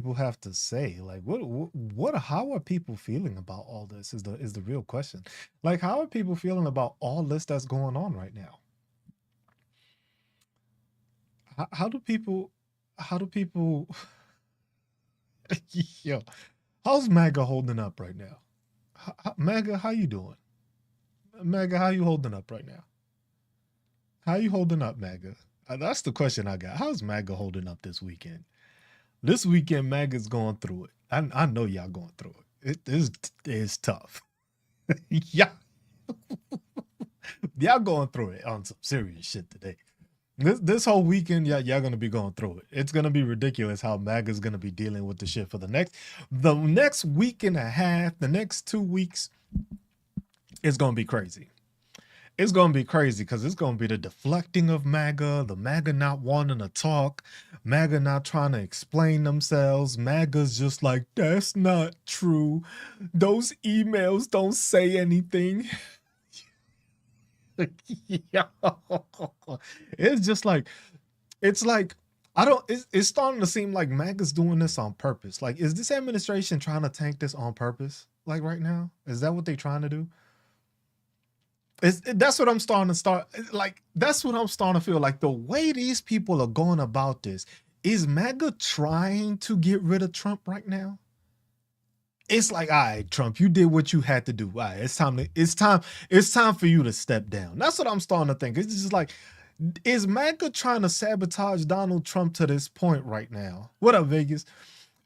People have to say? Like, what? How are people feeling about all this? Is the real question. Like, how are people feeling about all this that's going on right now? How do people? How do people? Yo, how's MAGA holding up right now? MAGA, how you doing? MAGA, how you holding up right now? How you holding up, MAGA? That's the question I got. How's MAGA holding up this weekend? This weekend, MAGA's going through it. I know y'all going through it. It's tough. Yeah, y'all going through it on some serious shit today. This whole weekend, y'all gonna be going through it. It's gonna be ridiculous how MAGA's gonna be dealing with the shit for the next week and a half, the next 2 weeks. It's gonna be crazy. It's gonna be crazy because it's gonna be the deflecting of MAGA, the MAGA not wanting to talk, MAGA not trying to explain themselves. MAGA's just like, that's not true. Those emails don't say anything. Yeah. It's just like, it's like, I don't, it's starting to seem like MAGA's doing this on purpose. Like, is this administration trying to tank this on purpose? Like right now? Is that what they're trying to do? That's what I'm starting to like. That's what I'm starting to feel like. The way these people are going about this, is MAGA trying to get rid of Trump right now? It's like, all right, Trump, you did what you had to do. All right, it's time for you to step down. That's what I'm starting to think. It's just like, is MAGA trying to sabotage Donald Trump to this point right now? What up, Vegas?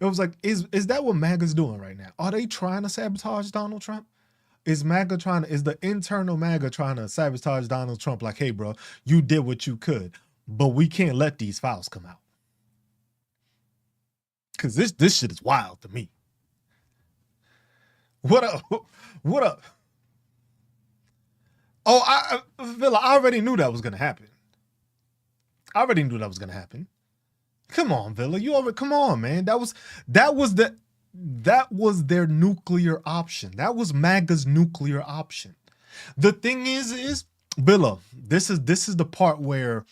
It was like, is that what MAGA's doing right now? Are they trying to sabotage Donald Trump? Is the internal MAGA trying to sabotage Donald Trump? Like, hey, bro, you did what you could, but we can't let these files come out. Cause this shit is wild to me. What up? What up? Oh, Villa, I already knew that was gonna happen. I already knew that was gonna happen. Come on, Villa. Come on, man. That was their nuclear option. That was MAGA's nuclear option. The thing is Villa, this is the part where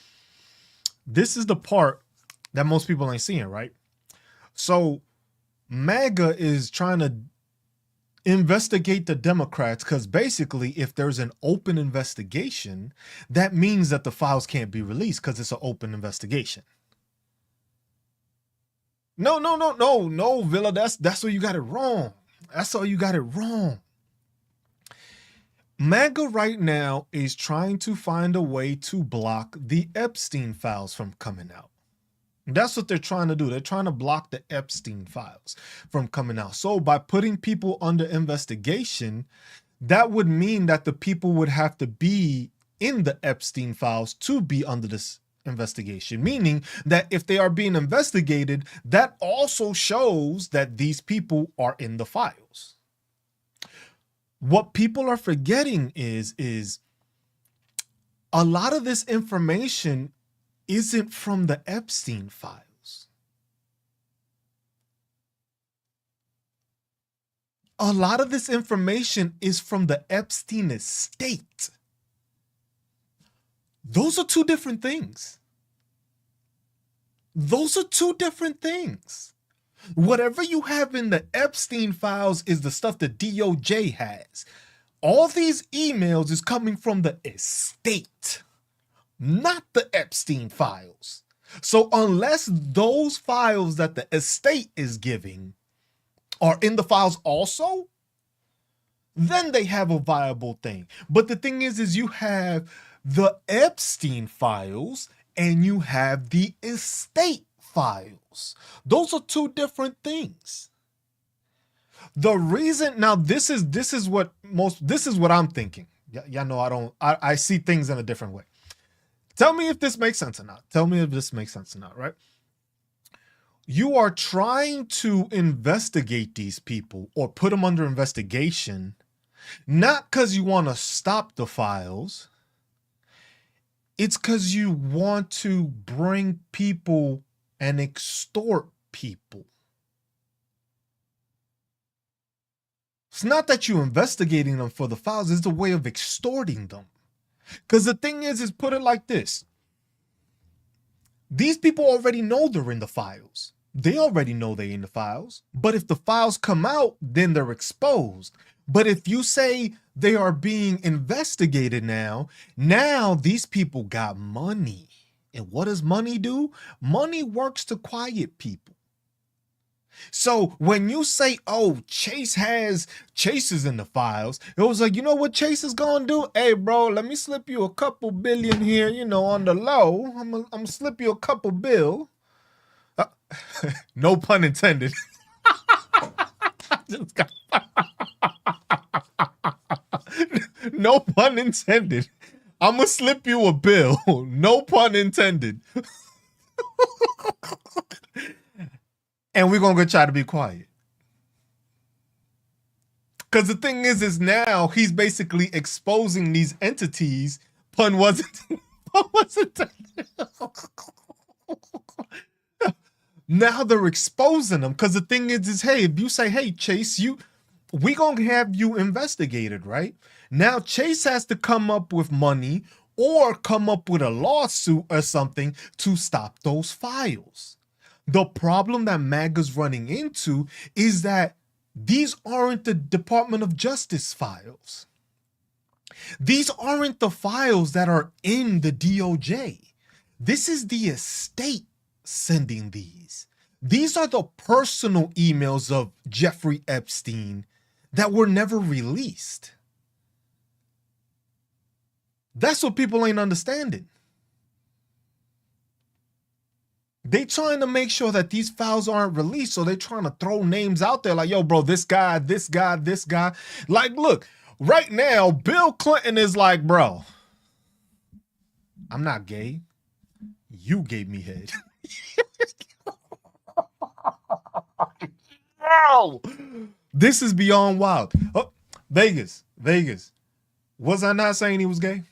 this is the part that most people ain't seeing, right? So MAGA is trying to investigate the Democrats because basically, if there's an open investigation, that means that the files can't be released because it's an open investigation. No, Villa. That's where you got it wrong. That's all you got it wrong. MAGA right now is trying to find a way to block the Epstein files from coming out. That's what they're trying to do. They're trying to block the Epstein files from coming out. So by putting people under investigation, that would mean that the people would have to be in the Epstein files to be under this investigation, meaning that if they are being investigated, that also shows that these people are in the files. What people are forgetting is a lot of this information isn't from the Epstein files. A lot of this information is from the Epstein estate. Those are two different things. Those are two different things. Whatever you have in the Epstein files is the stuff the DOJ has. All these emails is coming from the estate, not the Epstein files. So unless those files that the estate is giving are in the files also, then they have a viable thing. But the thing is you have the Epstein files and you have the estate files. Those are two different things. The reason now this is what I'm thinking. Y'all know I see things in a different way. Tell me if this makes sense or not. Tell me if this makes sense or not, right? You are trying to investigate these people or put them under investigation, not because you want to stop the files. It's because you want to bring people and extort people. It's not that you're investigating them for the files, it's a way of extorting them. Because the thing is put it like this. These people already know they're in the files. They already know they in the files. But if the files come out, then they're exposed. But if you say they are being investigated now these people got money. And what does money do? Money works to quiet people. So when you say, oh, Chase is in the files, it was like, you know what Chase is gonna do? Hey, bro, let me slip you a couple billion here, on the low. I'm gonna slip you a couple bill. No pun intended. No pun intended. I'm gonna slip you a bill. No pun intended. And we're gonna go try to be quiet. Because the thing is now he's basically exposing these entities. Pun wasn't. Pun wasn't. Now they're exposing them. Because the thing is, hey, if you say, hey, Chase, we gonna have you investigated, right? Now Chase has to come up with money or come up with a lawsuit or something to stop those files. The problem that MAGA's running into is that these aren't the Department of Justice files. These aren't the files that are in the DOJ. This is the estate sending these. These are the personal emails of Jeffrey Epstein that were never released. That's what people ain't understanding. They trying to make sure that these files aren't released, so they're trying to throw names out there like, yo, bro, this guy, this guy, this guy. Like, look, right now, Bill Clinton is like, bro, I'm not gay. You gave me head. Wow. This is beyond wild. Oh, Vegas. Was I not saying he was gay?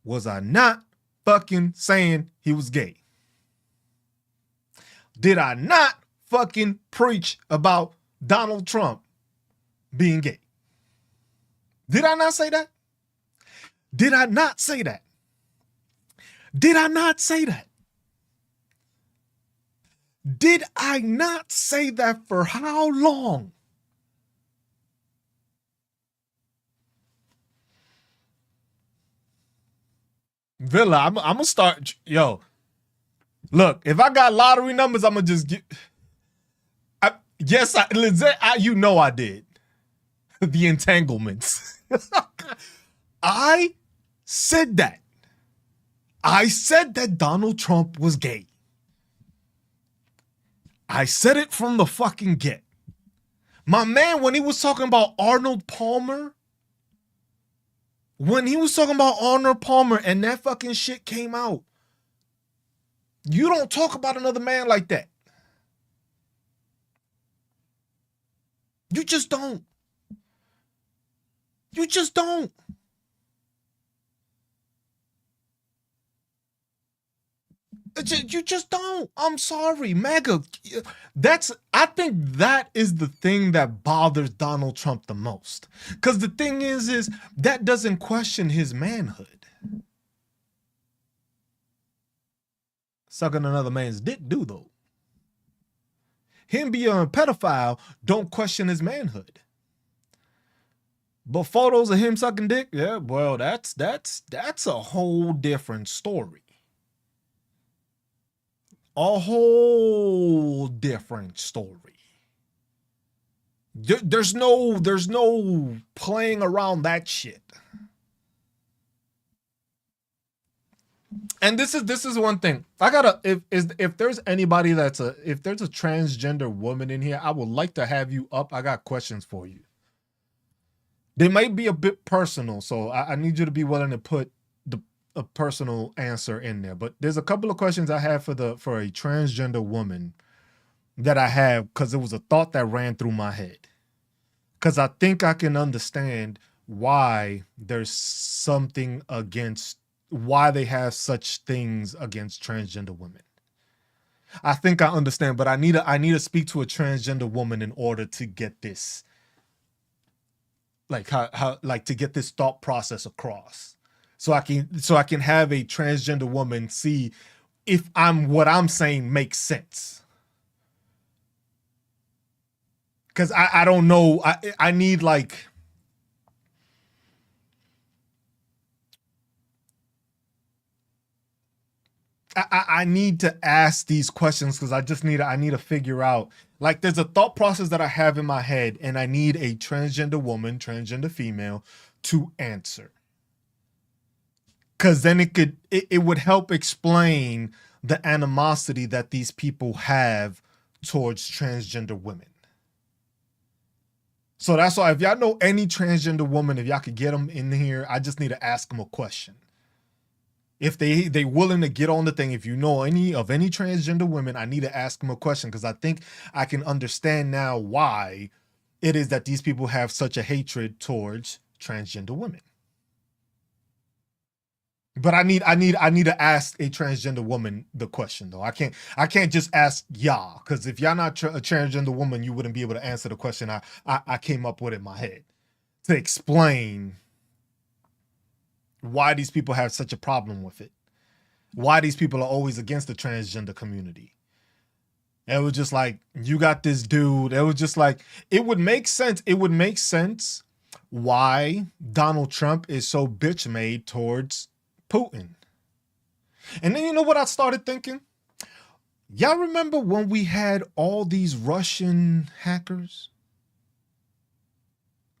Was I not fucking saying he was gay? Did I not fucking preach about Donald Trump being gay? Did I not say that? Did I not say that? Did I not say that? Did I not say that for how long? Villa, I'm gonna start. Yo, look, if I got lottery numbers, I'm gonna just get. Yes, you know I did. The entanglements. I said that. I said that Donald Trump was gay. I said it from the fucking get. My man, when he was talking about Arnold Palmer, and that fucking shit came out, you don't talk about another man like that. You just don't. You just don't. You just don't. I'm sorry, MAGA. I think that is the thing that bothers Donald Trump the most. Because the thing is that doesn't question his manhood. Sucking another man's dick do, though. Him being a pedophile don't question his manhood. But photos of him sucking dick, yeah, well, that's a whole different story. A whole different story. There's no playing around that shit. And this is one thing. I gotta if there's anybody if there's a transgender woman in here, I would like to have you up. I got questions for you. They might be a bit personal, so I need you to be willing to put a personal answer in there. But there's a couple of questions I have for a transgender woman that I have because it was a thought that ran through my head. Because I think I can understand why there's something against, why they have such things against transgender women. I think I understand, but I need to speak to a transgender woman in order to get this, like how to get this thought process across. So I can have a transgender woman see if what I'm saying makes sense. Because I don't know. I need like I need to ask these questions because I need to figure out, like, there's a thought process that I have in my head and I need a transgender woman, transgender female to answer. Because then it would help explain the animosity that these people have towards transgender women. So that's why if y'all know any transgender woman, if y'all could get them in here, I just need to ask them a question. If they willing to get on the thing, if you know any transgender women, I need to ask them a question because I think I can understand now why it is that these people have such a hatred towards transgender women. But I need to ask a transgender woman the question though. I can't just ask y'all, because if y'all not a transgender woman, you wouldn't be able to answer the question I came up with in my head to explain why these people have such a problem with it, why these people are always against the transgender community. And it was just like, you got this dude. It was just like, it would make sense. It would make sense why Donald Trump is so bitch made towards Putin. And then you know what I started thinking? Y'all remember when we had all these Russian hackers?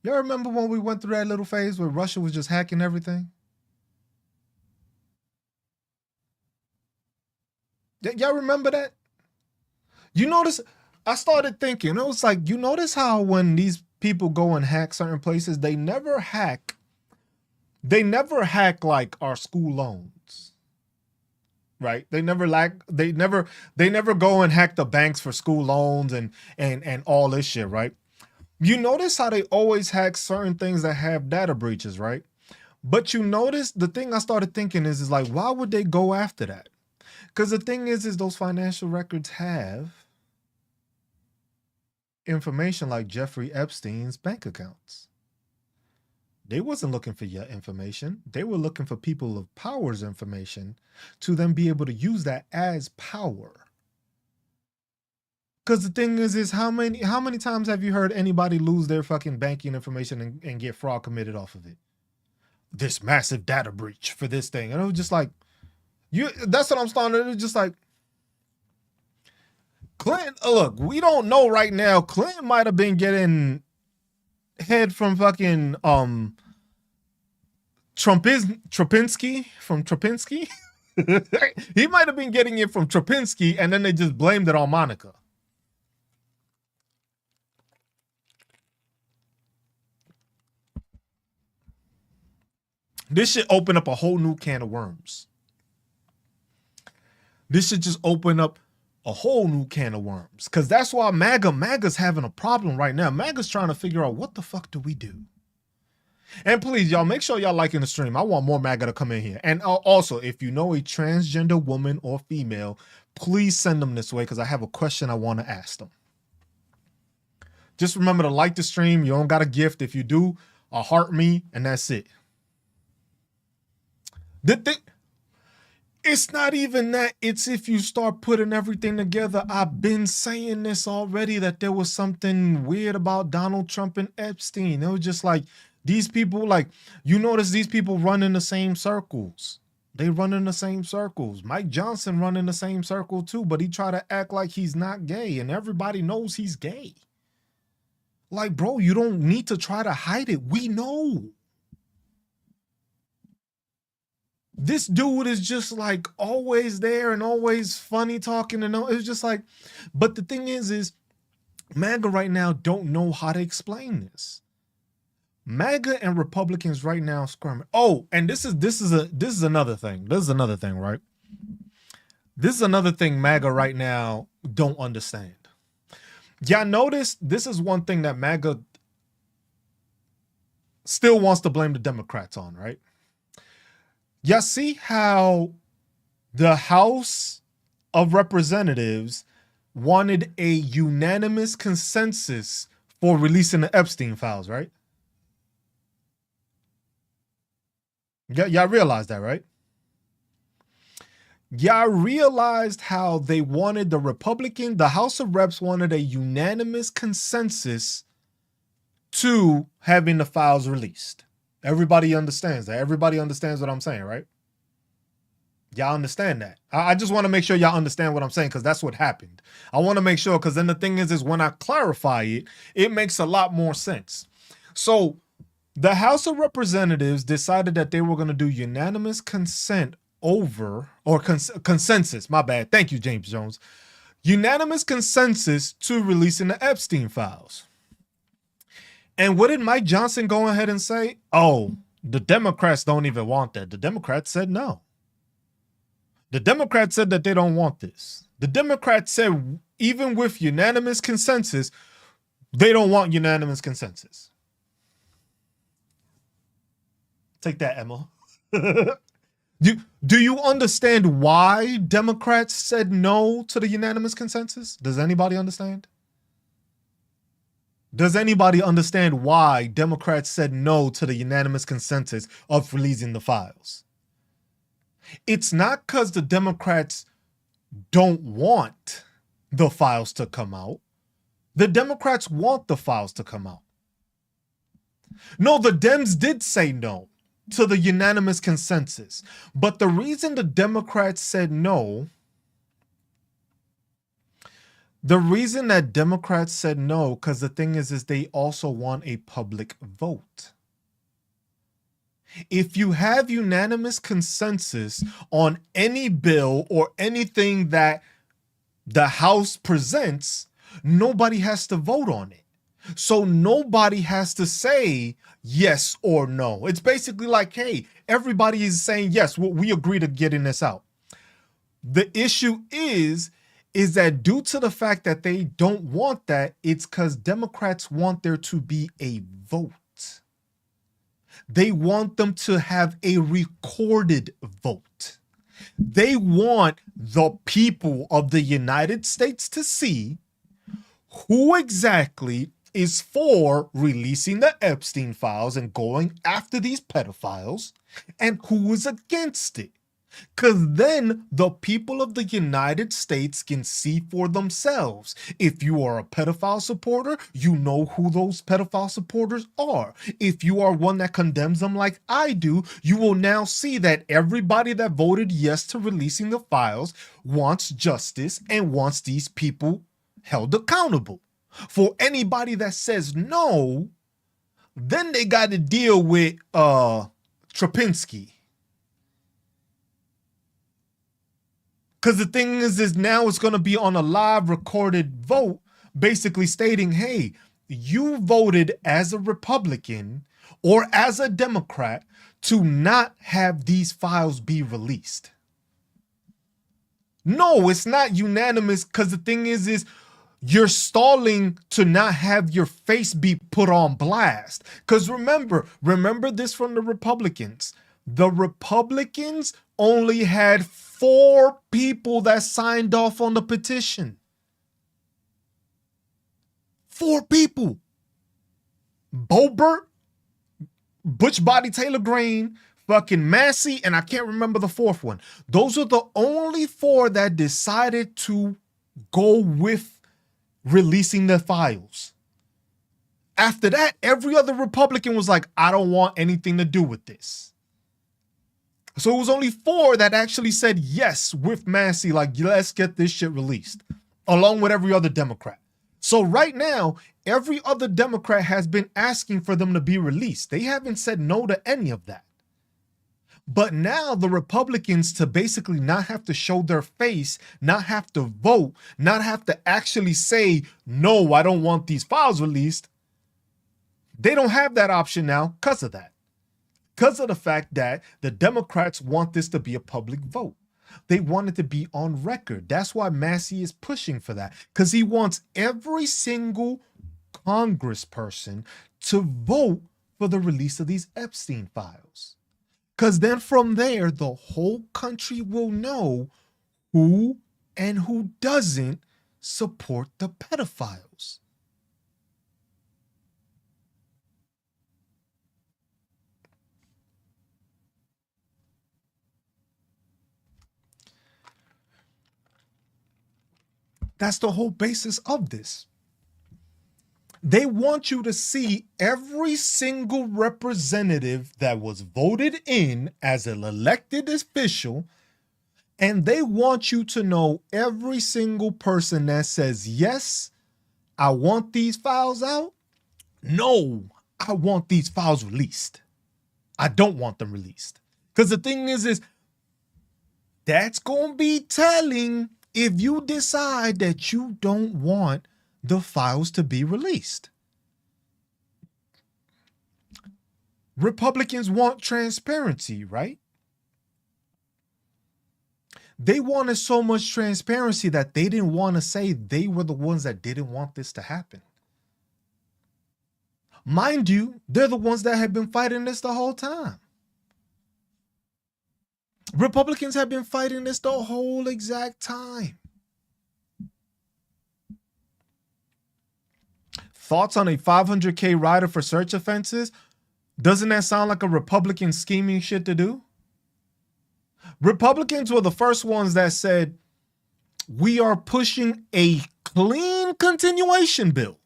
Y'all remember when we went through that little phase where Russia was just hacking everything? Y'all remember that? You notice, I started thinking, it was like, you notice how when these people go and hack certain places, they never hack like our school loans, right? They never go and hack the banks for school loans and all this shit, right? You notice how they always hack certain things that have data breaches, right? But you notice the thing I started thinking is like, why would they go after that? Because the thing is those financial records have information like Jeffrey Epstein's bank accounts. They wasn't looking for your information. They were looking for people of power's information to then be able to use that as power. Because the thing is how many times have you heard anybody lose their fucking banking information and get fraud committed off of it? This massive data breach for this thing. And it was just like, that's what I'm starting to do. Just like, Clinton, look, we don't know right now. Clinton might have been getting head from fucking Trapinski from Trapinski. He might have been getting it from Trapinski, and then they just blamed it on Monica. This should open up a whole new can of worms. This should just open up a whole new can of worms. Because that's why MAGA's having a problem right now. MAGA's trying to figure out, what the fuck do we do? And please, y'all, make sure y'all liking the stream. I want more MAGA to come in here. And also, if you know a transgender woman or female, please send them this way because I have a question I want to ask them. Just remember to like the stream. You don't got a gift. If you do, heart me, and that's it. It's not even that. It's if you start putting everything together. I've been saying this already, that there was something weird about Donald Trump and Epstein. It was just like, these people, like, you notice these people run in the same circles. They run in the same circles. Mike Johnson run in the same circle too, but he try to act like he's not gay, and everybody knows he's gay. Like, bro, you don't need to try to hide it. We know. This dude is just like always there and always funny talking, and it's just like, but the thing is MAGA right now don't know how to explain this. MAGA and Republicans right now squirming. Oh, and this is another thing. This is another thing, right? This is another thing MAGA right now don't understand. Y'all notice this is one thing that MAGA still wants to blame the Democrats on, right? Y'all see how the House of Representatives wanted a unanimous consensus for releasing the Epstein files, right? Y'all realize that, right? Y'all realized how they wanted the House of Reps wanted a unanimous consensus to having the files released. Everybody understands that. Everybody understands what I'm saying, right? Y'all understand that. I just want to make sure y'all understand what I'm saying, because that's what happened. I want to make sure, because then the thing is when I clarify it, it makes a lot more sense. So the House of Representatives decided that they were going to do unanimous consent over, or consensus, my bad. Thank you, James Jones. Unanimous consensus to releasing the Epstein files. And what did Mike Johnson go ahead and say? Oh, the Democrats don't even want that. The Democrats said no. The Democrats said that they don't want this. The Democrats said even with unanimous consensus, they don't want unanimous consensus. Take that, Emma. Do you understand why Democrats said no to the unanimous consensus? Does anybody understand? Does anybody understand why Democrats said no to the unanimous consensus of releasing the files? It's not because the Democrats don't want the files to come out. The Democrats want the files to come out. No, the Dems did say no to the unanimous consensus. But the reason the Democrats said no, the reason that Democrats said no, because the thing is they also want a public vote. If you have unanimous consensus on any bill or anything that the House presents, nobody has to vote on it. So nobody has to say yes or no. It's basically like, hey, everybody is saying yes, we agree to getting this out. The issue is that due to the fact that they don't want that, it's because Democrats want there to be a vote. They want them to have a recorded vote. They want the people of the United States to see who exactly is for releasing the Epstein files and going after these pedophiles, and who is against it. Because then the people of the United States can see for themselves. If you are a pedophile supporter, you know who those pedophile supporters are. If you are one that condemns them like I do, you will now see that everybody that voted yes to releasing the files wants justice and wants these people held accountable. For anybody that says no, then they got to deal with Trapinski. Because the thing is now it's going to be on a live recorded vote, basically stating, hey, you voted as a Republican or as a Democrat to not have these files be released. No, it's not unanimous, because the thing is you're stalling to not have your face be put on blast. Because remember this from the Republicans. The Republicans only had 4 people that signed off on the petition. 4 people. Boebert, Butch Body Taylor Greene, fucking Massey, and I can't remember the 4th one. Those are the only 4 that decided to go with releasing the files. After that, every other Republican was like, I don't want anything to do with this. So it was only 4 that actually said yes with Massey, like, let's get this shit released, along with every other Democrat. So right now, every other Democrat has been asking for them to be released. They haven't said no to any of that. But now the Republicans, to basically not have to show their face, not have to vote, not have to actually say, no, I don't want these files released, they don't have that option now because of that. Because of the fact that the Democrats want this to be a public vote. They want it to be on record. That's why Massey is pushing for that. Because he wants every single congressperson to vote for the release of these Epstein files. Because then from there, the whole country will know who and who doesn't support the pedophiles. That's the whole basis of this. They want you to see every single representative that was voted in as an elected official, and they want you to know every single person that says, yes, I want these files out. No, I want these files released. I don't want them released. Because the thing is that's going to be telling if you decide that you don't want the files to be released. Republicans want transparency, right? They wanted so much transparency that they didn't want to say they were the ones that didn't want this to happen. Mind you, they're the ones that have been fighting this the whole time. Republicans have been fighting this the whole exact time. Thoughts on a $500K rider for search offenses? Doesn't that sound like a Republican scheming shit to do? Republicans were the first ones that said, we are pushing a clean continuation bill.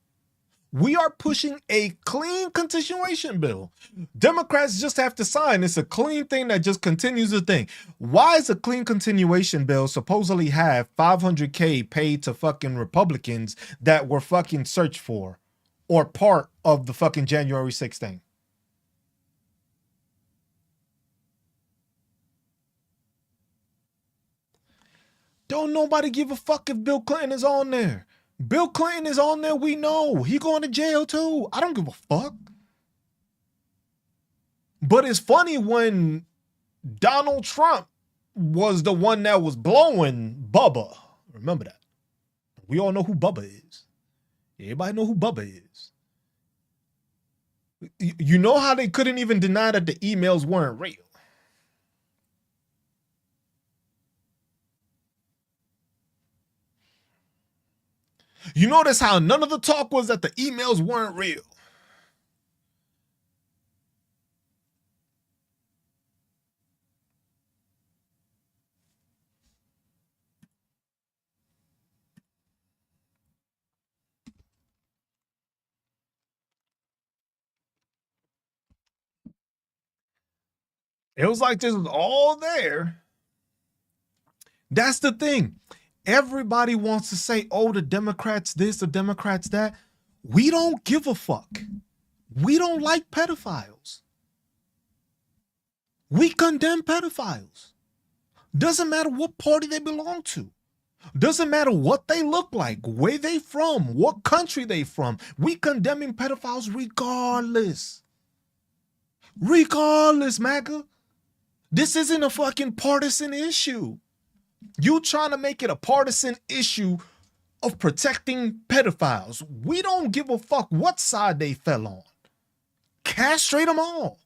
We are pushing a clean continuation bill. Democrats just have to sign. It's a clean thing that just continues the thing. Why is a clean continuation bill supposedly have $500K paid to fucking Republicans that were fucking searched for or part of the fucking January 6th thing? Don't nobody give a fuck if Bill Clinton is on there. Bill Clinton is on there, we know. He going to jail too. I don't give a fuck. But it's funny when Donald Trump was the one that was blowing Bubba. Remember that. We all know who Bubba is. Everybody know who Bubba is. You know how they couldn't even deny that the emails weren't real? You notice how none of the talk was that the emails weren't real. It was like this was all there. That's the thing. Everybody wants to say, oh, the Democrats this, the Democrats that. We don't give a fuck. We don't like pedophiles. We condemn pedophiles. Doesn't matter what party they belong to. Doesn't matter what they look like, where they from, what country they from. We condemning pedophiles regardless. Regardless, MAGA. This isn't a fucking partisan issue. You trying to make it a partisan issue of protecting pedophiles. We don't give a fuck what side they fell on. Castrate them all.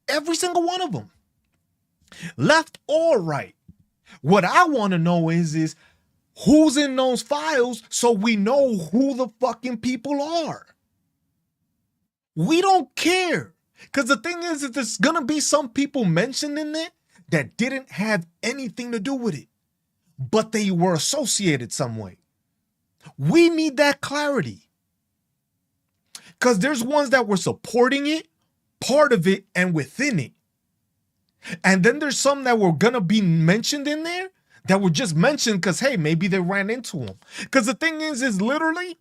Every single one of them. Left or right. What I want to know is who's in those files so we know who the fucking people are. We don't care. Because the thing is that there's going to be some people mentioned in it that didn't have anything to do with it, but they were associated some way. We need that clarity. Because there's ones that were supporting it, part of it, and within it. And then there's some that were going to be mentioned in there that were just mentioned because, hey, maybe they ran into them. Because the thing is literally,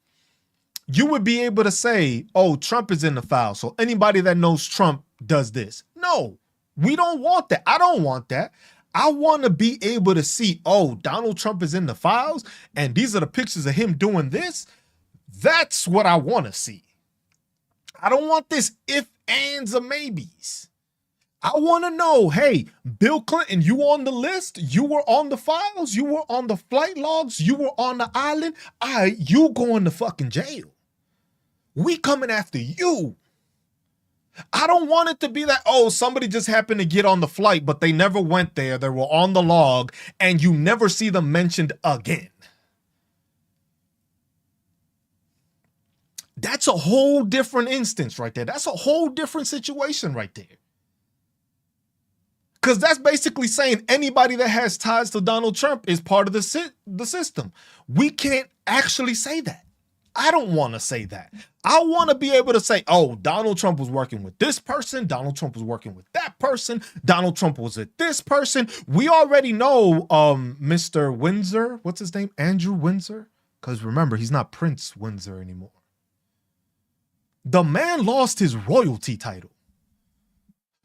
you would be able to say, oh, Trump is in the file, so anybody that knows Trump does this. No. We don't want that. I don't want that. I want to be able to see, oh, Donald Trump is in the files, and these are the pictures of him doing this. That's what I want to see. I don't want this if, ands, or maybes. I want to know, hey, Bill Clinton, you on the list? You were on the files? You were on the flight logs? You were on the island? You going to fucking jail. We coming after you. I don't want it to be that, oh, somebody just happened to get on the flight, but they never went there. They were on the log, and you never see them mentioned again. That's a whole different instance right there. That's a whole different situation right there. Because that's basically saying anybody that has ties to Donald Trump is part of the system. We can't actually say that. I don't want to say that. I want to be able to say, oh, Donald Trump was working with this person. Donald Trump was working with that person. Donald Trump was with this person. We already know Mr. Windsor. What's his name? Andrew Windsor. Because remember, he's not Prince Windsor anymore. The man lost his royalty title.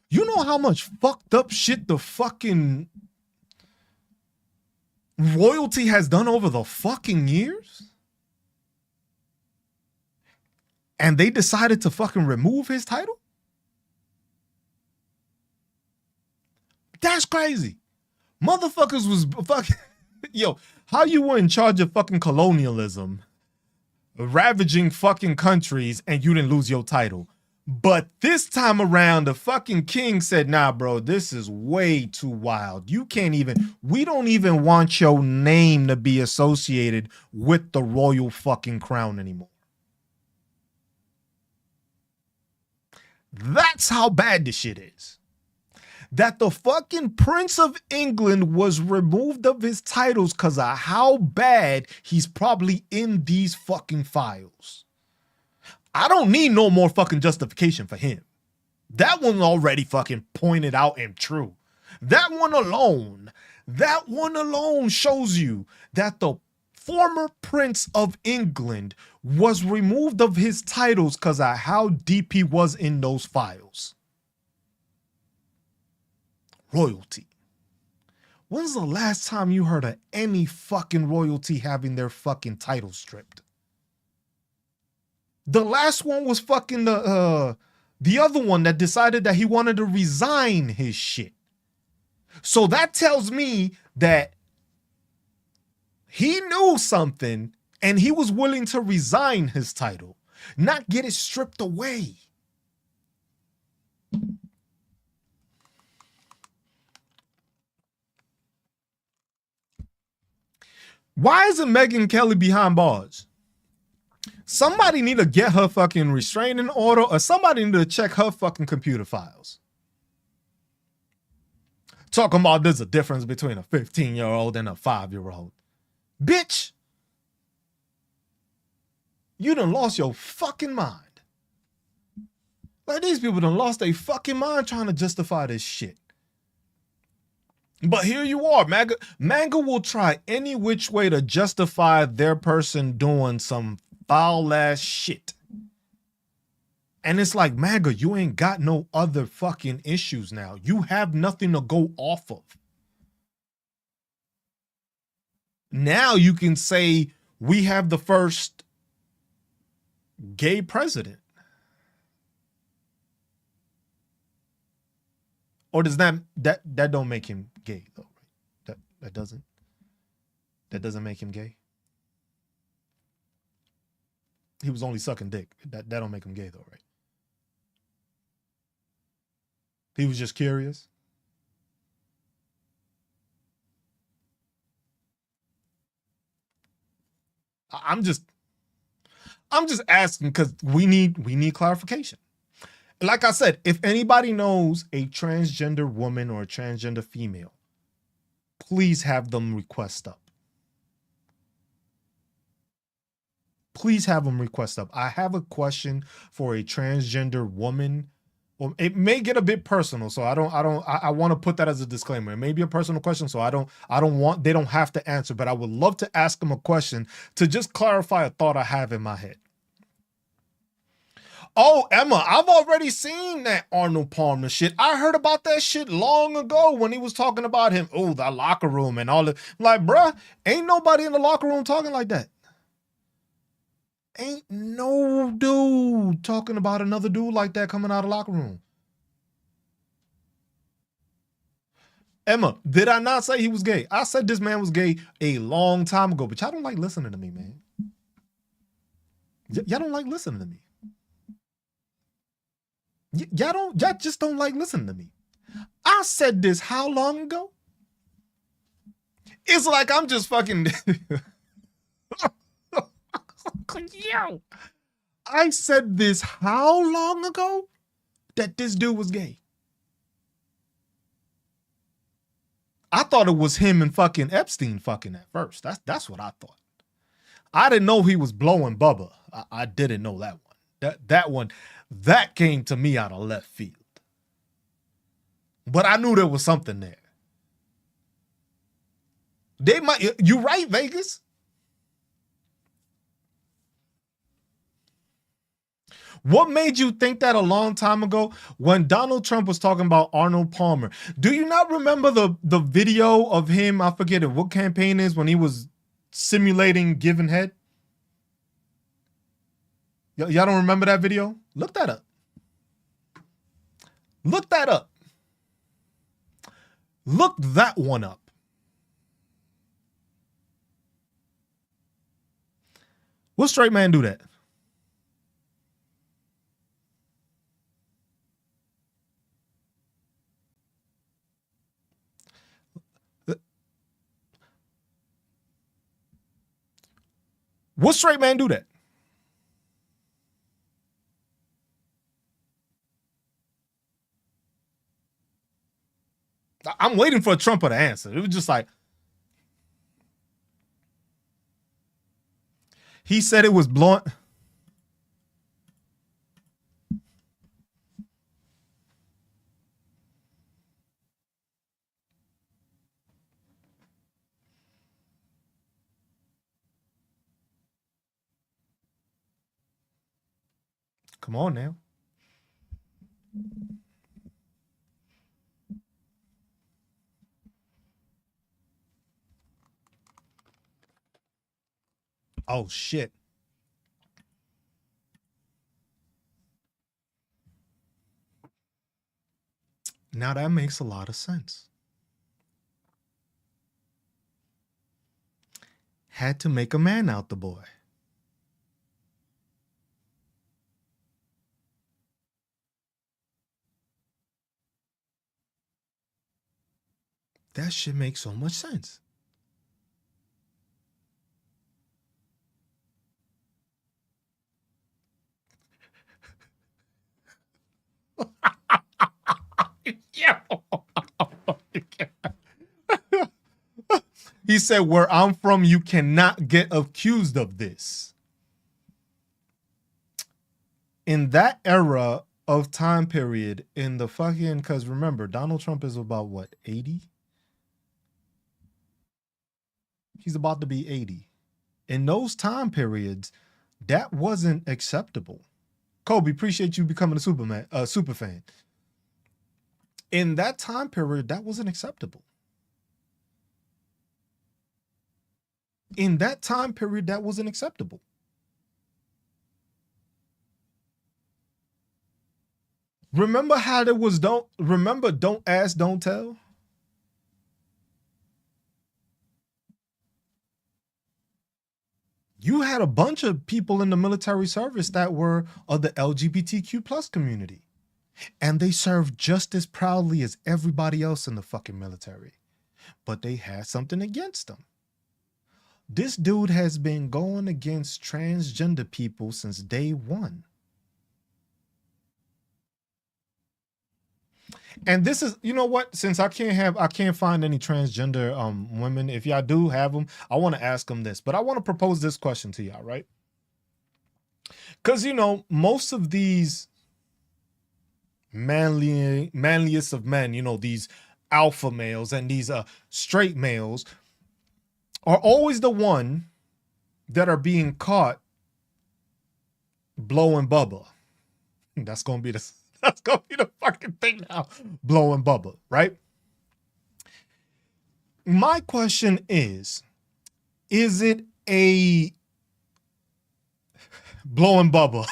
You know how much fucked up shit the fucking royalty has done over the fucking years? And they decided to fucking remove his title? That's crazy. Motherfuckers was fucking... Yo, how you were in charge of fucking colonialism, ravaging fucking countries, and you didn't lose your title? But this time around, the fucking king said, nah, bro, this is way too wild. You can't even... We don't even want your name to be associated with the royal fucking crown anymore. That's how bad this shit is. That the fucking Prince of England was removed of his titles because of how bad he's probably in these fucking files. I don't need no more fucking justification for him. That one already fucking pointed out and true. That one alone shows you that the former Prince of England was removed of his titles because of how deep he was in those files. Royalty. When's the last time you heard of any fucking royalty having their fucking title stripped? The last one was fucking the other one that decided that he wanted to resign his shit. So that tells me that he knew something and he was willing to resign his title, not get it stripped away. Why isn't Megyn Kelly behind bars? Somebody need to get her fucking restraining order, or somebody need to check her fucking computer files. Talking about there's a difference between a 15-year-old and a 5-year-old. Bitch, you done lost your fucking mind. Like, these people done lost their fucking mind trying to justify this shit. But here you are, MAGA will try any which way to justify their person doing some foul ass shit. And it's like, MAGA, you ain't got no other fucking issues now. You have nothing to go off of. Now you can say we have the first gay president. Or does that don't make him gay though, right? That doesn't make him gay. He was only sucking dick. That don't make him gay though, right? He was just curious. I'm just asking because we need clarification. Like I said, if anybody knows a transgender woman or a transgender female, please have them request up. Please have them request up. I have a question for a transgender woman. Well, it may get a bit personal, so I want to put that as a disclaimer. It may be a personal question, so they don't have to answer, but I would love to ask them a question to just clarify a thought I have in my head. Oh, Emma, I've already seen that Arnold Palmer shit. I heard about that shit long ago when he was talking about him. Oh, the locker room and all that. I'm like, bruh, ain't nobody in the locker room talking like that. Ain't no dude talking about another dude like that coming out of the locker room. Emma, did I not say he was gay? I said this man was gay a long time ago, but y'all don't like listening to me, man. Y'all don't like listening to me. Y'all just don't like listening to me. I said this how long ago? It's like I'm just fucking... Yo, I said this how long ago? That this dude was gay. I thought it was him and fucking Epstein fucking at first. That's what I thought. I didn't know he was blowing Bubba. I didn't know that one. That one, that came to me out of left field. But I knew there was something there. They might. You right, Vegas. What made you think that a long time ago when Donald Trump was talking about Arnold Palmer? Do you not remember the video of him? I forget what campaign is when he was simulating giving head. Y'all don't remember that video? Look that up. Look that up. Look that one up. What straight man do that? What straight man do that? I'm waiting for a Trumper to answer. It was just like, he said it was blowing. Come on now. Oh, shit. Now that makes a lot of sense. Had to make a man out the boy. That shit makes so much sense. Yeah. He said, where I'm from, you cannot get accused of this. In that era of time period, in the fucking, because remember, Donald Trump is about what, 80? He's about to be 80. In those time periods, that wasn't acceptable. Kobe, appreciate you becoming a super fan. In that time period, that wasn't acceptable. In that time period, that wasn't acceptable. Remember how there was don't ask, don't tell? You had a bunch of people in the military service that were of the LGBTQ plus community. And they served just as proudly as everybody else in the fucking military. But they had something against them. This dude has been going against transgender people since day one. And this is, you know what? Since I can't find any transgender women. If y'all do have them, I want to ask them this. But I want to propose this question to y'all, right? Because, you know, most of these manliest of men, you know, these alpha males and these straight males are always the one that are being caught blowing Bubba. That's gonna be the fucking thing now. Blowing Bubba, right? My question is it a blowing Bubba?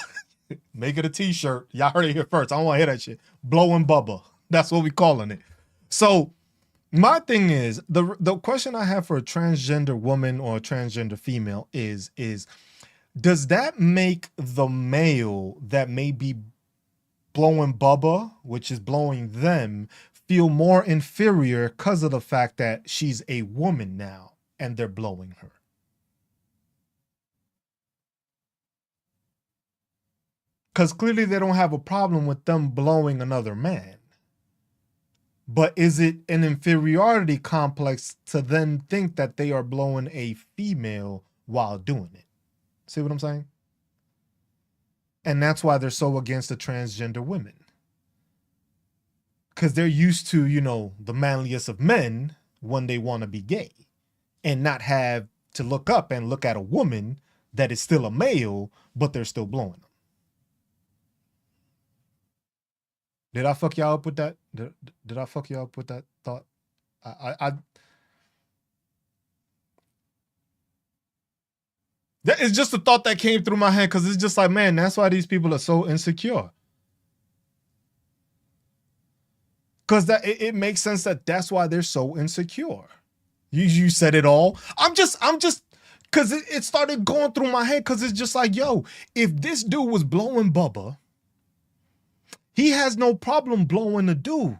Make it a t-shirt. Y'all heard it here first. I don't want to hear that shit. Blowing Bubba. That's what we calling it. So my thing is, the question I have for a transgender woman or a transgender female is does that make the male that may be blowing Bubba, which is blowing them, feel more inferior because of the fact that she's a woman now and they're blowing her? Because clearly they don't have a problem with them blowing another man. But is it an inferiority complex to then think that they are blowing a female while doing it? See what I'm saying? And that's why they're so against the transgender women. Because they're used to, you know, the manliest of men when they want to be gay and not have to look up and look at a woman that is still a male, but they're still blowing them. Did I fuck y'all up with that? Did I fuck y'all up with that thought? That is just a thought that came through my head because it's just like, man, that's why these people are so insecure. Because that it makes sense that that's why they're so insecure. You said it all. I'm just because it started going through my head because it's just like, yo, if this dude was blowing Bubba, he has no problem blowing a dude.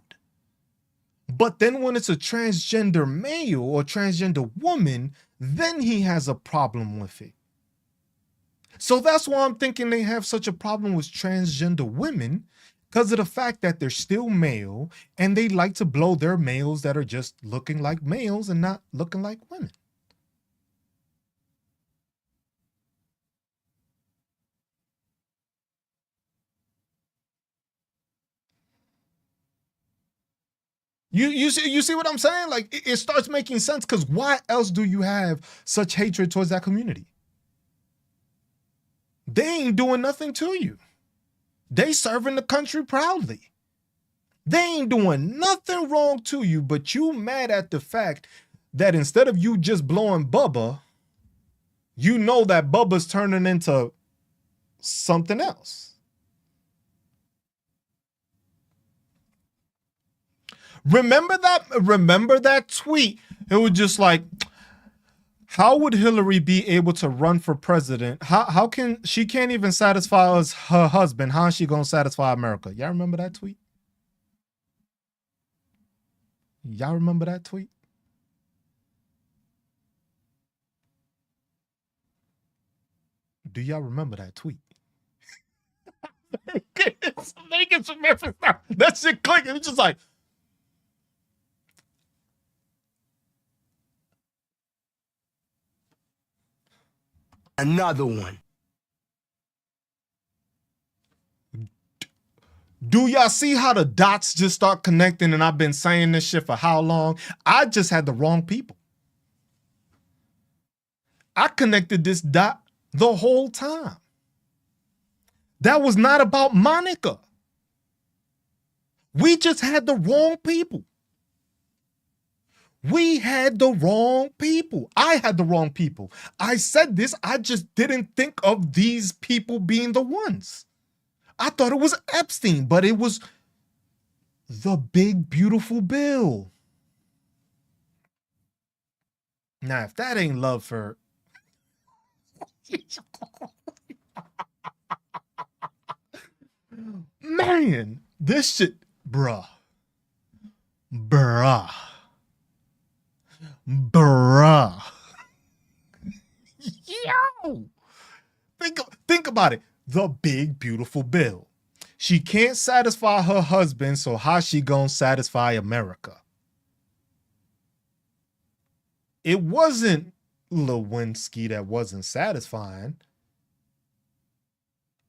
But then when it's a transgender male or transgender woman, then he has a problem with it. So that's why I'm thinking they have such a problem with transgender women, because of the fact that they're still male and they like to blow their males that are just looking like males and not looking like women. You see what I'm saying? Like it starts making sense because why else do you have such hatred towards that community? They ain't doing nothing to you. They serving the country proudly. They ain't doing nothing wrong to you, but you mad at the fact that instead of you just blowing Bubba, you know that Bubba's turning into something else. Remember that tweet? It was just like, how would Hillary be able to run for president? How can she can't even satisfy her husband? How is she gonna satisfy America? Y'all remember that tweet? Y'all remember that tweet? Do y'all remember that tweet? It's making some Memphis stuff. That shit clicking. It's just like, another one. Do y'all see how the dots just start connecting? And I've been saying this shit for how long? I just had the wrong people. I connected this dot the whole time. That was not about Monica. We just had the wrong people. We had the wrong people. I had the wrong people. I said this, I just didn't think of these people being the ones. I thought it was Epstein, but it was the big, beautiful Bill. Now, if that ain't love for... Man, this shit, bruh. Yo! Think about it. The big, beautiful Bill. She can't satisfy her husband, so how she gonna satisfy America? It wasn't Lewinsky that wasn't satisfying.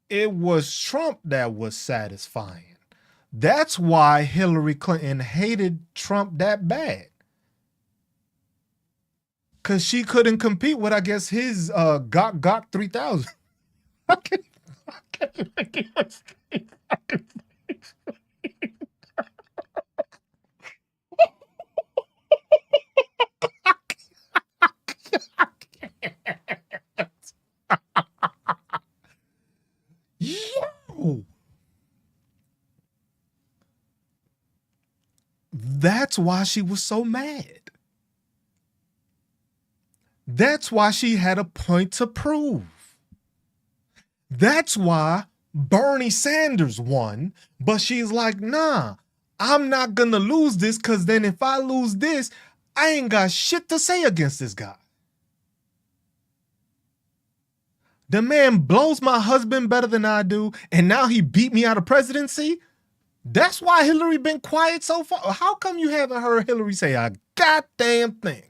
It was Trump that was satisfying. That's why Hillary Clinton hated Trump that bad. Because she couldn't compete with, I guess, his Gok 3000. I can't Yo! That's why she was so mad. That's why she had a point to prove. That's why Bernie Sanders won, but she's like, nah, I'm not gonna lose this because then if I lose this, I ain't got shit to say against this guy. The man blows my husband better than I do, and now he beat me out of presidency? That's why Hillary been quiet so far. How come you haven't heard Hillary say a goddamn thing?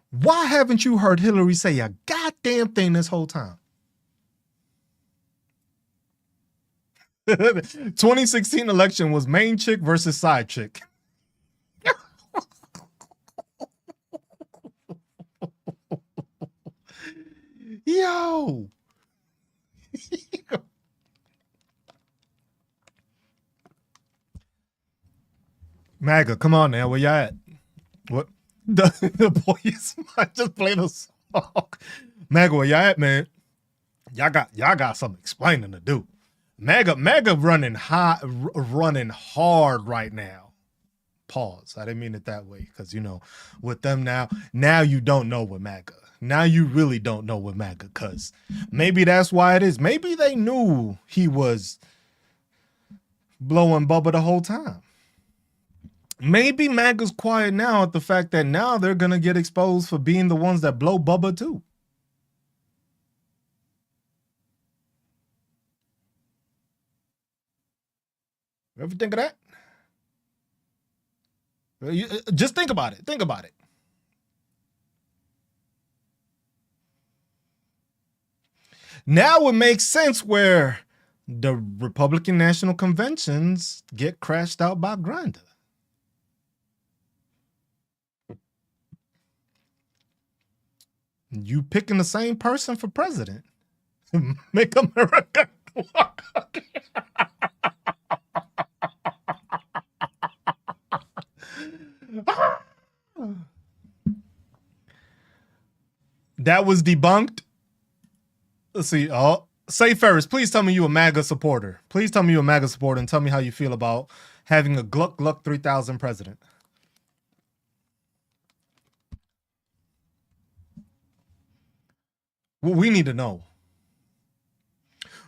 Why haven't you heard Hillary say a goddamn thing this whole time? 2016 election was main chick versus side chick. Yo. MAGA, come on now. Where y'all at? What? The boys might just play the song. MAGA, where y'all at, man? Y'all got some explaining to do. MAGA running hard right now. Pause. I didn't mean it that way because with them now you don't know with MAGA. Now you really don't know with MAGA because maybe that's why it is. Maybe they knew he was blowing Bubba the whole time. Maybe MAGA's quiet now at the fact that now they're going to get exposed for being the ones that blow Bubba too. Ever think of that? Just think about it. Think about it. Now it makes sense where the Republican National Conventions get crashed out by Grindr. You picking the same person for president. Make America work again. That was debunked. Let's see. Oh, say Ferris, please tell me you a MAGA supporter. Please tell me you a MAGA supporter and tell me how you feel about having a Gluck Gluck 3000 president. Well, we need to know.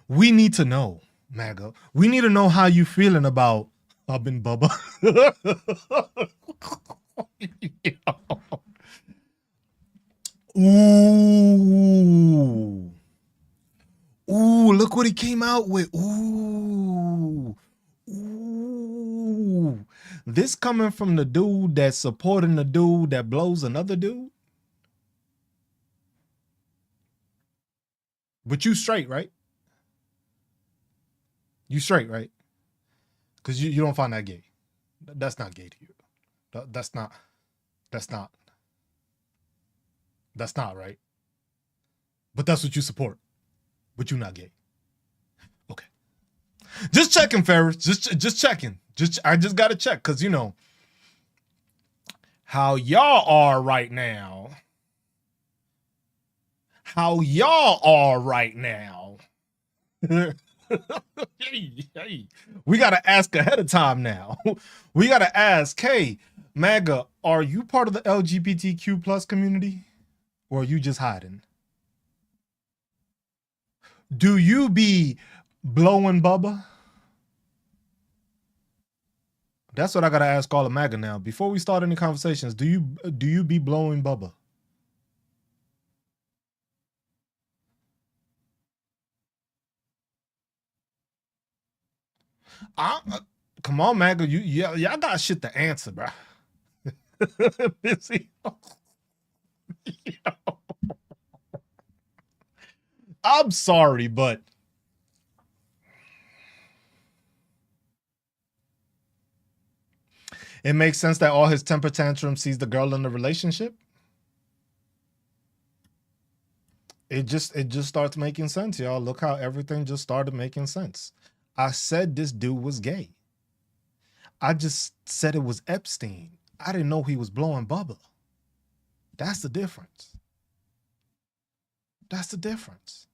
We need to know, MAGA. We need to know how you feeling about Bubba Bubba. Ooh. Ooh, look what he came out with. Ooh. Ooh. This coming from the dude that's supporting the dude that blows another dude? But you straight, right? You straight, right? Because you don't find that gay. That's not gay to you. That's not right. But that's what you support. But you're not gay. Okay. Just checking, Ferris. Just checking. I just gotta check because how y'all are right now. How y'all are right now. Hey. We gotta ask ahead of time now. We gotta ask, hey, MAGA, are you part of the LGBTQ plus community? Or are you just hiding? Do you be blowing Bubba? That's what I gotta ask all of MAGA now. Before we start any conversations, do you be blowing Bubba? Come on, MAGA. Y'all got shit to answer, bro. I'm sorry, but it makes sense that all his temper tantrum sees the girl in the relationship. It just starts making sense, y'all. Look how everything just started making sense. I said this dude was gay. I just said it was Epstein. I didn't know he was blowing Bubba. That's the difference. That's the difference.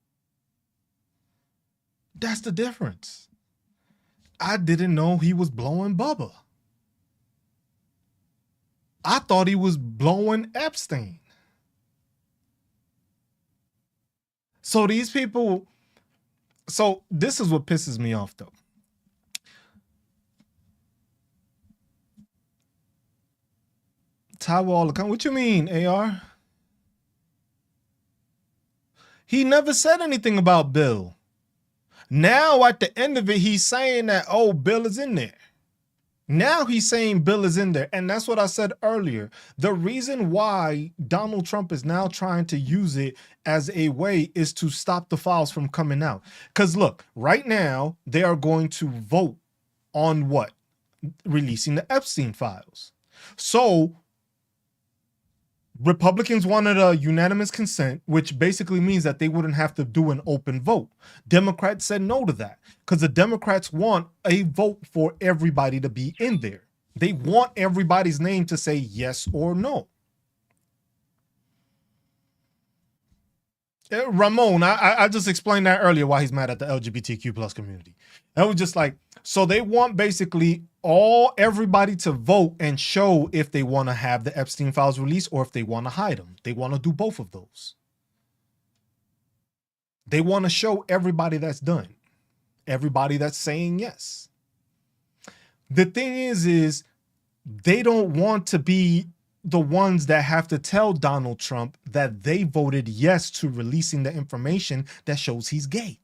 That's the difference. I didn't know he was blowing Bubba. I thought he was blowing Epstein. So these people, so this is what pisses me off though. Taiwo all the time. What you mean, AR? He never said anything about Bill. Now at the end of it, he's saying that, oh, Bill is in there. Now he's saying Bill is in there. And that's what I said earlier. The reason why Donald Trump is now trying to use it as a way is to stop the files from coming out. Because look, right now, they are going to vote on what? Releasing the Epstein files. So Republicans wanted a unanimous consent, which basically means that they wouldn't have to do an open vote. Democrats said no to that because the Democrats want a vote for everybody to be in there. They want everybody's name to say yes or no. Ramon, I just explained that earlier why he's mad at the LGBTQ plus community. That was just like, so they want basically everybody to vote and show if they want to have the Epstein files released or if they want to hide them. They want to do both of those. They want to show everybody that's done, everybody that's saying yes. The thing is they don't want to be the ones that have to tell Donald Trump that they voted yes to releasing the information that shows he's gay.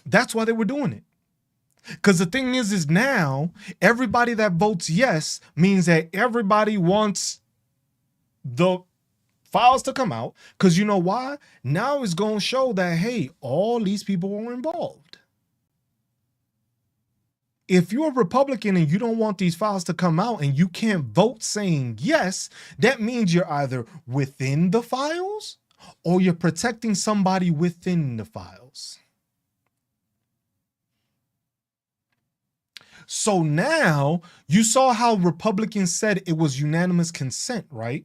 That's why they were doing it. Because the thing is now everybody that votes yes means that everybody wants the files to come out. Because you know why? Now it's going to show that, hey, all these people were involved. If you're a Republican and you don't want these files to come out and you can't vote saying yes, that means you're either within the files or you're protecting somebody within the files. So now you saw how Republicans said it was unanimous consent, right?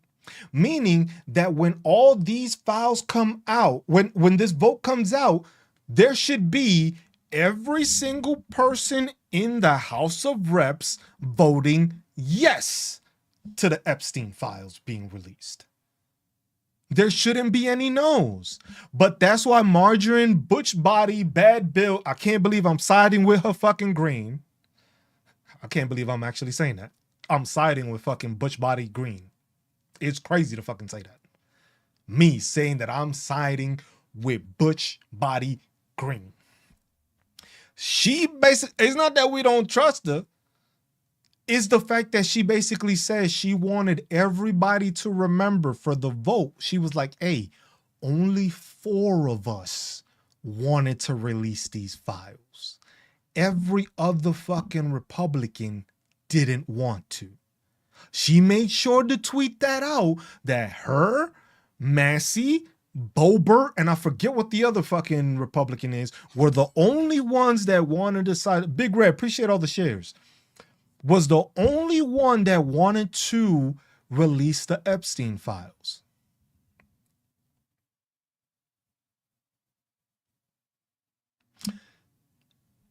Meaning that when all these files come out, when this vote comes out, there should be every single person in the House of Reps voting yes to the Epstein files being released. There shouldn't be any no's. But that's why Margarine, Butch Body, Bad Bill, I can't believe I'm siding with her fucking green. I can't believe I'm actually saying that. I'm siding with fucking Butch Body Green. It's crazy to fucking say that. Me saying that I'm siding with Butch Body Green. She basically, it's not that we don't trust her. It's the fact that she basically says she wanted everybody to remember for the vote. She was like, hey, only 4 of us wanted to release these files. Every other fucking Republican didn't want to. She made sure to tweet that out that her, Massey, Boebert, and I forget what the other fucking Republican is, were the only ones that wanted to side. Big Red, appreciate all the shares. Was the only one that wanted to release the Epstein files.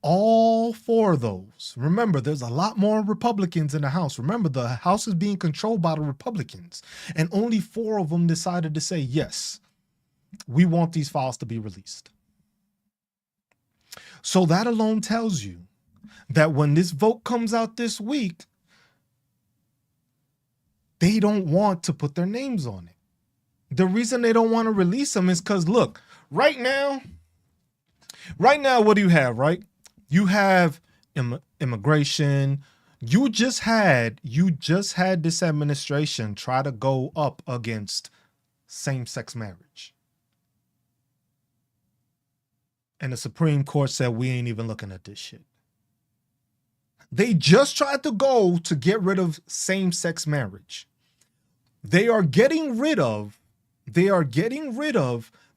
All 4 of those. Remember, there's a lot more Republicans in the House. Remember, the House is being controlled by the Republicans. And only 4 of them decided to say, yes, we want these files to be released. So that alone tells you that when this vote comes out this week, they don't want to put their names on it. The reason they don't want to release them is because, look, right now, what do you have, right? You have immigration. You just had this administration try to go up against same-sex marriage. And the Supreme Court said, we ain't even looking at this shit. They just tried to go to get rid of same-sex marriage. They are getting rid of the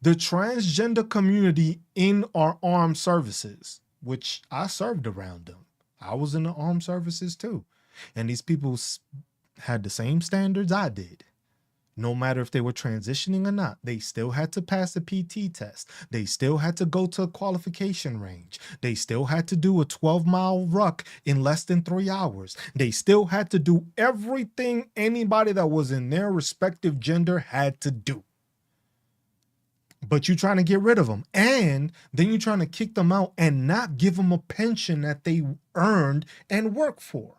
transgender community in our armed services, which I served around them. I was in the armed services too. And these people had the same standards I did. No matter if they were transitioning or not, they still had to pass the PT test. They still had to go to a qualification range. They still had to do a 12-mile ruck in less than 3 hours. They still had to do everything anybody that was in their respective gender had to do. But you're trying to get rid of them. And then you're trying to kick them out and not give them a pension that they earned and worked for.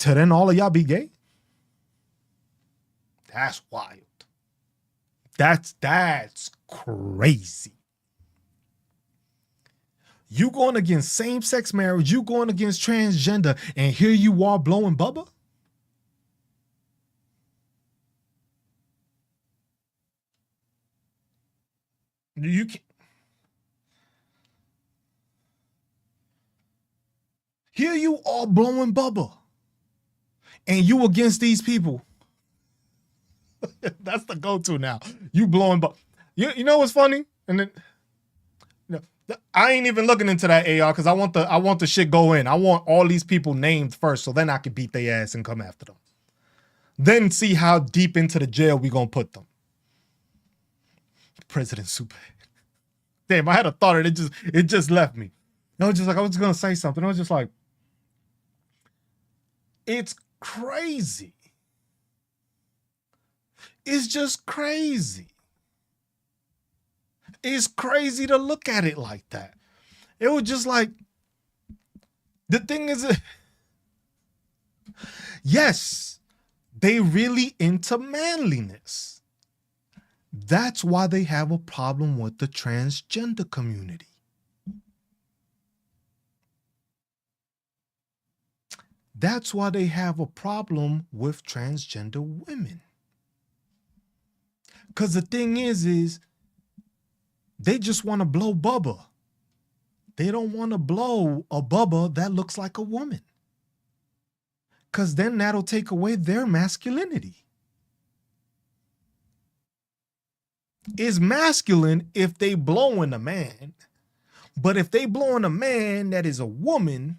to then all of y'all be gay? That's wild. That's crazy. You going against same-sex marriage, you going against transgender, and here you are blowing Bubba? You can here you are blowing Bubba, and you against these people. That's the go-to now. You blowing Bubba. You know what's funny? And then I ain't even looking into that AR because I want the shit go in. I want all these people named first, so then I can beat their ass and come after them. Then see how deep into the jail we gonna put them. President Super. Damn, I had a thought and it just left me. I was just like, I was gonna say something. I was just like, it's crazy. It's just crazy. It's crazy to look at it like that. It was just like, the thing is, yes, they really into manliness. That's why they have a problem with the transgender community. That's why they have a problem with transgender women. Because the thing is they just want to blow Bubba. They don't want to blow a Bubba that looks like a woman. Because then that'll take away their masculinity. It's masculine if they blowing a man. But if they blowing a man that is a woman,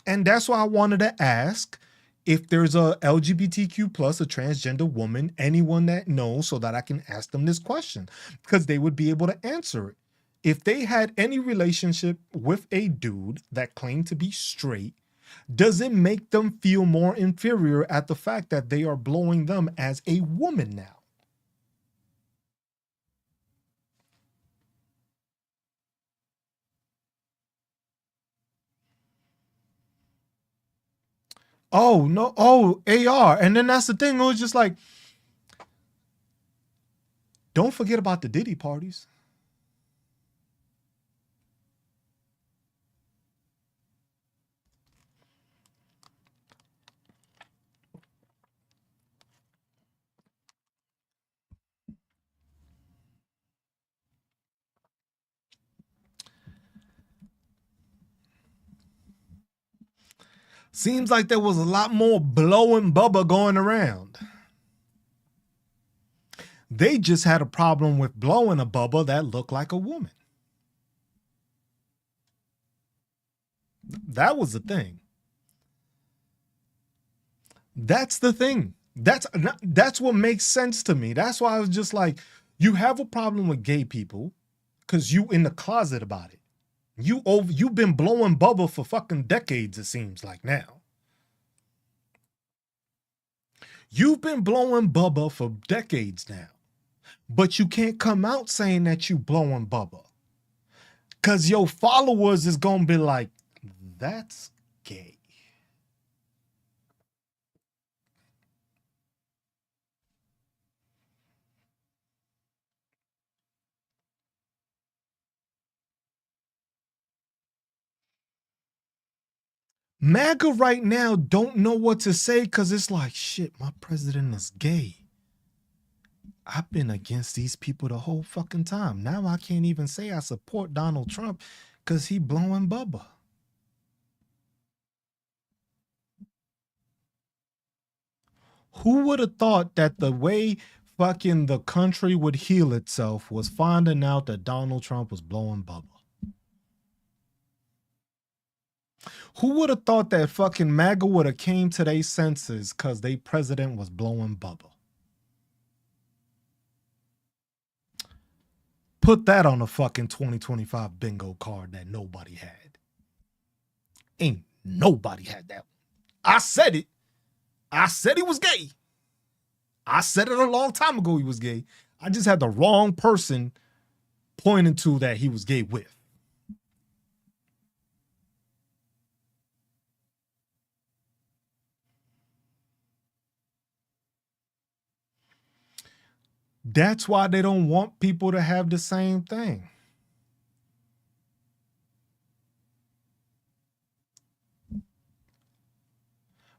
and that's why I wanted to ask if there's a LGBTQ plus, a transgender woman, anyone that knows, so that I can ask them this question, because they would be able to answer it. If they had any relationship with a dude that claimed to be straight, does it make them feel more inferior at the fact that they are blowing them as a woman now? Oh, no. Oh, AR. And then that's the thing. It was just like, don't forget about the Diddy parties. Seems like there was a lot more blowing Bubba going around. They just had a problem with blowing a Bubba that looked like a woman. That was the thing. That's the thing. That's what makes sense to me. That's why I was just like, you have a problem with gay people because you in the closet about it. You've been blowing Bubba for fucking decades, it seems like now. You've been blowing Bubba for decades now. But you can't come out saying that you blowing Bubba. Because your followers is going to be like, that's gay. MAGA right now don't know what to say because it's like, shit, my president is gay. I've been against these people the whole fucking time. Now I can't even say I support Donald Trump because he blowing Bubba. Who would have thought that the way fucking the country would heal itself was finding out that Donald Trump was blowing Bubba? Who would have thought that fucking MAGA would have came to their senses because their president was blowing Bubba? Put that on a fucking 2025 bingo card that nobody had. Ain't nobody had that. I said it. I said he was gay. I said it a long time ago he was gay. I just had the wrong person pointing to that he was gay with. That's why they don't want people to have the same thing.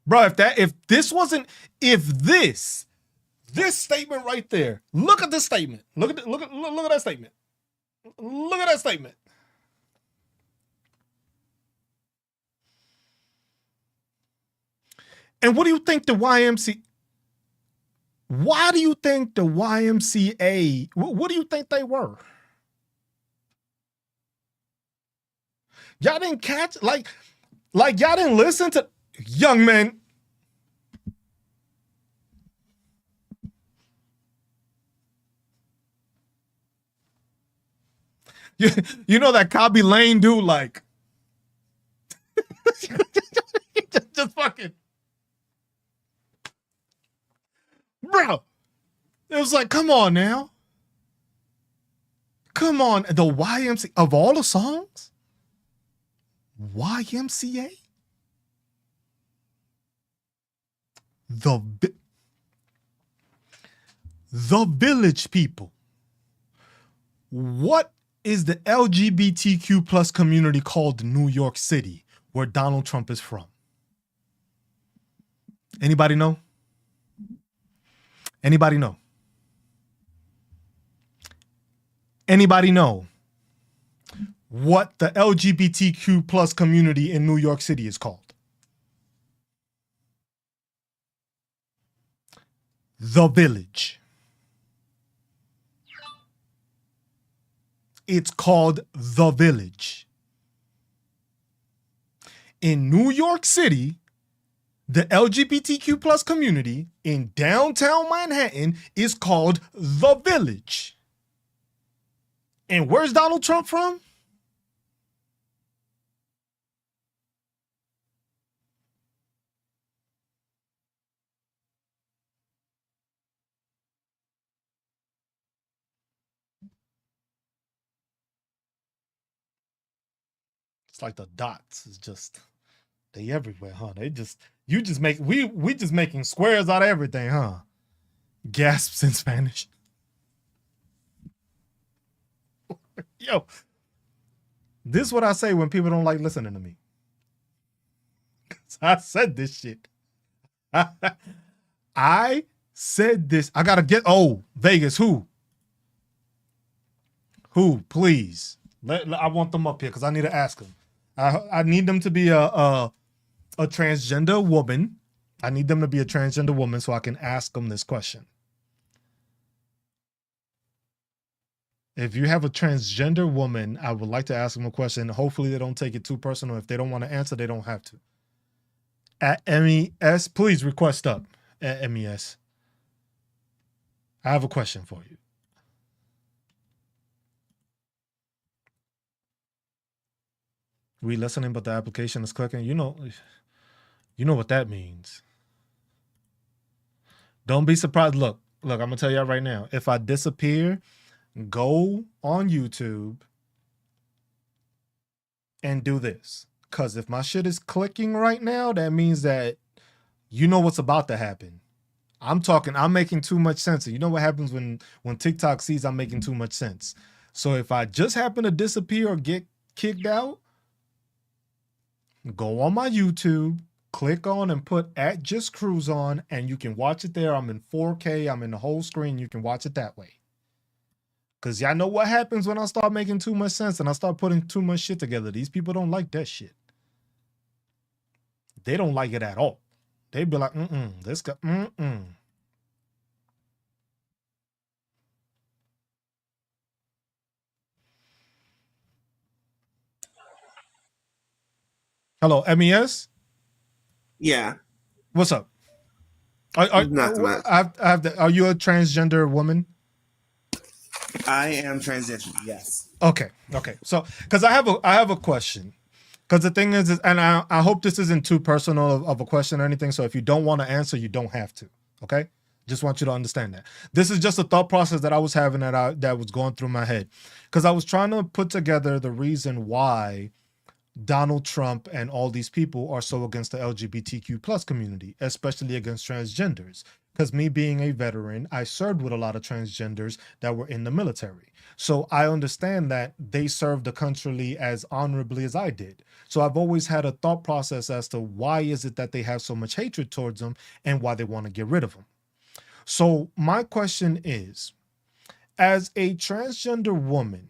Bro, if this statement right there, look at this statement. Look at that statement. Look at that statement. And what do you think the YMCA? Why do you think the YMCA? What do you think they were? Y'all didn't catch like y'all didn't listen to young men. You know that Kobby Lane dude, like just fucking, bro. It was like, come on now. Come on. The YMCA of all the songs? YMCA? The Village People. What is the LGBTQ plus community called New York City, where Donald Trump is from? Anybody know? Anybody know? Anybody know what the LGBTQ plus community in New York City is called? The Village. It's called The Village. In New York City, the LGBTQ plus community in downtown Manhattan is called The Village. And where's Donald Trump from? It's like the dots is just, they everywhere, huh? We just making squares out of everything, huh? Gasps in Spanish. Yo, this is what I say when people don't like listening to me. I said this shit. I said this. I gotta get, Vegas, who, please. I want them up here because I need to ask them. I need them to be a transgender woman. I need them to be a transgender woman so I can ask them this question. If you have a transgender woman, I would like to ask them a question. Hopefully they don't take it too personal. If they don't want to answer, they don't have to. At MES, please request up at MES. I have a question for you. We listening, but the application is clicking. You know what that means. Don't be surprised. Look, I'm gonna tell y'all right now. If I disappear, go on YouTube and do this. Cause if my shit is clicking right now, that means that you know what's about to happen. I'm making too much sense. And you know what happens when TikTok sees I'm making too much sense. So if I just happen to disappear or get kicked out, go on my YouTube, click on and put @JustCruise on, and you can watch it there. I'm in 4K. I'm in the whole screen. You can watch it that way. Because y'all know what happens when I start making too much sense and I start putting too much shit together. These people don't like that shit. They don't like it at all. They be like, this guy, Hello, MES? Yeah. What's up? Are you a transgender woman? I am transitioned, yes. Okay. So, because I have a question. Because the thing is, and I hope this isn't too personal of a question or anything. So if you don't want to answer, you don't have to. Okay. Just want you to understand that. This is just a thought process that I was having that was going through my head. Because I was trying to put together the reason why Donald Trump and all these people are so against the LGBTQ plus community, especially against transgenders. Because me being a veteran, I served with a lot of transgenders that were in the military. So I understand that they served the country as honorably as I did. So I've always had a thought process as to why is it that they have so much hatred towards them and why they want to get rid of them. So my question is, as a transgender woman,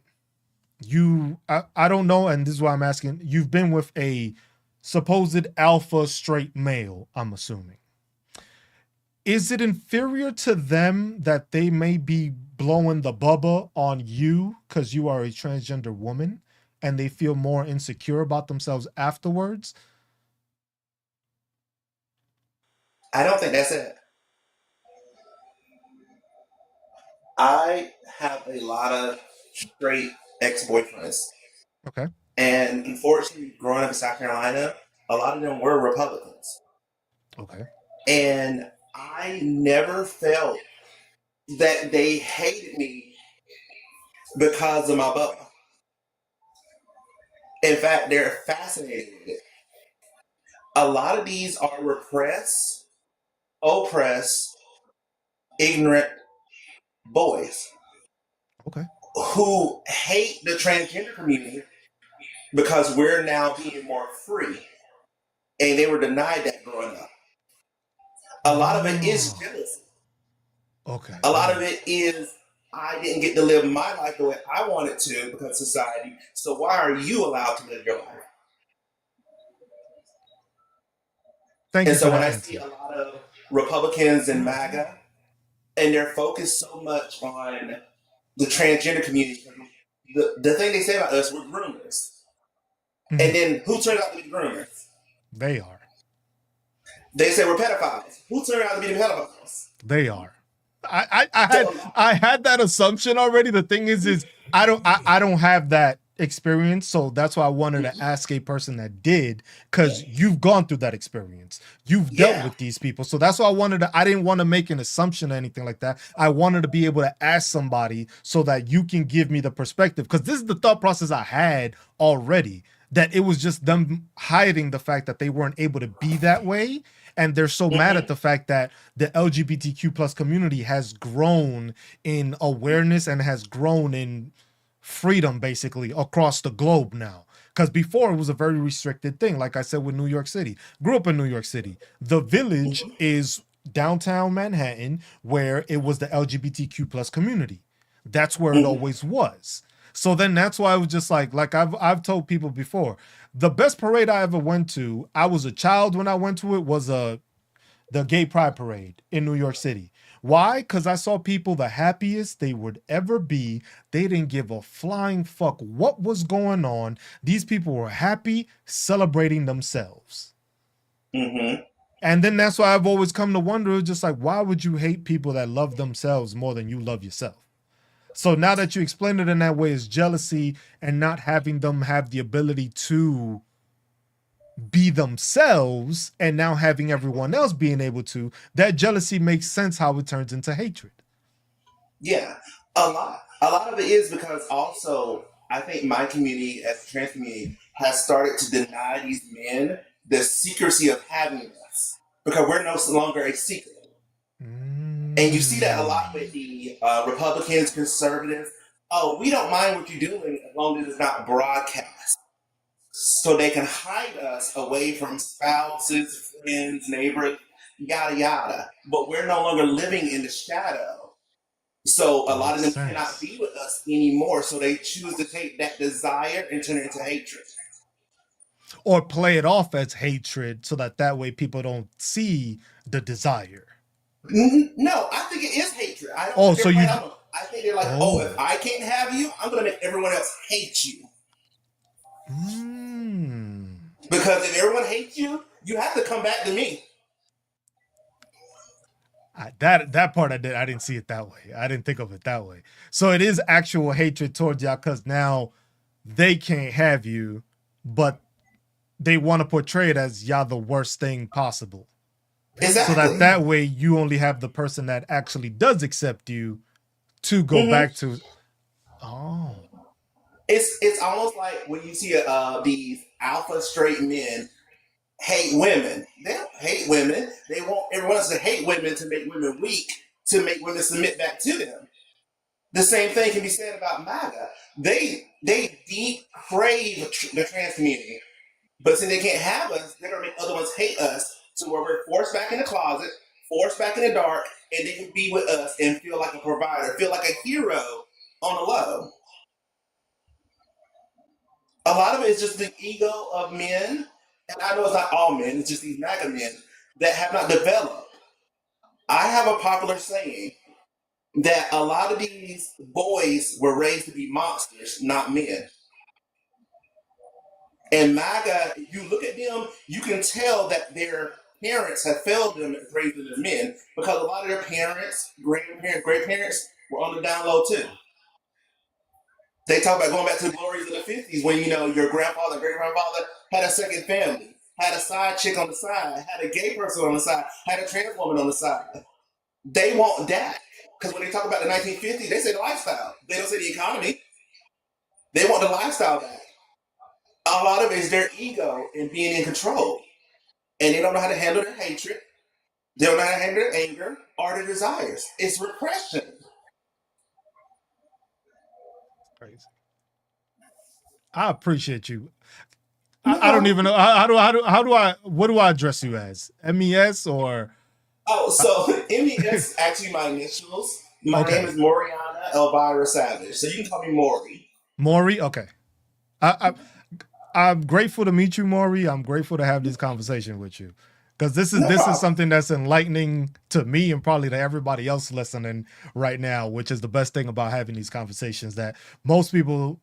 I don't know, and this is why I'm asking, you've been with a supposed alpha straight male, I'm assuming. Is it inferior to them that they may be blowing the bubba on you because you are a transgender woman and they feel more insecure about themselves afterwards? I don't think that's it. I have a lot of straight ex-boyfriends, Okay. and unfortunately, growing up in South Carolina, a lot of them were Republicans, Okay. and I never felt that they hated me because of my bubba. In fact, they're fascinated with it. A lot of these are repressed, oppressed, ignorant boys Okay. who hate the transgender community because we're now being more free. And they were denied that growing up. A lot of it is Oh, jealousy. okay. A lot Okay. of it is I didn't get to live my life the way I wanted to because of society. So why are you allowed to live your life? Thank And you for so when that I see answer. a lot of Republicans and MAGA, and they're focused so much on the transgender community, the thing they say about us, we're groomers. And Mhm. then who turns out to be groomers? They are. They say we're pedophiles. Who turned out to be the pedophiles? They are. I So had I had that assumption already. The thing is I don't have that experience, so that's why I wanted to ask a person that did, because you've gone through that experience. You've dealt yeah. with these people. So that's why I didn't want to make an assumption or anything like that. I wanted to be able to ask somebody so that you can give me the perspective. Because this is the thought process I had already. That it was just them hiding the fact that they weren't able to be that way. And they're so mad at Mhm. the fact that the LGBTQ plus community has grown in awareness and has grown in freedom basically across the globe now. Because before it was a very restricted thing. Like I said, with New York City, grew up in New York City. The Village Mhm. is downtown Manhattan, where it was the LGBTQ plus community. That's where it Mhm. always was. So then that's why I was just like I've told people before, the best parade I ever went to, I was a child when I went to it, was the Gay Pride Parade in New York City. Why? Because I saw people the happiest they would ever be. They didn't give a flying fuck what was going on. These people were happy, celebrating themselves. Mhm. And then that's why I've always come to wonder, just like, why would you hate people that love themselves more than you love yourself? So now that you explain it in that way, is jealousy and not having them have the ability to be themselves and now having everyone else being able to, that jealousy makes sense how it turns into hatred. Yeah, a lot. A lot of it is because also I think my community, as a trans community, has started to deny these men the secrecy of having us because we're no longer a secret. And you see that a lot Mm. with the Republicans, conservatives. Oh, we don't mind what you're doing as long as it's not broadcast. So they can hide us away from spouses, friends, neighbors, yada yada. But we're no longer living in the shadow. So a lot Makes of them cannot sense. be with us anymore. So they choose to take that desire and turn it into hatred. Or play it off as hatred so that way people don't see the desire. No, I think it is hatred. I don't Oh, think so they're playing you up. I think they're like, oh, if oh. I can't have you, I'm going to make everyone else hate you. Mm. Because if everyone hates you, you have to come back to me. That part I didn't see it that way. I didn't think of it that way. So it is actual hatred towards y'all because now they can't have you, but they want to portray it as y'all the worst thing possible. So Exactly. that way you only have the person that actually does accept you to go Mm-hmm. back to. Oh. It's almost like when you see these alpha straight men. hate women. They don't hate women. They want everyone else to hate women to make women weak, to make women submit back to them. The same thing can be said about MAGA. They deep crave the trans community, but since they can't have us, they're gonna make other ones hate us to where we're forced back in the closet, forced back in the dark, and they can be with us and feel like a provider, feel like a hero on the low. A lot of it is just the ego of men, and I know it's not all men, it's just these MAGA men that have not developed. I have a popular saying that a lot of these boys were raised to be monsters, not men. And MAGA, if you look at them, you can tell that their parents have failed them at raising them men because a lot of their parents, grandparents, great parents were on the down low too. They talk about going back to the glories of the 50s when, your grandfather and great grandfather had a second family, had a side chick on the side, had a gay person on the side, had a trans woman on the side. They want that. Because when they talk about the 1950s, they say the lifestyle. They don't say the economy. They want the lifestyle back. A lot of it is their ego and being in control. And they don't know how to handle their hatred. They don't know how to handle their anger or their desires. It's repression. Crazy. I appreciate you. I don't even know what do I address you as? MES or Oh, so MES actually my initials. My Okay. name is Moriana Elvira Savage. So you can call me Maury. Maury? Okay. I'm grateful to meet you, Maury. I'm grateful to have this conversation with you. Because this is something that's enlightening to me and probably to everybody else listening right now, which is the best thing about having these conversations that most people,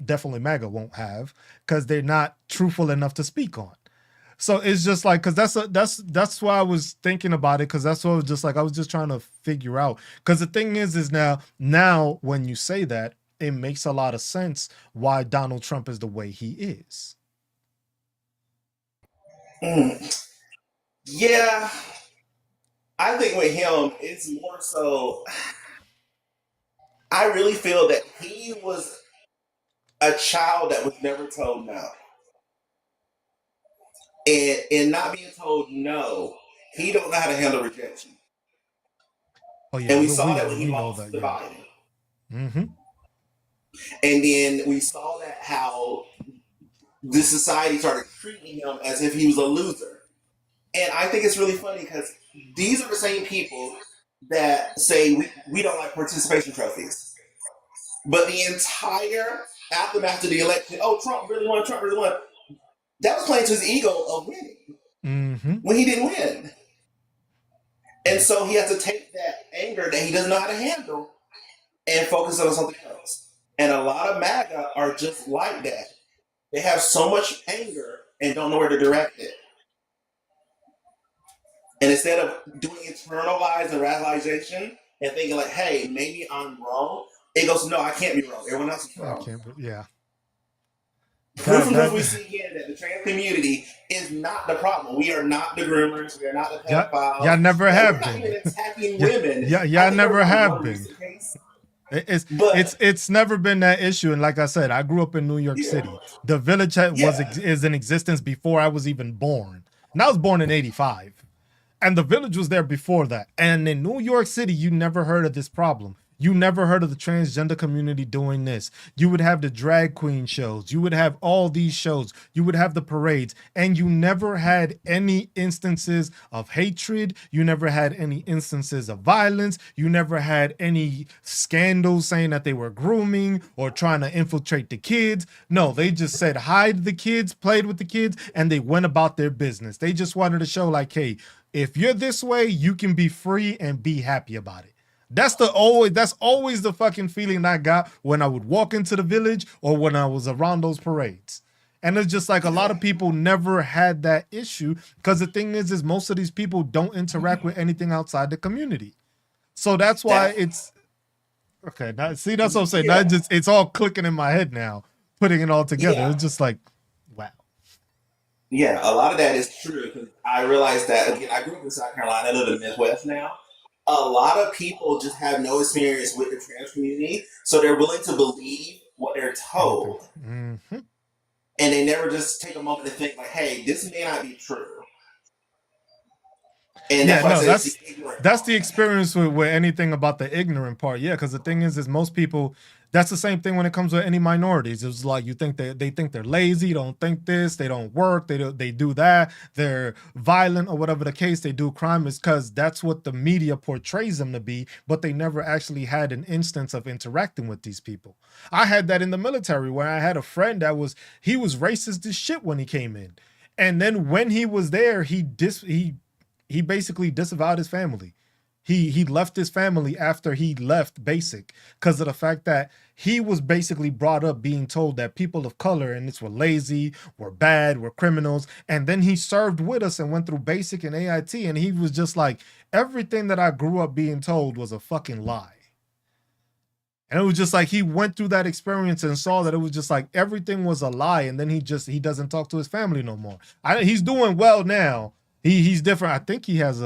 definitely MAGA, won't have because they're not truthful enough to speak on. So it's just like, because that's why I was thinking about it, because that's what I was just like, I was just trying to figure out. Because the thing is now when you say that, it makes a lot of sense why Donald Trump is the way he is. Yeah. I think with him, it's more so. I really feel that he was a child that was never told no. And not being told no, he don't know how to handle rejection. Oh yeah, And we saw that when he we know lost that. the Yeah. Biden. Mm-hmm. And then we saw that how the society started treating him as if he was a loser. And I think it's really funny because these are the same people that say we don't like participation trophies. But the entire aftermath of the election, oh, Trump really won, that was playing to his ego of winning Mm-hmm. when he didn't win. And so he has to take that anger that he doesn't know how to handle and focus on something else. And a lot of MAGA are just like that. They have so much anger and don't know where to direct it. And instead of doing internalized and rationalization and thinking like, hey, maybe I'm wrong, it goes, no, I can't be wrong. Everyone else is wrong. Yeah. Proof we see again that the trans community is not the problem. We are not the groomers. We are not the pedophiles. Y'all never have been. We're not even attacking women. Y'all never have been. It's never been that issue. And like I said, I grew up in New York City. The Village is in existence before I was even born. And I was born in 85. And the Village was there before that. And in New York City, you never heard of this problem. You never heard of the transgender community doing this. You would have the drag queen shows. You would have all these shows. You would have the parades. And you never had any instances of hatred. You never had any instances of violence. You never had any scandals saying that they were grooming or trying to infiltrate the kids. No, they just said hi to the kids, played with the kids, and they went about their business. They just wanted to show like, hey, if you're this way, you can be free and be happy about it. That's always the fucking feeling I got when I would walk into the Village or when I was around those parades. And it's just like a lot of people never had that issue because the thing is most of these people don't interact with anything outside the community. So that's why it's okay. Now, see, that's what I'm saying. Yeah. It's all clicking in my head now, putting it all together. Yeah. It's just like, wow. Yeah, a lot of that is true because I realized that, again, I grew up in South Carolina. I live in the Midwest now. A lot of people just have no experience with the trans community, so they're willing to believe what they're told. Mm-hmm. and they never just take a moment to think like, hey, this may not be true. And Yeah, that's why I no, said it's the ignorant that's the part. experience with anything about the ignorant part. Yeah, because the thing is most people. That's the same thing when it comes to any minorities. It's like you think they think they're lazy, don't think this, they don't work, they do that, they're violent or whatever the case. They do crime is because that's what the media portrays them to be, but they never actually had an instance of interacting with these people. I had that in the military where I had a friend he was racist as shit when he came in, and then when he was there, he basically disavowed his family. He left his family after he left basic because of the fact that he was basically brought up being told that people of color and this were lazy, were bad, were criminals. And then he served with us and went through basic and AIT, and he was just like, everything that I grew up being told was a fucking lie. And it was just like he went through that experience and saw that it was just like everything was a lie, and then he doesn't talk to his family no more. He's doing well now. He's different. I think he has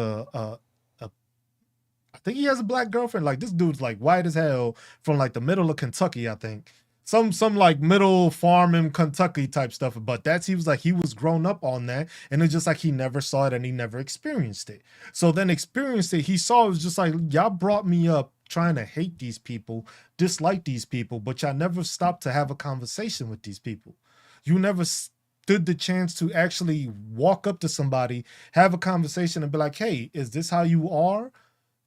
I think he has a black girlfriend. Like this dude's like white as hell from like the middle of Kentucky, I think. Some like middle farm in Kentucky type stuff. But he was like he was grown up on that. And it's just like he never saw it and he never experienced it. So then experienced it, he saw it was just like, y'all brought me up trying to hate these people, dislike these people, but y'all never stopped to have a conversation with these people. You never stood the chance to actually walk up to somebody, have a conversation and be like, hey, is this how you are?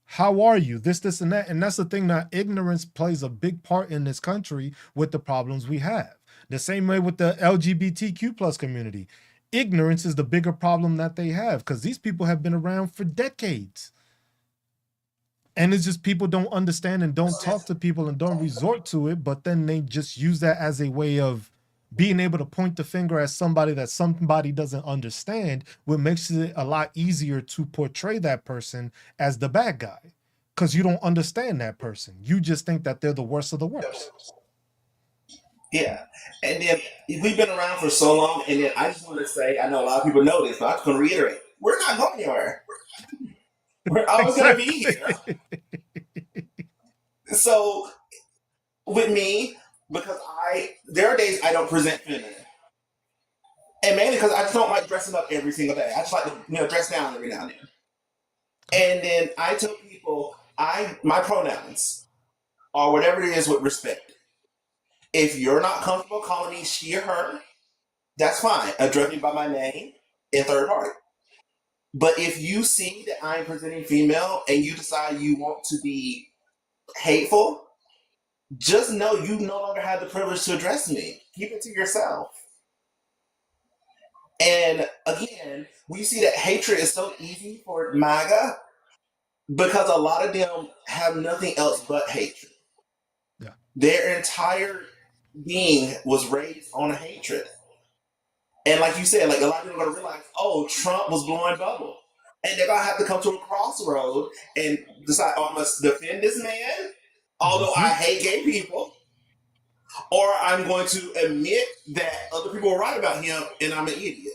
How are you? This, and that. And that's the thing, that ignorance plays a big part in this country with the problems we have. The same way with the LGBTQ plus community. Ignorance is the bigger problem that they have because these people have been around for decades. And it's just people don't understand and don't talk to people and don't resort to it, but then they just use that as a way of being able to point the finger at somebody that somebody doesn't understand, what makes it a lot easier to portray that person as the bad guy because you don't understand that person. You just think that they're the worst of the worst. Yeah. And then we've been around for so long, and then I just want to say, I know a lot of people know this, but I'm just going to reiterate, we're not going anywhere. We're always going to be here. So with me, because there are days I don't present feminine. And mainly because I just don't like dressing up every single day. I just like to dress down every now and then. And then I tell people my pronouns are whatever it is with respect. If you're not comfortable calling me she or her, that's fine. Address me by my name in third party. But if you see that I'm presenting female and you decide you want to be hateful, just know you no longer have the privilege to address me. Keep it to yourself. And again, we see that hatred is so easy for MAGA because a lot of them have nothing else but hatred. Yeah. Their entire being was raised on a hatred. And like you said, like a lot of people are going to realize, oh, Trump was blowing bubble. And they're going to have to come to a crossroad and decide, oh, I must defend this man, although I hate gay people, or I'm going to admit that other people are right about him and I'm an idiot.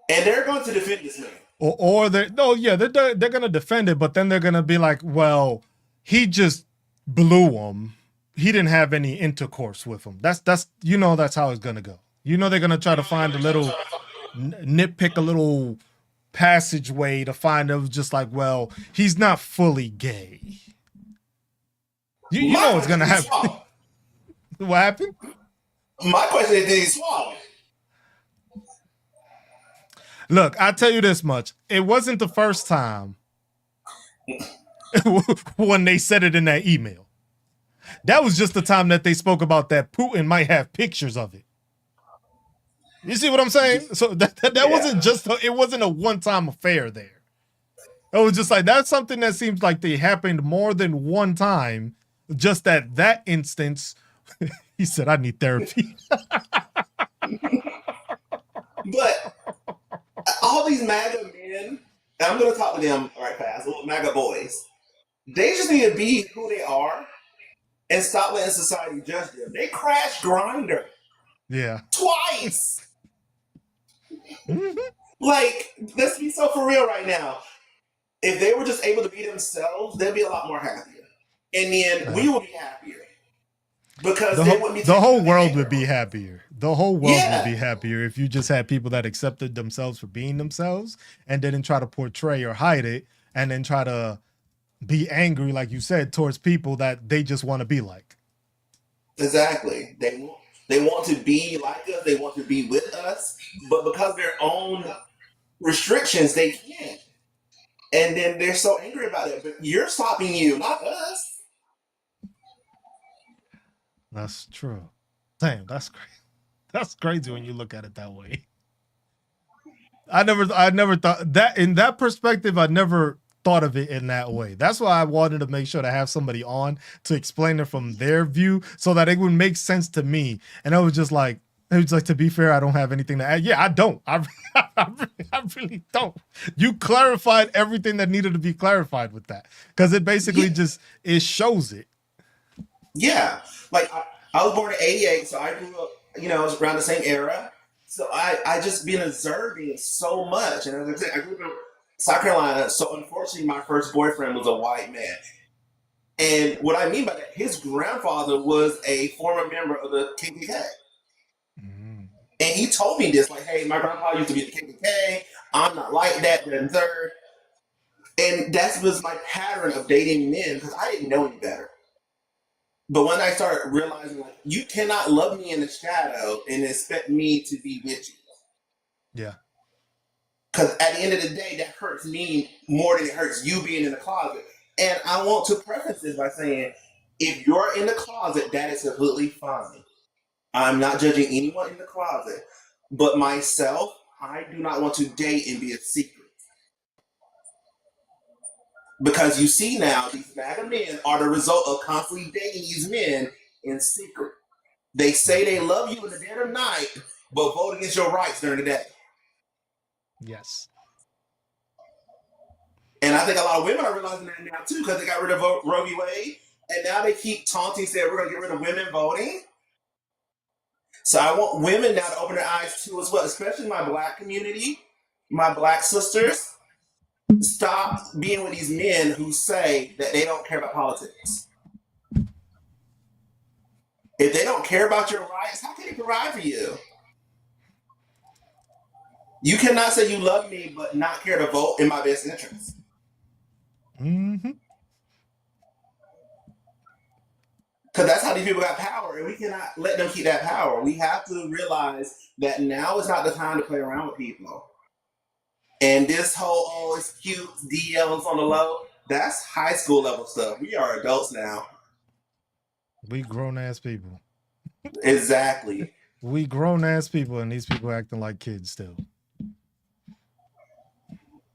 And they're going to defend this man. Or they're going to defend it, but then they're going to be like, well, he just blew him. He didn't have any intercourse with him. That's how it's going to go. They're going to try to find a little nitpick, a little passageway to find it was just like, well, he's not fully gay. You know what's going to happen. What happened? My question is, did he swallow? Look, I'll tell you this much. It wasn't the first time when they said it in that email. That was just the time that they spoke about that Putin might have pictures of it. You see what I'm saying? So that wasn't it wasn't a one-time affair there. It was just like, that's something that seems like they happened more than one time. Just at that instance, he said, I need therapy. But all these MAGA men, and I'm going to talk to them right fast, little MAGA boys, they just need to be who they are and stop letting society judge them. They crashed Grindr. Yeah. Twice. Like, let's be so for real right now. If they were just able to be themselves, they'd be a lot more happier. And then we will be happier. because The they whole, wouldn't be the taking whole the world anger. would be happier. The whole world would be Yeah, happier if you just had people that accepted themselves for being themselves and didn't try to portray or hide it and then try to be angry, like you said, towards people that they just want to be like. exactly. They want to be like us. They want to be with us, but because of their own restrictions, they can't. And then they're so angry about it. But you're stopping you, not us. That's true. Damn, that's crazy. That's crazy when you look at it that way. I never thought that in that perspective. I never thought of it in that way. That's why I wanted to make sure to have somebody on to explain it from their view so that it would make sense to me. And I was just like, it was like, to be fair, I don't have anything to add. Yeah, I don't. I really don't. You clarified everything that needed to be clarified with that because it basically Yeah, just it shows it. yeah. Like I was born in '88, so I grew up, around the same era. So I just been observing so much, and as I said, I grew up in South Carolina. So unfortunately, my first boyfriend was a white man, and what I mean by that, his grandfather was a former member of the KKK. Mm. And he told me this, like, hey, my grandpa used to be at the KKK. I'm not like that, then third. And that was my pattern of dating men because I didn't know any better. But when I started realizing, like, you cannot love me in the shadow and expect me to be with you. Yeah. Because at the end of the day, that hurts me more than it hurts you being in the closet. And I want to preface this by saying, if you're in the closet, that is completely fine. I'm not judging anyone in the closet. But myself, I do not want to date and be a secret. Because you see now, these MAGA men are the result of constantly dating these men in secret. They say they love you in the dead of night, but vote against your rights during the day. Yes. And I think a lot of women are realizing that now too, because they got rid of Roe v. Wade, and now they keep taunting, saying we're going to get rid of women voting. So I want women now to open their eyes too as well, especially my black community, my black sisters. Stop being with these men who say that they don't care about politics. If they don't care about your rights, how can they provide for you? You cannot say you love me but not care to vote in my best interest. Mm-hmm. Because that's how these people got power, and we cannot let them keep that power. We have to realize that now is not the time to play around with people. And this whole, oh, it's cute, DLs on the low, that's high school level stuff. We are adults now. We grown ass people. Exactly. We grown ass people, and these people acting like kids still.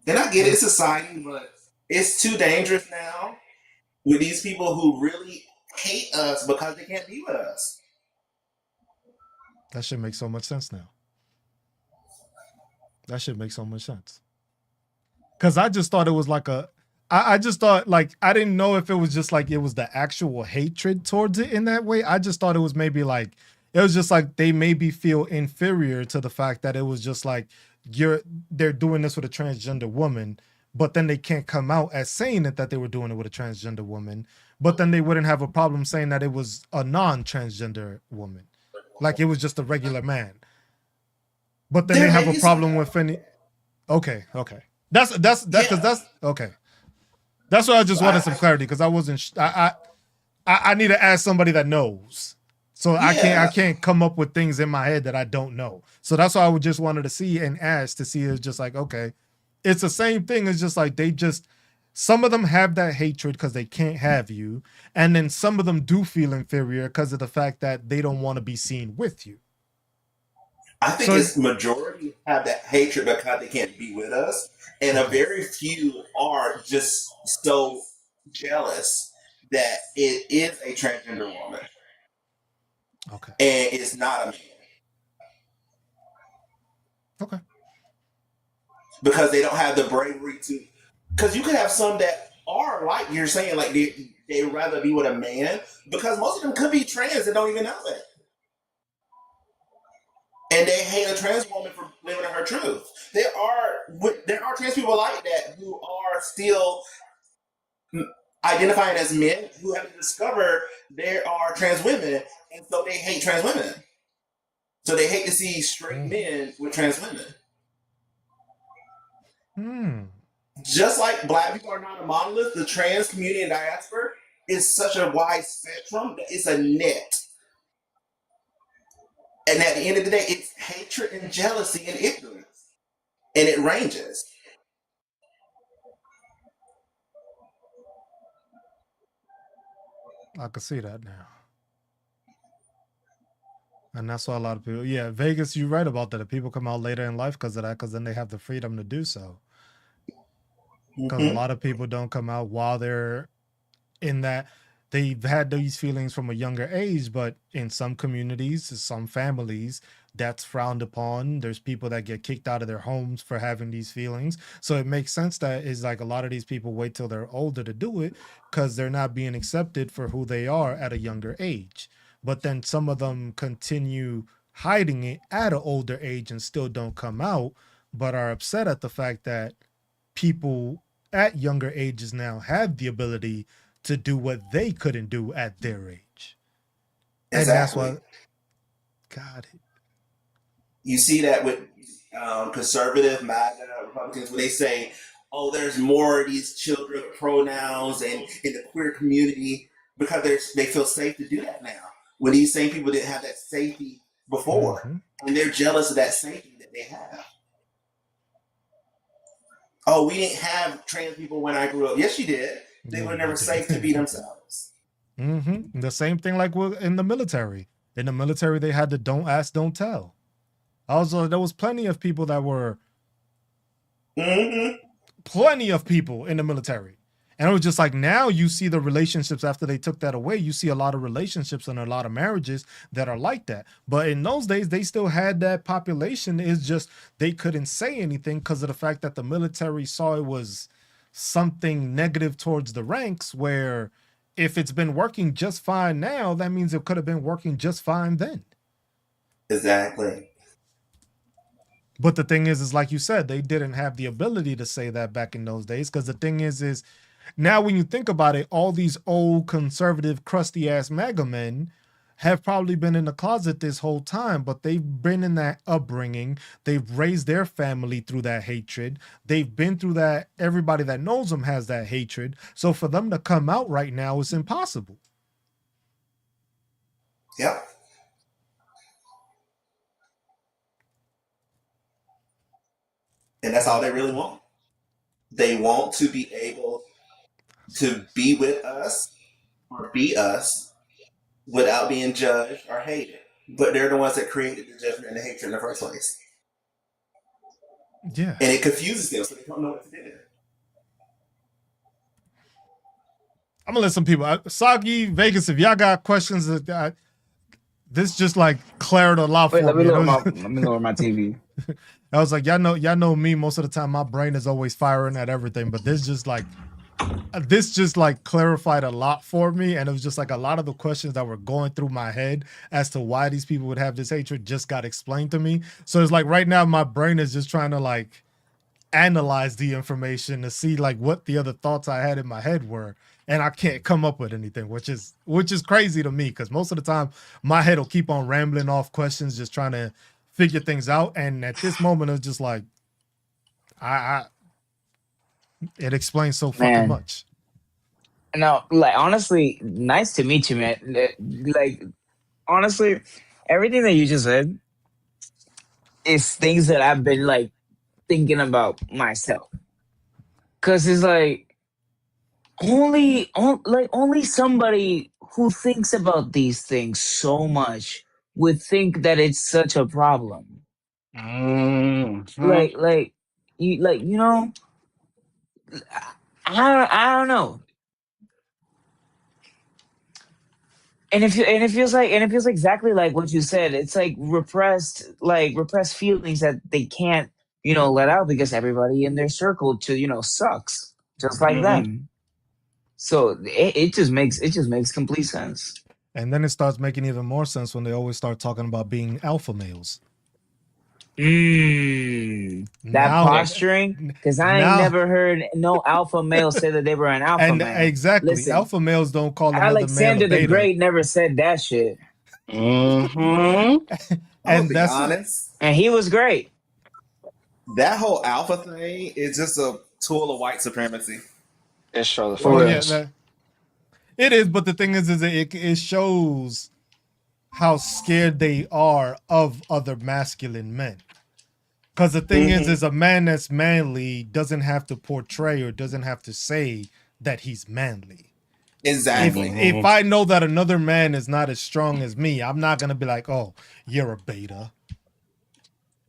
And I get it, it's society, but it's too dangerous now with these people who really hate us because they can't be with us. That should make so much sense now. That should make so much sense. Because I just thought it was like I just thought, like, I didn't know if it was just like it was the actual hatred towards it in that way. I just thought it was maybe like, it was just like they maybe feel inferior to the fact that it was just like they're doing this with a transgender woman, but then they can't come out as saying it that they were doing it with a transgender woman, but then they wouldn't have a problem saying that it was a non-transgender woman. Like it was just a regular man. But then There they have may a be problem some, with any. Okay. That's because yeah. that's okay. That's why I just So wanted some clarity because I wasn't. I need to ask somebody that knows. So I yeah, can't come up with things in my head that I don't know. So that's why I would just wanted to see and ask to see. It's just like, okay, it's the same thing. It's just like some of them have that hatred because they can't have you, and then some of them do feel inferior because of the fact that they don't want to be seen with you. I think So it's majority have that hatred because they can't be with us, and a okay, very few are just so jealous that it is a transgender woman okay, and it's not a man okay. because they don't have the bravery to. Because you could have some that are like you're saying, like they rather be with a man because most of them could be trans and don't even know it. And they hate a trans woman for living in her truth. There are trans people like that who are still identifying as men who have to discover there are trans women, and so they hate trans women. So they hate to see straight men with trans women. Just like black people are not a monolith, the trans community and diaspora is such a wide spectrum that it's a net. And at the end of the day, it's hatred and jealousy and ignorance. And it ranges. I can see that now. And that's why a lot of people, yeah, Vegas, you're right about that. If people come out later in life because of that, because then they have the freedom to do so. Because a lot of people don't come out while they're in that. They've had these feelings from a younger age, but in some communities, some families, that's frowned upon. There's people that get kicked out of their homes for having these feelings. So it makes sense that it's like a lot of these people wait till they're older to do it because they're not being accepted for who they are at a younger age. But then some of them continue hiding it at an older age and still don't come out, but are upset at the fact that people at younger ages now have the ability to do what they couldn't do at their age. Exactly. And that's why, God. You see that with conservative MAGA Republicans when they say, oh, there's more of these children with pronouns and in the queer community because they feel safe to do that now. When these same people didn't have that safety before. And they're jealous of that safety that they have. Oh, we didn't have trans people when I grew up. Yes, you did. They were never safe to be themselves. The same thing like in the military. In the military, they had the don't ask, don't tell. Also, there was plenty of people that were plenty of people in the military. And it was just like now you see the relationships after they took that away. You see a lot of relationships and a lot of marriages that are like that. But in those days, they still had that population. It's just they couldn't say anything because of the fact that the military saw it was something negative towards the ranks, where if it's been working just fine now, that means it could have been working just fine then. Exactly. But the thing is like you said, they didn't have the ability to say that back in those days. Because the thing is now when you think about it, all these old conservative crusty ass MAGA men have probably been in the closet this whole time, but they've been in that upbringing. They've raised their family through that hatred. They've been through that. Everybody that knows them has that hatred. So for them to come out right now, it's impossible. Yep. And that's all they really want. They want to be able to be with us or be us without being judged or hated. But they're the ones that created the judgment and the hatred in the first place. Yeah. And it confuses them, so they don't know what to do. I'm going to let some people, Sagi, Vegas, if y'all got questions, this just like cleared a lot for me. Let me lower my TV. I was like, y'all know me. Most of the time, my brain is always firing at everything, but this just like clarified a lot for me, and it was just like a lot of the questions that were going through my head as to why these people would have this hatred just got explained to me. So it's like right now, my brain is just trying to like analyze the information to see like what the other thoughts I had in my head were, and I can't come up with anything, which is crazy to me because most of the time my head will keep on rambling off questions, just trying to figure things out. And at this moment, it's just like, it explains so fucking much. No, like honestly, nice to meet you, man. Like honestly, everything that you just said is things that I've been like thinking about myself. Cause it's like only somebody who thinks about these things so much would think that it's such a problem. Like you know, I don't know. And it feels like exactly like what you said. It's like repressed feelings that they can't, let out because everybody in their circle sucks just like them. So it just makes complete sense. And then it starts making even more sense when they always start talking about being alpha males. That Now, posturing, because I ain't now, never heard no alpha male say that they were an alpha and male. exactly, Listen, alpha males don't call another male a Alexander the beta, Great never said that shit, Mm-hmm. I'm gonna and be that's honest. and he was great. That whole alpha thing is just a tool of white supremacy. It sure the For well, fuck real. yeah, is. that it is. But the thing is it shows how scared they are of other masculine men. Because the thing is a man that's manly doesn't have to portray or doesn't have to say that he's manly. Exactly. If I know that another man is not as strong as me, I'm not gonna be like, oh, you're a beta.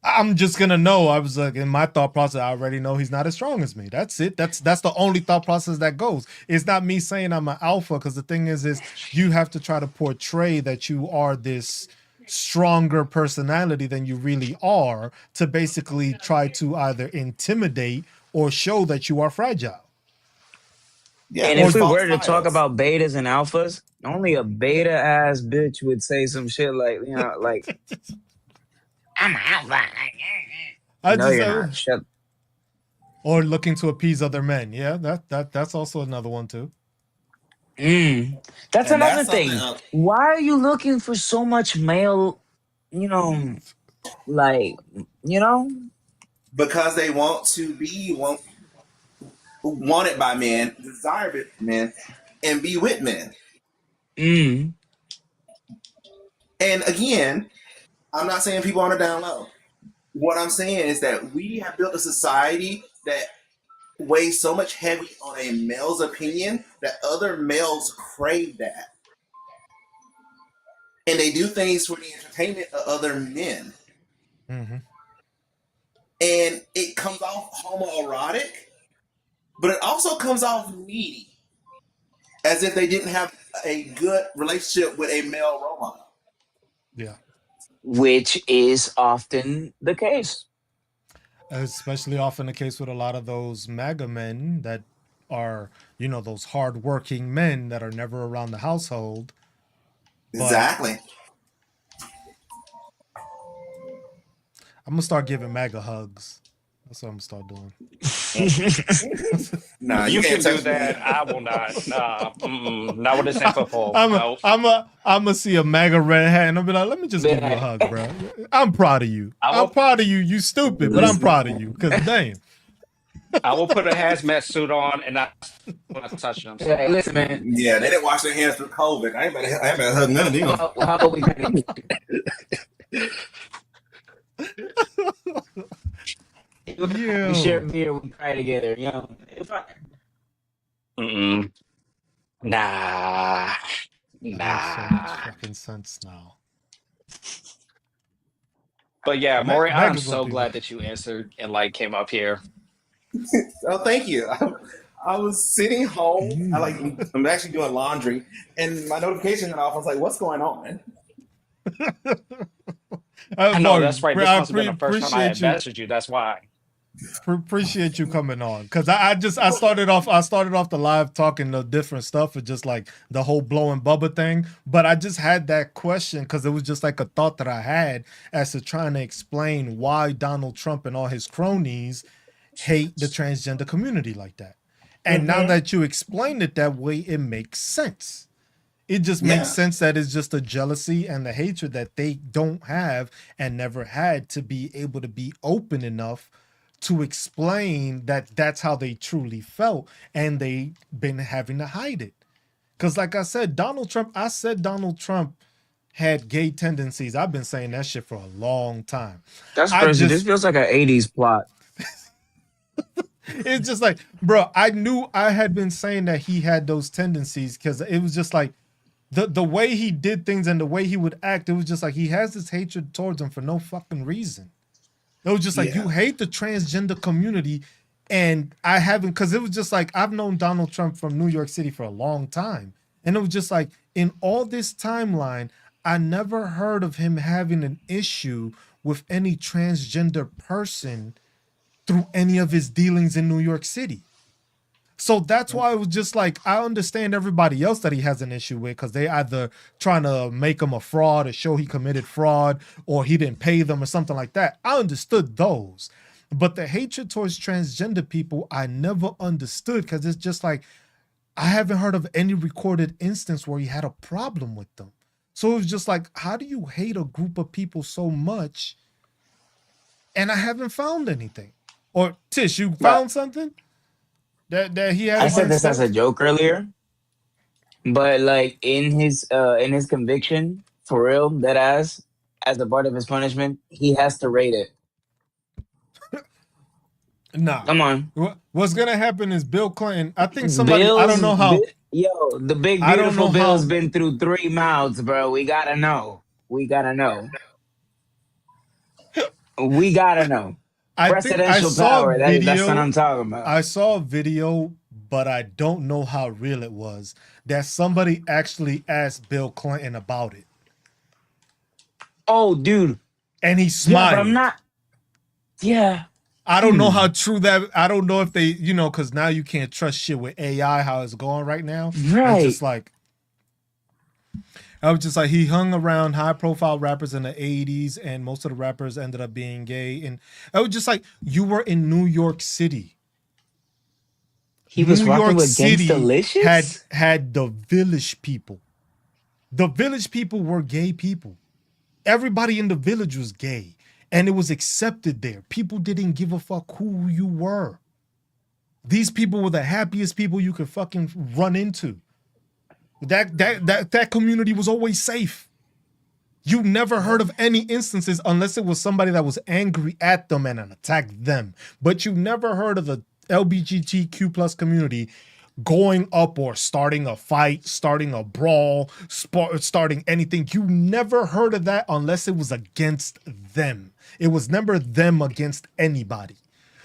I'm just gonna know. I was like, in my thought process, I already know he's not as strong as me. That's it. That's the only thought process that goes. It's not me saying I'm an alpha, because the thing is you have to try to portray that you are this stronger personality than you really are to basically try to either intimidate or show that you are fragile. Yeah. And Or if It's we false were to talk titles. about betas and alphas, only a beta ass bitch would say some shit like, you know, like, I'm an alpha. I No, just you're not. Shut. or looking to appease other men. Yeah, that's also another one too. That's And another that's something thing. else. Why are you looking for so much male, you know, like, you know? Because they want to be wanted by men, desired by men, and be with men. Mm. And again, I'm not saying people on the down low. What I'm saying is that we have built a society that weighs so much heavy on a male's opinion that other males crave that. And they do things for the entertainment of other men. Mm-hmm. And it comes off homoerotic, but it also comes off needy, as if they didn't have a good relationship with a male role model. Yeah. Which is often the case. Especially often the case with a lot of those MAGA men that are, those hardworking men that are never around the household. But Exactly. I'm gonna start giving MAGA hugs. That's what I'm gonna start doing. Nah, you You can't can do touch me. that. I will not. Nah, not with this info. I'm a, No. I'm gonna see a MAGA red hat and I'll be like, let me just give you a hug, bro. I'm proud of you. I I'm will. proud of you. You stupid, but I'm proud of you. Cause damn. I will put a hazmat suit on and not touch them. So. Hey, listen, man. Yeah, they didn't wash their hands through COVID. I ain't better hug none of them. How about we Yeah. we share a beer, we cry together, you know? Mm-mm. Nah. That makes so much fucking sense now. But yeah, Maury, I'm MAGA's gonna so be glad that you answered and came up here. Oh, thank you. I was sitting home. I'm actually doing laundry, and my notification went off. I was like, "What's going on?" I know that's right. This I must have been the first time I had appreciate you. messaged you. That's why. Appreciate you coming on, because I started off the live talking the different stuff with just like the whole blowing Bubba thing, but I just had that question because it was just like a thought that I had as to trying to explain why Donald Trump and all his cronies hate the transgender community like that. And now that you explained it that way, it makes sense. It just makes sense that it's just a jealousy and the hatred that they don't have and never had to be able to be open enough to explain that that's how they truly felt, and they been having to hide it. Because like I said, Donald Trump had gay tendencies. I've been saying that shit for a long time. That's crazy. This feels like an 80s plot. It's just like, bro, I knew I had been saying that he had those tendencies because it was just like the way he did things and the way he would act, it was just like he has this hatred towards them for no fucking reason. It was just like, you hate the transgender community, and I haven't, because it was just like, I've known Donald Trump from New York City for a long time. And it was just like, in all this timeline, I never heard of him having an issue with any transgender person through any of his dealings in New York City. So that's why it was just like, I understand everybody else that he has an issue with because they either trying to make him a fraud or show he committed fraud or he didn't pay them or something like that. I understood those. But the hatred towards transgender people, I never understood because it's just like, I haven't heard of any recorded instance where he had a problem with them. So it was just like, how do you hate a group of people so much? And I haven't found anything. Or Tish, you found something that he had? I said against this as a them? joke earlier, but like in his conviction, for real, that as a part of his punishment, he has to rate it. Nah. Come on. What's gonna happen is Bill Clinton. I think somebody. I don't know how. Yo, the big I don't know beautiful Bill's how. been through 3 mouths, bro. We gotta know. We gotta know. We gotta know. I think I Presidential saw power. a That's what I'm video. talking about. I saw a video, but I don't know how real it was. That somebody actually asked Bill Clinton about it, Oh, dude. and he Yeah, but I'm smiled. not. Yeah. I don't know how true that. I don't know if they, because now you can't trust shit with AI. How it's going right now. It's Right. just like, I was just like, he hung around high profile rappers in the 80s, and most of the rappers ended up being gay. And I was just like, you were in New York City. He was New rocking York with City Gangstalicious? had the village people. The village people were gay people. Everybody in the village was gay. And it was accepted there. People didn't give a fuck who you were. These people were the happiest people you could fucking run into. That community was always safe. You never heard of any instances unless it was somebody that was angry at them and attacked them. But you never heard of the LGBTQ plus community going up or starting a fight, starting a brawl, starting anything. You never heard of that unless it was against them. It was never them against anybody.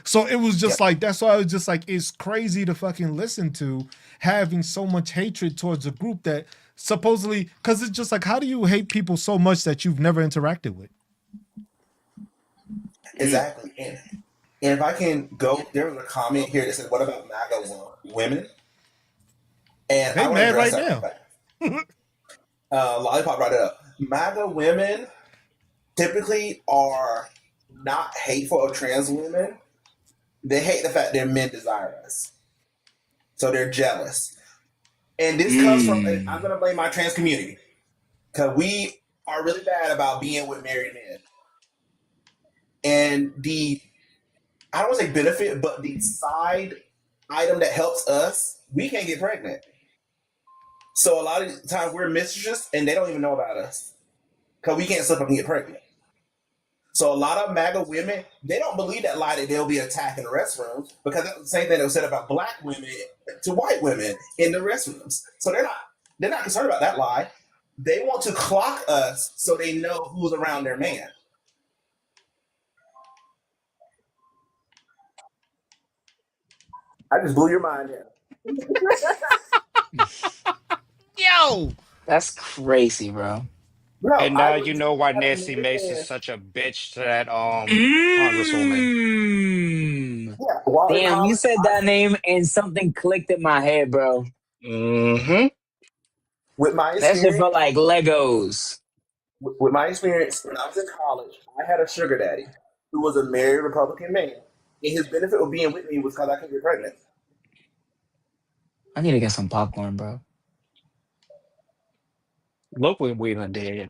So it was just like, that's why I was just like, it's crazy to fucking listen to having so much hatred towards a group that supposedly, because it's just like, how do you hate people so much that you've never interacted with? Exactly. And if I can go, there was a comment here that said, "What about MAGA women?" And They I want mad to address right that. Lollipop brought it up. MAGA women typically are not hateful of trans women. They hate the fact their men desire us. So they're jealous. And this comes from, and I'm going to blame my trans community, because we are really bad about being with married men. And I don't want to say benefit, but the side item that helps us, we can't get pregnant. So a lot of times we're mistresses and they don't even know about us because we can't slip up and get pregnant. So a lot of MAGA women, they don't believe that lie that they'll be attacked in the restrooms, because that's the same thing that was said about black women to white women in the restrooms. So they're not concerned about that lie. They want to clock us so they know who's around their man. I just blew your mind now. Yo! That's crazy, bro. No, And now I you was know why just Nancy Mace is saying. such a bitch to that congresswoman. Yeah, while in Damn, you college, said that name and something clicked in my head, bro. Mm-hmm. with my That shit felt experience, like Legos. when I was in college, I had a sugar daddy who was a married Republican man, and his benefit of being with me was because I couldn't get pregnant. I need to get some popcorn, bro. Look what Wheeling did.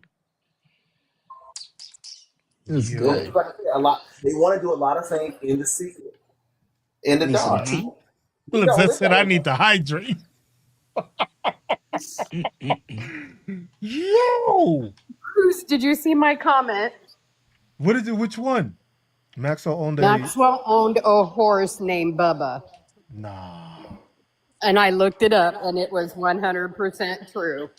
It's Yo. good. Like I said, they want to do a lot of things in the secret, in the Need some dark. tea. Phillips said, I need to hydrate. Yo! Bruce, did you see my comment? What is it? Which one? Maxwell owned a... Maxwell owned a horse named Bubba. Nah. And I looked it up and it was 100% true.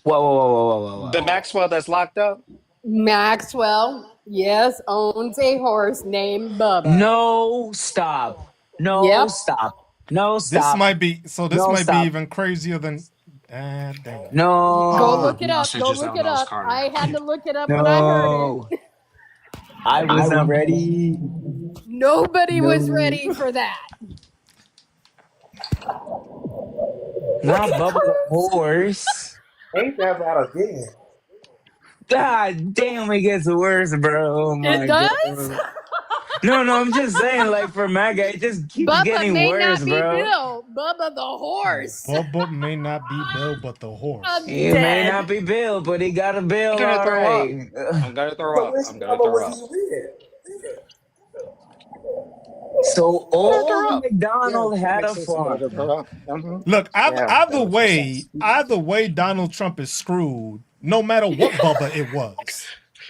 Whoa. The Maxwell that's locked up? Maxwell, yes, owns a horse named Bubba. No, stop. No, Yep. stop. No, This stop. might be... So this No, might stop. be even crazier than... dang it. No. Go look it no, up. she Go just look don't it know it's up. Carter. I had to look it up when I heard it. I wasn't ready. Nobody was ready for that. Not Bubba the horse. Ain't that about again? God damn, it gets worse, bro. Oh my It does? god. No, I'm just saying, like for MAGA, it just keeps Bubba getting may worse, not be bro. Bill. Bubba the horse. Bubba may not be Bill, but the horse. I'm He may dead. not be Bill, but he got a bill, I'm gonna all throw up. right. I'm gonna throw So up. which I'm gonna Bubba throw up. was he with? So I'm gonna throw old up. Yeah, McDonald had makes a sense. I'm gonna farm. throw up. Mhm. Look, Yeah, that either makes more way, sense. Donald Trump is screwed. No matter what Bubba it was,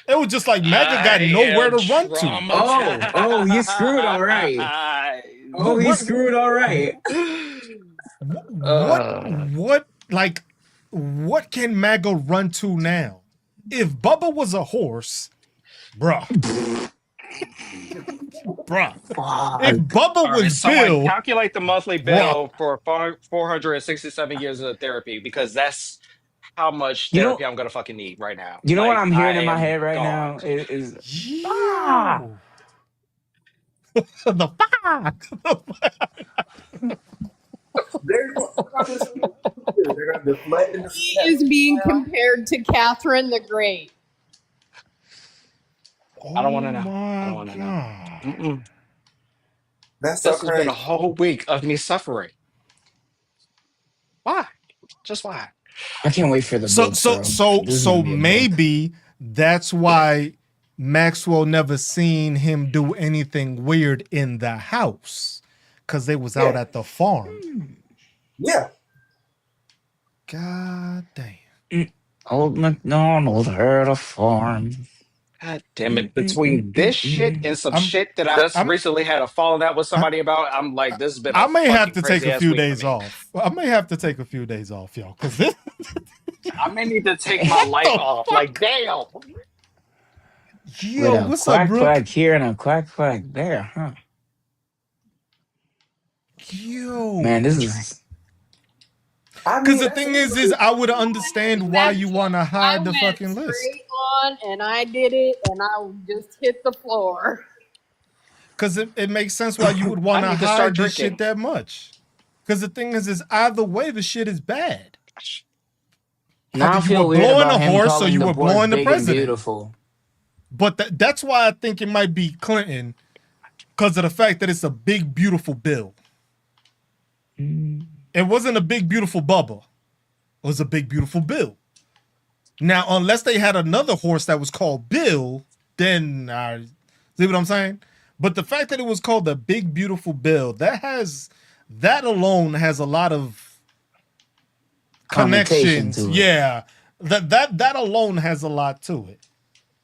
it was just like MAGA got I nowhere am to run to. Oh, he's screwed, all right. Oh, he's screwed, all right. What can MAGA run to now? If Bubba was a horse, bruh. If Bubba All right, was someone Bill, calculate the monthly bruh. bill for 467 years of therapy because that's how much You therapy know, I'm gonna fucking need right now. you know what Like I'm I hearing in my am head right gone. now is Yo. The fuck. They're gonna deflect in the He is being compared to Catherine the Great. I don't want to Oh know. I don't my want to know. God. Mm-mm. That's so This has been crazy. a whole week of me suffering. Why? Just why? I can't wait for the So book, so bro. so This is so gonna be a book. maybe that's why Maxwell never seen him do anything weird in the house, because they was out Yeah. at the farm. Yeah. God damn. Old MacDonald had a farm. God damn it. Between this shit and some I'm- shit that I just I'm- recently had a falling out with somebody about, I'm like, this has been I a may have fucking to take crazy a ass few week for days me. off. I may have to take a few days off, y'all, because this. I may need to take my life the off. fuck? Like, damn. With Yo, a what's quack up, Brooke? quack here and a quack quack there, huh? Yo, Man, this is because the thing is I would understand why you want to I hide the went fucking list. straight on and I did it and I just hit the floor. Because it makes sense why you would want to need to start hide this drinking. shit that much. Because the thing is either way, the shit is bad. now I You feel were weird blowing about a him horse, so calling you the were board blowing the big and president. beautiful. But that's why I think it might be Clinton, because of the fact that it's a big, beautiful bill. It wasn't a big, beautiful Bubba. It was a big, beautiful Bill. Now, unless they had another horse that was called Bill, then see what I'm saying? But the fact that it was called the Big Beautiful Bill, that alone has a lot of Connotation connections. to it. Yeah. That alone has a lot to it.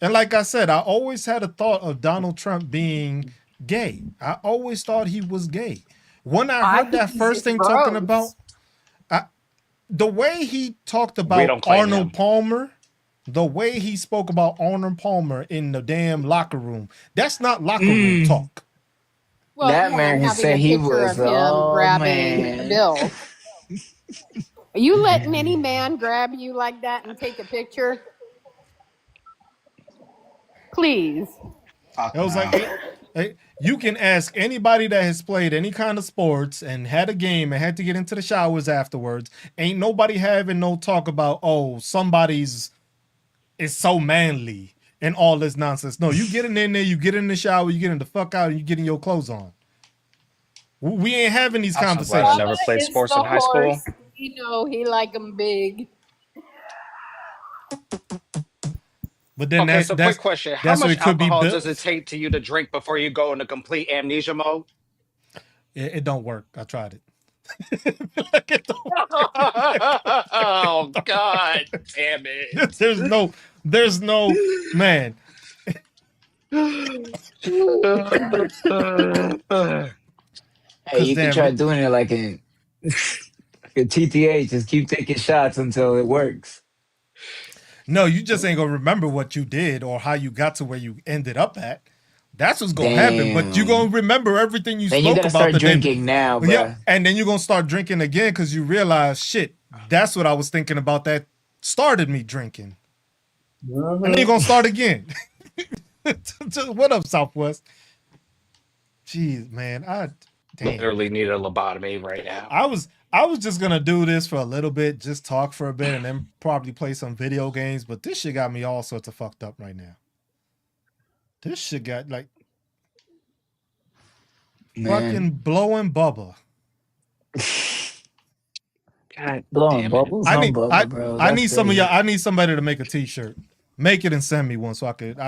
And like I said, I always had a thought of Donald Trump being gay. I always thought he was gay. When I heard that think first he's thing gross. talking about the way he talked We about don't claim Arnold him. Palmer, the way he spoke about Arnold Palmer in the damn locker room, that's not locker room talk. Well, That yeah, man I'm can having say a he picture was- of him oh, grabbing man. Bill. Are you letting any man grab you like that and take a picture? Please. It was like, hey, you can ask anybody that has played any kind of sports and had a game and had to get into the showers afterwards. Ain't nobody having no talk about, oh, somebody's is so manly and all this nonsense. No, you getting in there, you get in the shower, you getting the fuck out, and you getting your clothes on. We ain't having these I'm so glad I conversations. never played It's sports the in high school. horse. You know he like them big. But then Okay, so that's quick question. How that's what much it could be alcohol built. does it take to you to drink before you go into complete amnesia mode? It don't work. I tried it. Like, it don't work. Oh, God damn it. There's no man. Hey, you can damn try it- doing it like a TTH. Just keep taking shots until it works. No, you just ain't gonna remember what you did or how you got to where you ended up at. That's what's gonna happen. But you gonna remember everything you Then spoke you gotta about. start that then- drinking now, bro. Yeah, and then you're gonna start drinking again because you realize, shit, that's what I was thinking about that started me drinking. And then you're gonna start again. What up, Southwest? Jeez, man, damn. Literally need a lobotomy right now. I was I was just gonna do this for a little bit, just talk for a bit, and then probably play some video games. But this shit got me all sorts of fucked up right now. This shit got like Man. fucking blowing Bubba. God Blowing damn it. bubbles I on need Bubba, bro. I That's need some of crazy. y'all. I need somebody to make a T-shirt. Make it and send me one so I could.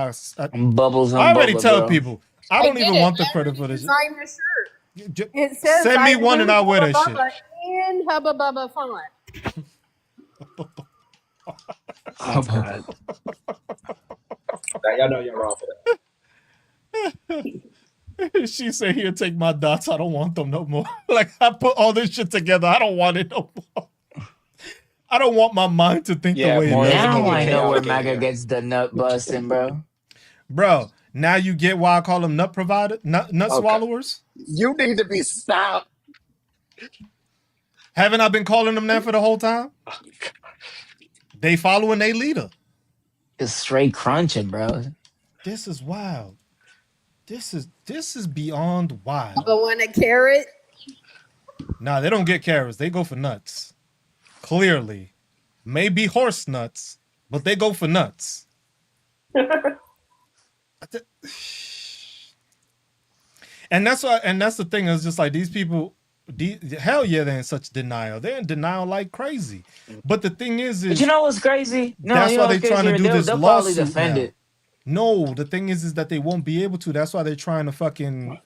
Bubbles on I already Bubba, tell bro. people I don't even want the credit for this. Design the shirt. J- It says Send me I one and do I'll wear that Hubba shit. Bubba in Hubba Bubba font. Oh God. Now y'all know you're wrong for that. She said, "Here, take my dots. I don't want them no more." Like I put all this shit together. I don't want it no more. I don't want my mind to think Yeah, the way it more does. than Now no more. I know where chaotic in MAGA here. gets the nut busting, bro. Bro, now you get why I call them nut provider, nut Okay. swallowers. You need to be stopped. Haven't I been calling them that for the whole time? They following their leader. Just straight crunching, bro. This is wild. This is beyond wild. Bubba want a carrot. Nah, they don't get carrots. They go for nuts. Clearly. Maybe horse nuts, but they go for nuts. And that's why, and that's the thing, is just like these people, hell yeah, they're in such denial. They're in denial like crazy. But the thing is But you know what's crazy? No, that's you why know they're what's trying to crazy? do this They'll probably lawsuit defend now. it. No, the thing is that they won't be able to. That's why they're trying to fucking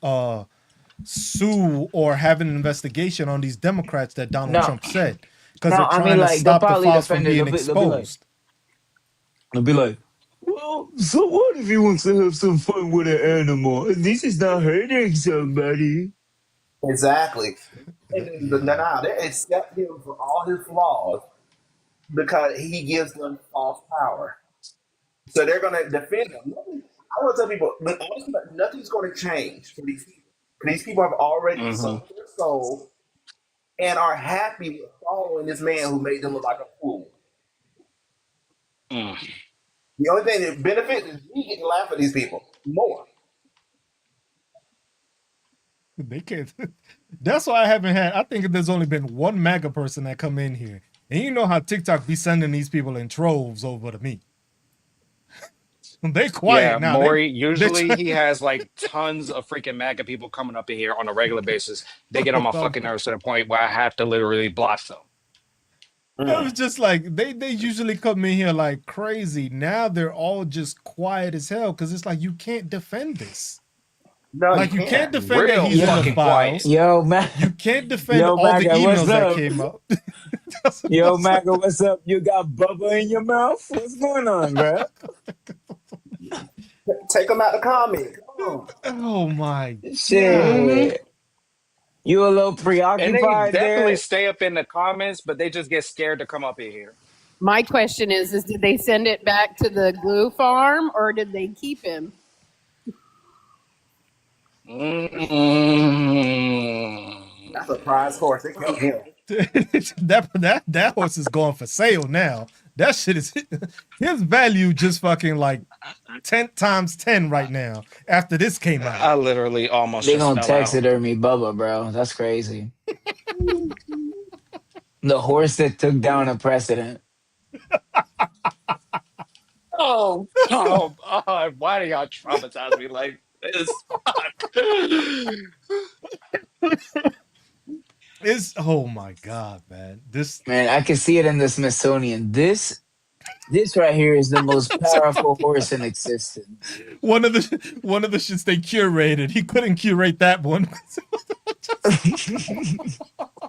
sue or have an investigation on these Democrats that Donald No, Trump said, because no, they're I trying mean, to like, they'll stop the probably files from defend it. being They'll be like, exposed. they'll be like, well, so what if he wants to have some fun with an animal? This is not hurting somebody. Exactly. Now they accept him for all his flaws because he gives them false power. So they're going to defend him. I want to tell people, but honestly, nothing's going to change for these people. These people have already Mm-hmm. sold their soul and are happy with following this man who made them look like a fool. Mm. The only thing that benefits is we get to laugh at these people more. They can't. That's why I haven't had. I think there's only been one MAGA person that come in here, and you know how TikTok be sending these people in troves over to me. They quiet Yeah, now. Maury, They usually he has like tons of freaking MAGA people coming up in here on a regular basis. They get on my fucking nerves to the point where I have to literally block them. It was just like they usually come in here like crazy. Now they're all just quiet as hell because it's like you can't defend this. No, Like you can't defend that Real he's in the fucking quiet. files. Yo, man. You can't defend Yo, all the MAGA, what's emails that up? came up. Yo, MAGA, what's up? You got Bubba in your mouth? What's going on, bro? take them out the comment. Come on. Oh my Shit. You a little And they preoccupied definitely there? stay up in the comments, but they just get scared to come up in here. My question is did they send it back to the glue farm or did they keep him? Mm. That's a prize horse. They killed him. that horse is going for sale now. That shit is his value just fucking like 10 times 10 right now after this came out. I literally almost They just gonna fell out. taxidermy Bubba, bro. That's crazy. The horse that took down a precedent. Oh, God. Why do y'all traumatize me like this? Fuck. It's oh my god, man. This Man, I can see it in the Smithsonian. This right here is the most powerful horse in existence. one of the shits they curated. He couldn't curate that one.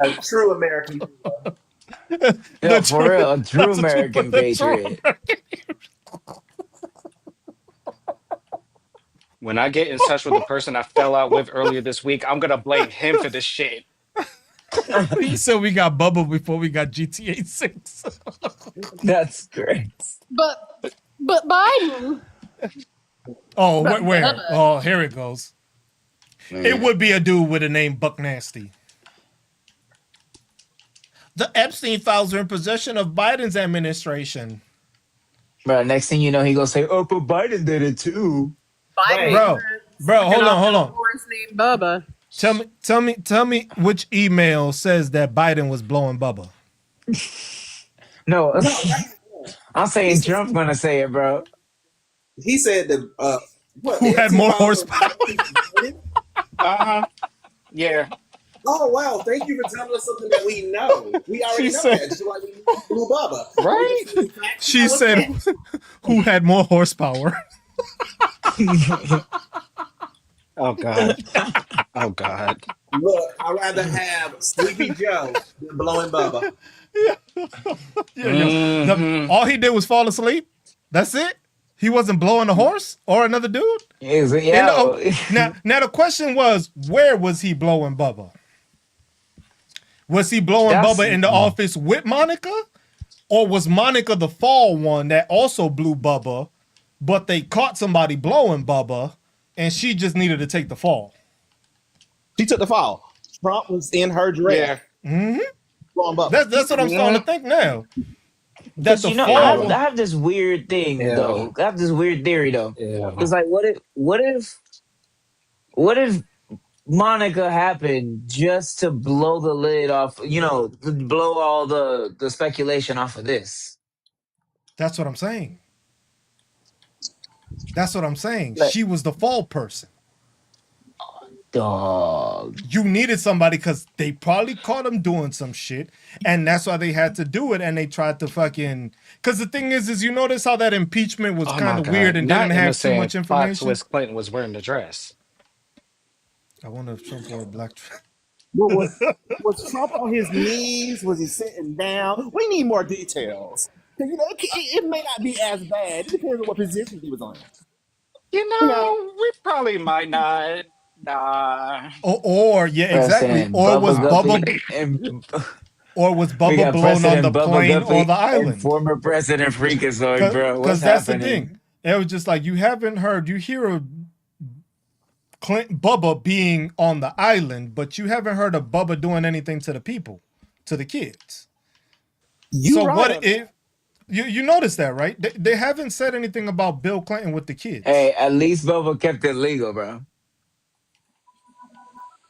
A true American. Yeah, for real, a true That's a American the true patriot. When I get in touch with the person I fell out with earlier this week, I'm gonna blame him for this shit. He said we got Bubba before we got GTA 6. That's great. But Biden. Oh, But where? Bubba. Oh, here it goes. It would be a dude with a name Buck Nasty. The Epstein files are in possession of Biden's administration. Bro, next thing you know, he gonna say, "Oh, but Biden did it too." Biden. Bro, hold on. Horse named Bubba. Tell me which email says that Biden was blowing Bubba. No, No, I'm he saying said, Trump gonna say it, bro. he said the what Who the had Epstein more files horsepower? Uh-huh. Yeah. Oh wow! Thank you for telling us something that we know. We already She know said- that. Just like we know Blue Bubba. Right? She said, "Who had more horsepower?" Oh God. Oh God. Look, I'd rather have Sleepy Joe than blowing Bubba. Mhm. All he did was fall asleep. That's it. He wasn't blowing a horse or another dude. Is it? And Yeah. now the question was, where was he blowing Bubba? Was he blowing That's- Bubba in the office with Monica? Or was Monica the fall one that also blew Bubba, but they caught somebody blowing Bubba and she just needed to take the fall? She took the fall. Trump was in her dress. Yeah. Blowing Bubba. That's what I'm starting to think now. That's the You know, fall. I have this weird thing though. I have this weird theory though. Yeah. It's like, what if Monica happened just to blow the lid off? You know, to blow all the speculation off of this. That's what I'm saying. That's what I'm saying. Like- She was the fall person. Dog. You needed somebody because they probably caught him doing some shit, and that's why they had to do it. And they tried to fucking. Because the thing is you notice how that impeachment was Oh kind my of God. weird and Not didn't in the have too same much Fox information. West Clinton was wearing the dress. I wonder if Trump wore a black. Was Trump on his knees? Was he sitting down? We need more details. 'Cause, you know, it may not be as bad. It depends on what position he was on. You know, we probably might not. Nah. Or yeah, exactly. President Or was Guppy Bubba? and Or was we Bubba got blown on President the Bubba plane Guppy or the and island? former President Freakazoid, bro. What's Because that's happening? the thing. It was just like you haven't heard. You hear of Bubba being on the island, but you haven't heard of Bubba doing anything to the people, to the kids. So right. what if you notice that, right? They haven't said anything about Bill Clinton with the kids. Hey, at least Bubba kept it legal, bro.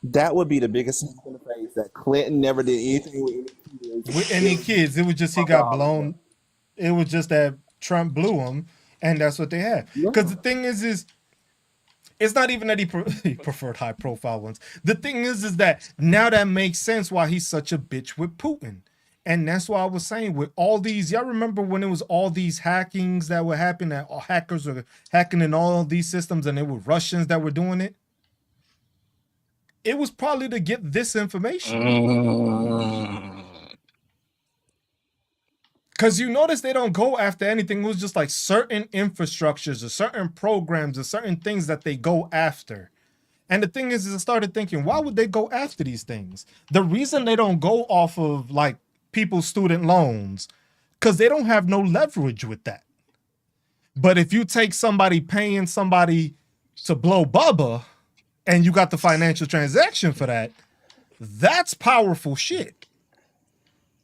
That would be the biggest slap in the face that Clinton never did anything with any kids. With any kids, it was just he got blown. It was just that Trump blew him, and that's what they had. Because the thing is it's not even that he preferred high profile ones. The thing is that now that makes sense why he's such a bitch with Putin. And that's why I was saying with all these, y'all remember when it was all these hackings that were happening, that hackers were hacking in all these systems and it were Russians that were doing it? It was probably to get this information. Because you notice they don't go after anything. It was just like certain infrastructures or certain programs or certain things that they go after. And the thing is I started thinking, why would they go after these things? The reason they don't go off of like people's student loans, because they don't have no leverage with that. But if you take somebody paying somebody to blow Bubba and you got the financial transaction for that, that's powerful shit.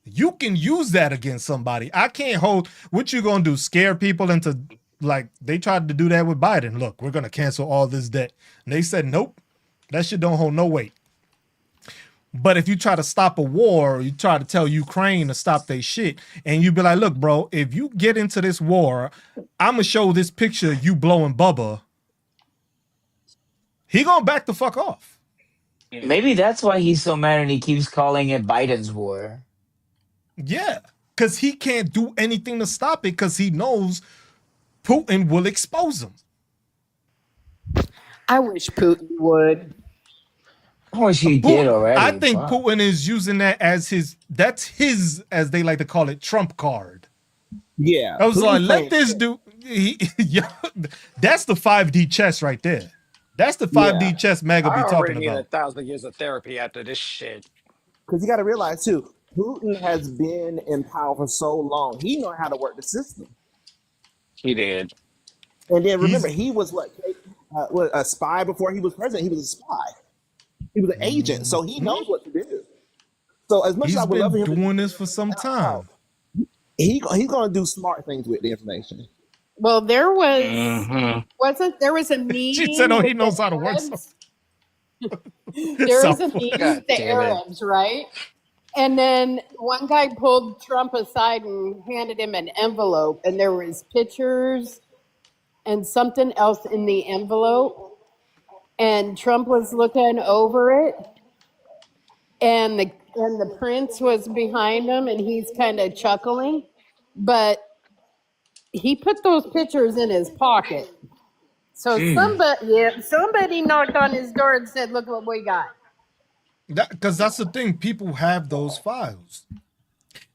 You can use that against somebody. I can't hold. What you gonna do? Scare people into like they tried to do that with Biden. Look, we're gonna cancel all this debt. And they said, nope, that shit don't hold no weight. But if you try to stop a war, you try to tell Ukraine to stop their shit, and you be like, look, bro, if you get into this war, I'm gonna show this picture of you blowing Bubba. He gonna back the fuck off. Maybe that's why he's so mad and he keeps calling it Biden's war. Yeah, because he can't do anything to stop it because he knows Putin will expose him. I wish Putin would. I wish he did already. I think Fuck. Putin is using that as that's his, as they like to call it, trump card. Yeah. I was like, Putin's let playing- this dude, yeah, that's the 5D chess right there. That's the 5D chess Mega I be already talking need about. 1,000 years of therapy after this shit. Because you got to realize too, Putin has been in power for so long. He knows how to work the system. He did. And then remember, he was what a spy before he was president. He was a spy. He was an agent, so he knows what to do. So as much as He's I would love been him, doing this for some time. he's going to do smart things with the information. Well, there was Mhm. wasn't there was a meeting. She said, "Oh, he with knows the how to work Arabs? There was South a Park. meeting God with the damn it. Arabs, right? And then one guy pulled Trump aside and handed him an envelope, and there was pictures and something else in the envelope. And Trump was looking over it, and the prince was behind him, and he's kind of chuckling, but he put those pictures in his pocket. So somebody knocked on his door and said, "Look what we got." Because that's the thing. People have those files.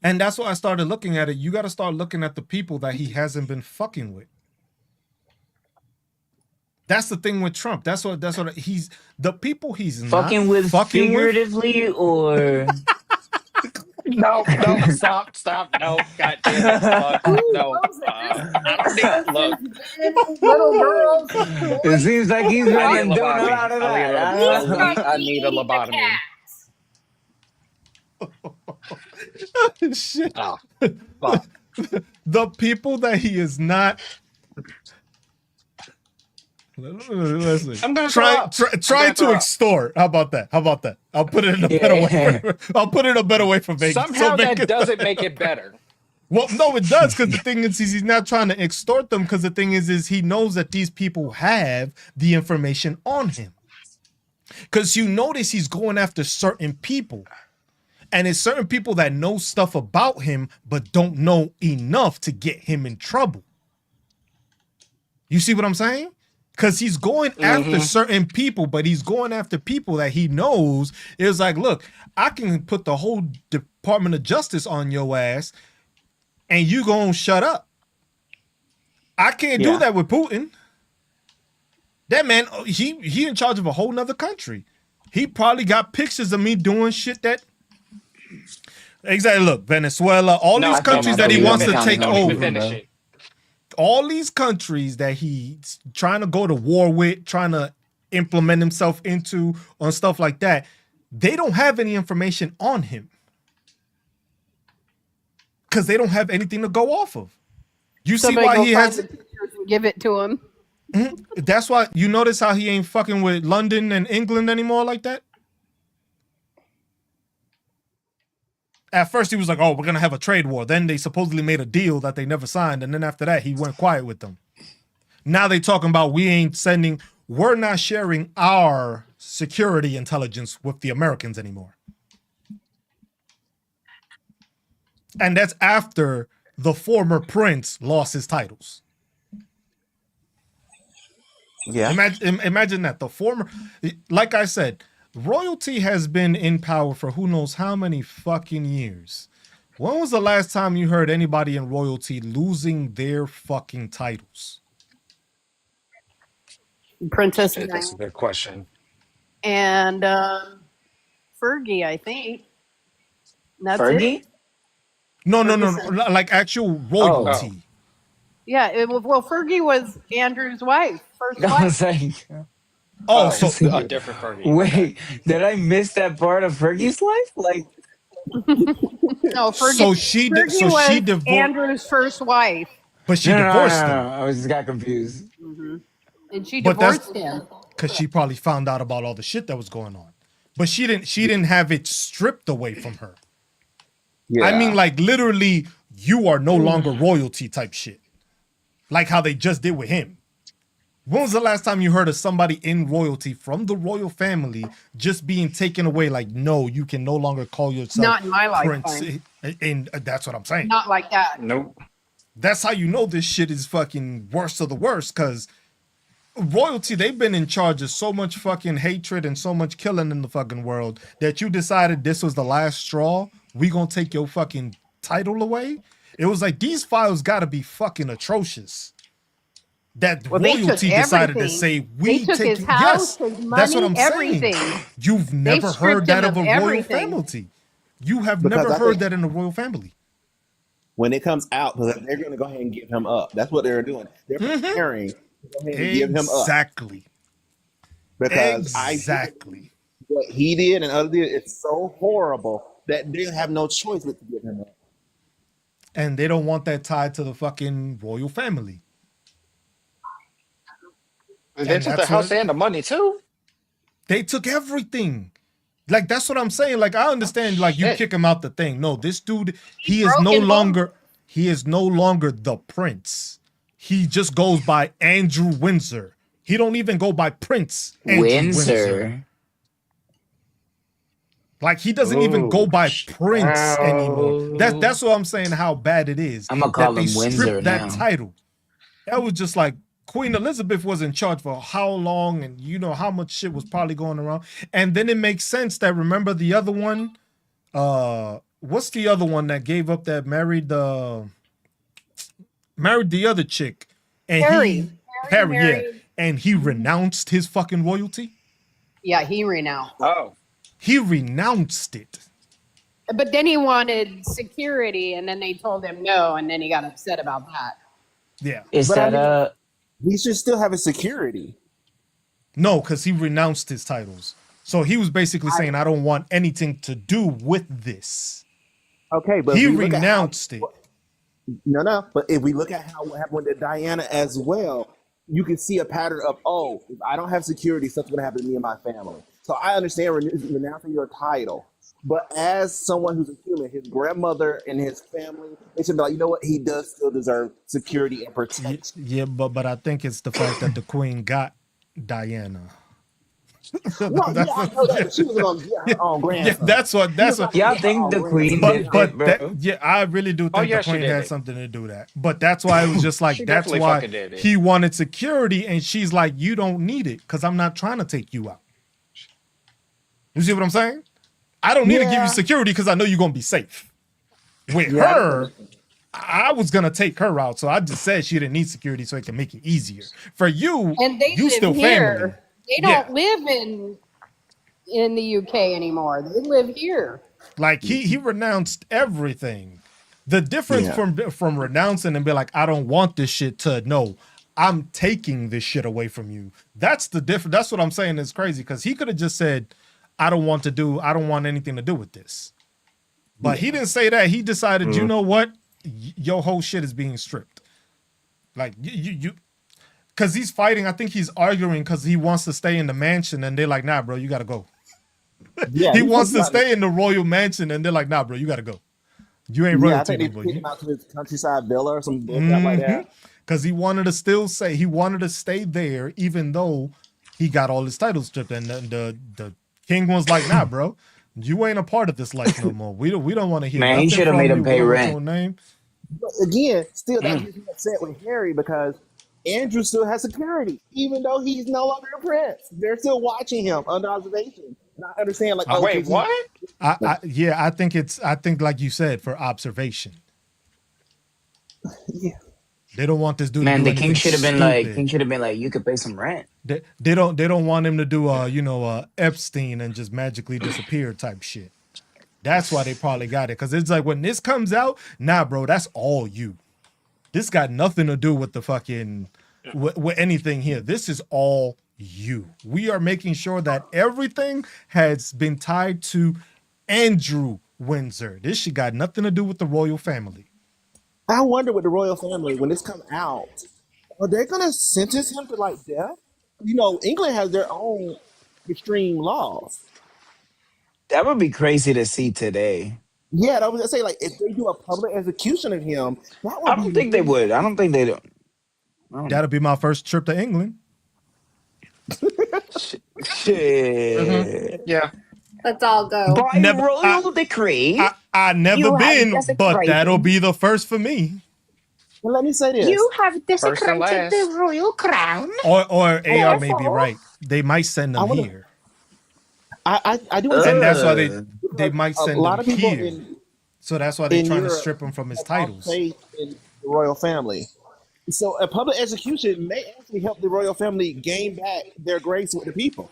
And that's why I started looking at it. You got to start looking at the people that he hasn't been fucking with. That's the thing with Trump. That's what he's the people he's Fucking not with fucking with. figuratively or No, stop, no, god damn it, fuck, no. I don't think, look, Little girls. it seems like he's I been need a doing a lobotomy. lot of that. I need a lobotomy. Shit. Oh, fuck. The people that he is not. Listen, I'm gonna try throw to up. extort. How about that? I'll put it in a better way. I'll put it in a better way for Vegas. Somehow Vegas- that doesn't make it better. Well, no, it does, because the thing is he's not trying to extort them, because the thing is he knows that these people have the information on him. Because you notice he's going after certain people. And it's certain people that know stuff about him, but don't know enough to get him in trouble. You see what I'm saying? Because he's going after certain people, but he's going after people that he knows is like, look, I can put the whole Department of Justice on your ass and you gonna shut up. I can't do that with Putin. That man, he in charge of a whole nother country. He probably got pictures of me doing shit that. Exactly. Look, Venezuela, all these countries that he wants to take over. All these countries that he's trying to go to war with, trying to implement himself into on stuff like that, they don't have any information on him. Because they don't have anything to go off of. You Somebody see why go he find has the pictures and give it to him. That's why you notice how he ain't fucking with London and England anymore like that? At first he was like, oh, we're going to have a trade war. Then they supposedly made a deal that they never signed. And then after that, he went quiet with them. Now they talking about we're not sharing our security intelligence with the Americans anymore. And that's after the former prince lost his titles. Yeah. Imagine that. The former, like I said, royalty has been in power for who knows how many fucking years. When was the last time you heard anybody in royalty losing their fucking titles? Princess That's a good question. and Fergie, I think. That's Fergie? it. No. Like actual royalty. Yeah, well, Fergie was Andrew's wife, first I wife. was like, So A different Fergie. wait, did I miss that part of Fergie's life? Like, No, Fergie. So she did. Fergie So was she divorced, Andrew's first wife, but she no, divorced him I just got confused. and she But that's- divorced him. because she probably found out about all the shit that was going on. But she didn't have it stripped away from her. Yeah. I mean, like literally, you are no longer royalty type shit. Like how they just did with him. When was the last time you heard of somebody in royalty from the royal family just being taken away? Like, no, you can no longer call yourself Not in my prince. lifetime. And that's what I'm saying. Not like that. Nope. That's how you know this shit is fucking worst of the worst, because royalty, they've been in charge of so much fucking hatred and so much killing in the fucking world that you decided this was the last straw. We gonna take your fucking title away. It was like, these files gotta be fucking atrocious. That Well, they took royalty decided to everything. say we They took take his house, yes, his that's what money, I'm everything. saying. You've never stripped heard that him of a of royal everything. family. You have Because never I heard think- that in a royal family. when it comes out, because they're going to go ahead and give him up. That's what they're doing. They're preparing to go ahead and give him up. Exactly. Because Exactly. what he did and others did, it's so horrible that they have no choice but to give him up. And they don't want that tied to the fucking royal family. They took the that's house what- and the money too. They took everything. Like that's what I'm saying. Like I understand. Like you Shit. kick him out the thing. No, this dude, he is broke no and longer. He is no longer the prince. He just goes by Andrew Windsor. He don't even go by Prince Andrew Windsor. Windsor. Like he doesn't even go by Prince anymore. Wow. That's what I'm saying. How bad it is I'm gonna that call they him Windsor stripped that now. title. That was just like Queen Elizabeth was in charge for how long, and you know how much shit was probably going around. And then it makes sense that remember the other one. What's the other one that gave up that married the other chick, and Harry. Harry, yeah, married- and he renounced his fucking royalty. Yeah, he renounced. Oh. He renounced it. But then he wanted security, and then they told him no, and then he got upset about that. Yeah, Is But I that mean- He should still have his security. no, because he renounced his titles. So he was basically saying, "I don't want anything to do with this." Okay, but He if we look at how- renounced it. No. But if we look at how what happened with Diana as well, you can see a pattern of, oh, if I don't have security, something's gonna happen to me and my family. So I understand renouncing your title, but as someone who's a human, his grandmother and his family, they should be like, you know what? He does still deserve security and protection. Yeah, but I think it's the fact that the queen got Diana. Well, yeah, I know that, but she was gonna get her own Yeah, grandson. that's what. y'all think the queen did But it, bro? yeah, I really do think Oh, yeah, the she queen did had it. something to do that. But that's why it was just like She that's definitely why fucking did it. he wanted security, and she's like, "You don't need it because I'm not trying to take you out." You see what I'm saying? I don't need to give Yeah. you security because I know you're gonna be safe. With Yeah. her, I was gonna take her out, so I just said she didn't need security so it can make it easier. For you, And they you live still here. family. They Yeah. don't live in the UK anymore. They live here. Like he renounced everything. The difference Yeah. from renouncing and be like, I don't want this shit to no, I'm taking this shit away from you. That's the difference. That's what I'm saying is crazy because he could have just said, I don't want anything to do with this. But he didn't say that. He decided, you know what? Your whole shit is being stripped. Like you because he's fighting. I think he's arguing because he wants to stay in the mansion, and they're like, nah, bro, you gotta go. Yeah, He wants to talks about stay in the royal mansion, and they're like, nah, bro, you gotta go. You ain't Yeah, I royalty, think they no, bro. took him out to his countryside villa or some bullshit like that. Because he wanted to stay there, even though he got all his titles stripped. And the king was like, nah, bro, you ain't a part of this life no more. We don't want to hear Man, he nothing should have from made him you. pay We don't want rent. your name. But again, still that gets me upset with Harry because Andrew still has security, even though he's no longer a prince. They're still watching him under observation. And I understand, like, oh, Wait, what? I think like you said, for observation. Yeah. They don't want this dude Man, to do the king anything should have been stupid. like, you could pay some rent. They don't want him to do Epstein and just magically disappear type shit. That's why they probably got it. Because it's like when this comes out, nah, bro, that's all you. This got nothing to do with the fucking with anything here. This is all you. We are making sure that everything has been tied to Andrew Windsor. This shit got nothing to do with the royal family. I wonder with the royal family, when this come out, are they going to sentence him to, like, death? You know, England has their own extreme laws. That would be crazy to see today. Yeah, I was going to say, like, if they do a public execution of him, that would I be don't think they would. I don't think they do. That'll be my first trip to England. Shit. Yeah. Let's all go. By Never- royal decree, I never You have been, but desecrated. that'll be the first for me. Well, let me say this. have First and last. royal crown. Or AR may be Therefore- right. They might send them I wanna- here. I do And that's why understand they might a send lot them of people here. in So that's why they're in trying to Europe strip him from his have titles. faith in the royal family. So a public execution may actually help the royal family gain back their grace with the people.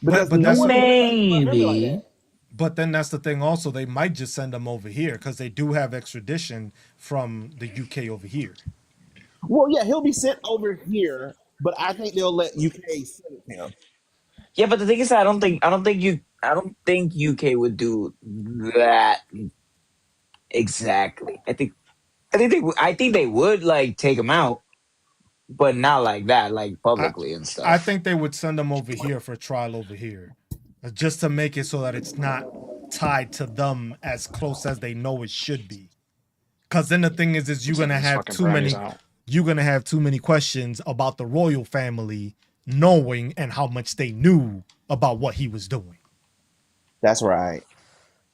Because but no that's- one would remember like Maybe. that. But then that's the thing also, they might just send them over here because they do have extradition from the UK over here. Well, yeah, he'll be sent over here, but I think they'll let UK send him. Yeah, but the thing is, I don't think UK would do that exactly. I think they would like take him out, but not like that, like I publicly and I stuff. think they would send them over here for trial over here, just to make it so that it's not tied to them as close as they know it should be. Because then the thing is you're Send gonna these have fucking too brownies many, out. you're gonna have too many questions about the royal family knowing and how much they knew about what he was doing. That's right.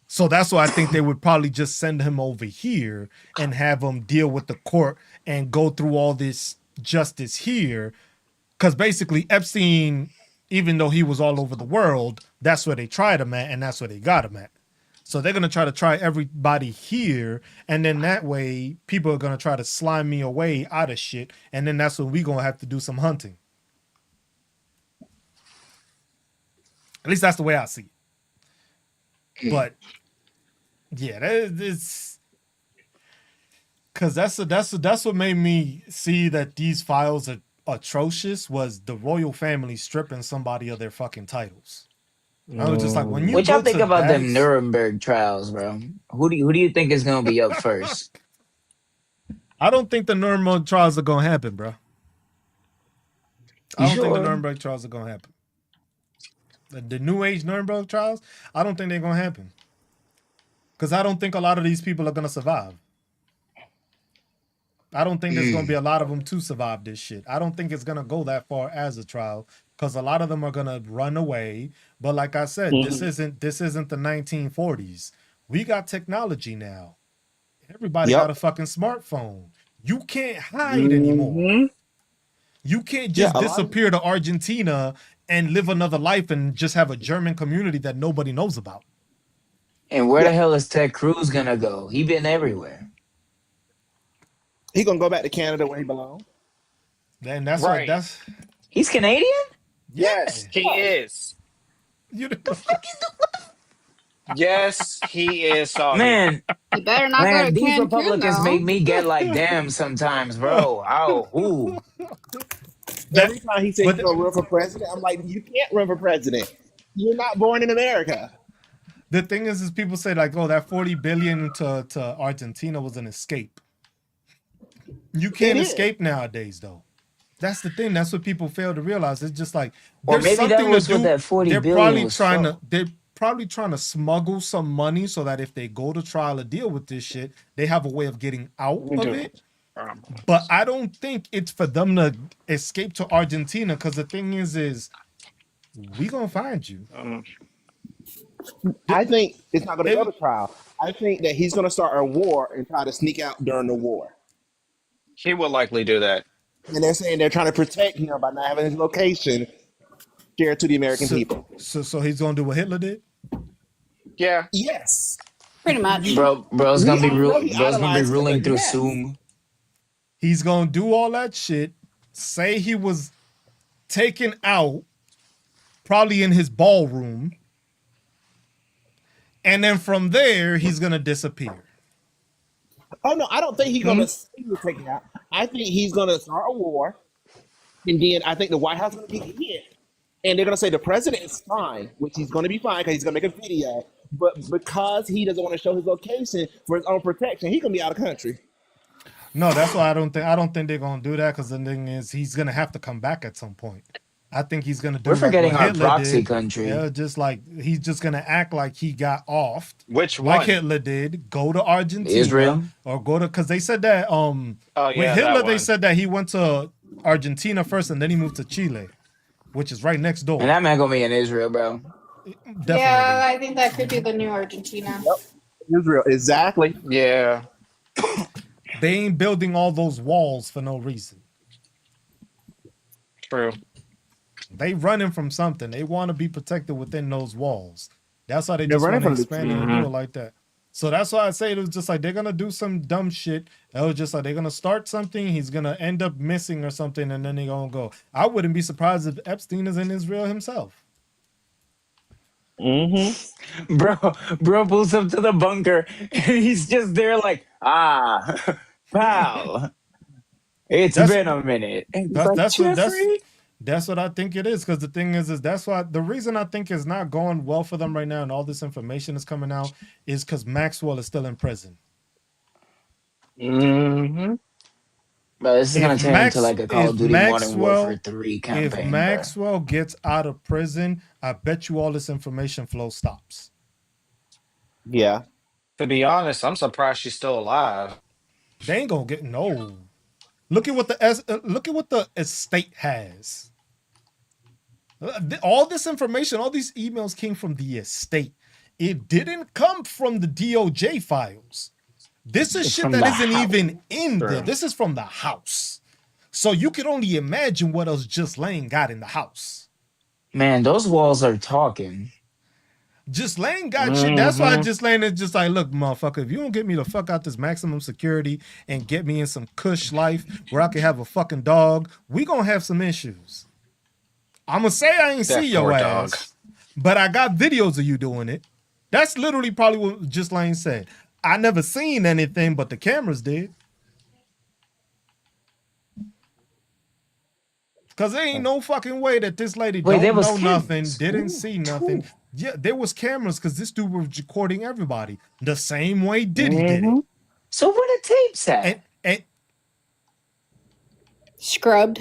So that's why I think they would probably just send him over here and have him deal with the court and go through all this justice here. Because basically, Epstein, even though he was all over the world, that's where they tried him at, and that's where they got him at. So they're gonna try to try everybody here, and then that way people are gonna try to slime me away out of shit, and then that's when we gonna have to do some hunting. At least that's the way I see it. But yeah, it's because that's what made me see that these files are atrocious was the royal family stripping somebody of their fucking titles. I was just like, when you What y'all go think to about that, them Nuremberg trials, bro? Who do you think is gonna be up first? I don't think the Nuremberg trials are gonna happen, bro. I You don't think the sure? Nuremberg trials are gonna happen. The New Age Nuremberg trials, I don't think they're gonna happen. Because I don't think a lot of these people are gonna survive. I don't think there's gonna be a lot of them to survive this shit. I don't think it's gonna go that far as a trial because a lot of them are gonna run away. But like I said, this isn't the 1940s. We got technology now. Everybody got a Yep. fucking smartphone. You can't hide anymore. You can't Yeah, just a lot of disappear to Argentina and live another life and just have a German community that nobody knows about. And where yeah. the hell is Ted Cruz gonna go? He been everywhere. He gonna go back to Canada where he belongs. And that's what Right. that's He's Canadian? yeah. Yes, he is. You Yes, he is soggy. Man, You better not go man, to these Cancun Republicans make though. me get like damn sometimes, bro. Oh, ooh. that Every time he said he's but gonna run for president, I'm like, you can't run for president. You're not born in America. the thing is people say like, oh, that 40 billion to Argentina was an escape. You It can't is. escape nowadays though. That's the thing. That's what people fail to realize. It's just like Or there's maybe that something to was what do. that 40 They're billion probably was trying for. to smuggle some money so that if they go to trial or deal with this shit, they have a way of getting out We of do. it. But I don't think it's for them to escape to Argentina because the thing is we gonna find you. I think it's not gonna They go to trial. I think that he's gonna start a war and try to sneak out during the war. He will likely do that. And they're saying they're trying to protect him by not having his location shared to the American so, people. so he's gonna do what Hitler did. Yeah. Yes. Pretty much. Bro's We gonna be all know he bro's gonna be idolized ruling Hitler. through Yes. Zoom. He's gonna do all that shit. Say he was taken out, probably in his ballroom, and then from there he's gonna disappear. Oh no, I don't think he's gonna take it out. I think he's gonna start a war, and then I think the White House is gonna be hit, and they're gonna say the president is fine, which he's gonna be fine because he's gonna make a video. But because he doesn't want to show his location for his own protection, he's gonna be out of country. No, that's why I don't think they're gonna do that because the thing is he's gonna have to come back at some point. I think he's gonna do We're like forgetting what our Hitler proxy did. country. Yeah, just like he's just gonna act like he got offed, Which like one? Hitler did. Go to Argentina Israel. or go to because they said that Oh with yeah, Hitler that they one. said that he went to Argentina first and then he moved to Chile, which is right next door. And that man gonna be in Israel, bro. Definitely. Yeah, I think that could be the new Argentina. Israel, exactly. Yeah. They ain't building all those walls for no reason. True. They running from something. They want to be protected within those walls. That's why they They're just running want to from the expand it and truth. do it like that. So that's why I say it was just like they're gonna do some dumb shit. It was just like they're gonna start something, he's gonna end up missing or something, and then they're gonna go. I wouldn't be surprised if Epstein is in Israel himself. Mm-hmm. Bro pulls up to the bunker and he's just there like, pal. It's That's been a minute. And he's that's like, that's what Jeffrey? that's what I think it is. Because the thing is that's why the reason I think it's not going well for them right now, and all this information is coming out, is because Maxwell is still in prison. Mm-hmm. Bro, this is gonna If turn into Max, like a Call if of Duty Modern Warfare Maxwell, 3 if campaign, bro. Maxwell gets out of prison, I bet you all this information flow stops. Yeah. To be honest, I'm surprised she's still alive. They ain't gonna get no. Look at what the estate has. All this information, all these emails came from the estate. It didn't come from the DOJ files. This is It's shit from that the isn't house, even in there. bro. This is from the house. So you can only imagine what else Just Lane got in the house. Man, those walls are talking. Just Lane got shit. That's why Mhm. Just Lane is just like, look, motherfucker, if you don't get me the fuck out this maximum security and get me in some cush life where I can have a fucking dog, we gonna have some issues. I'm gonna say I ain't That see your poor ass, dog. but I got videos of you doing it. That's literally probably what Just Lane said. I never seen anything, but the cameras did. Cause there ain't no fucking way that this lady Wait, there don't was know nothing, cameras. didn't Ooh, see nothing. ooh. Yeah, there was cameras because this dude was recording everybody the same way Diddy did it. So where the tapes at? And Scrubbed.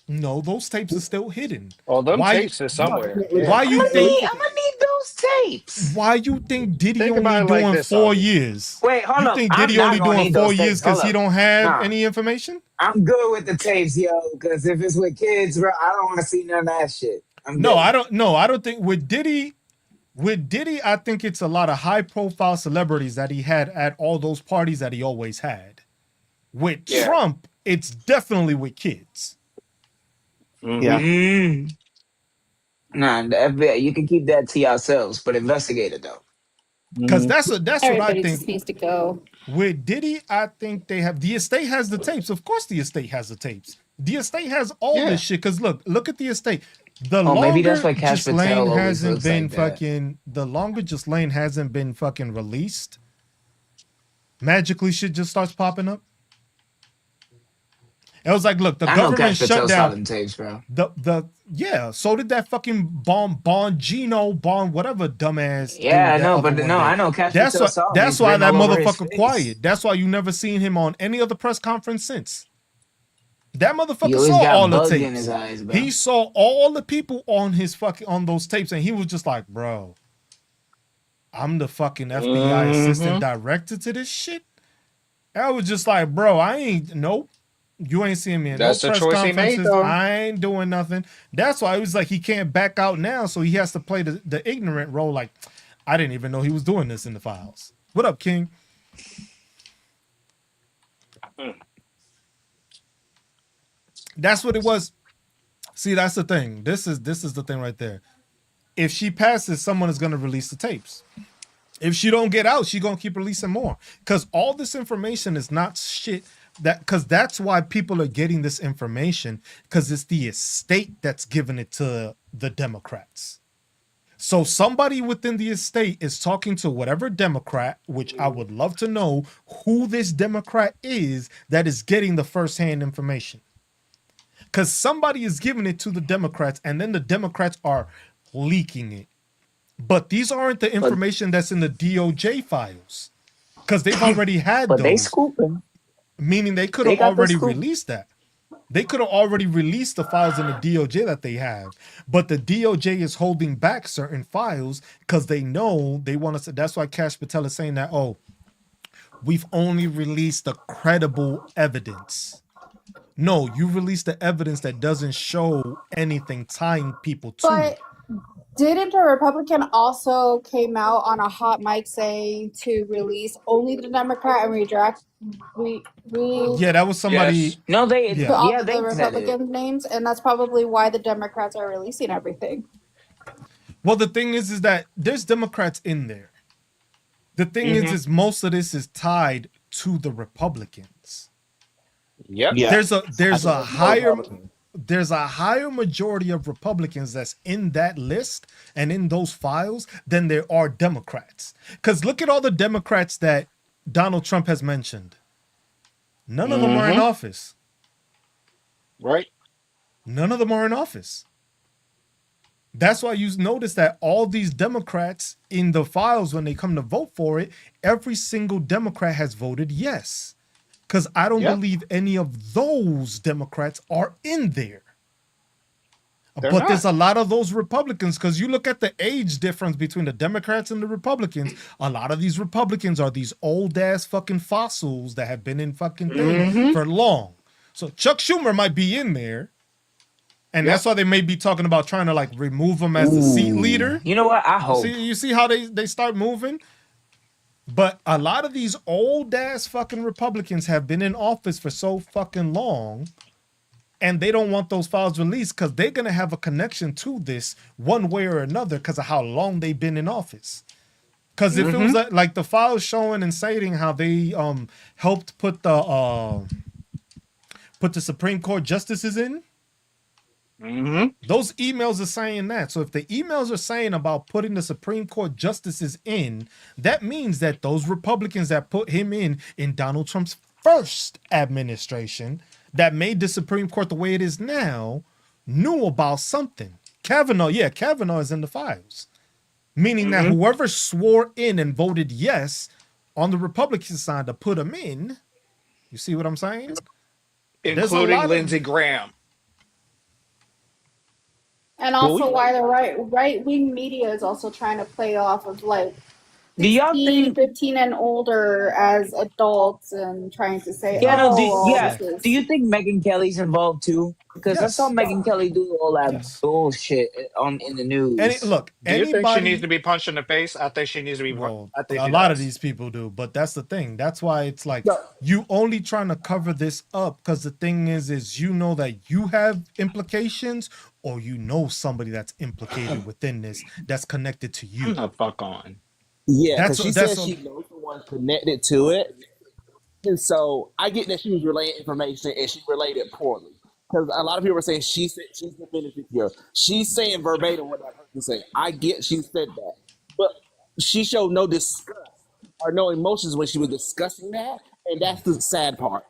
no, those tapes are still hidden. Well, them Why? tapes is somewhere. Why I'm you gonna think? need those tapes. Why you think Diddy Think only about it like doing this, 4 Augie. years? Wait, hold You up. think I'm Diddy not only gonna doing need 4 those years tapes. because Hold he up. don't have Nah, any information? I'm good with the tapes, yo. Because if it's with kids, bro, I don't want to see none of that shit. I'm No, good. I don't. No, I don't think with Diddy. With Diddy, I think it's a lot of high-profile celebrities that he had at all those parties that he always had. With Yeah. Trump, it's definitely with kids. Yeah. Mm. Nah, the FBI, you can keep that to yourselves, but investigate it though. Because that's what I Everybody think. just needs to go. With Diddy, I think they have the estate has the tapes. Of course, the estate has the tapes. The estate has all Yeah. this shit. Because look at the estate. The Oh, maybe that's longer why Cash Just Lane Patel always hasn't looks been like that. fucking, the longer Just Lane hasn't been fucking released, magically shit just starts popping up. It was like, look, the I know government Cash Patel shut saw down them tapes, bro. yeah. So did that fucking Bongino, whatever dumbass Yeah, I dude that know, other but one no, did. I know Cash That's Patel why. saw him. That's He's why written that all over his motherfucker face. quiet. That's why you never seen him on any other press conference since. That He motherfucker always saw got all the bugs in his tapes. eyes, bro. He saw all the people on his fucking on those tapes, and he was just like, bro, I'm the fucking FBI assistant director to this shit. I was just like, bro, I ain't nope. You ain't seeing me at That's no the press choice he made, conferences. though. I ain't doing nothing. That's why it was like he can't back out now, so he has to play the ignorant role. Like, I didn't even know he was doing this in the files. What up, King? That's what it was. See, that's the thing. This is the thing right there. If she passes, someone is gonna release the tapes. If she don't get out, she gonna keep releasing more. Cause all this information is not shit. Cause that's why people are getting this information. Cause it's the estate that's giving it to the Democrats. So somebody within the estate is talking to whatever Democrat, which I would love to know who this Democrat is that is getting the firsthand information. Because somebody is giving it to the Democrats, and then the Democrats are leaking it. But these aren't the information that's in the DOJ files. Because they've already had But those. they scooping. Meaning they could They have got the already scoop. released that. They could have already released the files in the DOJ that they have. But the DOJ is holding back certain files because they know they want to. That's why Cash Patel is saying that, oh, we've only released the credible evidence. No, you released the evidence that doesn't show anything tying people to it. But didn't a Republican also came out on a hot mic saying to release only the Democrat and redirect Yeah, that was somebody. Yes. No, they Yeah. to all yeah, of they the said it. Republican names, and that's probably why the Democrats are releasing everything. Well, the thing is that there's Democrats in there. The thing is most of this is tied to the Republicans. Yep. Yeah. There's a higher majority of Republicans that's in that list and in those files than there are Democrats. Because look at all the Democrats that Donald Trump has mentioned. None of them are in office. Right. None of them are in office. That's why you notice that all these Democrats in the files, when they come to vote for it, every single Democrat has voted yes. Because I don't Yeah. believe any of those Democrats are in there. They're But not. there's a lot of those Republicans, because you look at the age difference between the Democrats and the Republicans. A lot of these Republicans are these old ass fucking fossils that have been in fucking things for long. So Chuck Schumer might be in there. And Yep. that's why they may be talking about trying to like remove him as the seat leader. You know what? I hope. You see how they start moving? But a lot of these old ass fucking Republicans have been in office for so fucking long, and they don't want those files released because they're gonna have a connection to this one way or another because of how long they've been in office. Because if it was like the files showing and citing how they helped put the Supreme Court justices in, those emails are saying that. So if the emails are saying about putting the Supreme Court justices in, that means that those Republicans that put him in Donald Trump's first administration that made the Supreme Court the way it is now knew about something. Kavanaugh is in the files. Meaning that whoever swore in and voted yes on the Republican side to put him in, you see what I'm saying? There's a Including lot of- Lindsey Graham. And also why the right wing media is also trying to play off of like Do y'all 16, think? 15 and older as adults and trying to say, Yeah, no. this is- Do you think Megyn Kelly's involved too? Because I Yes. saw Megyn Kelly do all that Yes. bullshit in the news. Look, Do you think she anybody needs to be punched in the face? I think she needs to be. Well, I think a she lot does. of these people do, but that's the thing. That's why it's like No. you only trying to cover this up because the thing is you know that you have implications or you know somebody that's implicated within this that's connected to you. The fuck on. Yeah, That's- because she that's said a- she knows the one connected to it. And so I get that she was relaying information and she relayed it poorly. Because a lot of people are saying she's the beneficiary. She's saying verbatim what that person said. I get she said that. But she showed no disgust or no emotions when she was discussing that. And that's the sad part.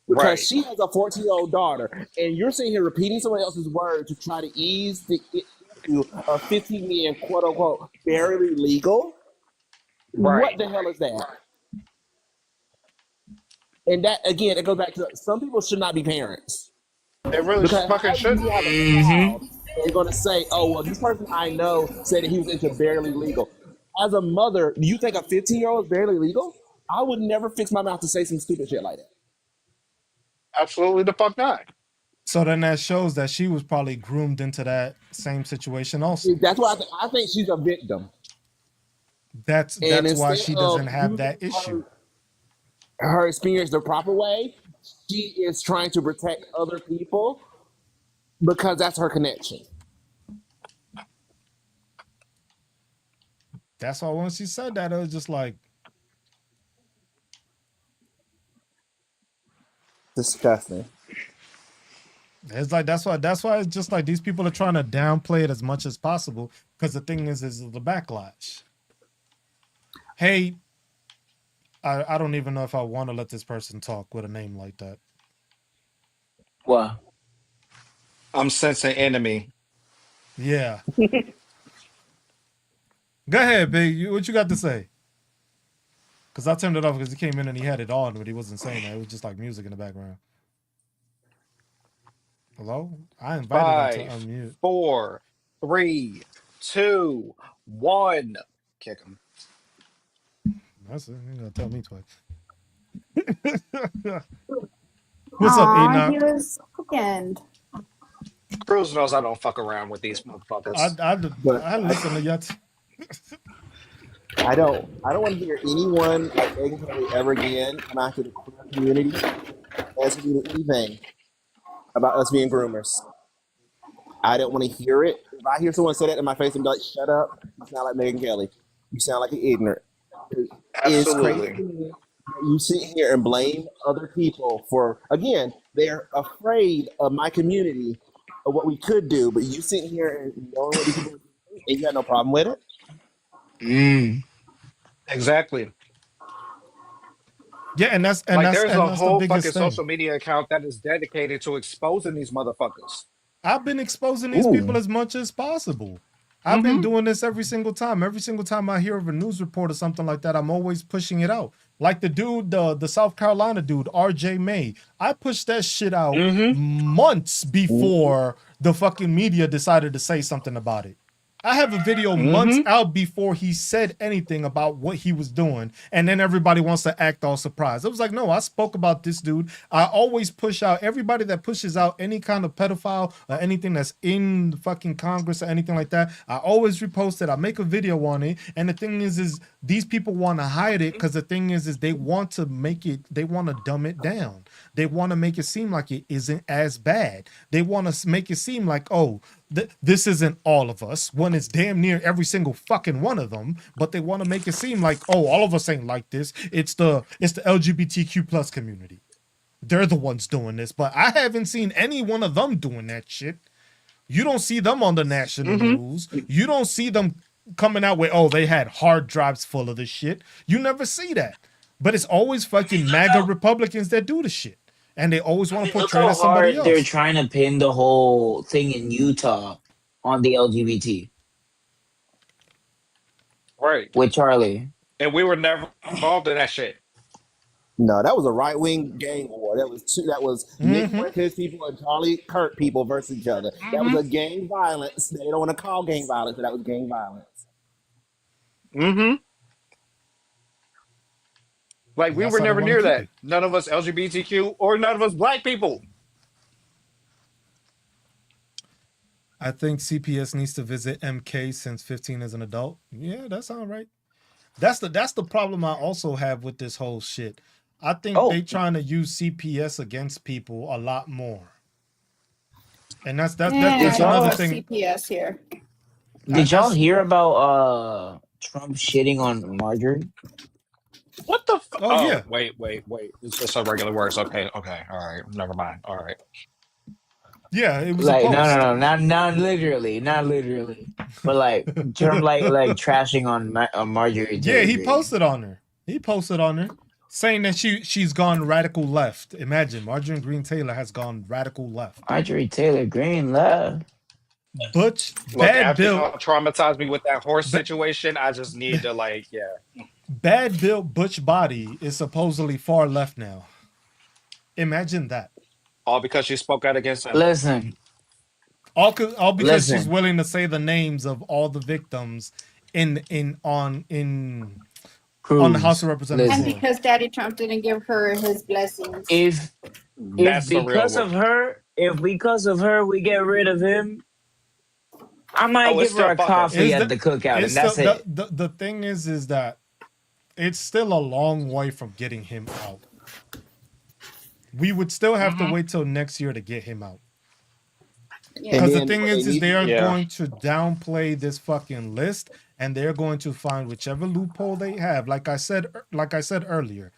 Because Right. she has a 14-year-old daughter, and you're sitting here repeating someone else's word to try to ease the issue of 15 million, quote unquote, barely legal. Right. What the hell is that? And that again, it goes back to some people should not be parents. They really Because fucking how should. do you have a child and you're gonna say, "Oh well, this person I know said that he was into barely legal." As a mother, do you think a 15-year-old is barely legal? I would never fix my mouth to say some stupid shit like that. Absolutely the fuck not. So then that shows that she was probably groomed into that same situation also. That's why I think she's a victim. That's And why instead she doesn't of have that using issue. her experience the proper way, she is trying to protect other people because that's her connection. That's why when she said that, it was just like, Disgusting. it's like that's why it's just like these people are trying to downplay it as much as possible because the thing is the backlash. Hey, I don't even know if I want to let this person talk with a name like that. What? I'm sensing enemy. Yeah. Go ahead, Big. What you got to say? Because I turned it off because he came in and he had it on, but he wasn't saying that. It was just like music in the background. Hello? I invited him to 5, unmute. 4, 3, 2, 1. Kick him. That's it. You're gonna tell me twice. What's up, Aw, Enoch? he was bookend. Cruz knows I don't fuck around with these motherfuckers. I listen to you. I don't want to hear anyone like Megyn Kelly ever again come out to the queer community as to anything about us being groomers. I don't want to hear it. If I hear someone say that in my face and be like, "Shut up," you sound like Megyn Kelly. You sound like an ignorant. It's Absolutely. crazy to me that you sit here and blame other people for, again, they're afraid of my community of what we could do, but you sit here and knowing what these people do and you got no problem with it. Exactly. Yeah, and that's Like there's a the whole fucking biggest thing. social media account that is dedicated to exposing these motherfuckers. I've been exposing these people as much as possible. I've been doing this every single time. Every single time I hear of a news report or something like that, I'm always pushing it out Like the dude, the South Carolina dude, RJ May. I pushed that shit out months before the fucking media decided to say something about it. I have a video months out before he said anything about what he was doing, and then everybody wants to act all surprised. I was like, no, I spoke about this dude. I always push out everybody that pushes out any kind of pedophile or anything that's in the fucking Congress or anything like that. I always repost it. I make a video on it, and the thing is these people want to hide it because the thing is they want to make it, they want to dumb it down. They want to make it seem like it isn't as bad. They want to make it seem like, oh, this isn't all of us, when it's damn near every single fucking one of them. But they want to make it seem like, oh, all of us ain't like this. It's the LGBTQ plus community. They're the ones doing this, but I haven't seen any one of them doing that shit. You don't see them on the national news. You don't see them coming out with, oh, they had hard drives full of this shit. You never see that. But it's always fucking MAGA Republicans that do the shit. And they always want to Look portray it how as somebody hard they're else. trying to pin the whole thing in Utah on the LGBT Right. with Charlie. And we were never involved in that shit. No, that was a right wing gang war. That was Nick Fuentes people and Charlie Kirk people versus each other. That was a gang violence. They don't want to call gang violence, but that was gang violence. Like, we That's were how they never wanna near keep that. it. None of us LGBTQ or none of us black people. I think CPS needs to visit MK since 15 as an adult. Yeah, that's all right. That's the problem I also have with this whole shit. I think they trying to use CPS against people a lot more. And that's another thing. CPS here. Did y'all hear about Trump shitting on Marjorie? What the fuck? Oh, yeah. Wait. It's just a regular words. Okay. All right. Never mind. All right. Yeah, it was Like a post. no, not literally, but like Trump like trashing on Marjorie. Yeah, Taylor he Greene. posted on her. Saying that she's gone radical left. Imagine Marjorie Greene Taylor has gone radical left. Marjorie Taylor Greene left. Butch, Look, Bad after Bill, y'all traumatized me with that horse situation, I just need to Bad Bill Butch Body is supposedly far left now. Imagine that. all because she spoke out against him. Listen, All because she's Listen. willing to say the names of all the victims on the Cruz, House of Representatives. And listen. because Daddy Trump didn't give her his blessings. If That's the real because of her we get rid of him, I might Oh, it's give her a still fucking- coffee Is at the cookout, and It's that's still, it. the thing is that it's still a long way from getting him out. We would still have to wait till next year to get him out. Yeah. Because the then thing what is they they are Yeah. going to downplay this fucking list, and they're going to find whichever loophole they have. Like I said earlier,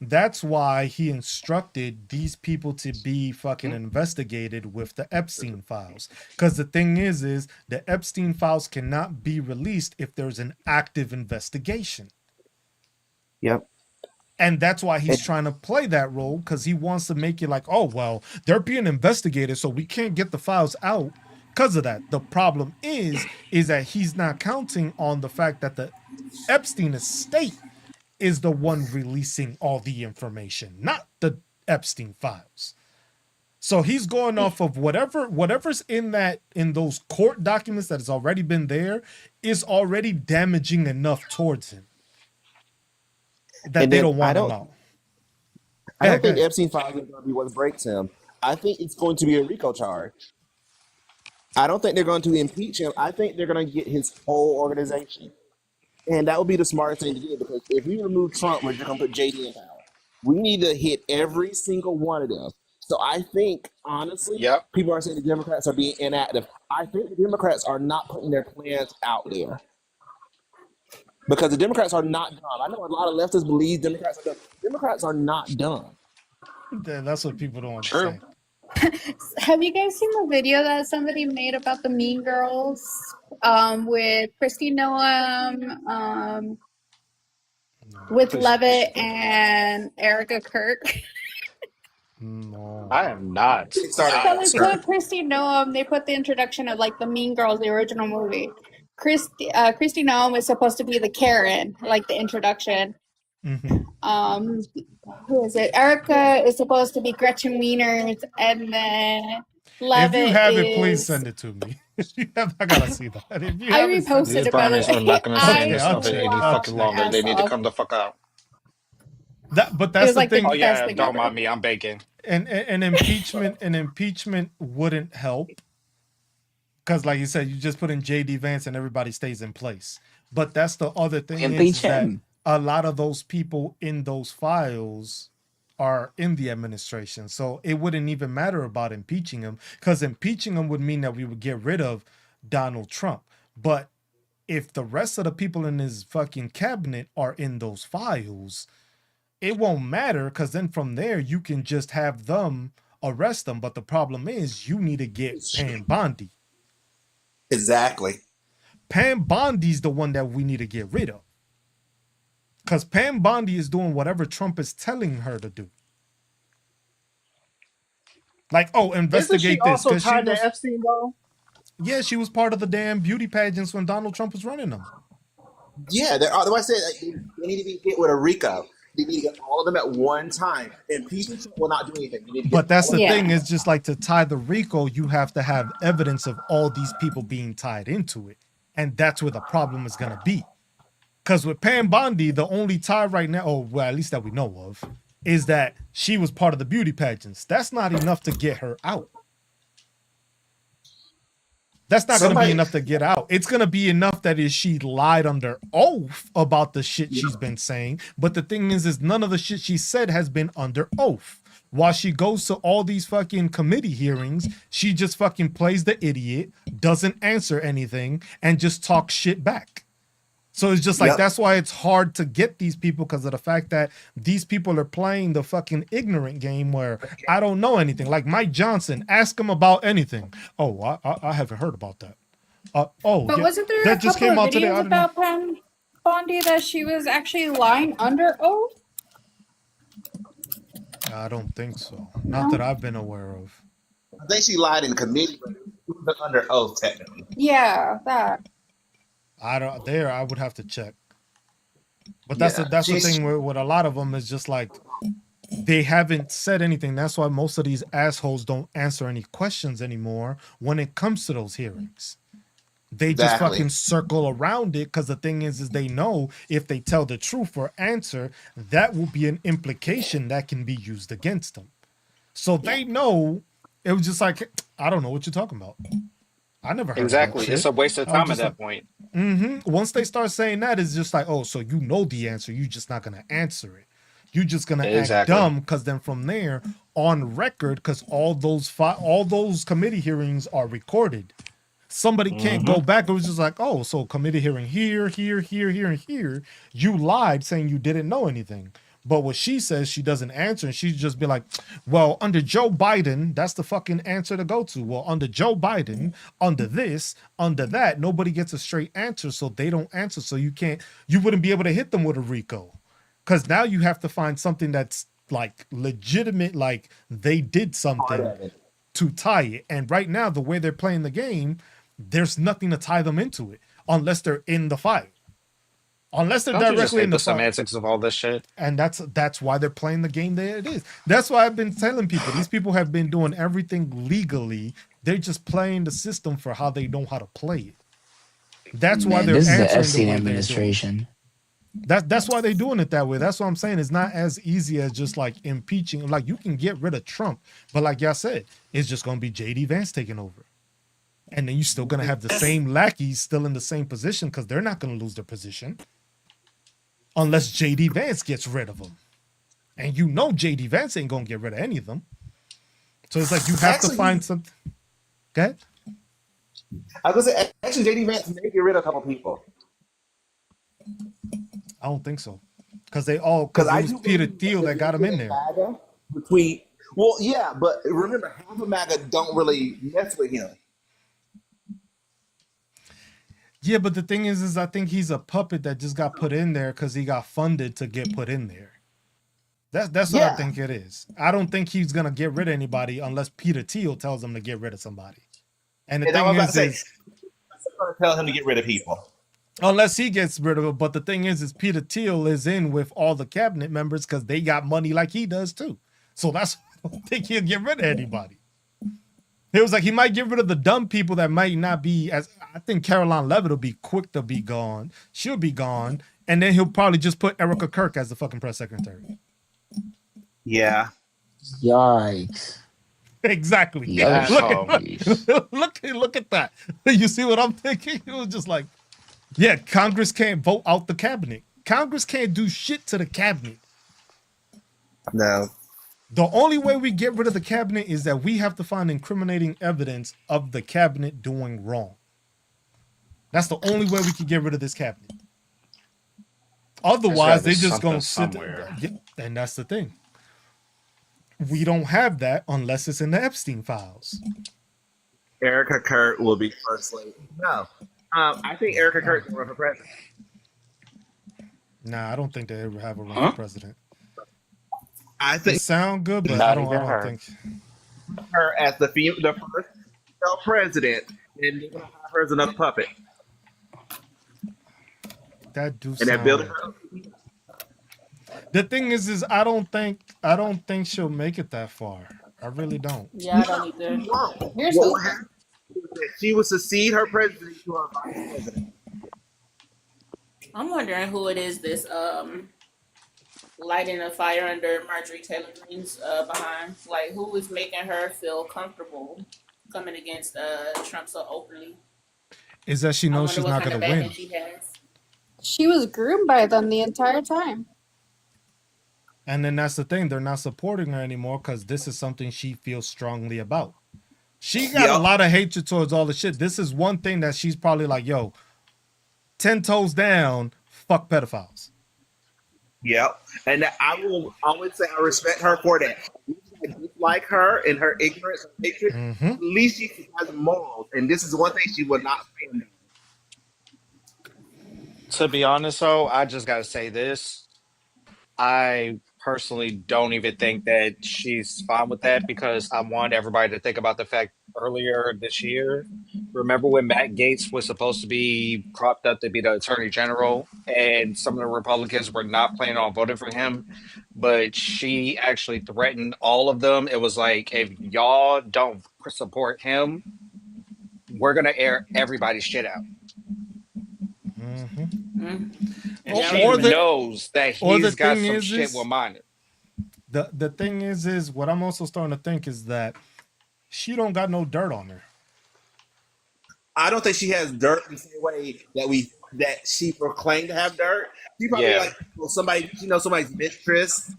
that's why he instructed these people to be fucking investigated with the Epstein files. Because the thing is the Epstein files cannot be released if there's an active investigation. Yep. And that's why he's trying to play that role, because he wants to make it like, oh, well, they're being investigated, so we can't get the files out because of that. The problem is that he's not counting on the fact that the Epstein estate is the one releasing all the information, not the Epstein files. So he's going off of whatever's in those court documents that has already been there is already damaging enough towards him that And they then don't want I him don't- out. I don't Yeah, think go ahead. Epstein files are going to be what breaks him. I think it's going to be a RICO charge. I don't think they're going to impeach him. I think they're going to get his whole organization. And that would be the smartest thing to do, because if we remove Trump, we're just going to put JD in power. We need to hit every single one of them. So I think, honestly, Yep. people are saying the Democrats are being inactive. I think the Democrats are not putting their plans out there. Because the Democrats are not dumb. I know a lot of leftists believe Democrats are dumb. Democrats are not dumb. That's what people don't True. understand. Have you guys seen the video that somebody made about the Mean Girls with Christy Noam, with Levitt and Erica Kirk? No. I am not. So they put Christy Noam, they put the introduction of like the Mean Girls, the original movie. Christy Noam is supposed to be the Karen, like the introduction. Mhm. Who is it? Erica is supposed to be Gretchen Wieners, and then If you Levitt have it, please is. send it to me. If you have, I gotta see that. If you I haven't sent reposted it, These it, by the Brownies are not way. going to stand I okay, this I'll stuff check. any I'll laughed fucking check. my longer. ass They need to off. come the fuck out. But It that's was the like the thing. Oh best yeah, thing don't ever. mind me. I'm baking. An impeachment wouldn't help because, like you said, you just put in JD Vance and everybody stays in place. But that's the other thing Impeach is that him. a lot of those people in those files are in the administration, so it wouldn't even matter about impeaching him because impeaching him would mean that we would get rid of Donald Trump. But if the rest of the people in his fucking cabinet are in those files, it won't matter because then from there you can just have them arrest them. But the problem is you need to get Pam Bondi. Exactly. Pam Bondi's the one that we need to get rid of. Because Pam Bondi is doing whatever Trump is telling her to do. Like, oh, Isn't she investigate this. also Because she tied was, to Epstein though? yeah, she was part of the damn beauty pageants when Donald Trump was running them. Yeah, they're otherwise say they need to be hit with a RICO. They need to get all of them at one time. Impeachment will not do anything. You need to get But that's all the of them. Yeah. thing is just like to tie the RICO, you have to have evidence of all these people being tied into it. And that's where the problem is going to be. Because with Pam Bondi, the only tie right now, or well, at least that we know of, is that she was part of the beauty pageants. That's not enough to get her out. That's not going to be Somebody- enough to get out. It's going to be enough that is she lied under oath about the shit she's been saying. But the thing is none of the shit she said has been under oath. While she goes to all these fucking committee hearings, she just fucking plays the idiot, doesn't answer anything, and just talks shit back. So it's just like, Yep. that's why it's hard to get these people because of the fact that these people are playing the fucking ignorant game where I don't know anything. Like Mike Johnson, ask him about anything. Oh, I haven't heard about that. Oh, But yeah, wasn't there that a just couple came of out today. I videos don't know. about Pam Bondi that she was actually lying under oath? I don't think so. Not that I've been aware of. I think she lied in committee, but it was under oath technically. Yeah, that. I would have to check. But that's Yeah, the she's- thing with a lot of them is just like they haven't said anything. That's why most of these assholes don't answer any questions anymore when it comes to those hearings. They just Exactly. fucking circle around it because the thing is they know if they tell the truth or answer, that will be an implication that can be used against them. So they know it was just like, I don't know what you're talking about. I never heard Exactly. of that It's shit. a waste of I was time at just that like, point. Once they start saying that, it's just like, oh, so you know the answer. You're just not going to answer it. You're just going to act Exactly. dumb because then from there on record, because all those committee hearings are recorded. Somebody can't go back. It was just like, oh, so committee hearing here, here, here, here, and here. You lied saying you didn't know anything. But what she says, she doesn't answer. And she'd just be like, well, under Joe Biden, that's the fucking answer to go to. Well, under Joe Biden, under this, under that, nobody gets a straight answer. So they don't answer. So you wouldn't be able to hit them with a RICO. Because now you have to find something that's like legitimate, like they did something to tie it. And right now, the way they're playing the game, there's nothing to tie them into it unless they're in the fight. Unless they're Don't you just directly hate in the the fight. semantics of all this shit? And that's why they're playing the game that it is. That's why I've been telling people, these people have been doing everything legally. They're just playing the system for how they know how to play it. That's why Man, they're this is the answering Epstein the way they're doing. administration. That's why they're doing it that way. That's what I'm saying. It's not as easy as just like impeaching. Like you can get rid of Trump, but like y'all said, it's just gonna be JD Vance taking over. And then you're still gonna have the same lackeys still in the same position because they're not gonna lose their position. Unless JD Vance gets rid of them. And you know JD Vance ain't gonna get rid of any of them. So it's like you have Actually, to find something. Okay? I was gonna say, actually, JD Vance may get rid of a couple people. I don't think so. Because it was Peter Thiel that got him in there. Between, well, yeah, but remember, half of MAGA don't really mess with him. Yeah, but the thing is I think he's a puppet that just got put in there because he got funded to get put in there. That's what I Yeah. think it is. I don't think he's gonna get rid of anybody unless Peter Thiel tells him to get rid of somebody. And the And I was thing about to is say, I'm going to tell him to get rid of people. Unless he gets rid of it. But the thing is Peter Thiel is in with all the cabinet members because they got money like he does too. So that's I don't think he'll get rid of anybody. It was like he might get rid of the dumb people that might not be as. I think Caroline Levitt will be quick to be gone. She'll be gone, and then he'll probably just put Erica Kirk as the fucking press secretary. Yeah. Yikes. Exactly. Yikes. Look at that. You see what I'm thinking? It was just like, yeah, Congress can't vote out the cabinet. Congress can't do shit to the cabinet. No. The only way we get rid of the cabinet is that we have to find incriminating evidence of the cabinet doing wrong. That's the only way we can get rid of this cabinet. Otherwise, they're just gonna sit there. Yeah, and that's the thing. We don't have that unless it's in the Epstein files. Erica Kirk will be first lady. No. I think Erica Kirk will run for president. Nah, I don't think they ever have a run for president. I It think sound good, but Not I even don't her. think. her as the first female president, and they're gonna have her as another puppet, That do and they're sound. building her up. The thing is I don't think she'll make it that far. I really don't. Yeah, I don't either. Here's What hope. will happen is that she will succeed her presidency to her vice president. I'm wondering who it is this lighting a fire under Marjorie Taylor Greene's behind. Like, who is making her feel comfortable coming against Trump so openly? Is that she I knows wonder she's what not kind gonna of win. backing she has. She was groomed by them the entire time. And then that's the thing, they're not supporting her anymore because this is something she feels strongly about. She got a Yep. lot of hatred towards all the shit. This is one thing that she's probably like, yo, 10 toes down, fuck pedophiles. Yep. And I will always say I respect her for that. I dislike her and her ignorance and hatred. Mm-hmm. At least she has morals, and this is one thing she will not stand on. To be honest, though, I just got to say this. I personally don't even think that she's fine with that because I want everybody to think about the fact earlier this year. Remember when Matt Gaetz was supposed to be propped up to be the attorney general, and some of the Republicans were not planning on voting for him, but she actually threatened all of them. It was like, if y'all don't support him, we're going to air everybody's shit out. Mm-hmm. Mm. And Yeah. she Or the- knows that or the he's got thing some is shit with mine. The thing is what I'm also starting to think is that she don't got no dirt on her. I don't think she has dirt in the same way that she proclaimed to have dirt. She probably Yeah. like, well, somebody, you know, somebody's mistress,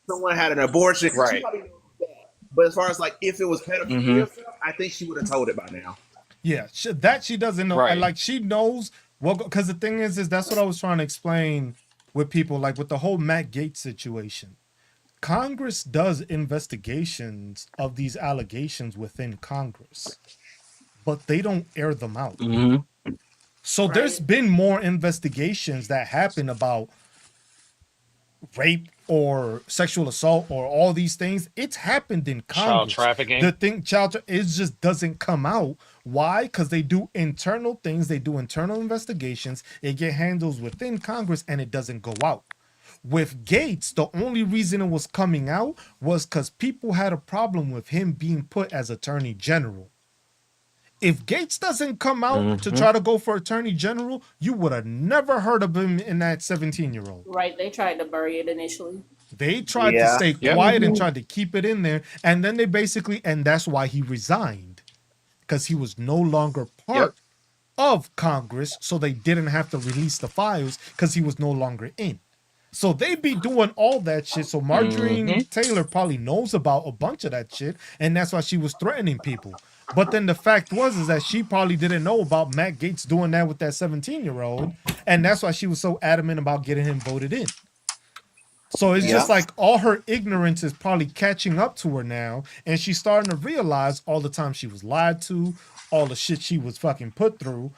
someone had an abortion. She Right. probably knows that. But as far as like if it was pedophilia, I think she would have told it by now. Yeah, she doesn't know. Right. And like she knows well, because the thing is that's what I was trying to explain with people, like with the whole Matt Gaetz situation. Congress does investigations of these allegations within Congress, but they don't air them out. Mm-hmm. So there's been more investigations that happen about rape or sexual assault or all these things. It's happened in Child Congress. trafficking. The thing, it just doesn't come out. Why? Because they do internal things. They do internal investigations. It get handled within Congress and it doesn't go out. With Gaetz, the only reason it was coming out was because people had a problem with him being put as attorney general. If Gaetz doesn't come out to try to go for attorney general, you would have never heard of him in that 17-year-old. Right, they tried to bury it initially. They tried to Yeah. stay Yep. quiet and tried to keep it in there. And then they basically, and that's why he resigned, because he was no longer part of Congress. So they didn't have to release the files because he was no longer in. So they be doing all that shit. So Marjorie Taylor probably knows about a bunch of that shit. And that's why she was threatening people. But then the fact is that she probably didn't know about Matt Gaetz doing that with that 17-year-old. And that's why she was so adamant about getting him voted in. So it's just like all her ignorance is probably catching up to her now. And she's starting to realize all the time she was lied to, all the shit she was fucking put through,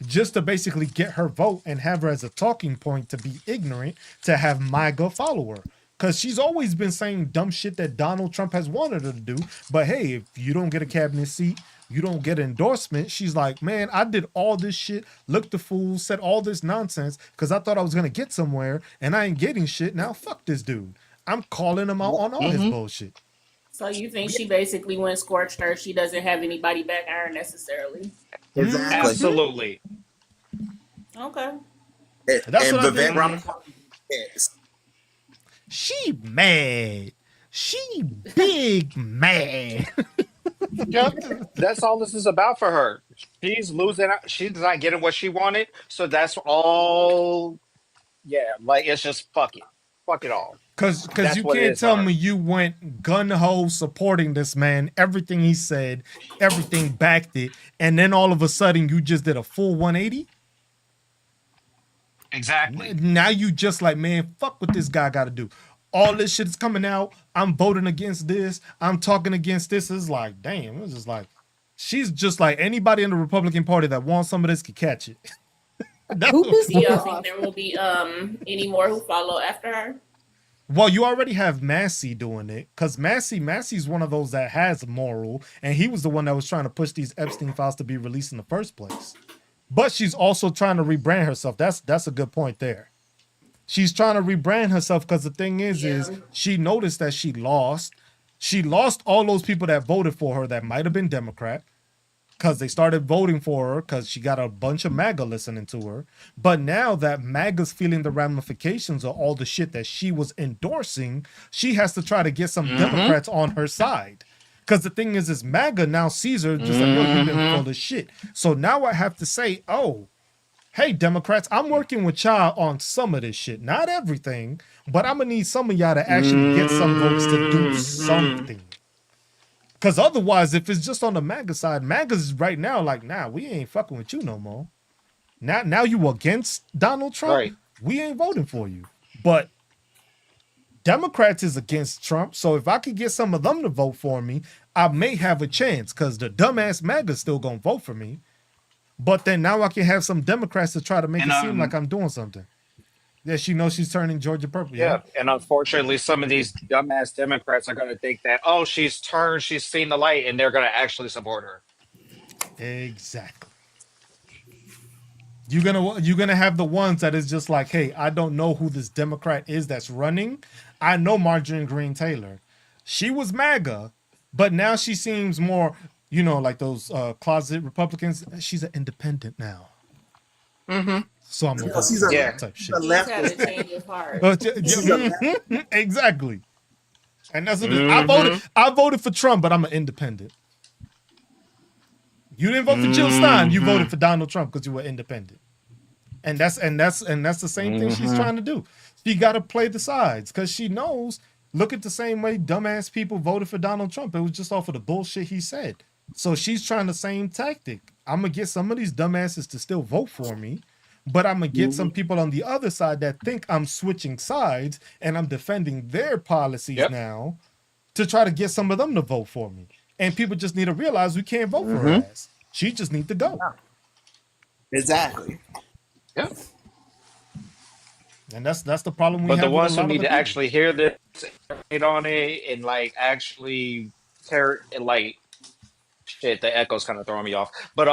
just to basically get her vote and have her as a talking point to be ignorant, to have MAGA follow her. Because she's always been saying dumb shit that Donald Trump has wanted her to do. But hey, if you don't get a cabinet seat, you don't get endorsement. She's like, man, I did all this shit, looked the fool, said all this nonsense because I thought I was going to get somewhere and I ain't getting shit. Now fuck this dude. I'm calling him out on all his bullshit. So you think she basically went scorched earth? She doesn't have anybody back iron necessarily. Exactly. Absolutely. Okay. And That's what I Vivek think. Ramaswamy is. She mad. She big mad. Yep. That's all this is about for her. She's losing out. She's not getting what she wanted. So that's all. Yeah. Like, it's just fuck it. Fuck it all. Cause That's you what it can't is tell for her. me you went gun-ho supporting this man, everything he said, everything backed it, and then all of a sudden you just did a full 180? Exactly. Now you just like, man, fuck what this guy got to do. All this shit is coming out. I'm voting against this. I'm talking against this. It's like, damn, it's just like, she's just like anybody in the Republican Party that wants some of this could catch it. Who pissed Do you y'all think off? there will be any more who follow after her? Well, you already have Massey doing it because Massey's one of those that has moral, and he was the one that was trying to push these Epstein files to be released in the first place. But she's also trying to rebrand herself. That's a good point there. She's trying to rebrand herself because the thing is she noticed that she lost. She lost all those people that voted for her that might have been Democrat because they started voting for her because she got a bunch of MAGA listening to her. But now that MAGA's feeling the ramifications of all the shit that she was endorsing, she has to try to get some Democrats on her side. Because the thing is MAGA now sees her just like, yo, you've been full of shit. So now I have to say, oh, hey, Democrats, I'm working with y'all on some of this shit. Not everything, but I'm going to need some of y'all to actually get some votes to do something. Because otherwise, if it's just on the MAGA side, MAGA's right now like, nah, we ain't fucking with you no more. Now you against Donald Trump? Right. We ain't voting for you. But Democrats is against Trump, so if I could get some of them to vote for me, I may have a chance because the dumbass MAGA's still going to vote for me. But then now I can have some Democrats to try to make it seem like I'm doing something. Yeah, she knows she's turning Georgia purple. Yeah. And unfortunately, some of these dumbass Democrats are going to think that, oh, she's turned, she's seen the light, and they're going to actually support her. Exactly. You're gonna have the ones that is just like, hey, I don't know who this Democrat is that's running. I know Marjorie Greene Taylor. She was MAGA, but now she seems more, like those closet Republicans. She's an independent now. So I'm gonna vote She's for a- that type she's shit. a He's had a leftist. change of heart. Exactly. And that's what it is. I voted for Trump, but I'm an independent. You didn't vote for Jill Stein. You voted for Donald Trump because you were independent. And that's the same thing she's trying to do. She got to play the sides because she knows. Look at the same way dumbass people voted for Donald Trump. It was just off of the bullshit he said. So she's trying the same tactic. I'm gonna get some of these dumbasses to still vote for me, but I'm gonna get some people on the other side that think I'm switching sides and I'm defending their policies now to try to get some of them to vote for me. And people just need to realize we can't vote for her ass. She just need to go. Exactly. Yep. And that's the problem we But have. the with a ones who lot of need the to people. actually hear this, hit on it, and like actually tear it, like shit, the echo's kind of throwing me off. But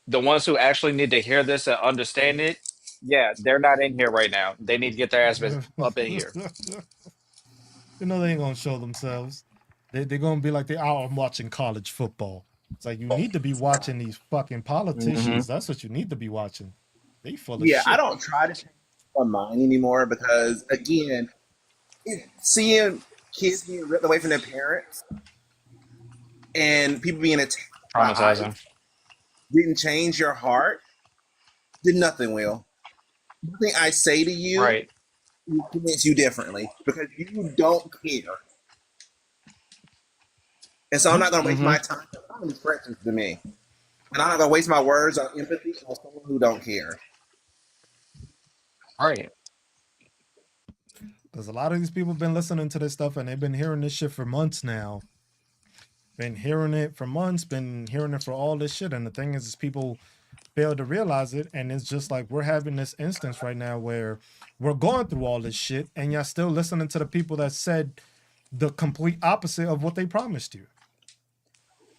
the ones who actually need to hear this and understand it, yeah, they're not in here right now. They need to get their ass up in here. They ain't gonna show themselves. They're gonna be like, I'm watching college football. It's like, you need to be watching these fucking politicians. That's what you need to be watching. They full of Yeah, shit. I don't try to change my mind anymore because, again, seeing kids being ripped away from their parents and people being attacked by ICE Traumatizing. didn't change your heart, did nothing, Will. Nothing I say to you Right. will convince you differently because you don't care. And so I'm not going to waste my time. Time is precious to me. And I'm not going to waste my words on empathy on someone who don't care. Right. Because a lot of these people have been listening to this stuff and they've been hearing this shit for months now. Been hearing it for months, been hearing it for all this shit. And the thing is people fail to realize it. And it's just like we're having this instance right now where we're going through all this shit and y'all still listening to the people that said the complete opposite of what they promised you.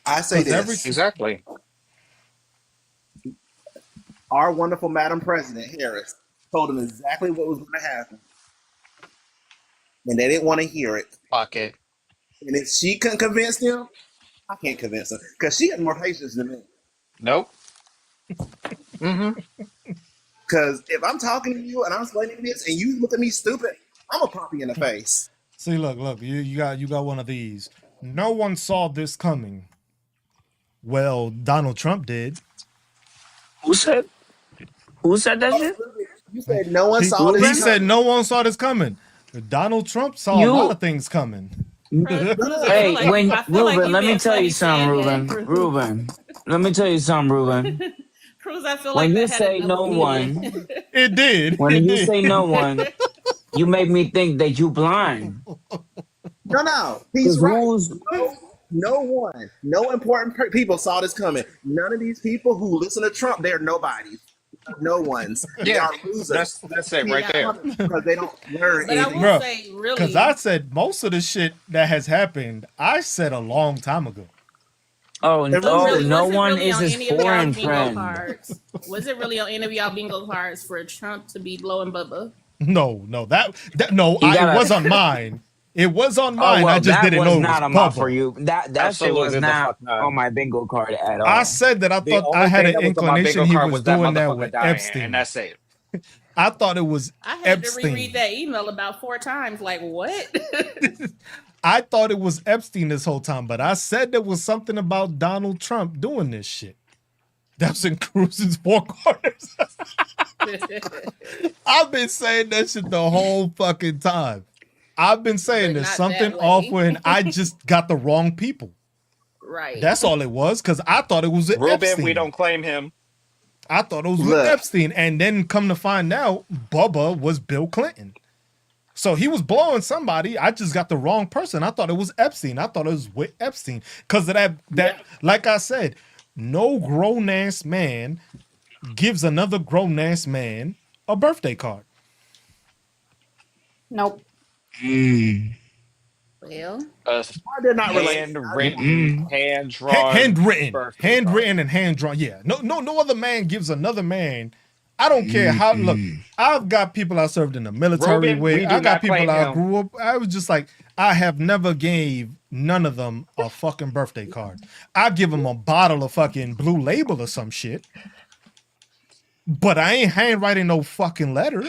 I say 'Cause every this: Exactly. our wonderful Madam President Harris told them exactly what was going to happen, and they didn't want to hear it. Fuck it. And if she couldn't convince them, I can't convince them because she has more patience than me. Nope. Mm-hmm. Because if I'm talking to you and I'm explaining this and you look at me stupid, I'm gonna pop you in the face. See, look, you got one of these. No one saw this coming. Well, Donald Trump did. Who said that shit? You said no one saw this. He said no one saw this coming. Donald Trump saw a lot of things coming. Hey, Ruben, let me tell you something, Ruben. Let me tell you something, Ruben. Cruz, I feel When like you that had say a no double one, meaning. It did. when It you did. say no one, you make me think that you blind. No, he's right. Who's No one, no important people saw this coming. None of these people who listen to Trump, they're nobodies. No ones. They Yeah, are losers. that's it right there. Because they don't learn But I anything. will say, really, Because I said most of the shit that has happened, I said a long time ago. Oh, It oh, really- no was it one really is on his any of y'all foreign bingo friend. cards? Was it really on any of y'all bingo cards for Trump to be blowing Bubba? No, that You it was on mine. It was on mine. I just that didn't was know it not was on my Bubba. for you. That shit Absolutely was the not fuck not. on my bingo card at all. I said that I The thought I only had thing an that was on my inclination bingo he card was that doing that motherfucker with dying, Epstein. and that's it. I thought it was I had to Epstein. reread that email about 4 times. Like, what? I thought it was Epstein this whole time, but I said there was something about Donald Trump doing this shit. That's in Cruz's Four Corners. I've been saying that shit the whole fucking time. I've been saying But there's not something that off way. when I just got the wrong people. Right. That's all it was, because I thought it was with Ruben, Epstein. we don't claim him. I thought it was with Look. Epstein, and then come to find out, Bubba was Bill Clinton. So he was blowing somebody. I just got the wrong person. I thought it was Epstein. I thought it was with Epstein because of that. Like I said, no grown ass man gives another grown ass man a birthday card. Nope. Well, They're not related. Handwritten, hand-drawn, Handwritten, birthday handwritten, and hand drawn. Yeah, no other man gives another man. I don't care how. Look, I've got people I served in the military Ruben, with. we do I got not people claim I him. grew up. I was just like, I have never gave none of them a fucking birthday card. I give them a bottle of fucking Blue Label or some shit, but I ain't handwriting no fucking letter.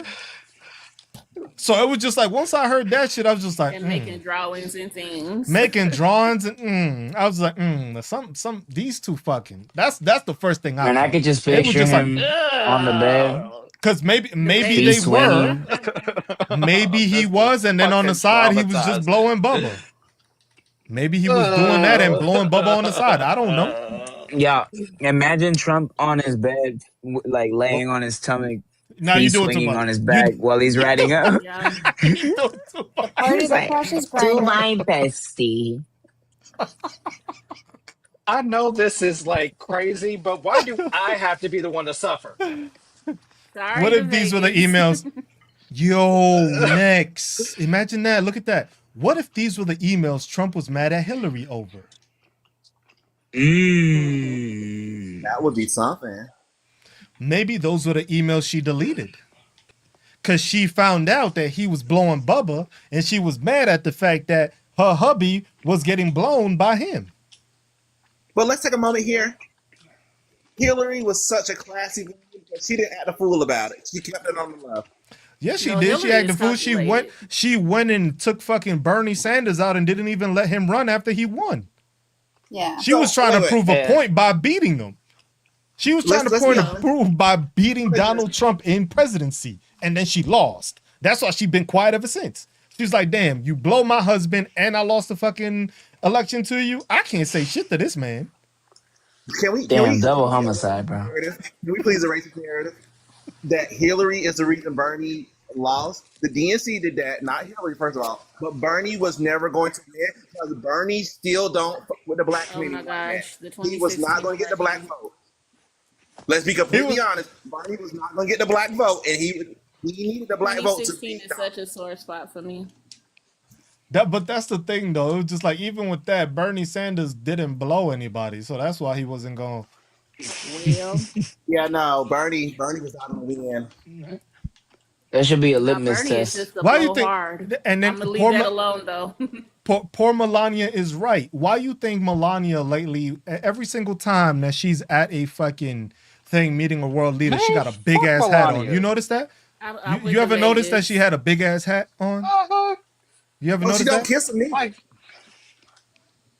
So it was just like once I heard that shit, I was just like, and making drawings and things. making drawings and I was like, some these two fucking. That's the first thing I. And I thought. could just It was picture just like, him on the bed. Because maybe He they swinging. were. Maybe he was, and then on the side he was just traumatized. blowing Bubba. Maybe he was doing that and blowing Bubba on the side. I don't know. Yeah, imagine Trump on his bed, like laying on his stomach, Now feet you do it too swinging much. on his back while he's riding up. Yeah. You do it too much. Party He's the like, crush is to private. my bestie. I know this is like crazy, but why do I have to be the one to suffer? Sorry What to if these were the Vegas. emails? Yo, next. Imagine that. Look at that. What if these were the emails Trump was mad at Hillary over? That would be something. Maybe those were the emails she deleted. Because she found out that he was blowing Bubba, and she was mad at the fact that her hubby was getting blown by him. But let's take a moment here. Hillary was such a classy woman that she didn't act a fool about it. She kept it on the love. Yes, she No, did. She Hillary acted is fool. calculated. She went and took fucking Bernie Sanders out and didn't even let him run after he won. Yeah. She was trying to wait, prove a point by beating him. She was trying Let's to go. prove by beating Donald Trump in presidency, and then she lost. That's why she's been quiet ever since. She's like, damn, you blow my husband and I lost the fucking election to you. I can't say shit to this man. Can we Damn, double homicide, bro. Can we please erase the narrative that Hillary is the reason Bernie lost? The DNC did that, not Hillary, first of all. But Bernie was never going to win because Bernie still don't fuck with the black Oh my community. like gosh, that. the He was not 2016 going to get the black election. vote. Let's be He completely was honest. Bernie was not going to get the black vote, and he needed the black vote to 2016 beat is Donald. such a sore spot for me. but that's the thing though. It was just like even with that, Bernie Sanders didn't blow anybody, so that's why he wasn't going. Well, Yeah, no, Bernie was not going to win. That should be a now litmus Bernie is test. just a Why you blow think? hard. And then I'm gonna leave that alone though. poor Melania is right. Why you think Melania lately, every single time that she's at a fucking thing meeting a world leader, she Man, got a big fuck ass hat on. Melania. You notice that? I'm with You the ever noticed that Vegas. she had a big ass hat on? Uh-huh. You ever Oh, she noticed don't that? kiss me. Like,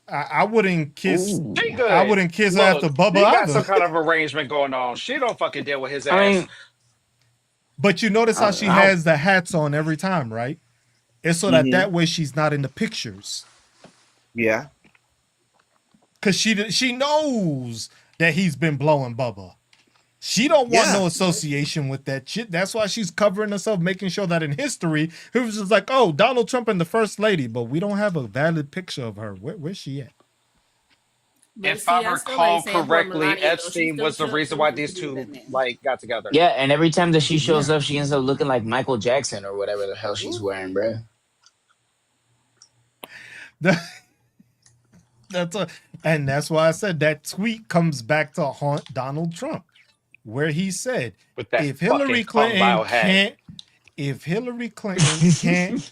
I wouldn't kiss. Ooh. she good. I wouldn't kiss her after Look, Bubba they got some either. kind of arrangement going on. She don't fucking deal with his I ass. mean, But you notice how I, she I, has the hats on every time, right? It's so that way she's not in the pictures. Yeah. Cause she knows that he's been blowing Bubba. She don't want Yeah. no association with that shit. That's why she's covering herself, making sure that in history, it was just like, oh, Donald Trump and the first lady, but we don't have a valid picture of her. Where's she at? But If see, I I still recall ain't saying poor correctly, Melania though. She Epstein still was the chose reason why to these be two that man. like got together. yeah, and every time that she shows Yeah. up, she ends up looking like Michael Jackson or whatever the hell she's wearing, bro. And that's why I said that tweet comes back to haunt Donald Trump, where he said, With that if Hillary fucking Kung Lao Clinton hat. can't, if Hillary Clinton can't,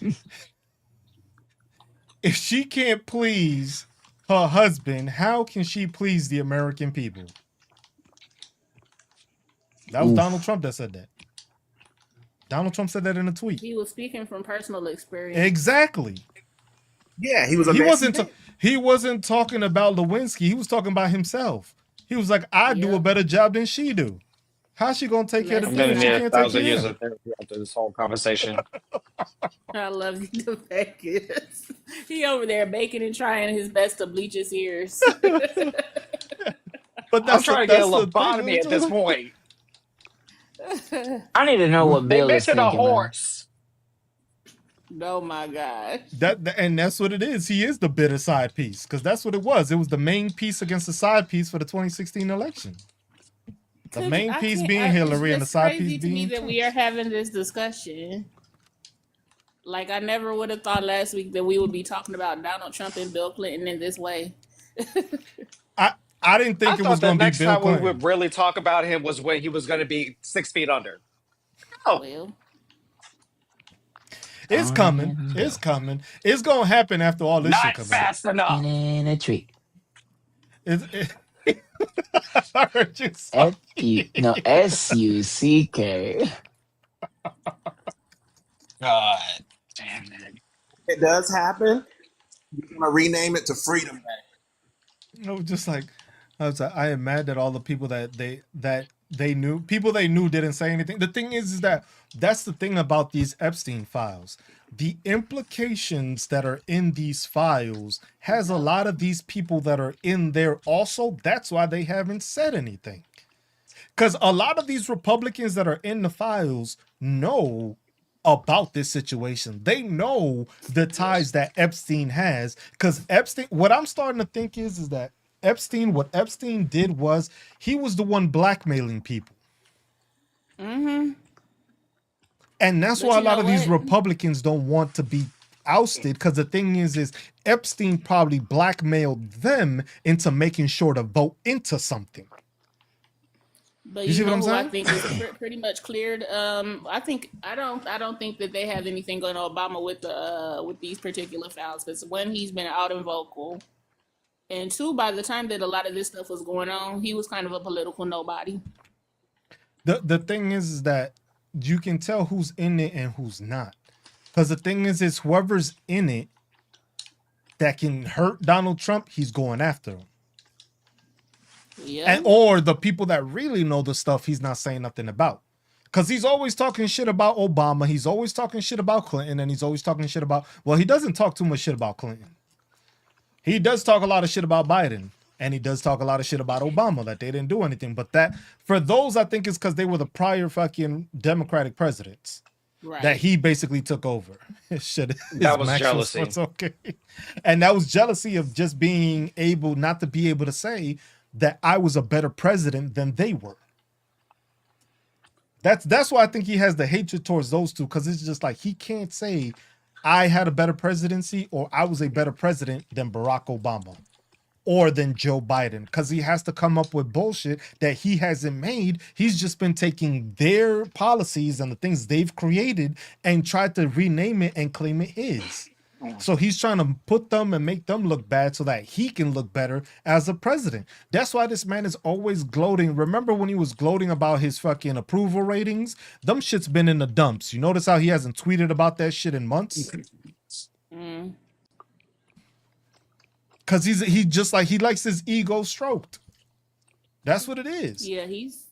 if she can't please her husband, how can she please the American people? That was Oof. Donald Trump that said that. Donald Trump said that in a tweet. He was speaking from personal experience. Exactly. Yeah, he was a He messy wasn't. man. He wasn't talking about Lewinsky. He was talking about himself. He was like, "I do a Yep. better job than she do. How's she gonna take care of Let's the I'm things gonna she need not. a can't take 1,000 care years of?" of therapy after this whole conversation. I love you, the Vegas. He over there baking and trying his best to bleach his ears. But I'm that's trying to get a the thing. lobotomy at this point. I need to know what They Bill is mentioned a thinking, man. horse. Oh my gosh. And that's what it is. He is the bitter side piece because that's what it was. It was the main piece against the side piece for the 2016 election. The main piece being Hillary and the It's side crazy piece to me being that Trump. we are having this discussion. Like I never would have thought last week that we would be talking about Donald Trump and Bill Clinton in this way. I didn't I think it thought was the going to be next Bill time we Clinton. would really talk about him was when he was going to be 6 feet under. Oh, Well, It's coming. It's coming. It's going to happen after all this shit not comes out. fast enough. In a tree. I heard you say. S-U-C-K. God damn it. It does happen. You're gonna rename it to Freedom Day. No, just like I am mad that all the people that they knew, people they knew didn't say anything. The thing is that that's the thing about these Epstein files. The implications that are in these files has a lot of these people that are in there also. That's why they haven't said anything. Because a lot of these Republicans that are in the files know about this situation. They know the ties that Epstein has. Because Epstein, what I'm starting to think is that what Epstein did was he was the one blackmailing people. mm-hmm. And that's But why a you lot know of these what? Republicans don't want to be ousted. Because the thing is Epstein probably blackmailed them into making sure to vote into something. But You see what I'm who I saying? think is pretty much cleared. I don't think that they have anything going on Obama with these particular files because one, he's been out and vocal, and two, by the time that a lot of this stuff was going on, he was kind of a political nobody. The thing is that you can tell who's in it and who's not. Because the thing is whoever's in it that can hurt Donald Trump, he's going after him. Yeah. And or the people that really know the stuff he's not saying nothing about. Because he's always talking shit about Obama. He's always talking shit about Clinton. And he's always talking shit about, well, he doesn't talk too much shit about Clinton. He does talk a lot of shit about Biden. And he does talk a lot of shit about Obama, that they didn't do anything. But that, for those, I think is because they were the prior fucking Democratic presidents. Right. That he basically took over. Shit, That was jealousy. It's okay. And that was jealousy of just being able not to be able to say that I was a better president than they were. That's why I think he has the hatred towards those two, because it's just like he can't say I had a better presidency or I was a better president than Barack Obama or than Joe Biden, because he has to come up with bullshit that he hasn't made. He's just been taking their policies and the things they've created and tried to rename it and claim it his. So he's trying to put them and make them look bad so that he can look better as a president. That's why this man is always gloating. Remember when he was gloating about his fucking approval ratings? Them shit's been in the dumps. You notice how he hasn't tweeted about that shit in months? Mm. Because he just like, he likes his ego stroked. That's what it is. Yeah, he's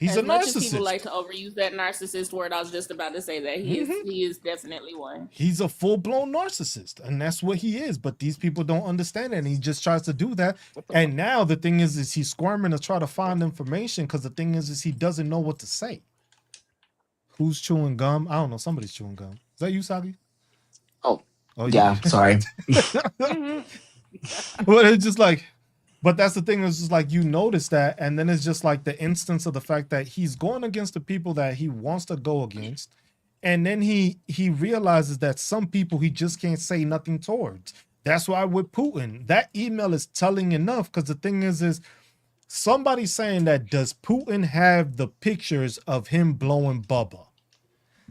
He's as a much as people narcissist. like to overuse that narcissist word. I was just about to say that he is definitely one. He's a full-blown narcissist, and that's what he is. But these people don't understand it, and he just tries to do that. And now the thing is he's squirming to try to find information, because the thing is he doesn't know what to say. Who's chewing gum? I don't know. Somebody's chewing gum. Is that you, Sagi? Oh, Oh yeah. Sorry. Well, it's just like, but that's the thing, is just like you notice that, and then it's just like the instance of the fact that he's going against the people that he wants to go against, and then he realizes that some people he just can't say nothing towards. That's why with Putin, that email is telling enough, because the thing is somebody saying that, does Putin have the pictures of him blowing Bubba?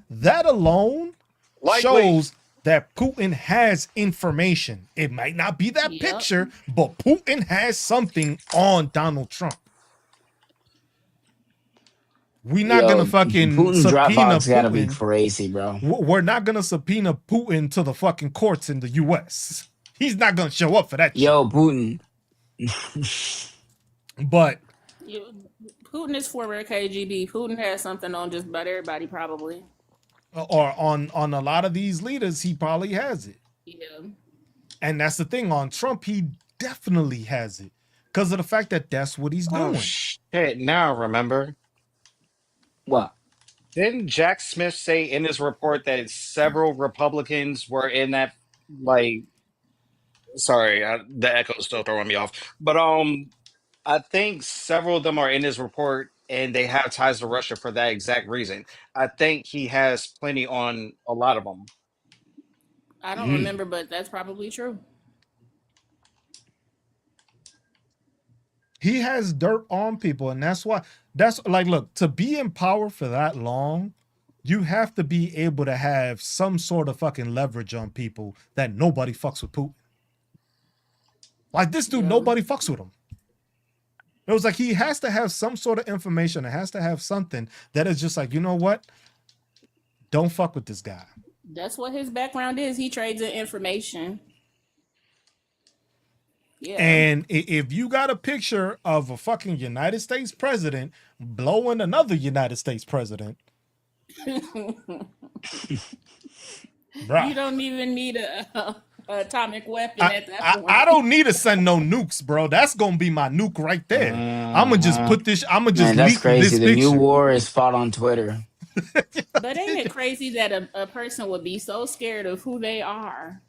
That alone Likely. shows that Putin has information. It might not be that Yep. picture, but Putin has something on Donald Trump. We're not gonna fucking Putin's subpoena Dropbox gotta be Putin. crazy, bro. We're not gonna subpoena Putin to the fucking courts in the U.S. He's not gonna show up for that Yo, Putin. shit. But Putin is former KGB. Putin has something on just about everybody, probably. or on a lot of these leaders, he probably has it. Yeah. And that's the thing, on Trump, he definitely has it, because of the fact that that's what he's doing. Oh shit! Now I remember. What? Didn't Jack Smith say in his report that several Republicans were in that? Like, sorry, the echo's still throwing me off. But I think several of them are in his report, and they have ties to Russia for that exact reason. I think he has plenty on a lot of them. I don't remember, but that's probably true. He has dirt on people, and that's why, that's like, look, to be in power for that long, you have to be able to have some sort of fucking leverage on people that nobody fucks with Putin. Like this dude, Yeah. nobody fucks with him. It was like he has to have some sort of information. It has to have something that is just like, you know what? Don't fuck with this guy. That's what his background is. He trades in information. Yeah. And if you got a picture of a fucking United States president blowing another United States president, bruh, You don't even need a atomic weapon at that point. I don't need to send no nukes, bro. That's gonna be my nuke right there. I'm gonna just put this. I'm gonna just Man, that's leak crazy. this The new picture. war is fought on Twitter. But ain't it crazy that a person would be so scared of who they are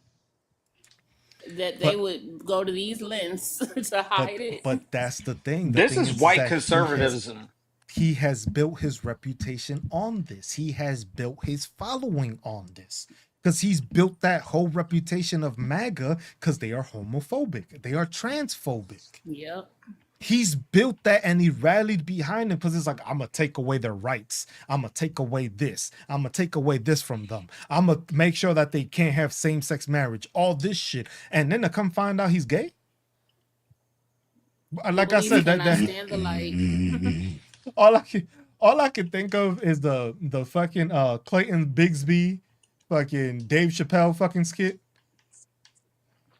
that they But- would go to these lengths to hide it? But that's the thing. The This thing is that white conservatism. he has built his reputation on this. He has built his following on this. Because he's built that whole reputation of MAGA because they are homophobic. They are transphobic. Yep. He's built that, and he rallied behind it because it's like, I'm going to take away their rights. I'm going to take away this. I'm going to take away this from them. I'm going to make sure that they can't have same-sex marriage. All this shit. And then to come find out he's gay? Like I said, Cannot that stand the light. all I can think of is the fucking Clayton Bigsby fucking Dave Chappelle fucking skit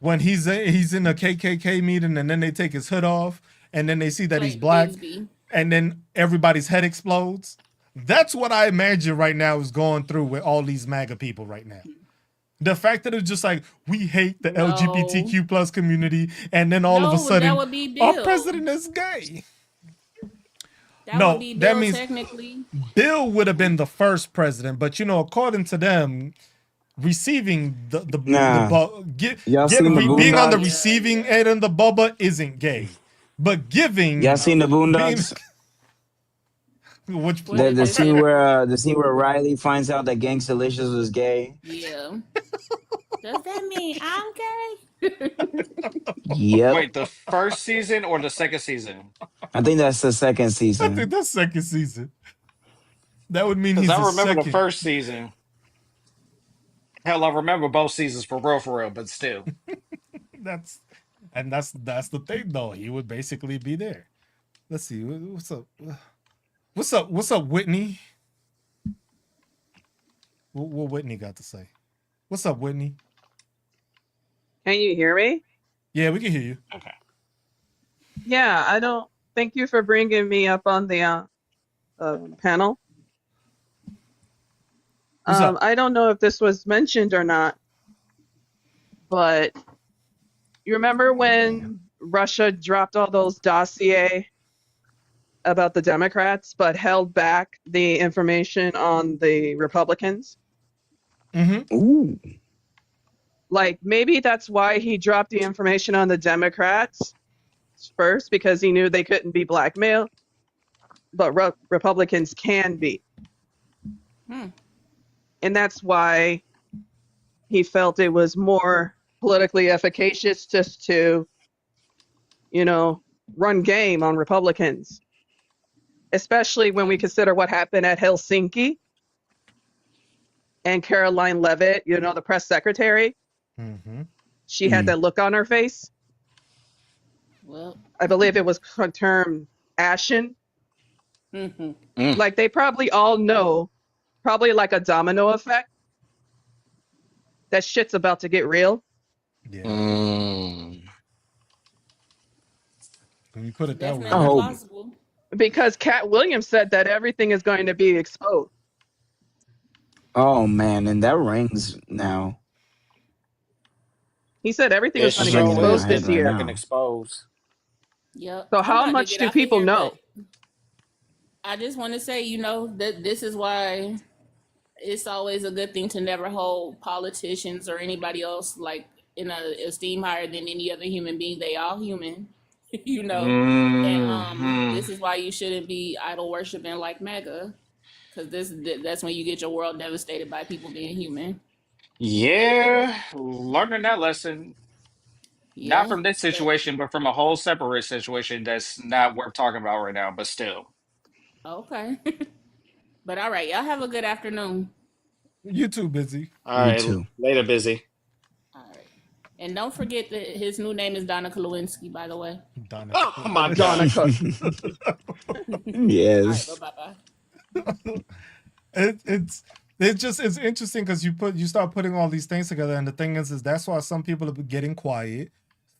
when he's in a KKK meeting, and then they take his hood off, and then they see that he's Clayton black, Bigsby. and then everybody's head explodes. That's what I imagine right now is going through with all these MAGA people right now. The fact that it's just like, we hate the No. LGBTQ plus community, and then all of a No, sudden, that would be our Bill. president is gay. That No, would be that Bill means- technically. Bill would have been the first president, but according to them, receiving Nah. Y'all seen the being on the Boondocks? receiving end of the Bubba isn't gay, but giving Y'all seen the Boondocks? Which What The part? did the they scene say? where Riley finds out that Gangsta Delicious was gay. Yeah. Does that mean I'm gay? Yep. Wait, the first season or the second season? I think that's the second I think season. that's second season. That would mean Because he's I the remember the second. first season. Hell, I remember both seasons for real, but still. That's that's the thing though. He would basically be there. Let's see. What's up? What's up, Whitney? What Whitney got to say? What's up, Whitney? Can you hear me? Yeah, we can hear you. Okay. Yeah, I don't. Thank you for bringing me up on the panel. What's up? I don't know if this was mentioned or not, but you remember when Russia dropped all those dossier about the Democrats, but held back the information on the Republicans? Mm-hmm. Ooh. Like, maybe that's why he dropped the information on the Democrats first, because he knew they couldn't be blackmailed, but Republicans can be. Hmm. And that's why he felt it was more politically efficacious just to, run game on Republicans, especially when we consider what happened at Helsinki and Caroline Levitt, the press secretary. Mm-hmm. She had that look on her face. Well. I believe it was termed ashen. Mm-hmm. Like, they probably all know, probably like a domino effect, that shit's about to get real. Yeah. Mm. When you put it that way. Definitely hope. plausible. Because Cat Williams said that everything is going to be exposed. Oh man, and that rings now. He said everything It is going to I'm get ringing in my exposed head this right year. now. fucking exposed. Yep. So I'm how about to much get do off of people here, know? but I just want to say, that this is why it's always a good thing to never hold politicians or anybody else like in a esteem higher than any other human being. They all human, And this is why you shouldn't be idol worshiping like MAGA, because that's when you get your world devastated by people being human. Yeah, learning that lesson. Not Yeah. from this But situation, but from a whole separate situation that's not worth talking about right now, but still. okay. But all right, y'all have a good afternoon. You too busy. All You right, too. later, busy. All right. And don't forget that his new name is Donica Lewinsky, by the way. Donna. Oh my Donna god. Cook. All right, Yes. bye-bye. It's interesting because you start putting all these things together, and the thing is that's why some people are getting quiet,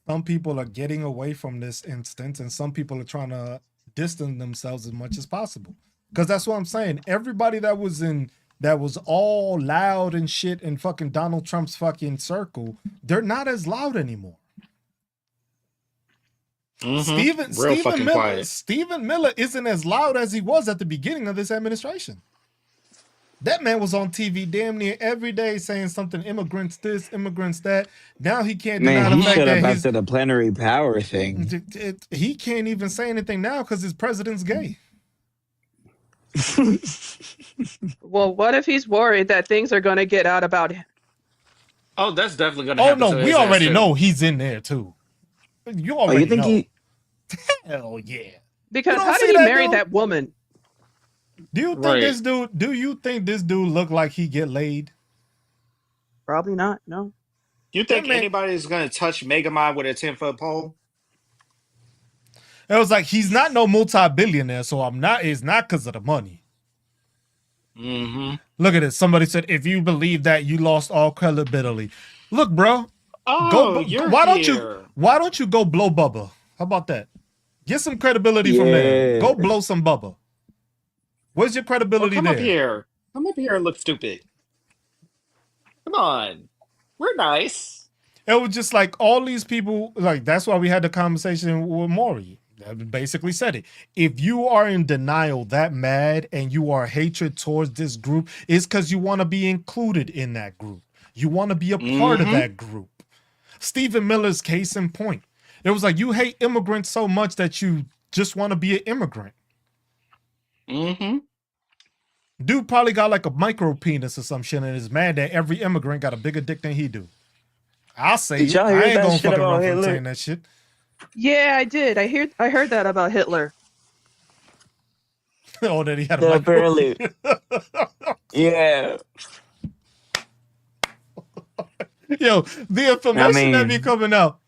some people are getting away from this instance, and some people are trying to distance themselves as much as possible. Because that's what I'm saying. Everybody that was all loud and shit in fucking Donald Trump's fucking circle, they're not as loud anymore. Mm-hmm. Real fucking quiet. Stephen Miller isn't as loud as he was at the beginning of this administration. That man was on TV damn near every day saying something, immigrants this, immigrants that. Now he can't deny Man, the he fact shut that up after the plenary power thing. he can't even say anything now because his president's gay. Well, what if he's worried that things are going to get out about him? Oh, that's definitely gonna Oh happen. no, to we his ass, already too. know he's in there too. You Oh, already you think know. he? Hell yeah. Because don't how see did he that marry dude? that woman? Do you think Right. this dude? Do you think this dude look like he get laid? Probably not. No. You think That man- anybody's gonna touch Megamind with a 10-foot pole? It was like he's not no multi-billionaire, so it's not because of the money. Mm-hmm. Look at this. Somebody said, if you believe that, you lost all credibility. Look, bro. Oh, you're why here. don't you go blow Bubba? How about that? Get some credibility from there. Yeah. Go blow some Bubba. Where's your Well, credibility come there? up here. Come up here and look stupid. Come on. We're nice. It was just like all these people, like that's why we had the conversation with Maury. That basically said it. If you are in denial that mad and you are hatred towards this group, it's because you want to be included in that group. You want to be a part of that group. Stephen Miller's case in point. It was like you hate immigrants so much that you just want to be an immigrant. Mm-hmm. Dude probably got like a micro penis or some shit and is mad that every immigrant got a bigger dick than he do. I'll say Did it. y'all I hear ain't that gonna shit fucking about run from Hitler? saying that shit. Yeah, I did. I heard that about Hitler. Oh, that he had a That micro apparently, penis. yeah. Yo, the information that be mean, coming out.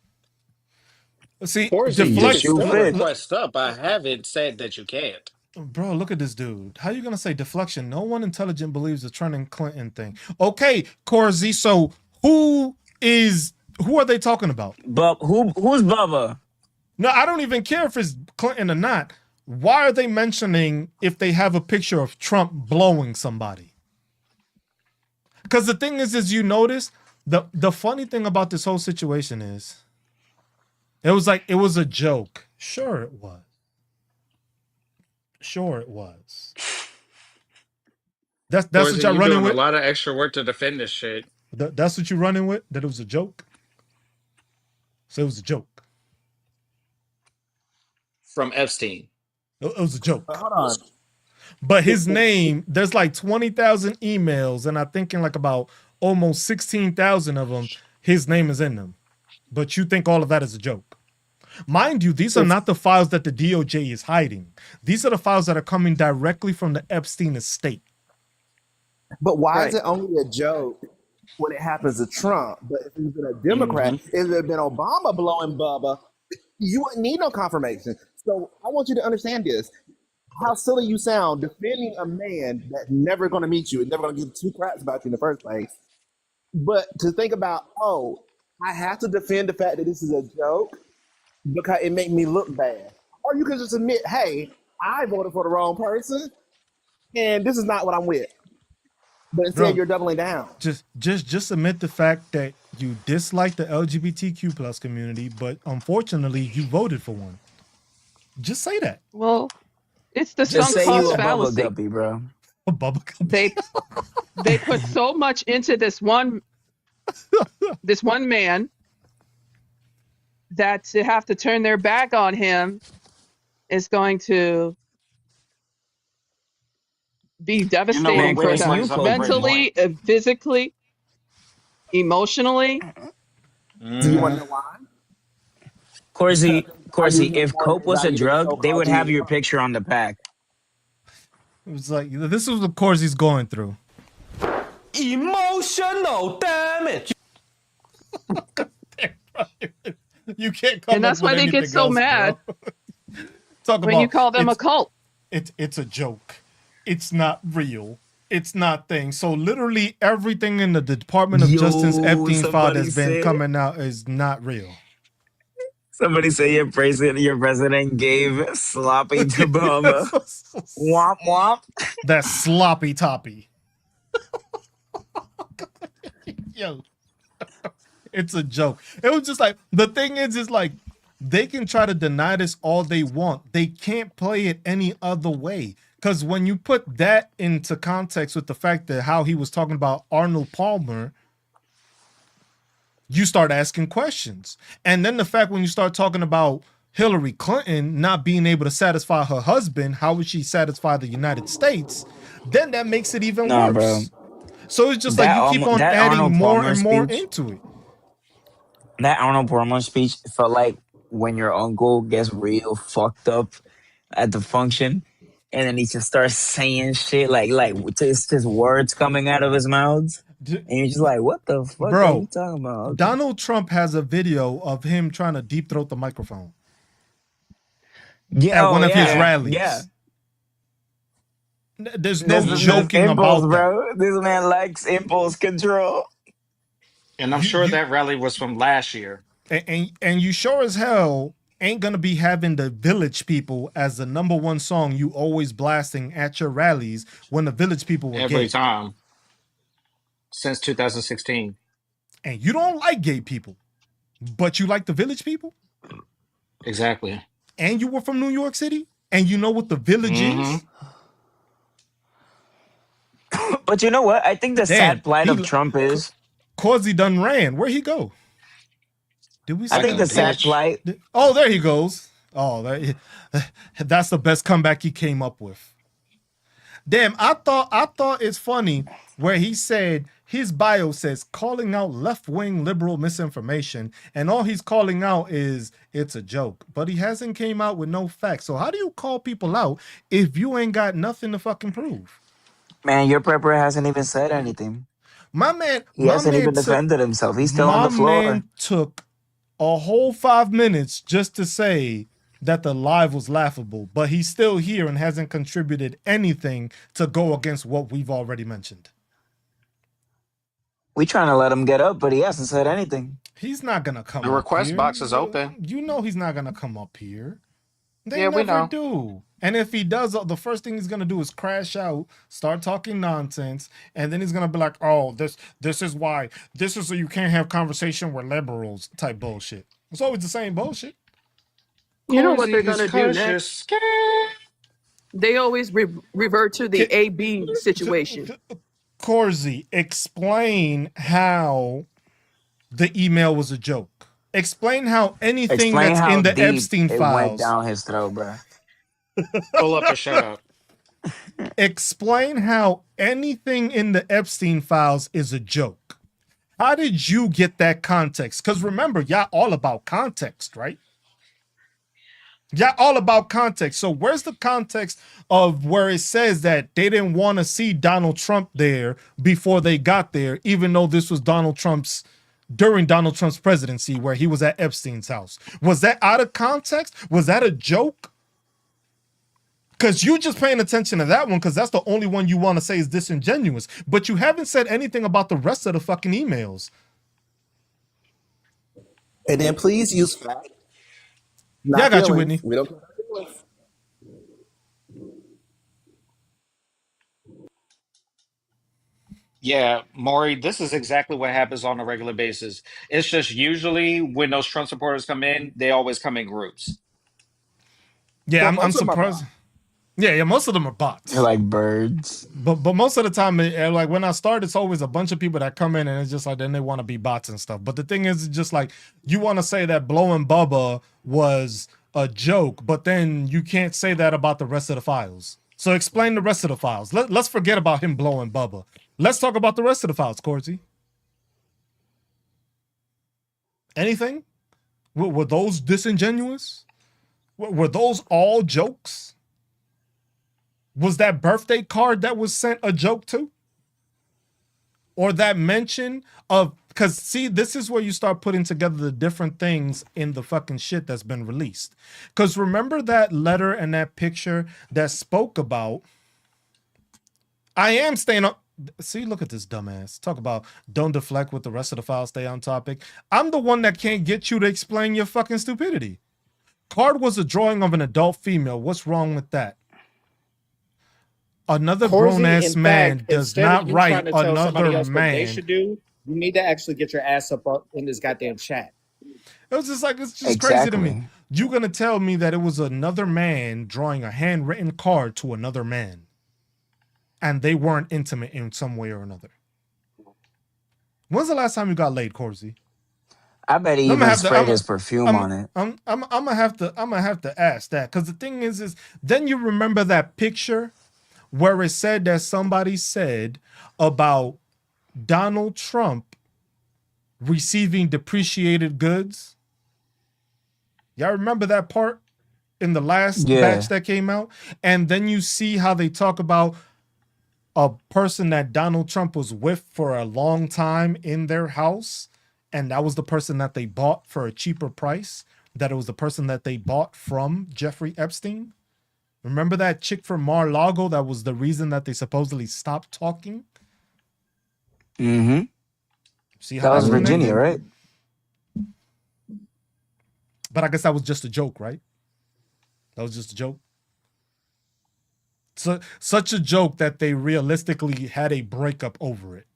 See, Corsi, you the can deflect. shoe still fit. request up. I haven't said that you can't. Bro, look at this dude. How you gonna say deflection? No one intelligent believes the Trump and Clinton thing. Okay, Corsi. So who are they talking about? But who's Bubba? No, I don't even care if it's Clinton or not. Why are they mentioning if they have a picture of Trump blowing somebody? Because the thing is you notice the funny thing about this whole situation is it was a joke. Sure it was. Sure it was. That's Corsi, what y'all you're running doing with? a lot of extra work to defend this shit. That's what you're running with? That it was a joke? So it was a joke. From Epstein. It was a joke. Hold on. But his name, there's like 20,000 emails, and I think in like about almost 16,000 of them, his name is in them. But you think all of that is a joke. Mind you, these are not the files that the DOJ is hiding. These are the files that are coming directly from the Epstein estate. But why Right. is it only a joke when it happens to Trump? But if it's been a Democrat, if it had been Obama blowing Bubba, you wouldn't need no confirmation. So I want you to understand this. How silly you sound defending a man that's never going to meet you and never going to give two craps about you in the first place. But to think about, oh, I have to defend the fact that this is a joke because it made me look bad. Or you can just admit, hey, I voted for the wrong person and this is not what I'm with. But instead, Bro, you're doubling down. Just admit the fact that you dislike the LGBTQ plus community, but unfortunately you voted for one. Just say that. Well, it's the Just sunk say you cost a Bubba fallacy. Guppy, bro. Bubba Gump. They put so much into this one man that to have to turn their back on him is going to be devastating Man, for Chris, them you poke mentally, physically, emotionally. Do you want to know why? Corsi, use if more coke was a value than drug, they so-called would have Jesus. your picture on the pack. It was like, this is what Corsi's going through. Emotional damage. You can't come And that's up with why they get anything so else, mad bro. Talk when about you call them a it's- cult. It's a joke. It's not real. It's not thing. So literally everything in the Department of Justice Epstein file somebody that's been said- coming out is not real. Somebody say your president gave sloppy to Bubba. Womp womp. That sloppy toppy. Yo. It's a joke. It was just like, the thing is like, they can try to deny this all they want. They can't play it any other way. Because when you put that into context with the fact that how he was talking about Arnold Palmer, you start asking questions. And then the fact when you start talking about Hillary Clinton not being able to satisfy her husband, how would she satisfy the United States? Then that makes it even Nah, worse. bro. So it's just That like you keep on that adding Arnold more Palmer and more speech- into it. That Arnold Palmer speech felt like when your uncle gets real fucked up at the function, and then he just starts saying shit like just words coming out of his mouth, and you're just like, what the fuck Bro, are you talking about? Donald Trump has a video of him trying to deep throat the microphone Yeah, at one of his yeah, rallies. Yeah. There's no This joking impulse, about that. bro. This man likes impulse control. And I'm sure that rally was from last year. And you sure as hell ain't gonna be having the Village People as the number one song you always blasting at your rallies when the Village People were Every gay. time. Since 2016. And you don't like gay people, but you like the Village People? Exactly. And you were from New York City? And you know what the Village is? But you know what? I think the Damn, sad plight he of Trump is, Causey done ran. Where'd he go? Did we I say think the that? sad plight, Oh, there he goes. Oh, that's the best comeback he came up with. Damn, I thought it's funny where he said his bio says calling out left-wing liberal misinformation, and all he's calling out is it's a joke. But he hasn't came out with no facts. So how do you call people out if you ain't got nothing to fucking prove? Man, your prepper hasn't even said anything. My man, He hasn't even defended himself. He's still on the floor. My man took a whole 5 minutes just to say that the live was laughable, but he's still here and hasn't contributed anything to go against what we've already mentioned. We trying to let him get up, but he hasn't said anything. He's not gonna come. The up request here. box is open. You know he's not gonna come up here. They Yeah, we never know. do. And if he does, the first thing he's gonna do is crash out, start talking nonsense, and then he's gonna be like, "Oh, this is why. This is so you can't have conversation with liberals," type bullshit. It's always the same bullshit. You know what they're gonna do next? They always revert to the AB situation. Corzi, explain how the email was a joke. Explain how anything Explain that's how in the deep Epstein it files went down his throat, bro. Pull up or shut up. Explain how anything in the Epstein files is a joke. How did you get that context? Because remember, y'all all about context, right? Yeah, all about context. So where's the context of where it says that they didn't want to see Donald Trump there before they got there, even though this was during Donald Trump's presidency where he was at Epstein's house? Was that out of context? Was that a joke? Because you just paying attention to that one because that's the only one you want to say is disingenuous. But you haven't said anything about the rest of the fucking emails. And then please use facts. Yeah, I got you, Whitney. We don't. Yeah, Maury, this is exactly what happens on a regular basis. It's just usually when those Trump supporters come in, they always come in groups. Yeah, Well, I'm most of them are surprised. Yeah, most of them are bots. They're like birds. But most of the time, like when I start, it's always a bunch of people that come in and it's just like then they want to be bots and stuff. But the thing is, it's just like you want to say that blowing Bubba was a joke, but then you can't say that about the rest of the files. So explain the rest of the files. Let's forget about him blowing Bubba. Let's talk about the rest of the files, Corsi. Anything? Were those disingenuous? Were those all jokes? Was that birthday card that was sent a joke too? Or that mention of, because see, this is where you start putting together the different things in the fucking shit that's been released. Because remember that letter and that picture that spoke about, I am staying up. See, look at this dumbass. Talk about don't deflect with the rest of the file, stay on topic. I'm the one that can't get you to explain your fucking stupidity. Card was a drawing of an adult female. What's wrong with that? Another grown-ass man does not write another man. They should do. You need to actually get your ass up in this goddamn chat. It was just like, it's just crazy to me. You're going to tell me that it was another man drawing a handwritten card to another man, and they weren't intimate in some way or another. When's the last time you got laid, Corsi? I bet he even sprayed his perfume on it. I'm gonna have to ask that, because the thing is then you remember that picture where it said that somebody said about Donald Trump receiving depreciated goods. Y'all remember that part in the last batch that came out? And then you see how they talk about a person that Donald Trump was with for a long time in their house, and that was the person that they bought for a cheaper price, that it was the person that they bought from Jeffrey Epstein. Remember that chick from Mar-a-Lago that was the reason that they supposedly stopped talking? Mm-hmm. See how that was Virginia, right? But I guess that was just a joke, right? That was just a joke. So, such a joke that they realistically had a breakup over it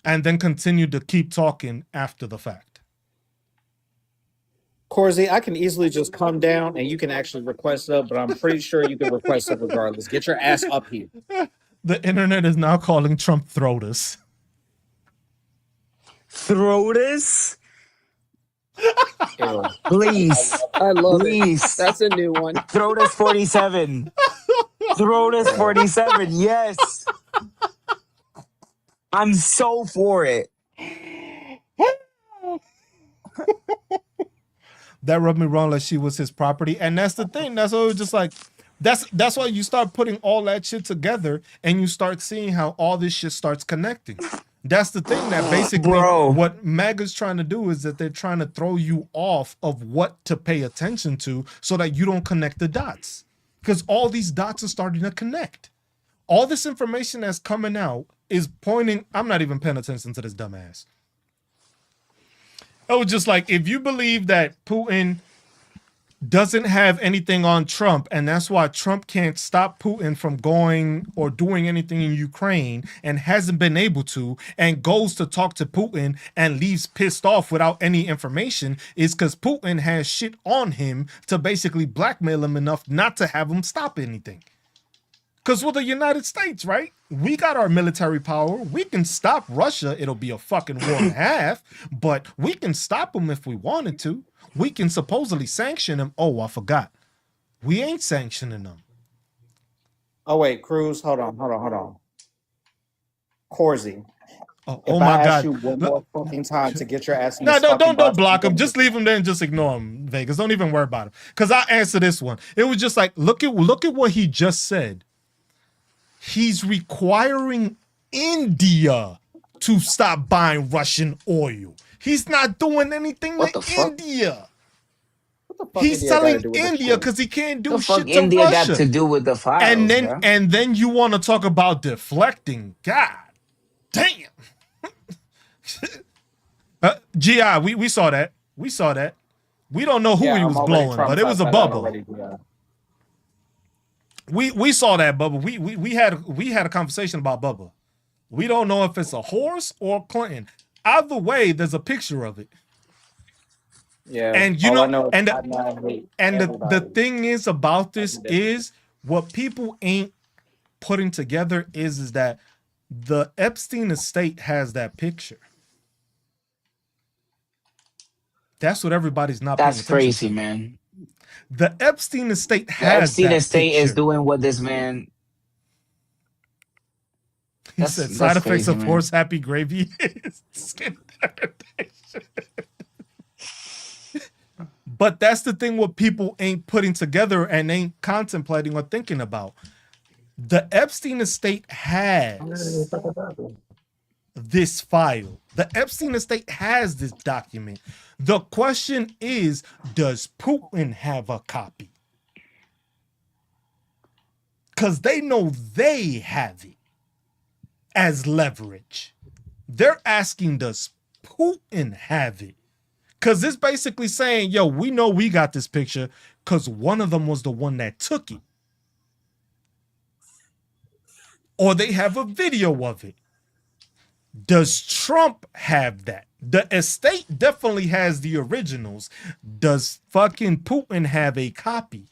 and then continued to keep talking after the fact. Corsi, I can easily just come down and you can actually request up, but I'm pretty sure you can request up regardless. Get your ass up here. The internet is now calling Trump Throtus. Throtus? Please. I love it. That's a new one. Throtus 47. Thrones 47. Yes. I'm so for it. That rubbed me wrong, like she was his property. And that's the thing. That's what it was just like, that's why you start putting all that shit together and you start seeing how all this shit starts connecting. That's the thing that basically Bro. what MAGA's trying to do is that they're trying to throw you off of what to pay attention to so that you don't connect the dots. Because all these dots are starting to connect. All this information that's coming out is pointing. I'm not even paying attention to this dumbass. It was just like, if you believe that Putin doesn't have anything on Trump, and that's why Trump can't stop Putin from going or doing anything in Ukraine and hasn't been able to, and goes to talk to Putin and leaves pissed off without any information, is because Putin has shit on him to basically blackmail him enough not to have him stop anything. Because we're the United States, right? We got our military power. We can stop Russia. It'll be a fucking war and a half, but we can stop them if we wanted to. We can supposedly sanction them. Oh, I forgot. We ain't sanctioning them. Oh wait, Cruz, hold on. Corsi. Oh, If oh I my ask God. you one more fucking time to get your ass in No, this no, fucking don't box, block you him. gonna Just leave him there and just ignore him, Vegas. Don't even worry about him. Because I answered this one. It was just like, look at what he just said. He's requiring India to stop buying Russian oil. He's not doing anything What to the fuck? India. What the fuck He's India gotta telling do with this India shit? because he can't do The fuck shit to India got Russia. to do with the files, And bro? then you want to talk about deflecting. God damn. GI, we saw that. We saw that. We don't know who Yeah, he I'm was already blowing, but it was a traumatized by that bubble. already, yeah. We saw that bubble. We had a conversation about Bubba. We don't know if it's a horse or Clinton. Either way, there's a picture of it. Yeah. And you all I know, know and is I now hate the everybody. thing is about this is what people ain't putting together is that the Epstein estate has that picture. That's what everybody's not paying That's attention crazy, to. man. The Epstein estate The has Epstein that estate is picture. doing what this man. He That's said side that's effects crazy, of man. horse happy gravy is skin irritation. But that's the thing what people ain't putting together and ain't contemplating or thinking about. The Epstein estate has this file. The Epstein estate has this document. The question is, does Putin have a copy? Because they know they have it as leverage. They're asking, does Putin have it? Because it's basically saying, yo, we know we got this picture because one of them was the one that took it. Or they have a video of it. Does Trump have that? The estate definitely has the originals. Does fucking Putin have a copy?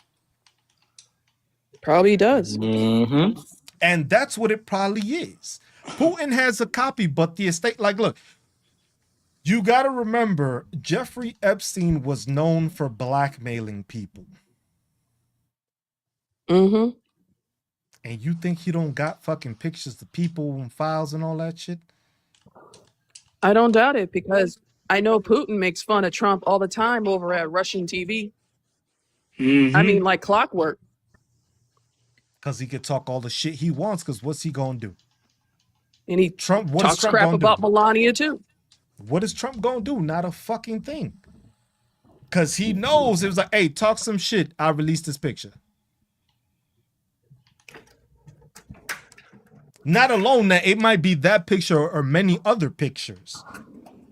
Probably does. Mm-hmm. And that's what it probably is. Putin has a copy, but the estate, like, look, you got to remember, Jeffrey Epstein was known for blackmailing people. Mm-hmm. And you think he don't got fucking pictures of people and files and all that shit? I don't doubt it because I know Putin makes fun of Trump all the time over at Russian TV. I mean, like clockwork. Because he could talk all the shit he wants, because what's he going to do? And he Trump, what is talks Trump crap gonna about do? Melania too. What is Trump going to do? Not a fucking thing. Because he knows it was like, hey, talk some shit. I released this picture. Not alone that it might be that picture or many other pictures.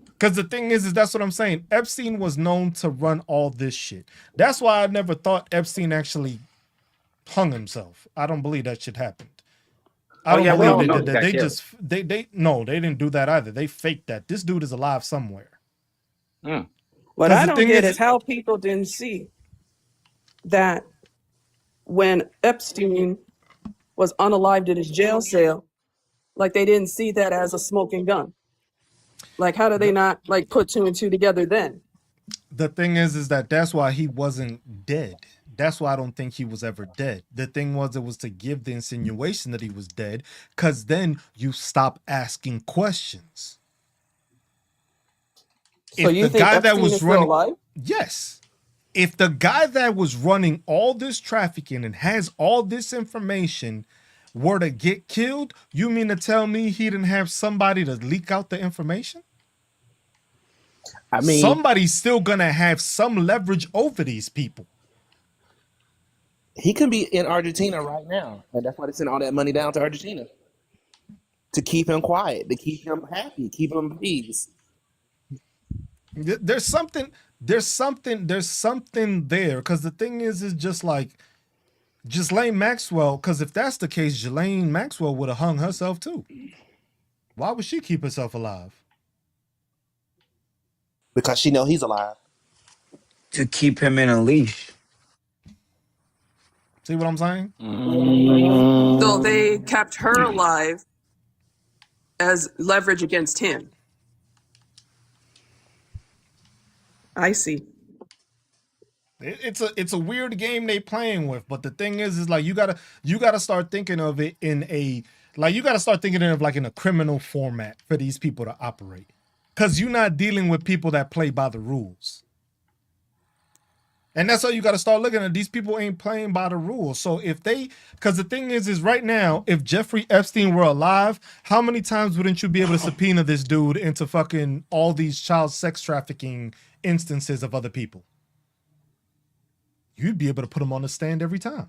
Because the thing is that's what I'm saying. Epstein was known to run all this shit. That's why I never thought Epstein actually hung himself. I don't believe that shit happened. I don't believe they did that. They just they didn't do that either. They faked that. This dude is alive somewhere. What I don't get is how people didn't see that when Epstein was unalived in his jail cell, like they didn't see that as a smoking gun. Like, how do they not like put two and two together then? The thing is that that's why he wasn't dead. That's why I don't think he was ever dead. The thing was, it was to give the insinuation that he was dead, because then you stop asking questions. So you think Epstein is still alive? Yes. If the guy that was running all this trafficking and has all this information were to get killed, you mean to tell me he didn't have somebody to leak out the information? I mean, Somebody's still gonna have some leverage over these people. he can be in Argentina right now, and that's why they send all that money down to Argentina to keep him quiet, to keep him happy, keep him at peace. There's something there, because the thing is just like Ghislaine Maxwell, because if that's the case, Ghislaine Maxwell would have hung herself too. Why would she keep herself alive? Because she know he's alive. To keep him in a leash. See what I'm saying? So they kept her alive as leverage against him. I see. It's a weird game they playing with, but the thing is like you gotta start thinking of it in a criminal format for these people to operate, because you're not dealing with people that play by the rules. And that's how you got to start looking at. These people ain't playing by the rules. So because the thing is right now, if Jeffrey Epstein were alive, how many times wouldn't you be able to subpoena this dude into fucking all these child sex trafficking instances of other people? You'd be able to put him on the stand every time.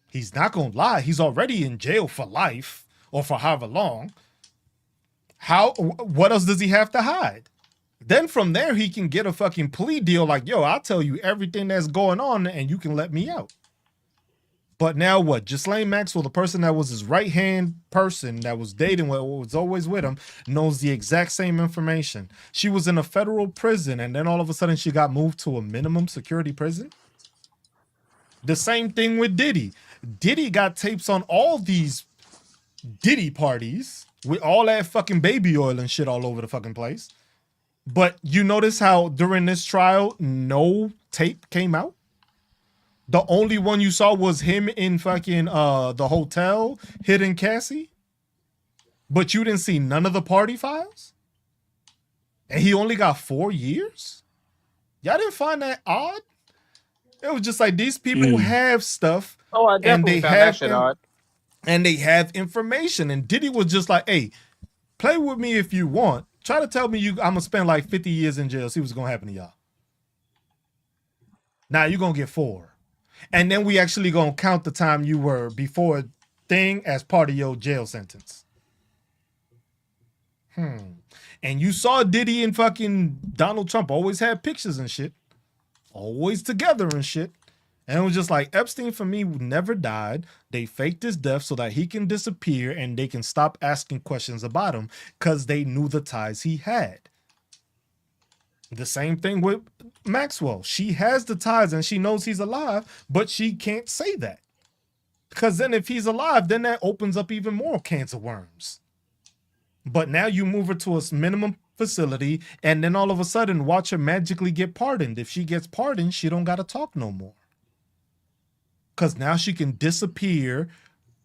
He's not going to lie. He's already in jail for life or for however long. What else does he have to hide? Then from there, he can get a fucking plea deal like, yo, I'll tell you everything that's going on and you can let me out. But now what? Ghislaine Maxwell, the person that was his right-hand person that was dating with, was always with him, knows the exact same information. She was in a federal prison and then all of a sudden she got moved to a minimum security prison. The same thing with Diddy. Diddy got tapes on all these Diddy parties with all that fucking baby oil and shit all over the fucking place. But you notice how during this trial, no tape came out? The only one you saw was him in fucking the hotel hitting Cassie. But you didn't see none of the party files? And he only got 4 years? Y'all didn't find that odd? It was just like these people have stuff. Oh, I definitely found that shit odd. And they have information. And Diddy was just like, hey, play with me if you want. Try to tell me I'm going to spend like 50 years in jail. See what's going to happen to y'all. Now you're going to get 4. And then we actually going to count the time you were before thing as part of your jail sentence. And you saw Diddy and fucking Donald Trump always had pictures and shit. Always together and shit. And it was just like, Epstein, for me, never died. They faked his death so that he can disappear and they can stop asking questions about him because they knew the ties he had. The same thing with Maxwell. She has the ties and she knows he's alive, but she can't say that. Because then if he's alive, then that opens up even more cancer worms. But now you move her to a minimum facility and then all of a sudden watch her magically get pardoned. If she gets pardoned, she don't got to talk no more. Because now she can disappear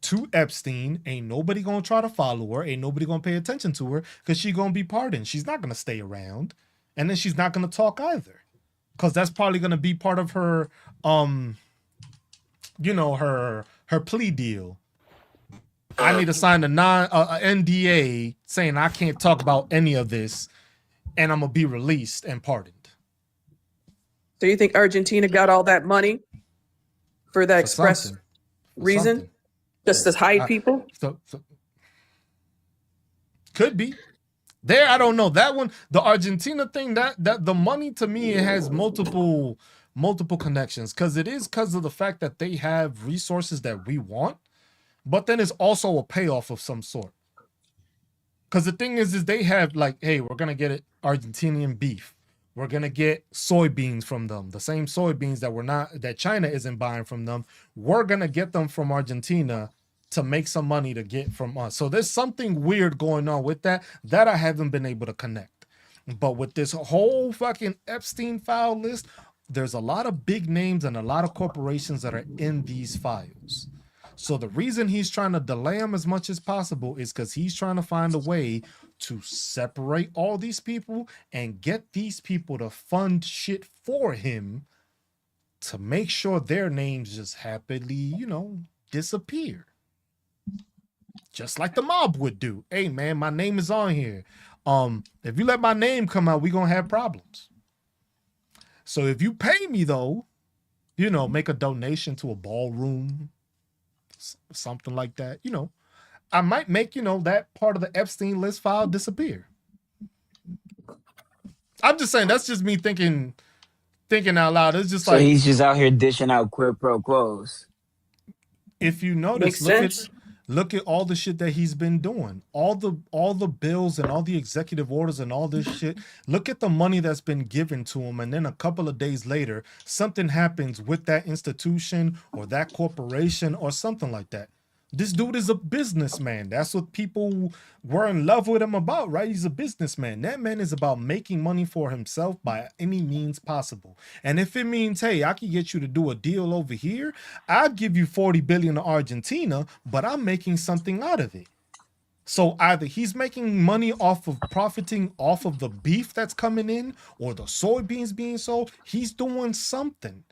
to Epstein. Ain't nobody going to try to follow her. Ain't nobody going to pay attention to her because she's going to be pardoned. She's not going to stay around. And then she's not going to talk either. Because that's probably going to be part of her, her plea deal. I need to sign a NDA saying I can't talk about any of this and I'm going to be released and pardoned. So you think Argentina got all that money for that express reason? Just to hide people? Could be. There, I don't know. That one, the Argentina thing, that the money to me, it has multiple connections because of the fact that they have resources that we want, but then it's also a payoff of some sort. Because the thing is they have like, hey, we're gonna get Argentinian beef. We're gonna get soybeans from them, the same soybeans that China isn't buying from them. We're gonna get them from Argentina to make some money to get from us. So there's something weird going on with that I haven't been able to connect. But with this whole fucking Epstein file list, there's a lot of big names and a lot of corporations that are in these files. So the reason he's trying to delay them as much as possible is because he's trying to find a way to separate all these people and get these people to fund shit for him to make sure their names just happily, disappear. Just like the mob would do. Hey man, my name is on here. If you let my name come out, we're gonna have problems. So if you pay me though, make a donation to a ballroom, something like that, I might make, that part of the Epstein list file disappear. I'm just saying, that's just me thinking out loud. It's just So like, he's just out here dishing out quid pro quos. if you notice, look at all the shit that he's been doing, all the bills and all the executive orders and all this shit. Look at the money that's been given to him, and then a couple of days later, something happens with that institution or that corporation or something like that. This dude is a businessman. That's what people were in love with him about, right? He's a businessman. That man is about making money for himself by any means possible. And if it means, hey, I can get you to do a deal over here, I'll give you 40 billion to Argentina, but I'm making something out of it. So either he's making money off of profiting off of the beef that's coming in or the soybeans being sold. He's doing something.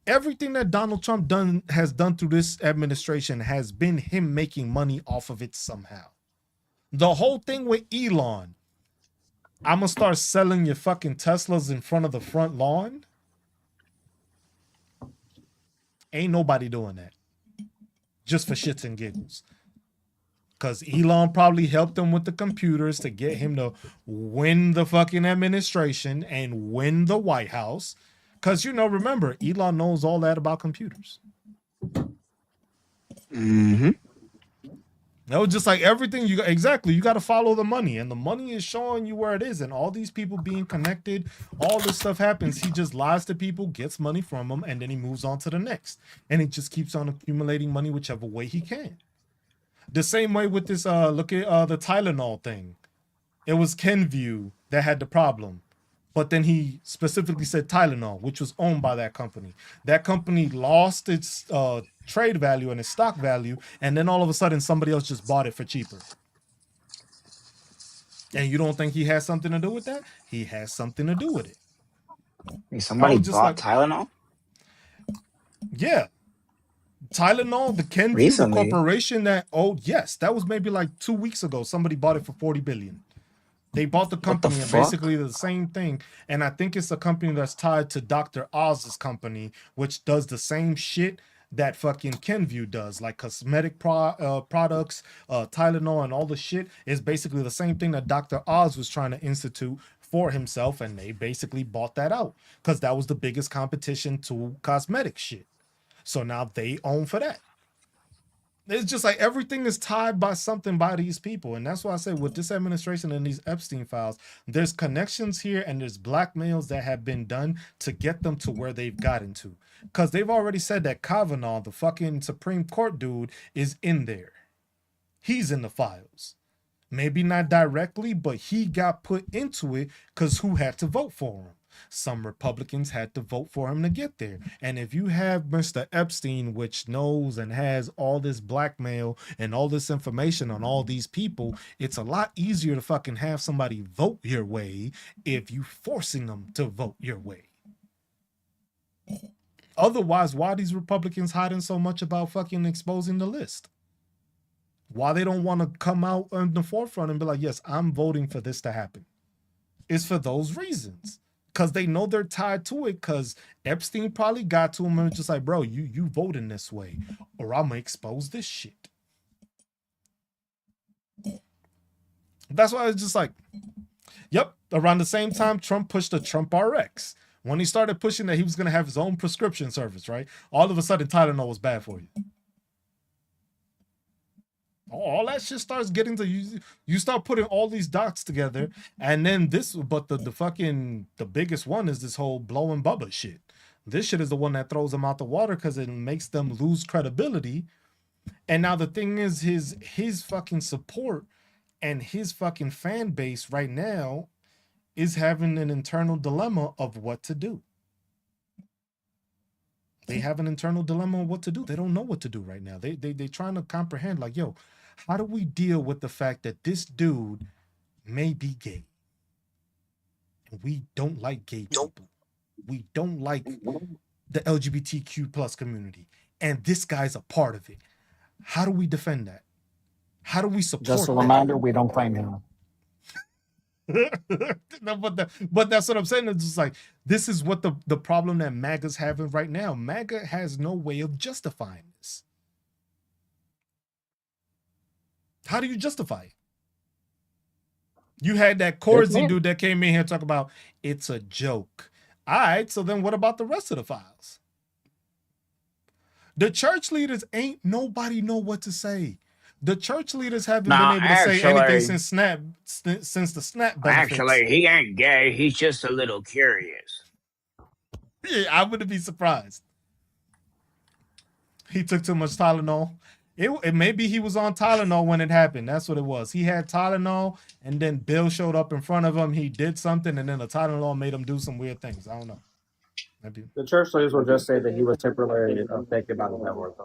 Everything that Donald Trump has done through this administration has been him making money off of it somehow. The whole thing with Elon, I'm gonna start selling your fucking Teslas in front of the front lawn. Ain't nobody doing that. Just for shits and giggles. Because Elon probably helped him with the computers to get him to win the fucking administration and win the White House. Because, remember, Elon knows all that about computers. Mm-hmm. That was just like everything you got to follow the money, and the money is showing you where it is, and all these people being connected, all this stuff happens. He just lies to people, gets money from them, and then he moves on to the next, and it just keeps on accumulating money whichever way he can. The same way with this, look at the Tylenol thing. It was Kenvue that had the problem. But then he specifically said Tylenol, which was owned by that company. That company lost its trade value and its stock value, and then all of a sudden somebody else just bought it for cheaper. And you don't think he has something to do with that? He has something to do with it. Hey, somebody bought Tylenol? Yeah. Tylenol, the Kenvue, Recently? the corporation that, yes, that was maybe like 2 weeks ago. Somebody bought it for $40 billion. They bought the company and basically the same thing. And I think it's a company that's tied to Dr. Oz's company, which does the same shit that fucking Kenvue does, like cosmetic products, Tylenol and all the shit is basically the same thing that Dr. Oz was trying to institute for himself. And they basically bought that out because that was the biggest competition to cosmetic shit. So now they own for that. It's just like everything is tied by something by these people. And that's why I say with this administration and these Epstein files, there's connections here and there's blackmails that have been done to get them to where they've gotten to. Because they've already said that Kavanaugh, the fucking Supreme Court dude, is in there. He's in the files. Maybe not directly, but he got put into it because who had to vote for him? Some Republicans had to vote for him to get there. And if you have Mr. Epstein, which knows and has all this blackmail and all this information on all these people, it's a lot easier to fucking have somebody vote your way if you forcing them to vote your way. Otherwise, why are these Republicans hiding so much about fucking exposing the list? Why they don't want to come out on the forefront and be like, yes, I'm voting for this to happen. It's for those reasons. Because they know they're tied to it because Epstein probably got to him and was just like, bro, you voting this way or I'm going to expose this shit. That's why it's just like, yep. Around the same time, Trump pushed the Trump RX. When he started pushing that he was going to have his own prescription service, right? All of a sudden, Tylenol was bad for you. All that shit starts getting to you start putting all these dots together, and then but the biggest one is this whole blowing Bubba shit. This shit is the one that throws them out the water because it makes them lose credibility. And now the thing is his fucking support and his fucking fan base right now is having an internal dilemma of what to do. They have an internal dilemma on what to do. They don't know what to do right now. They trying to comprehend, like, yo, how do we deal with the fact that this dude may be gay? We don't like gay people. We don't like the LGBTQ plus community. And this guy's a part of it. How do we defend that? How do we support Just a that? reminder, we don't claim him. No, but that's what I'm saying. It's just like, this is what the problem that MAGA's having right now. MAGA has no way of justifying this. How do you justify it? You had that Corsi dude that came in here talking about it's a joke. All right, so then what about the rest of the files? The church leaders ain't nobody know what to say. The church leaders haven't been able to say anything since the SNAP benefits. Actually, he ain't gay. He's just a little curious. Yeah, I wouldn't be surprised. He took too much Tylenol. It maybe he was on Tylenol when it happened. That's what it was. He had Tylenol, and then Bill showed up in front of him. He did something, and then the Tylenol made him do some weird things. I don't know. Maybe. The church leaders will just say that he was temporarily affected by the network.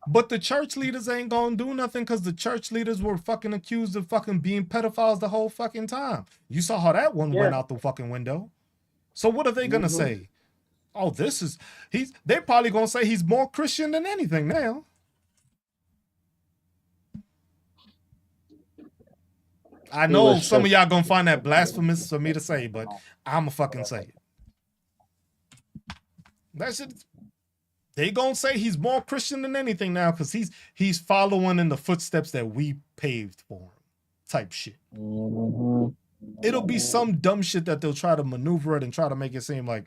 But the church leaders ain't gonna do nothing because the church leaders were fucking accused of fucking being pedophiles the whole fucking time. You saw how that one went out the fucking window. So what are they gonna say? Oh, they're probably gonna say he's more Christian than anything now. I know some of y'all gonna find that blasphemous for me to say, but I'ma fucking say it. That shit. They gonna say he's more Christian than anything now because he's following in the footsteps that we paved for him, type shit. It'll be some dumb shit that they'll try to maneuver it and try to make it seem like.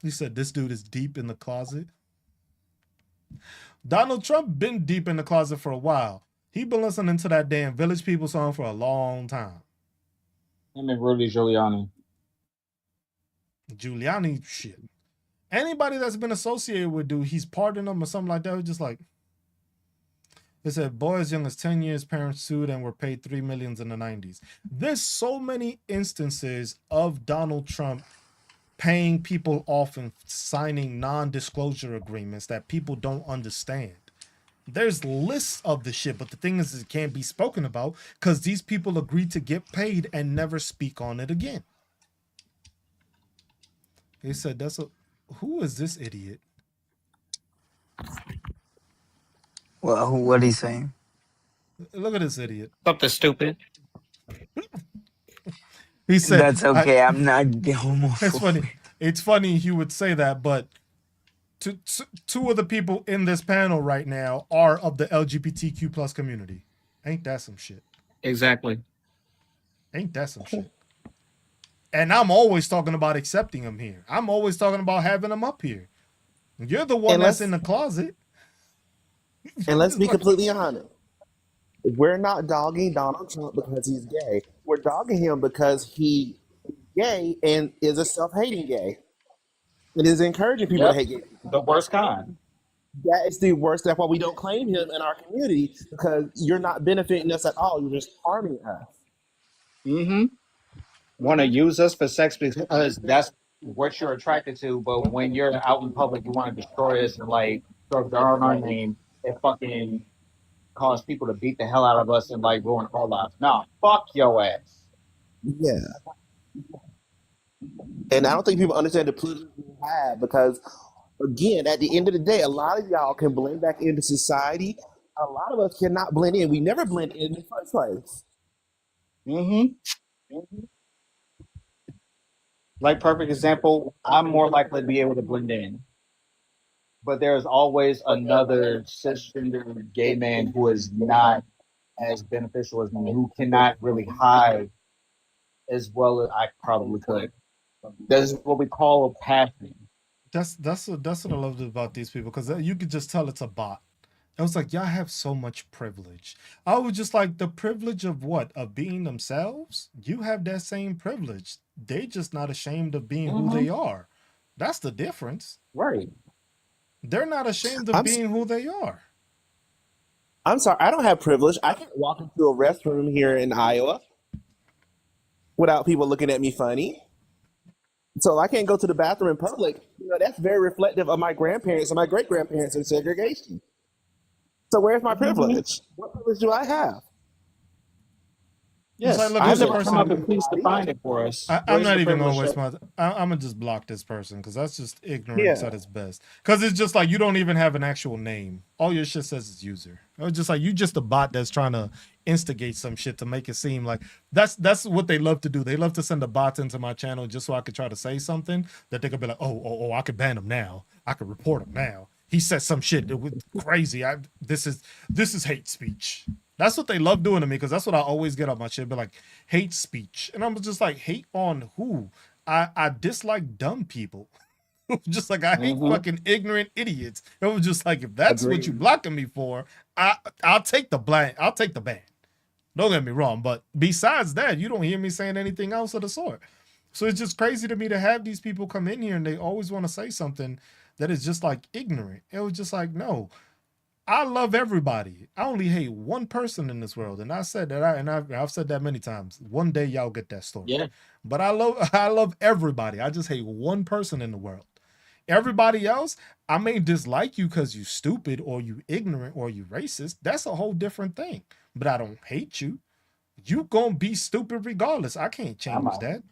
He said this dude is deep in the closet. Donald Trump been deep in the closet for a while. He been listening to that damn Village People song for a long time. Him and Rudy Giuliani. Giuliani shit. Anybody that's been associated with dude, he's pardoned them or something like that. Just like they said, boy as young as 10 years, parents sued and were paid $3 million in the 90s. There's so many instances of Donald Trump paying people off and signing non-disclosure agreements that people don't understand. There's lists of the shit, but the thing is, it can't be spoken about because these people agreed to get paid and never speak on it again. He said, who is this idiot? Well, what he's saying? Look at this idiot. Something stupid. He said, "That's okay. I'm not homophobic." It's funny. It's funny he would say that, but two of the people in this panel right now are of the LGBTQ plus community. Ain't that some shit? Exactly. Ain't that some shit? And I'm always talking about accepting them here. I'm always talking about having them up here. You're the one that's in the closet. And let's be completely honest. We're not dogging Donald Trump because he's gay. We're dogging him because he's gay and is a self-hating gay. It is encouraging people to hate gay people. The worst kind. That is the worst. That's why we don't claim him in our community, because you're not benefiting us at all. You're just harming us. Want to use us for sex because that's what you're attracted to, but when you're out in public, you want to destroy us and like throw dirt on our name and fucking cause people to beat the hell out of us and like ruin our lives. Nah, fuck your ass. Yeah. And I don't think people understand the privilege we have, because again, at the end of the day, a lot of y'all can blend back into society. A lot of us cannot blend in. We never blend in the first place. Like, perfect example, I'm more likely to be able to blend in. But there's always another cisgender gay man who is not as beneficial as me, who cannot really hide as well as I probably could. That's what we call a passing. That's what I loved about these people, because you could just tell it's a bot. I was like, y'all have so much privilege. I was just like, the privilege of what? Of being themselves? You have that same privilege. They just not ashamed of being who they are. That's the difference. Right. They're not ashamed of being who they are. I'm sorry, I don't have privilege. I can't walk into a restroom here in Iowa without people looking at me funny. So I can't go to the bathroom in public. That's very reflective of my grandparents and my great grandparents in segregation. So where's my privilege? What privilege do I have? Yes, like, look, I've this never person- come up and please define it for us. I'm Where's not the even gonna privilege waste that- my. I'm gonna just block this person because that's just ignorance at its best. Because it's just like you don't even have an actual name. All your shit says is user. It's just like you just a bot that's trying to instigate some shit to make it seem like that's what they love to do. They love to send a bot into my channel just so I could try to say something that they could be like, oh, I could ban him now. I could report him now. He said some shit that was crazy. This is hate speech. That's what they love doing to me because that's what I always get on my shit. Be like, hate speech. And I'm just like, hate on who? I dislike dumb people. Just like I hate fucking ignorant idiots. It was just like, if that's what you blocking me for, I'll take the blame. I'll take the ban. Don't get me wrong. But besides that, you don't hear me saying anything else of the sort. So it's just crazy to me to have these people come in here and they always want to say something that is just like ignorant. It was just like, no. I love everybody. I only hate one person in this world, and I said that. I've said that many times. One day y'all get that story. Yeah. But I love everybody. I just hate one person in the world. Everybody else, I may dislike you because you stupid or you ignorant or you racist. That's a whole different thing. But I don't hate you. You gonna be stupid regardless. I can't change that.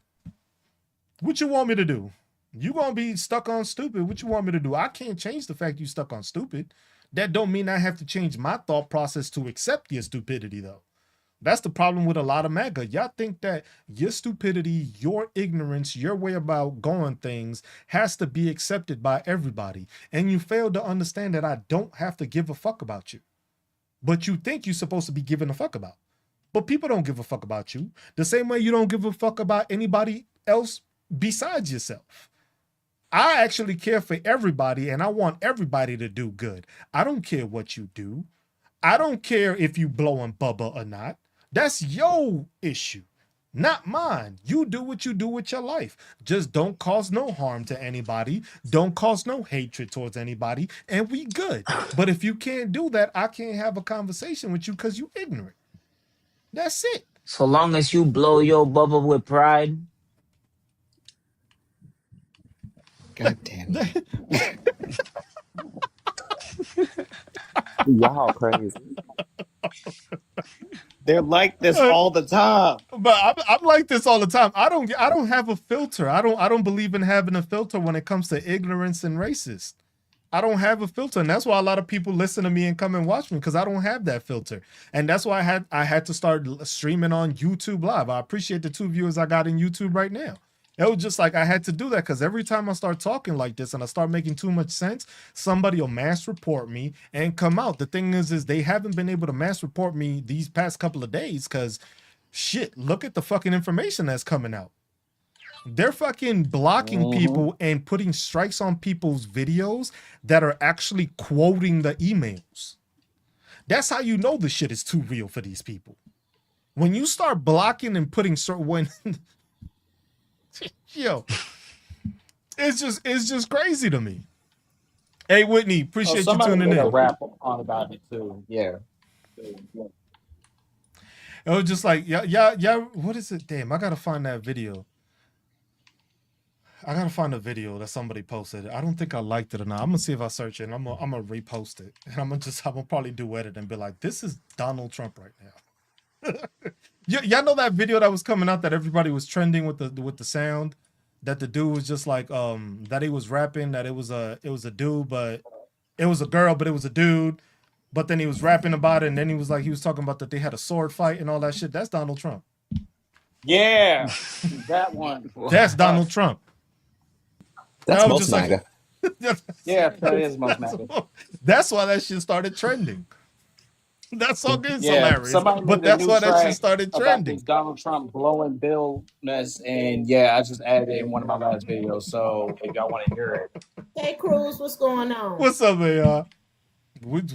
What you want me to do? You gonna be stuck on stupid. What you want me to do? I can't change the fact you stuck on stupid. That don't mean I have to change my thought process to accept your stupidity, though. That's the problem with a lot of MAGA. Y'all think that your stupidity, your ignorance, your way about going things has to be accepted by everybody. And you fail to understand that I don't have to give a fuck about you. But you think you're supposed to be giving a fuck about. But people don't give a fuck about you. The same way you don't give a fuck about anybody else besides yourself. I actually care for everybody and I want everybody to do good. I don't care what you do. I don't care if you blowing Bubba or not. That's your issue, not mine. You do what you do with your life. Just don't cause no harm to anybody. Don't cause no hatred towards anybody and we good. But if you can't do that, I can't have a conversation with you because you ignorant. That's it. So long as you blow your bubble with pride. God damn it. Y'all crazy. They're like this all the time. But I'm like this all the time. I don't have a filter. I don't believe in having a filter when it comes to ignorance and racist. I don't have a filter, and that's why a lot of people listen to me and come and watch me because I don't have that filter. And that's why I had to start streaming on YouTube Live. I appreciate the 2 viewers I got in YouTube right now. It was just like I had to do that because every time I start talking like this and I start making too much sense, somebody will mass report me and come out. The thing is they haven't been able to mass report me these past couple of days because shit, look at the fucking information that's coming out. They're fucking blocking people and putting strikes on people's videos that are actually quoting the emails. That's how you know the shit is too real for these people. When you start blocking and putting certain yo, it's just crazy to me. Hey Whitney, appreciate you tuning in. A rap on about it too. Yeah. It was just like yeah. What is it? Damn, I gotta find that video. I gotta find a video that somebody posted. I don't think I liked it or not. I'm gonna see if I search it. And I'm gonna repost it, and I'm gonna probably do edit and be like, "This is Donald Trump right now." Y'all know that video that was coming out that everybody was trending with the sound that the dude was just like that he was rapping that it was a dude but it was a girl but it was a dude, but then he was rapping about it and then he was talking about that they had a sword fight and all that shit. That's Donald Trump. Yeah, that one. That's Donald Trump. That's most MAGA. Yeah, that is most MAGA. That's why that shit started trending. That song is hilarious, somebody but made a that's new why that track shit started about trending. this Donald Trump blowing Bill Nuss, and yeah, I just added it in one of my last videos. So if y'all want to hear it, Hey Cruz, what's going on? What's up, man, y'all?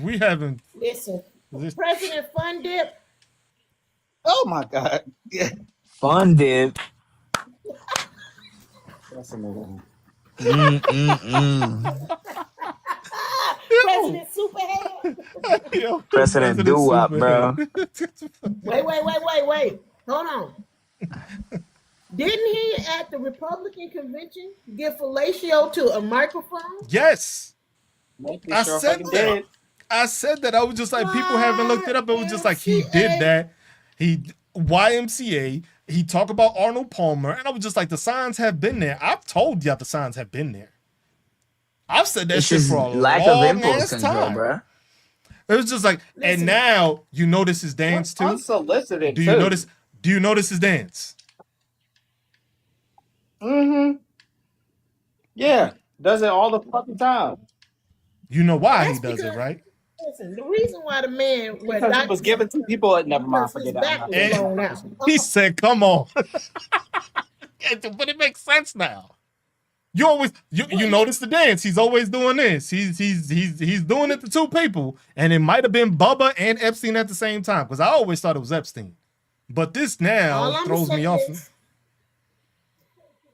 We haven't. Listen, President Fun Dip. oh my God, yeah, Fun dip. that's amazing. President Superhead. Yo, President Doo-Wop, bro. Wait. Hold on. Didn't he at the Republican convention give fellatio to a microphone? Yes. Maybe I sure said fucking that. did. I said that. I was just like, people haven't looked it up. It was just like, he did YMCA. that. He YMCA. He talked about Arnold Palmer. And I was just like, the signs have been there. I've told y'all the signs have been there. I've said that It's shit just for a lack of long impulse ass control, time. bro. It was just like, and Listen. now you notice his dance too. Unsolicited Do you too. notice? Do you notice his dance? Mm-hmm. Yeah. Does it all the fucking time. You know why That's he does it, because- right? Listen, the reason why the man went Because it was given to people that never mind. because his Forget that. back was And- blown out. He said, "Come on," but it makes sense now. You always you notice the dance. He's always doing this. He's doing it to two people, and it might have been Bubba and Epstein at the same time. Because I always thought it was Epstein, but this All now I'm throws me saying off. is,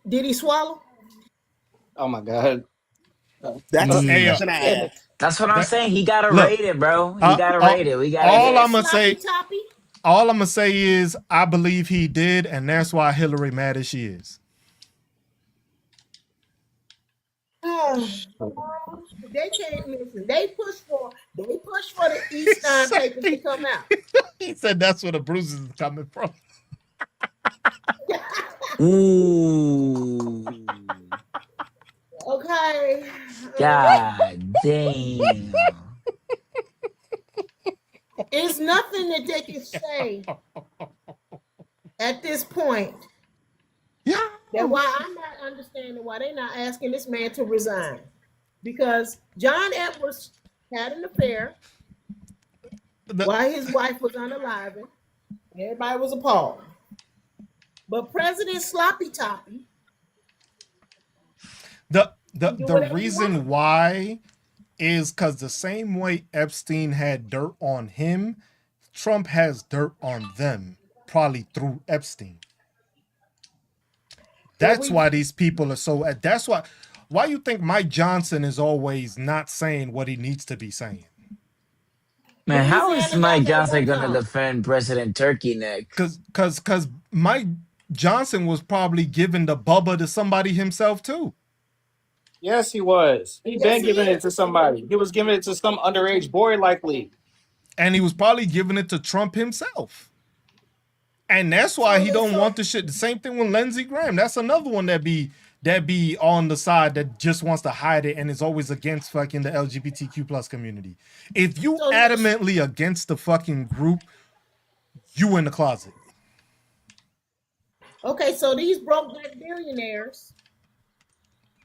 did he swallow? Oh my god. That's a Hey, discussion I had. That's what I'm That- saying. He gotta Look, rate it, bro. He gotta rate it. We gotta. all get it. I'ma say- Sloppy All I'm gonna say is I believe he did, and that's why Hillary mad as she is. They can't listen. They push for the Eastern papers to come out. He said that's where the bruises is coming from. Ooh. Okay. God damn. It's nothing that they can say at this point. Yeah. That's why I'm not understanding why they're not asking this man to resign. Because John Edwards had an affair while his wife was unalive. Everybody was appalled. But President Sloppy Toppy, The do whatever you reason why is because the same way Epstein had dirt on him, Trump has dirt on them, probably through Epstein. That's why these people are so. That's why you think Mike Johnson is always not saying what he needs to be saying. Man, how is Louisiana Mike got that Johnson one gonna time. defend President Turkey Neck? Because Mike Johnson was probably giving the Bubba to somebody himself too. Yes, he was. He Yes, been he giving is. it to somebody. He was giving it to some underage boy, likely. And he was probably giving it to Trump himself. And that's why he don't want the shit. The same thing with Lindsey Graham. That's another one that be on the side that just wants to hide it and is always against fucking the LGBTQ plus community. If you So- adamantly against the fucking group, you in the closet. Okay, so these broke black billionaires,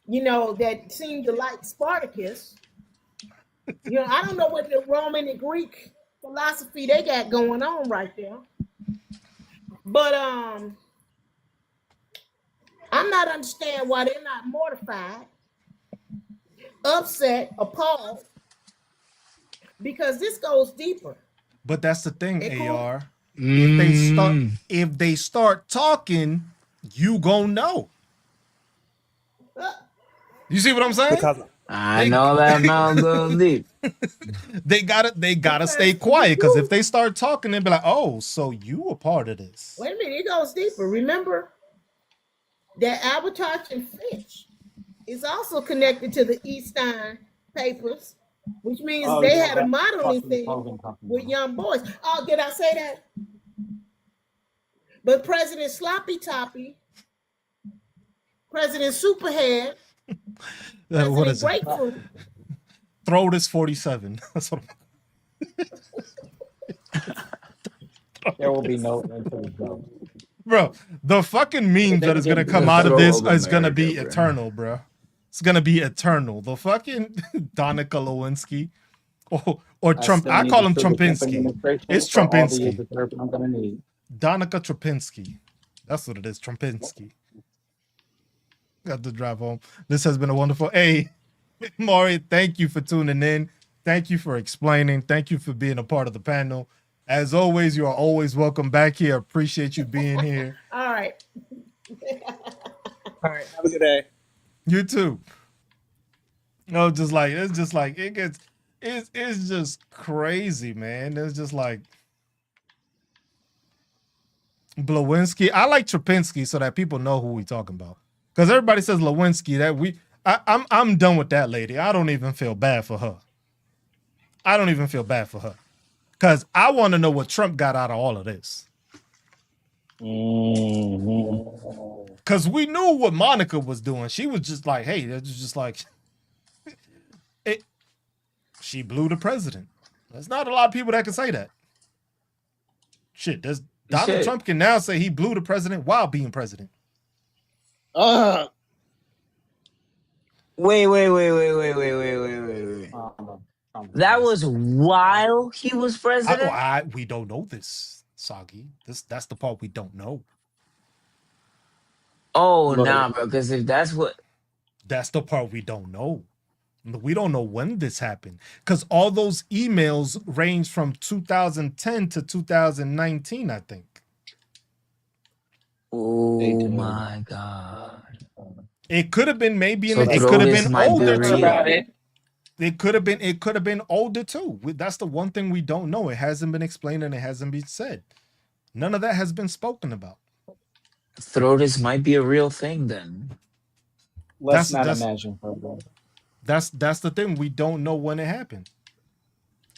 that seem to like Spartacus, I don't know what the Roman and Greek philosophy they got going on right there. But I'm not understanding why they're not mortified, upset, appalled, because this goes deeper. But that's the thing, Hey, cool. AR. If they start talking, you gon' know. You see what I'm saying? Because I know that mouth goes deep. They gotta stay quiet, because if they start talking, they'll be like, "Oh, so you a part of this?" Wait a minute, it goes deeper. Remember that Albatross and Fitch is also connected to the Eastern papers, which means Oh, they yeah, had a that modeling fucking thing clothing company. with young boys. Oh, did I say that? But President Sloppy Toppy, President Superhead, What President is it? Grapefruit, Throw this 47. That's what There will be no end to the show. Bro, the fucking memes that is gonna come out of this is gonna be eternal, bro. It's gonna be eternal. The fucking Donica Lewinsky or Trump. I call him Trumpinski. It's Trumpinski. I'm gonna need. Donica Trumpinski. That's what it is. Trumpinski. Got to drive home. This has been a wonderful. Hey, Maury, thank you for tuning in. Thank you for explaining. Thank you for being a part of the panel. As always, you are always welcome back here. Appreciate you being here. all right. All right, have a good day. You too. No, it's just like it gets it's just crazy, man. It's just like Blawinski. I like Trapinski so that people know who we talking about. Because everybody says Lewinsky. I'm done with that lady. I don't even feel bad for her. I don't even feel bad for her. Because I want to know what Trump got out of all of this. Because we knew what Monica was doing. She was just like, hey, it was just like, she blew the president. There's not a lot of people that can say that. Shit, Donald Trump can now say he blew the president while being president. Wait. That was while he was president? We don't know this, Sagi. That's the part we don't know. Oh, nah, bro, because if that's what... That's the part we don't know. We don't know when this happened. Because all those emails range from 2010 to 2019, I think. Oh, my God. It could have been maybe... So it could have been older, too. It could have been older, too. That's the one thing we don't know. It hasn't been explained and it hasn't been said. None of that has been spoken about. Throatus might be a real thing then. Let's not imagine. That's the thing. We don't know when it happened.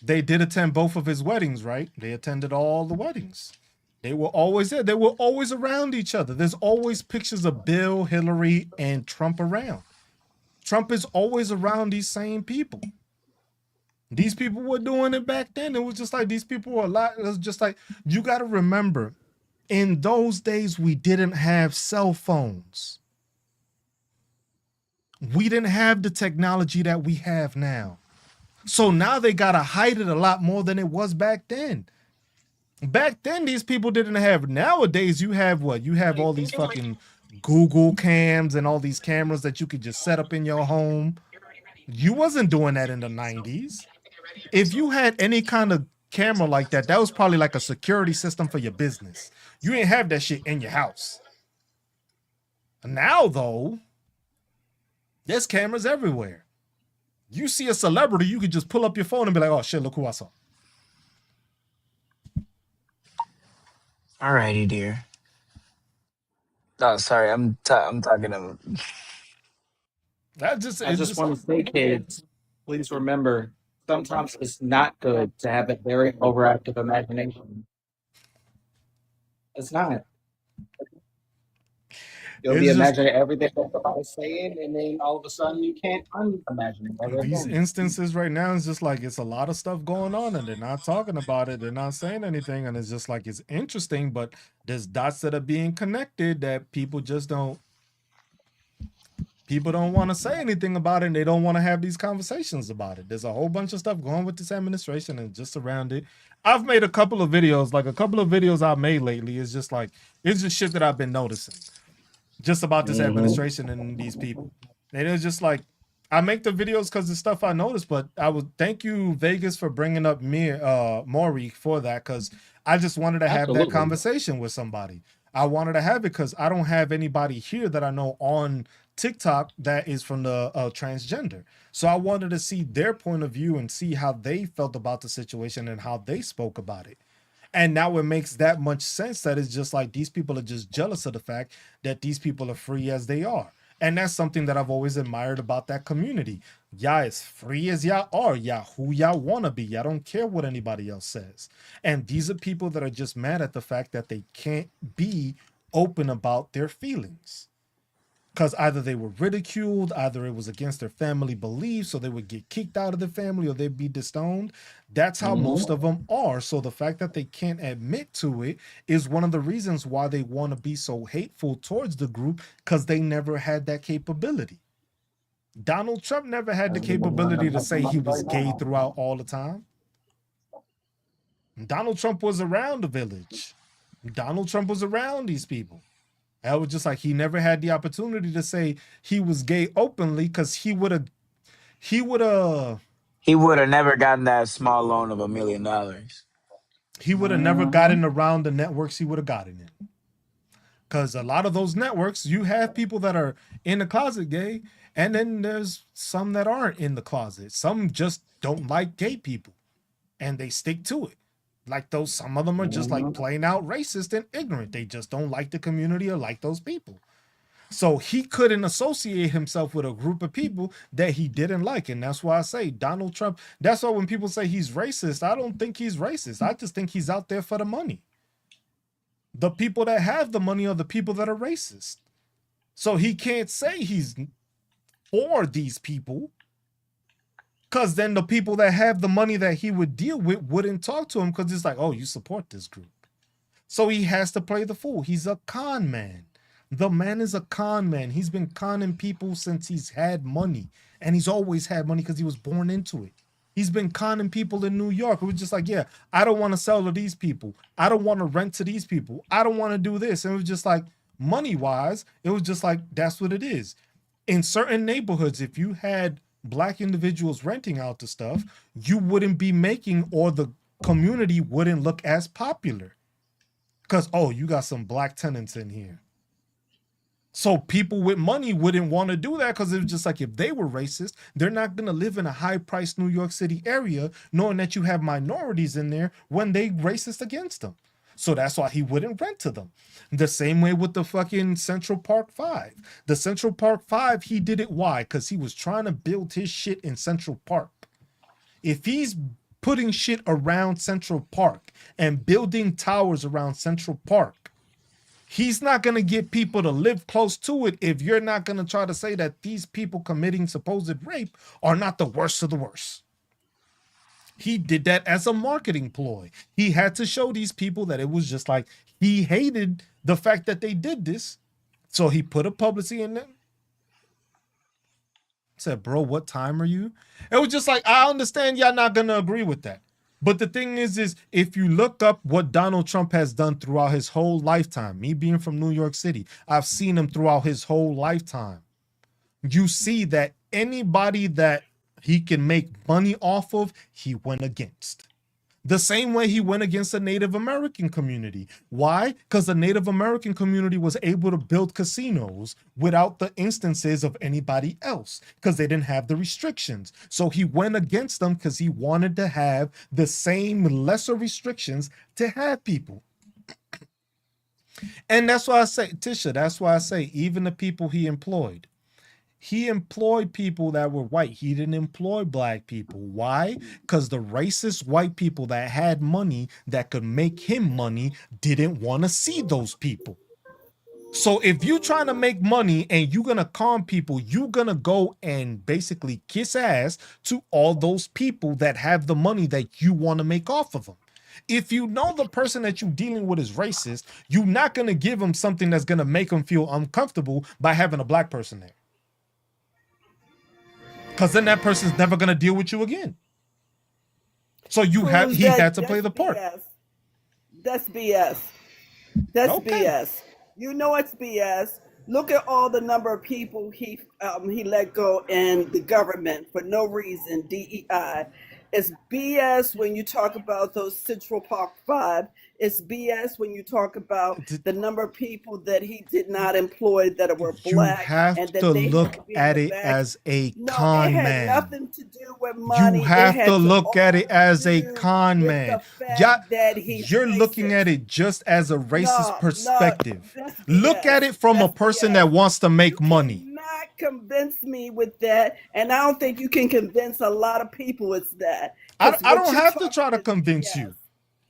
They did attend both of his weddings, right? They attended all the weddings. They were always there. They were always around each other. There's always pictures of Bill, Hillary, and Trump around. Trump is always around these same people. These people were doing it back then. It was just like these people were a lot. It was just like, you got to remember, in those days, we didn't have cell phones. We didn't have the technology that we have now. So now they got to hide it a lot more than it was back then. Back then, these people didn't have. Nowadays, you have what? You have all these fucking Google cams and all these cameras that you could just set up in your home. You wasn't doing that in the 90s. If you had any kind of camera like that, that was probably like a security system for your business. You didn't have that shit in your house. Now, though, there's cameras everywhere. You see a celebrity, you could just pull up your phone and be like, oh shit, look who I saw. Alrighty, dear. Oh, sorry, I'm talking to... I just want to say, kids, please remember, sometimes it's not good to have a very overactive imagination. It's not. You'll be imagining everything that somebody's saying, and then all of a sudden you can't unimagine it. These instances right now is just like, it's a lot of stuff going on and they're not talking about it. They're not saying anything. And it's just like, it's interesting, but there's dots that are being connected that people don't want to say anything about it. And they don't want to have these conversations about it. There's a whole bunch of stuff going with this administration and just around it. I've made a couple of videos, I've made lately. It's just like, it's just shit that I've been noticing. Just about this administration and these people. And it's just like, I make the videos because the stuff I noticed, but I would thank you, Vegas, for bringing up Maury for that, because I just wanted to have that conversation with somebody. I wanted to have it because I don't have anybody here that I know on TikTok that is from the transgender. So I wanted to see their point of view and see how they felt about the situation and how they spoke about it. And now it makes that much sense that it's just like these people are just jealous of the fact that these people are free as they are. And that's something that I've always admired about that community. Y'all as free as y'all are. Y'all who y'all want to be. Y'all don't care what anybody else says. And these are people that are just mad at the fact that they can't be open about their feelings. Because either they were ridiculed, either it was against their family beliefs, so they would get kicked out of the family or they'd be disowned. That's how most of them are. So the fact that they can't admit to it is one of the reasons why they want to be so hateful towards the group, because they never had that capability. Donald Trump never had the capability to say he was gay throughout all the time. Donald Trump was around the village. Donald Trump was around these people. I was just like, he never had the opportunity to say he was gay openly, because he would have never gotten that small loan of $1 million. He would have never gotten around the networks he would have gotten in. Because a lot of those networks, you have people that are in the closet gay, and then there's some that aren't in the closet. Some just don't like gay people, and they stick to it. Like those, some of them are just like plain out racist and ignorant. They just don't like the community or like those people. So he couldn't associate himself with a group of people that he didn't like. And that's why I say Donald Trump, that's why when people say he's racist, I don't think he's racist. I just think he's out there for the money. The people that have the money are the people that are racist. So he can't say he's for these people, because then the people that have the money that he would deal with wouldn't talk to him, because it's like, oh, you support this group. So he has to play the fool. He's a con man. The man is a con man. He's been conning people since he's had money. And he's always had money because he was born into it. He's been conning people in New York. It was just like, yeah, I don't want to sell to these people. I don't want to rent to these people. I don't want to do this. And it was just like, money-wise, it was just like, that's what it is. In certain neighborhoods, if you had Black individuals renting out the stuff, you wouldn't be making, or the community wouldn't look as popular. Because, oh, you got some Black tenants in here. So people with money wouldn't want to do that, because it was just like, if they were racist, they're not going to live in a high-priced New York City area knowing that you have minorities in there when they racist against them. So that's why he wouldn't rent to them. The same way with the fucking Central Park 5. The Central Park 5, he did it. Why? Because he was trying to build his shit in Central Park. If he's putting shit around Central Park and building towers around Central Park, he's not going to get people to live close to it if you're not going to try to say that these people committing supposed rape are not the worst of the worst. He did that as a marketing ploy. He had to show these people that it was just like, he hated the fact that they did this. So he put a publicity in them. Said, bro, what time are you? It was just like, I understand y'all not going to agree with that. But the thing is if you look up what Donald Trump has done throughout his whole lifetime, me being from New York City, I've seen him throughout his whole lifetime. You see that anybody that he can make money off of, he went against. The same way he went against the Native American community. Why? Because the Native American community was able to build casinos without the instances of anybody else, because they didn't have the restrictions. So he went against them because he wanted to have the same lesser restrictions to have people. And that's why I say, Tisha, that's why I say, even the people he employed people that were white. He didn't employ Black people. Why? Because the racist white people that had money that could make him money didn't want to see those people. So if you're trying to make money and you're going to con people, you're going to go and basically kiss ass to all those people that have the money that you want to make off of them. If you know the person that you're dealing with is racist, you're not going to give them something that's going to make them feel uncomfortable by having a Black person there. Because then that person's never going to deal with you again. So he had to play the part. BS. That's BS. That's okay. BS. You know it's BS. Look at all the number of people he let go in the government for no reason, DEI. It's BS when you talk about those Central Park 5. It's BS when you talk about the number of people that he did not employ that were Black. You have and that to they look had to at it back. as a No, con it had man. nothing to do with money. You have It had to look at it as a do con with man. the fact Yeah, that he's you're racist. looking at it just as a racist perspective. That's Look BS. at it from a That's person BS. that wants to make money. Not convince me with that, and I don't think you can convince a lot of people it's that. I 'Cause don't what you're have to talking try to is convince BS. you.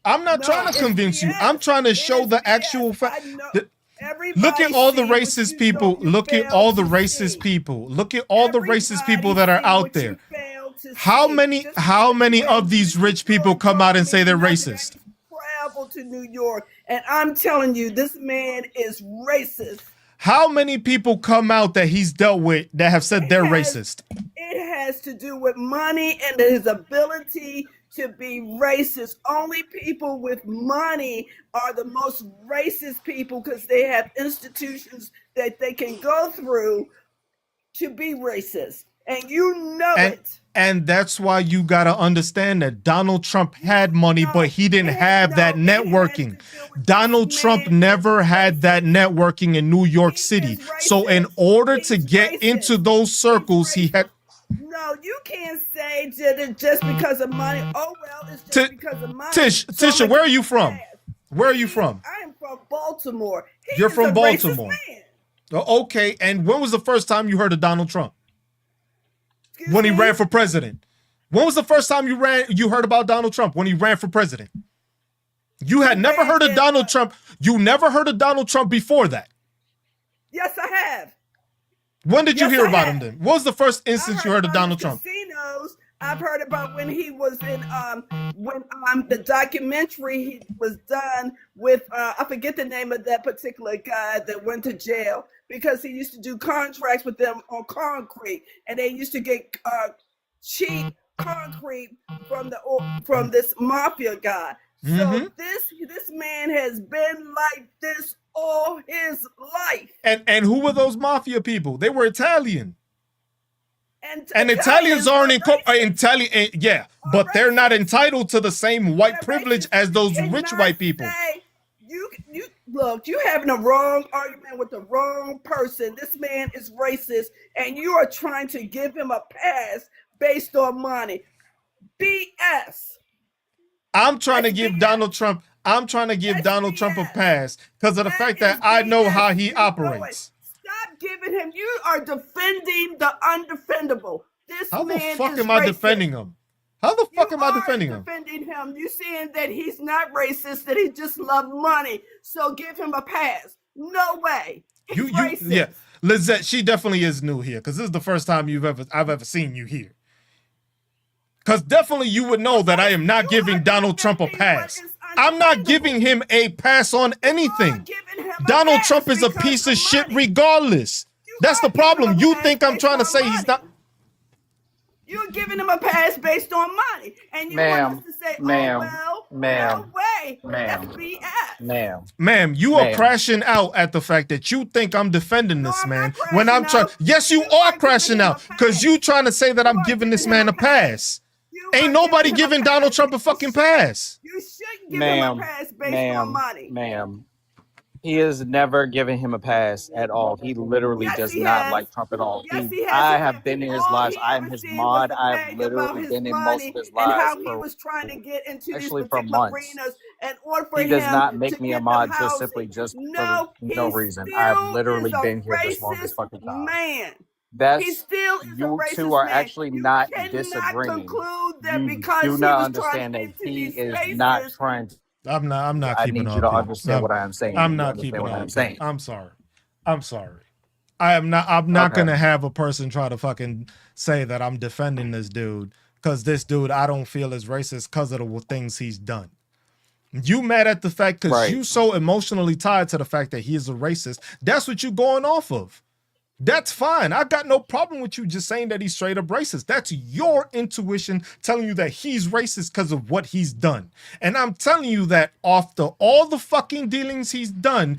I'm not No, trying to it's convince you. BS. I'm trying to show It's the BS. actual I fact. know. Look Everybody at all the see what racist you people. don't- you Look at fail all the to racist see. people. Look at all the racist Everybody people that are see out what there. you fail to How see. many Just how many because of these rich people come out and say they're racist? travel to New York, and I'm telling you, this man is racist. How many people come out that he's dealt with that have said they're racist? It has to do with money and his ability to be racist. Only people with money are the most racist people because they have institutions that they can go through to be racist. And you know it. And that's why you got to understand that Donald Trump had money, but he didn't have that networking. Donald Trump never had that networking in New York City. So in order to get into those circles, he had... No, well, you can't say that it's just because of money. Oh well, it's just because of money. Tisha, where are you from? Where are you from? I am from Baltimore. You're from Baltimore. Okay, and when was the first time you heard of Donald Trump? When he ran for president. When was the first time you heard about Donald Trump? When he ran for president. You had never heard of Donald Trump. You never heard of Donald Trump before that. Yes, I have. When did you hear about him then? What was the first instance you heard of Donald Trump? Casinos. I've heard about when he was in the documentary he was done with I forget the name of that particular guy that went to jail because he used to do contracts with them on concrete, and they used to get cheap concrete from this mafia guy. So this man has been like this all his life. And who were those mafia people? They were Italian. And Italians aren't Italian, yeah, but they're not entitled to the same white privilege as those rich white people. You look, you having a wrong argument with the wrong person. This man is racist, and you are trying to give him a pass based on money. BS. I'm trying to give Donald Trump a pass because of the fact that I know how he operates. Stop giving him. You are defending the undefendable. How the fuck am I defending him? How the fuck am I defending him? Defending him. You saying that he's not racist, that he just loves money. So give him a pass. No way. He's racist. Yeah, Lizette, she definitely is new here because this is the first time I've ever seen you here. Because definitely you would know that I am not giving Donald Trump a pass. I'm not giving him a pass on anything. Donald Trump is a piece of shit regardless. That's the problem. You think I'm trying to say he's not. You're giving him a pass based on money. And you want us to say, no way. That's BS. Ma'am, you are crashing out at the fact that you think I'm defending this man when I'm trying. Yes, you are crashing out because you trying to say that I'm giving this man a pass. Ain't nobody giving Donald Trump a fucking pass. You shouldn't give him a pass based on money. Ma'am, he is never giving him a pass at all. He literally does not like Trump at all. I have been in his lives. I am his mod. I've literally been in most of his lives. And how he was trying to get into these particular arenas in order for him does not make me a mod just simply just for no reason. I've literally been here this long as fucking time. Man. That's, he still is you a two are man. actually You not cannot disagreeing. That You because do he not was understand trying that to he get into is these not spaces. trying to. I'm not I keeping need up. you to here. understand what I am saying. I'm You not understand keeping what up. I'm saying. I'm sorry. I'm sorry. I'm not gonna have a person try to fucking say that I'm defending this dude because this dude I don't feel is racist because of the things he's done. You mad at the fact because you so emotionally tied to the fact that he is a racist. That's what you going off of. That's fine. I got no problem with you just saying that he's straight up racist. That's your intuition telling you that he's racist because of what he's done. And I'm telling you that after all the fucking dealings he's done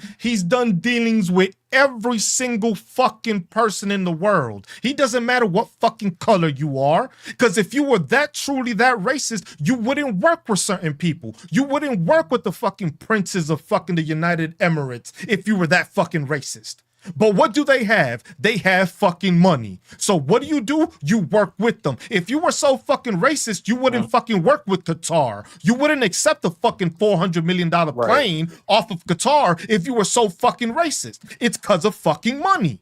dealings with every single fucking person in the world. He doesn't matter what fucking color you are. Because if you were that truly that racist, you wouldn't work with certain people. You wouldn't work with the fucking princes of fucking the United Emirates if you were that fucking racist. But what do they have? They have fucking money. So what do? You work with them. If you were so fucking racist, you wouldn't fucking work with Qatar. You wouldn't accept a fucking $400 million plane off of Qatar if you were so fucking racist. It's because of fucking money.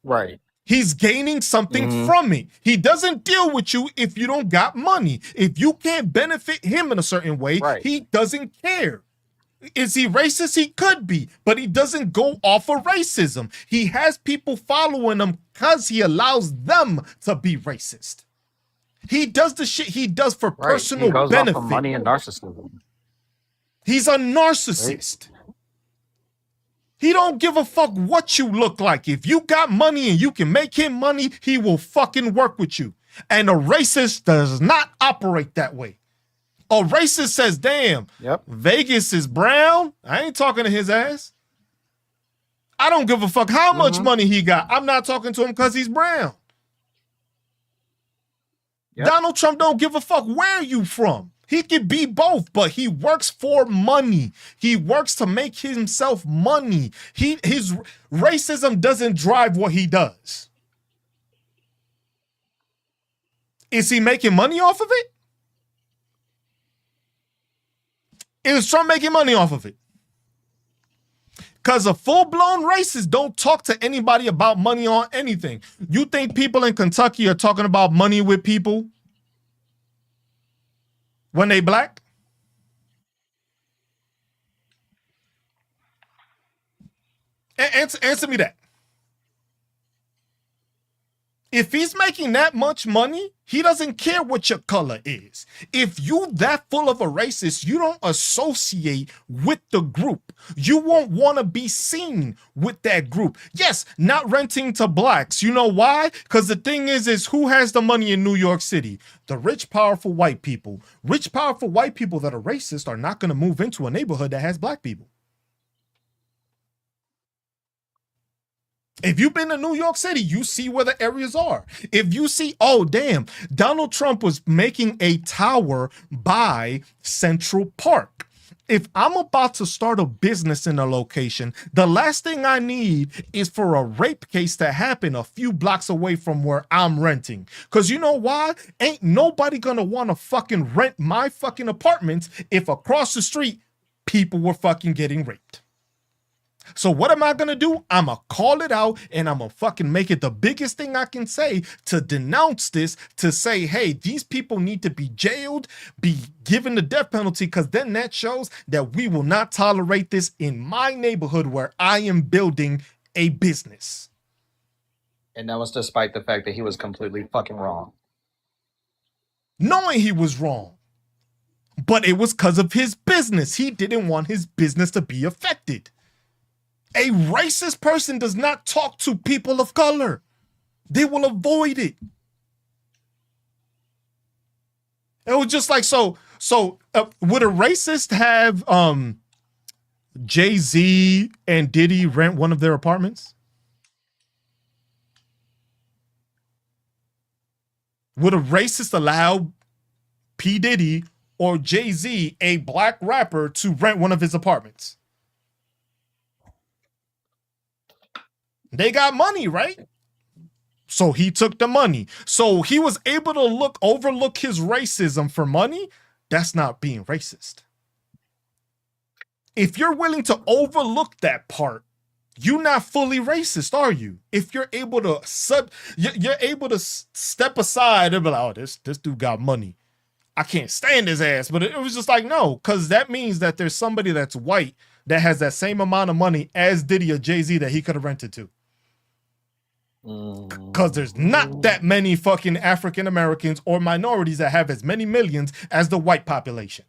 Right. He's gaining something from it. He doesn't deal with you if you don't got money. If you can't benefit him in a certain way, he doesn't care. Is he racist? He could be, but he doesn't go off of racism. He has people following him because he allows them to be racist. He does the shit he does for personal he goes benefit. Off of money and narcissism. He's a narcissist. He don't give a fuck what you look like. If you got money and you can make him money, he will fucking work with you. And a racist does not operate that way. A racist says, damn, Vegas is brown. I ain't talking to his ass. I don't give a fuck how much money he got. I'm not talking to him because he's brown. Donald Trump don't give a fuck where you from. He can be both, but he works for money. He works to make himself money. His racism doesn't drive what he does. Is he making money off of it? Is Trump making money off of it? Because a full-blown racist don't talk to anybody about money on anything. You think people in Kentucky are talking about money with people when they black? Answer me that. If he's making that much money, he doesn't care what your color is. If you that full of a racist, you don't associate with the group. You won't want to be seen with that group. Yes, not renting to blacks. You know why? Because the thing is who has the money in New York City? The rich, powerful white people. Rich, powerful white people that are racist are not going to move into a neighborhood that has black people. If you've been to New York City, you see where the areas are. If you see, oh, damn, Donald Trump was making a tower by Central Park. If I'm about to start a business in a location, the last thing I need is for a rape case to happen a few blocks away from where I'm renting. Because you know why? Ain't nobody going to want to fucking rent my fucking apartments if across the street people were fucking getting raped. So what am I going to do? I'm going to call it out and I'm going to fucking make it the biggest thing I can say to denounce this, to say, hey, these people need to be jailed, be given the death penalty, because then that shows that we will not tolerate this in my neighborhood where I am building a business. And that was despite the fact that he was completely fucking wrong. Knowing he was wrong. But it was because of his business. He didn't want his business to be affected. A racist person does not talk to people of color. They will avoid it. It was just like, so would a racist have Jay-Z and Diddy rent one of their apartments? Would a racist allow P. Diddy or Jay-Z, a black rapper, to rent one of his apartments? They got money, right? So he took the money. So he was able to overlook his racism for money. That's not being racist. If you're willing to overlook that part, you're not fully racist, are you? If you're able to step aside and be like, oh, this dude got money. I can't stand his ass. But it was just like, no, because that means that there's somebody that's white that has that same amount of money as Diddy or Jay-Z that he could have rented to. Because there's not that many fucking African Americans or minorities that have as many millions as the white population.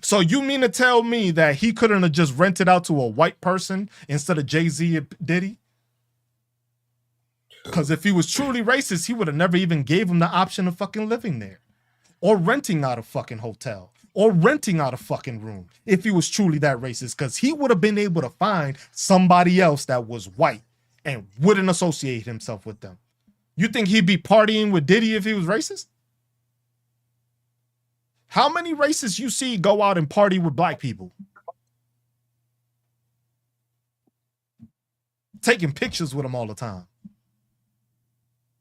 So you mean to tell me that he couldn't have just rented out to a white person instead of Jay-Z and Diddy? Because if he was truly racist, he would have never even gave him the option of fucking living there. Or renting out a fucking hotel. Or renting out a fucking room. If he was truly that racist. Because he would have been able to find somebody else that was white and wouldn't associate himself with them. You think he'd be partying with Diddy if he was racist? How many racists you see go out and party with black people? Taking pictures with them all the time.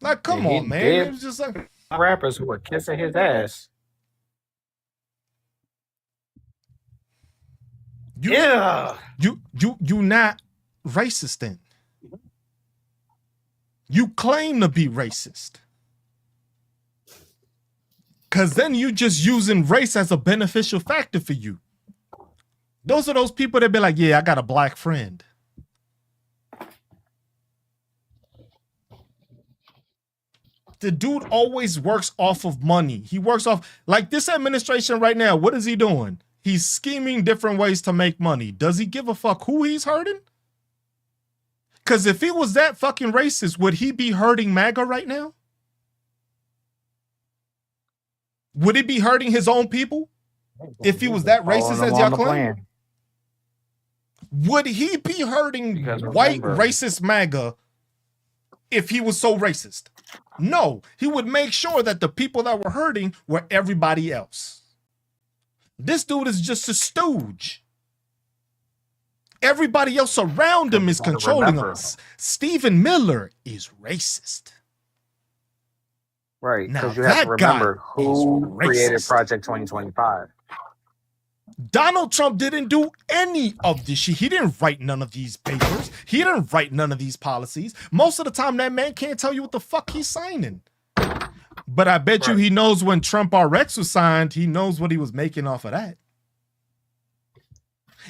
Like, come on, man. It was just like rappers who were kissing his ass. You not racist then. You claim to be racist. Because then you just using race as a beneficial factor for you. Those are those people that be like, yeah, I got a black friend. The dude always works off of money. He works off, like this administration right now, what is he doing? He's scheming different ways to make money. Does he give a fuck who he's hurting? Because if he was that fucking racist, would he be hurting MAGA right now? Would he be hurting his own people? If he was that racist as y'all claim? Would he be hurting white racist MAGA if he was so racist? No, he would make sure that the people that were hurting were everybody else. This dude is just a stooge. Everybody else around him is controlling us. Stephen Miller is racist. Right, Now because you have to that guy remember is who created racist. Project 2025. Donald Trump didn't do any of this shit. He didn't write none of these papers. He didn't write none of these policies. Most of the time, that man can't tell you what the fuck he's signing. But I bet you he knows when Trump RX was signed, he knows what he was making off of that.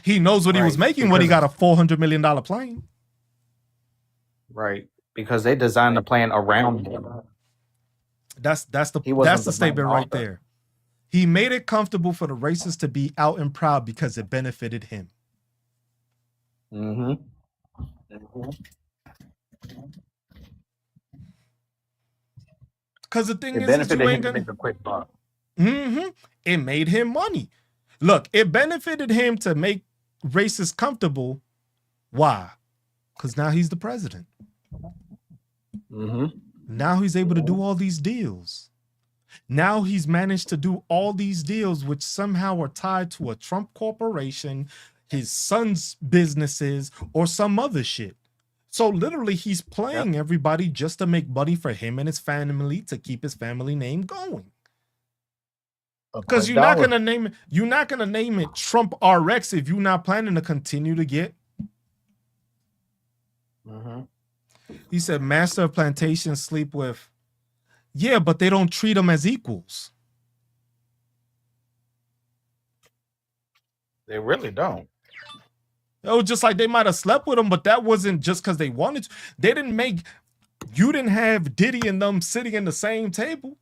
He knows what he was making when he got a $400 million plane. Right, because they designed the plan around him. That's the the statement main right author. there. He made it comfortable for the racists to be out and proud because it benefited him. Mm-hmm. Because the thing It is, benefited you him ain't to gonna. make a quick buck. It made him money. Look, it benefited him to make racists comfortable. Why? Because now he's the president. Mm-hmm. Now he's able to do all these deals. Now he's managed to do all these deals, which somehow are tied to a Trump corporation, his son's businesses, or some other shit. So literally, he's playing everybody just to make money for him and his family, to keep his family name going. Because you're not gonna name it Trump RX if you're not planning to continue to get. He said, master of plantation sleep with. Yeah, but they don't treat them as equals. They really don't. It was just like they might have slept with them, but that wasn't just because they wanted to. They didn't make. You didn't have Diddy and them sitting in the same table.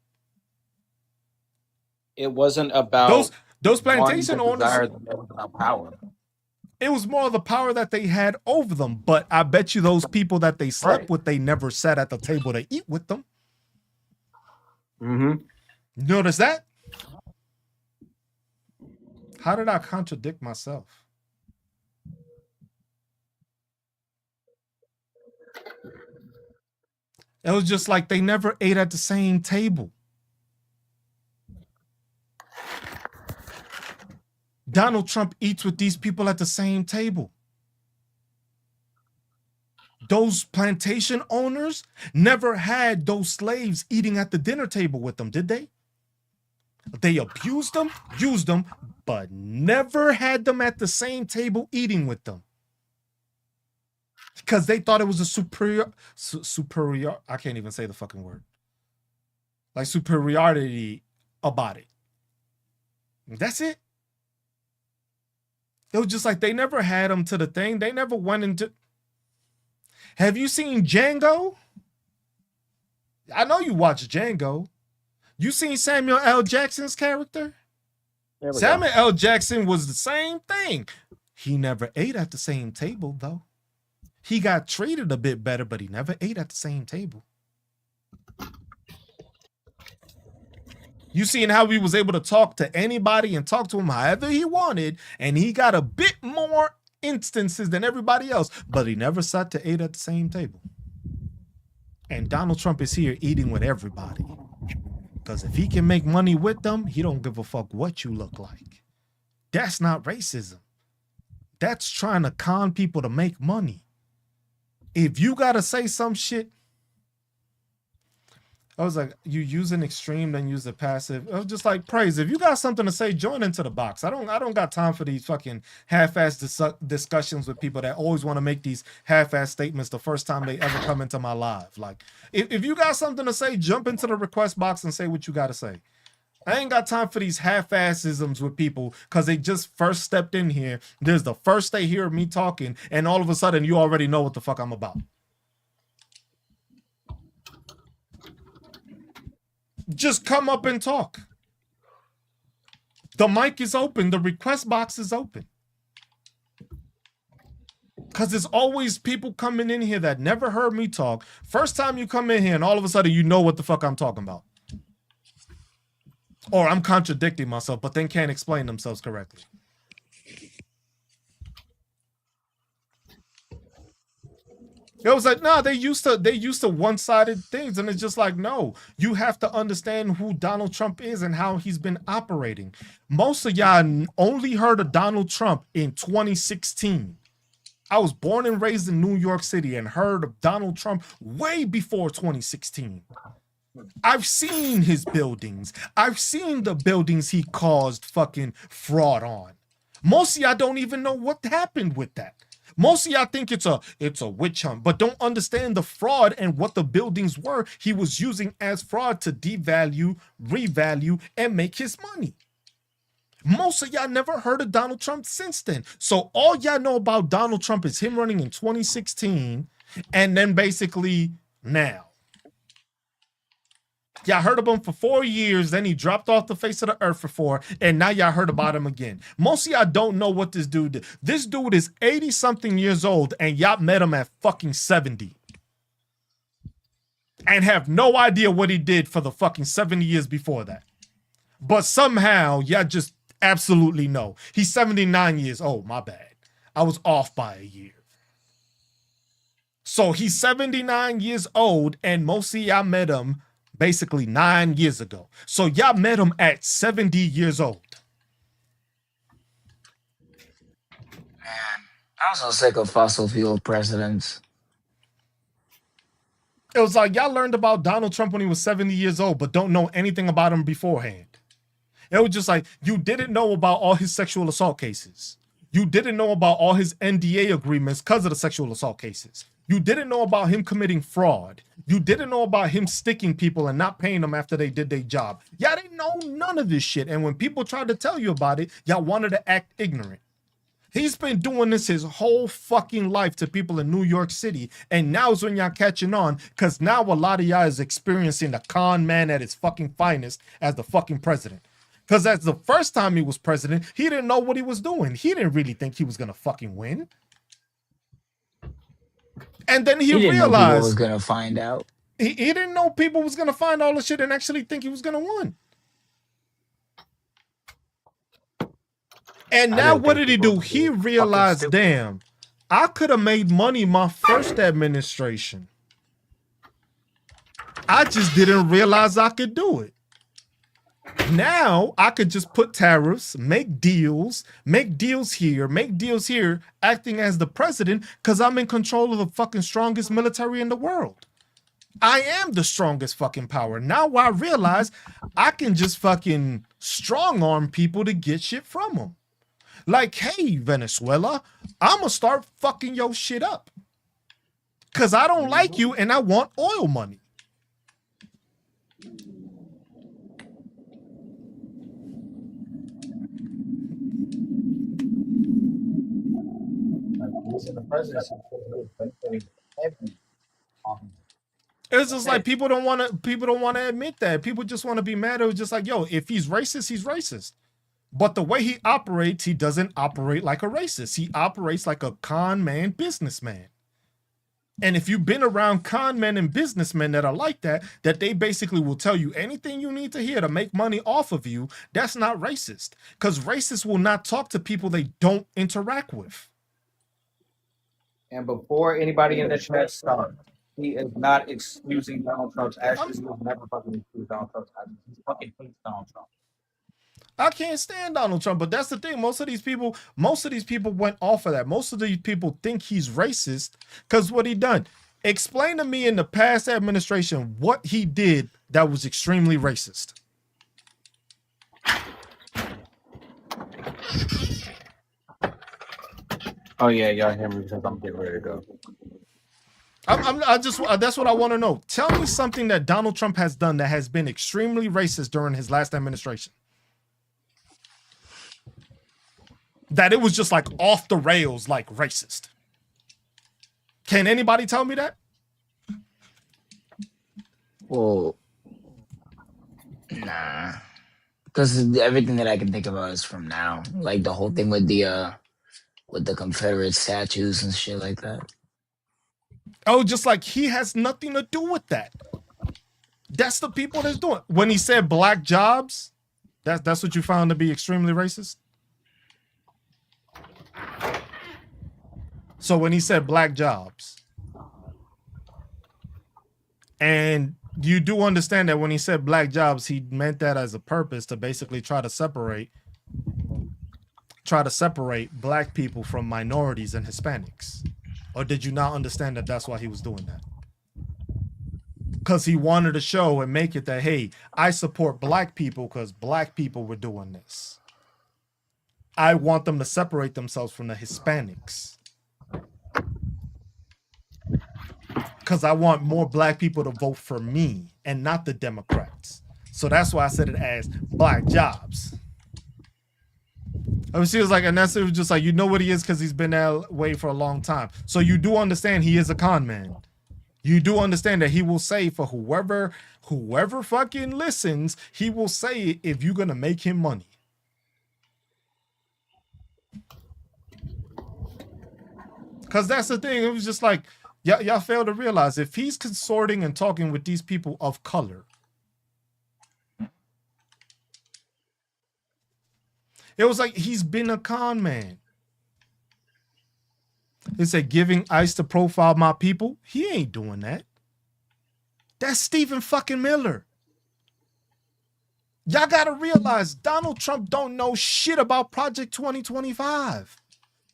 It wasn't about those plantation one owners. desire, it was about power. It was more of the power that they had over them. But I bet you those people that they slept with, they never sat at the table to eat with them. Notice that? How did I contradict myself? It was just like they never ate at the same table. Donald Trump eats with these people at the same table. Those plantation owners never had those slaves eating at the dinner table with them, did they? They abused them, used them, but never had them at the same table eating with them. Because they thought it was a superior, I can't even say the fucking word. Like superiority about it. That's it. It was just like they never had them to the thing. They never went into. Have you seen Django? I know you watched Django. You seen Samuel L. Jackson's character? Samuel L. Jackson was the same thing. He never ate at the same table, though. He got treated a bit better, but he never ate at the same table. You seen how he was able to talk to anybody and talk to him however he wanted, and he got a bit more instances than everybody else, but he never sat to eat at the same table. And Donald Trump is here eating with everybody. Because if he can make money with them, he don't give a fuck what you look like. That's not racism. That's trying to con people to make money. If you gotta say some shit, I was like, you use an extreme, then use a passive. I was just like, praise. If you got something to say, join into the box. I don't got time for these fucking half-ass discussions with people that always want to make these half-ass statements the first time they ever come into my live. Like, if you got something to say, jump into the request box and say what you got to say. I ain't got time for these half-assisms with people because they just first stepped in here. There's the first they hear me talking, and all of a sudden you already know what the fuck I'm about. Just come up and talk. The mic is open. The request box is open. Because there's always people coming in here that never heard me talk. First time you come in here and all of a sudden you know what the fuck I'm talking about. Or I'm contradicting myself, but then can't explain themselves correctly. It was like, no, they used to one-sided things, and it's just like, no, you have to understand who Donald Trump is and how he's been operating. Most of y'all only heard of Donald Trump in 2016. I was born and raised in New York City and heard of Donald Trump way before 2016. I've seen his buildings. I've seen the buildings he caused fucking fraud on. Most of y'all don't even know what happened with that. Most of y'all think it's a witch hunt, but don't understand the fraud and what the buildings were he was using as fraud to devalue, revalue, and make his money. Most of y'all never heard of Donald Trump since then. So all y'all know about Donald Trump is him running in 2016 and then basically now. Y'all heard of him for 4 years, then he dropped off the face of the earth for 4, and now y'all heard about him again. Most of y'all don't know what this dude did. This dude is 80-something years old, and y'all met him at fucking 70. And have no idea what he did for the fucking 70 years before that. But somehow, y'all just absolutely know. He's 79 years old, my bad. I was off by a year. So he's 79 years old, and most of y'all met him basically 9 years ago. So y'all met him at 70 years old. Man, I'm so sick of fossil fuel presidents. It was like y'all learned about Donald Trump when he was 70 years old, but don't know anything about him beforehand. It was just like you didn't know about all his sexual assault cases. You didn't know about all his NDA agreements because of the sexual assault cases. You didn't know about him committing fraud. You didn't know about him sticking people and not paying them after they did their job. Y'all didn't know none of this shit. And when people tried to tell you about it, y'all wanted to act ignorant. He's been doing this his whole fucking life to people in New York City. And now's when y'all catching on, because now a lot of y'all is experiencing the con man at his fucking finest as the fucking president. Because as the first time he was president, he didn't know what he was doing. He didn't really think he was going to fucking win. And then he didn't realized know people was gonna find out. He didn't know people was gonna find all the shit and actually think he was gonna win. And now what did he do? He realized, damn, I could have made money my first administration. I just didn't realize I could do it. Now I could just put tariffs, make deals here, acting as the president because I'm in control of the fucking strongest military in the world. I am the strongest fucking power. Now I realize I can just fucking strong arm people to get shit from them. Like, hey, Venezuela, I'm gonna start fucking your shit up because I don't like you and I want oil money. It's just like people don't want to admit that. People just want to be mad. It was just like, yo, if he's racist, he's racist. But the way he operates, he doesn't operate like a racist. He operates like a con man businessman. And if you've been around con men and businessmen that are like that they basically will tell you anything you need to hear to make money off of you, that's not racist. Because racists will not talk to people they don't interact with. And before anybody in the chat starts, he is not excusing Donald Trump's actions. He will never fucking excuse Donald Trump's actions. He fucking hates Donald Trump. I can't stand Donald Trump, but that's the thing. Most of these people went off of that. Most of these people think he's racist because what he done. Explain to me in the past administration what he did that was extremely racist. Oh yeah, y'all hear me because I'm getting ready to go. That's what I want to know. Tell me something that Donald Trump has done that has been extremely racist during his last administration. That it was just like off the rails, like racist. Can anybody tell me that? Well, nah. Because everything that I can think about is from now. Like the whole thing with the Confederate statues and shit like that. Oh, just like he has nothing to do with that. That's the people that's doing. When he said black jobs, that's what you found to be extremely racist? So when he said black jobs, and you do understand that when he said black jobs, he meant that as a purpose to basically try to separate black people from minorities and Hispanics. Or did you not understand that that's why he was doing that? Because he wanted to show and make it that, hey, I support black people because black people were doing this. I want them to separate themselves from the Hispanics. Because I want more black people to vote for me and not the Democrats. So that's why I said it as black jobs. I mean, she was like, and that's it was just like, you know what he is because he's been that way for a long time. So you do understand he is a con man. You do understand that he will say for whoever fucking listens, he will say it if you're gonna make him money. Because that's the thing. It was just like, y'all fail to realize if he's consorting and talking with these people of color, it was like he's been a con man. He said giving ICE to profile my people. He ain't doing that. That's Stephen fucking Miller. Y'all gotta realize Donald Trump don't know shit about Project 2025.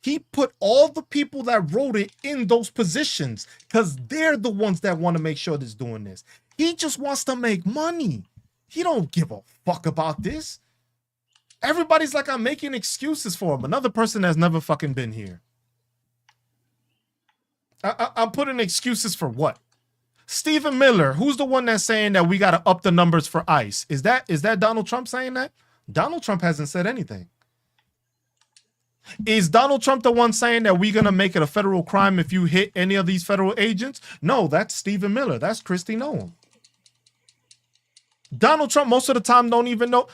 He put all the people that wrote it in those positions because they're the ones that want to make sure that's doing this. He just wants to make money. He don't give a fuck about this. Everybody's like, I'm making excuses for him. Another person that's never fucking been here. I'm putting excuses for what? Stephen Miller, who's the one that's saying that we got to up the numbers for ICE? Is that Donald Trump saying that? Donald Trump hasn't said anything. Is Donald Trump the one saying that we're going to make it a federal crime if you hit any of these federal agents? No, that's Stephen Miller. That's Kristi Noem. Donald Trump most of the time don't even know.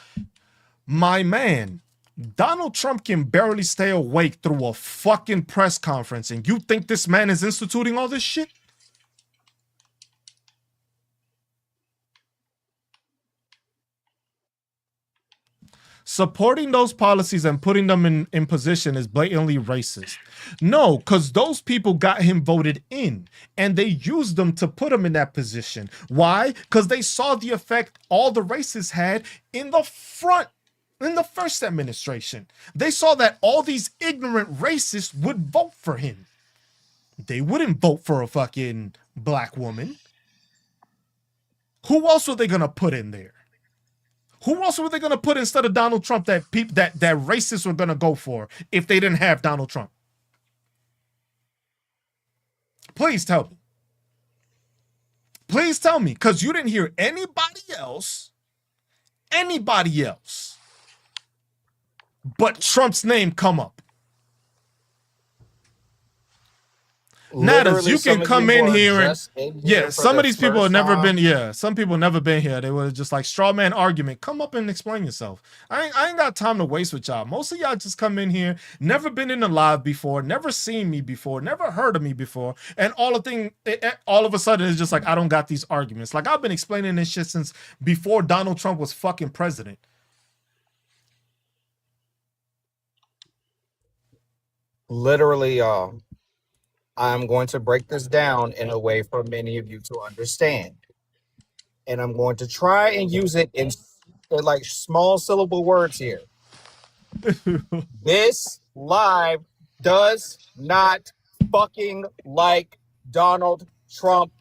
My man, Donald Trump can barely stay awake through a fucking press conference, and you think this man is instituting all this shit? Supporting those policies and putting them in position is blatantly racist. No, because those people got him voted in, and they used them to put him in that position. Why? Because they saw the effect all the racists had in the first administration. They saw that all these ignorant racists would vote for him. They wouldn't vote for a fucking black woman. Who else were they gonna put in there? Who else were they gonna put instead of Donald Trump that racists were gonna go for if they didn't have Donald Trump? Please tell me. Please tell me, because you didn't hear anybody else but Trump's name come up. Nadas, you can come in here and some of these people have never been, some people never been here. They were just like straw man argument. Come up and explain yourself. I ain't got time to waste with y'all. Most of y'all just come in here, never been in a live before, never seen me before, never heard of me before, and all of a sudden it's just like I don't got these arguments. Like I've been explaining this shit since before Donald Trump was fucking president. Literally, I'm going to break this down in a way for many of you to understand. And I'm going to try and use it in like small syllable words here. This live does not fucking like Donald Trump.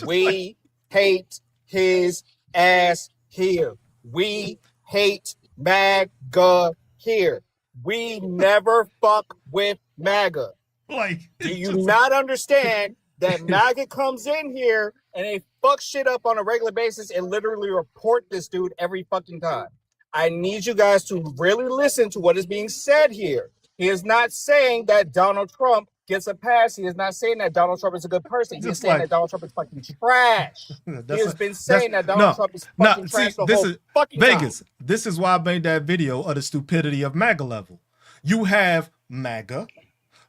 We hate his ass here. We hate MAGA here. We never fuck with MAGA. Like, do you not understand that MAGA comes in here and they fuck shit up on a regular basis and literally report this dude every fucking time? I need you guys to really listen to what is being said here. He is not saying that Donald Trump gets a pass. He is not saying that Donald Trump is a good person. He is saying that Donald Trump is fucking trash. He has been saying that Donald Trump is fucking trash the whole fucking Vegas. time. This is why I made that video of the stupidity of MAGA level. You have MAGA.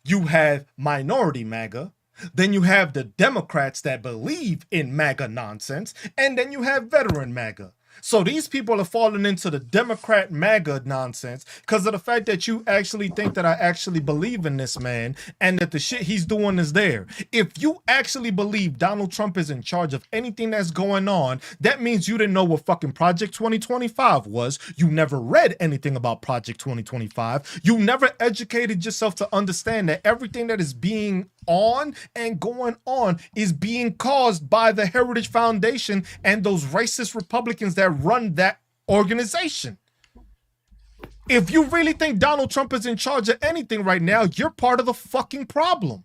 You have minority MAGA, then you have the Democrats that believe in MAGA nonsense, and then you have veteran MAGA. So these people are falling into the Democrat MAGA nonsense because of the fact that you actually think that I actually believe in this man and that the shit he's doing is there. If you actually believe Donald Trump is in charge of anything that's going on, that means you didn't know what fucking Project 2025 was. You never read anything about Project 2025. You never educated yourself to understand that everything that is being on and going on is being caused by the Heritage Foundation and those racist Republicans that run that organization. If you really think Donald Trump is in charge of anything right now, you're part of the fucking problem.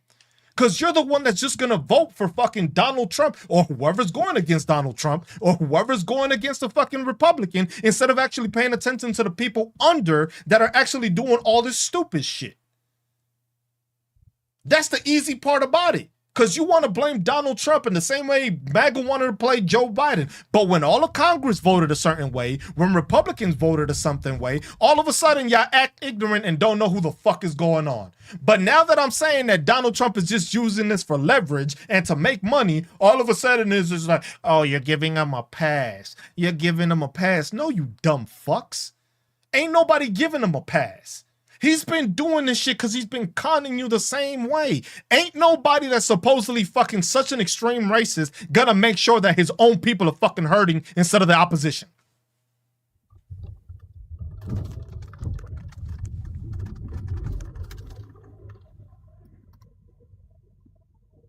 Because you're the one that's just going to vote for fucking Donald Trump or whoever's going against Donald Trump or whoever's going against a fucking Republican instead of actually paying attention to the people under that are actually doing all this stupid shit. That's the easy part about it. Because you want to blame Donald Trump in the same way MAGA wanted to play Joe Biden. But when all of Congress voted a certain way, when Republicans voted a something way, all of a sudden y'all act ignorant and don't know who the fuck is going on. But now that I'm saying that Donald Trump is just using this for leverage and to make money, all of a sudden it's just like, oh, you're giving him a pass. You're giving him a pass. No, you dumb fucks. Ain't nobody giving him a pass. He's been doing this shit because he's been conning you the same way. Ain't nobody that's supposedly fucking such an extreme racist gonna make sure that his own people are fucking hurting instead of the opposition.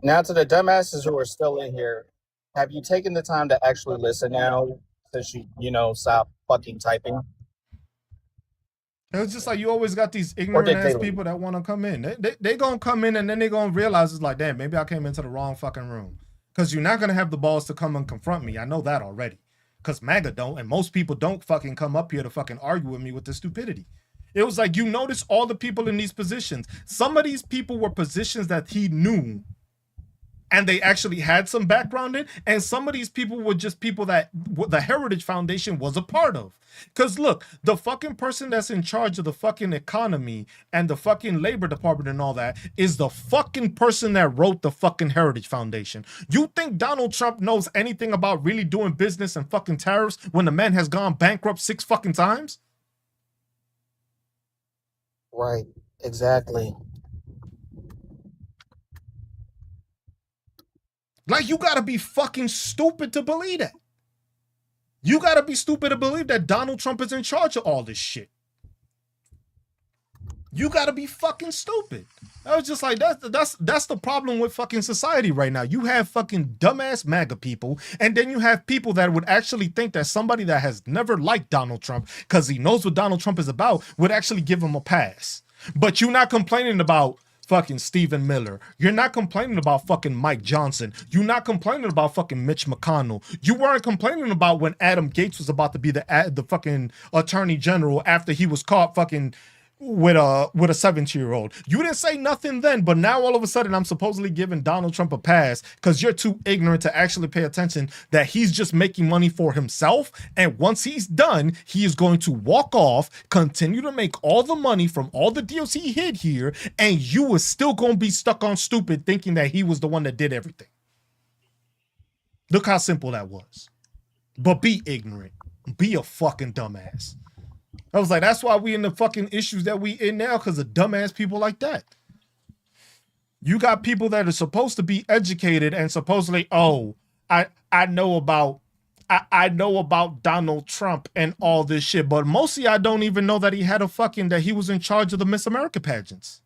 Now to the dumbasses who are still in here, have you taken the time to actually listen now since you stop fucking typing? It's just like you always got these ignorant ass people that want to come in. They gonna come in and then they gonna realize it's like, damn, maybe I came into the wrong fucking room. Because you're not gonna have the balls to come and confront me. I know that already. Because MAGA don't, and most people don't fucking come up here to fucking argue with me with this stupidity. It was like, you notice all the people in these positions. Some of these people were positions that he knew and they actually had some background in, and some of these people were just people that the Heritage Foundation was a part of. Because look, the fucking person that's in charge of the fucking economy and the fucking labor department and all that is the fucking person that wrote the fucking Heritage Foundation. You think Donald Trump knows anything about really doing business and fucking tariffs when the man has gone bankrupt 6 fucking times? Right, exactly. Like, you gotta be fucking stupid to believe that. You gotta be stupid to believe that Donald Trump is in charge of all this shit. You gotta be fucking stupid. I was just like, that's the problem with fucking society right now. You have fucking dumbass MAGA people, and then you have people that would actually think that somebody that has never liked Donald Trump, because he knows what Donald Trump is about, would actually give him a pass. But you're not complaining about fucking Stephen Miller. You're not complaining about fucking Mike Johnson. You're not complaining about fucking Mitch McConnell. You weren't complaining about when Adam Gates was about to be the fucking attorney general after he was caught fucking with a 17-year-old. You didn't say nothing then, but now all of a sudden I'm supposedly giving Donald Trump a pass because you're too ignorant to actually pay attention that he's just making money for himself, and once he's done, he is going to walk off, continue to make all the money from all the deals he hid here, and you are still going to be stuck on stupid thinking that he was the one that did everything. Look how simple that was. But be ignorant. Be a fucking dumbass. I was like, that's why we in the fucking issues that we in now, because of dumbass people like that. You got people that are supposed to be educated and supposedly, oh, I know about Donald Trump and all this shit, but mostly I don't even know that he was in charge of the Miss America pageants.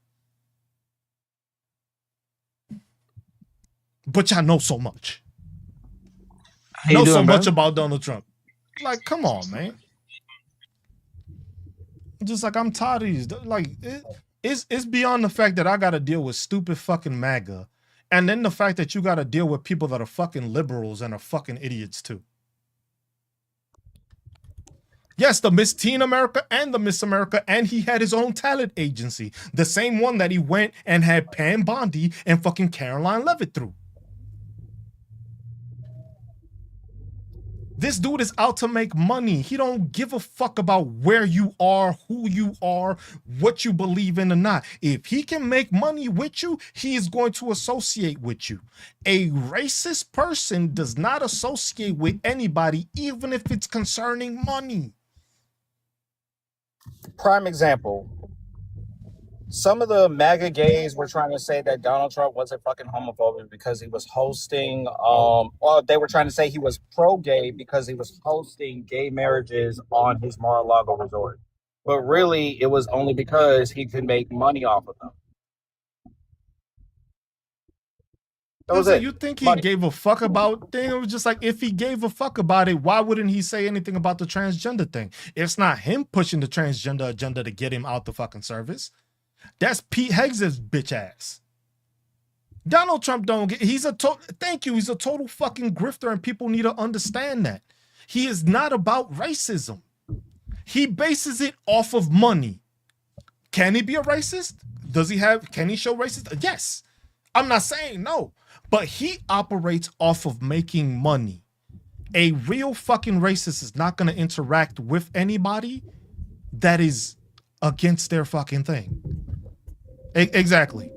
But y'all know so much. Know so much about Donald Trump. Like, come on, man. Just like, I'm tired of these. Like, it's beyond the fact that I got to deal with stupid fucking MAGA, and then the fact that you got to deal with people that are fucking liberals and are fucking idiots too. Yes, the Miss Teen America and the Miss America, and he had his own talent agency, the same one that he went and had Pam Bondi and fucking Caroline Levitt through. This dude is out to make money. He don't give a fuck about where you are, who you are, what you believe in or not. If he can make money with you, he is going to associate with you. A racist person does not associate with anybody, even if it's concerning money. Prime example. Some of the MAGA gays were trying to say that Donald Trump wasn't fucking homophobic because he was hosting, or they were trying to say he was pro-gay because he was hosting gay marriages on his Mar-a-Lago resort. But really, it was only because he could make money off of them. That was So it. you think he Money. gave a fuck about thing? It was just like, if he gave a fuck about it, why wouldn't he say anything about the transgender thing? It's not him pushing the transgender agenda to get him out the fucking service. That's Pete Hegseth's bitch ass. Donald Trump don't get, he's a total fucking grifter, and people need to understand that. He is not about racism. He bases it off of money. Can he be a racist? Can he show racist? Yes. I'm not saying no, but he operates off of making money. A real fucking racist is not going to interact with anybody that is against their fucking thing. Exactly.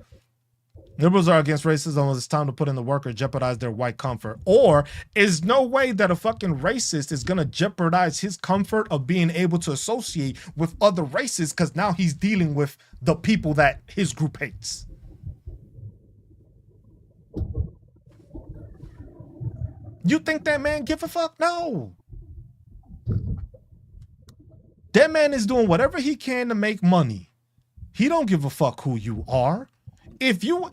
Liberals are against racism when it's time to put in the work or jeopardize their white comfort. Or is no way that a fucking racist is going to jeopardize his comfort of being able to associate with other races because now he's dealing with the people that his group hates. You think that man give a fuck? No. That man is doing whatever he can to make money. He don't give a fuck who you are. If you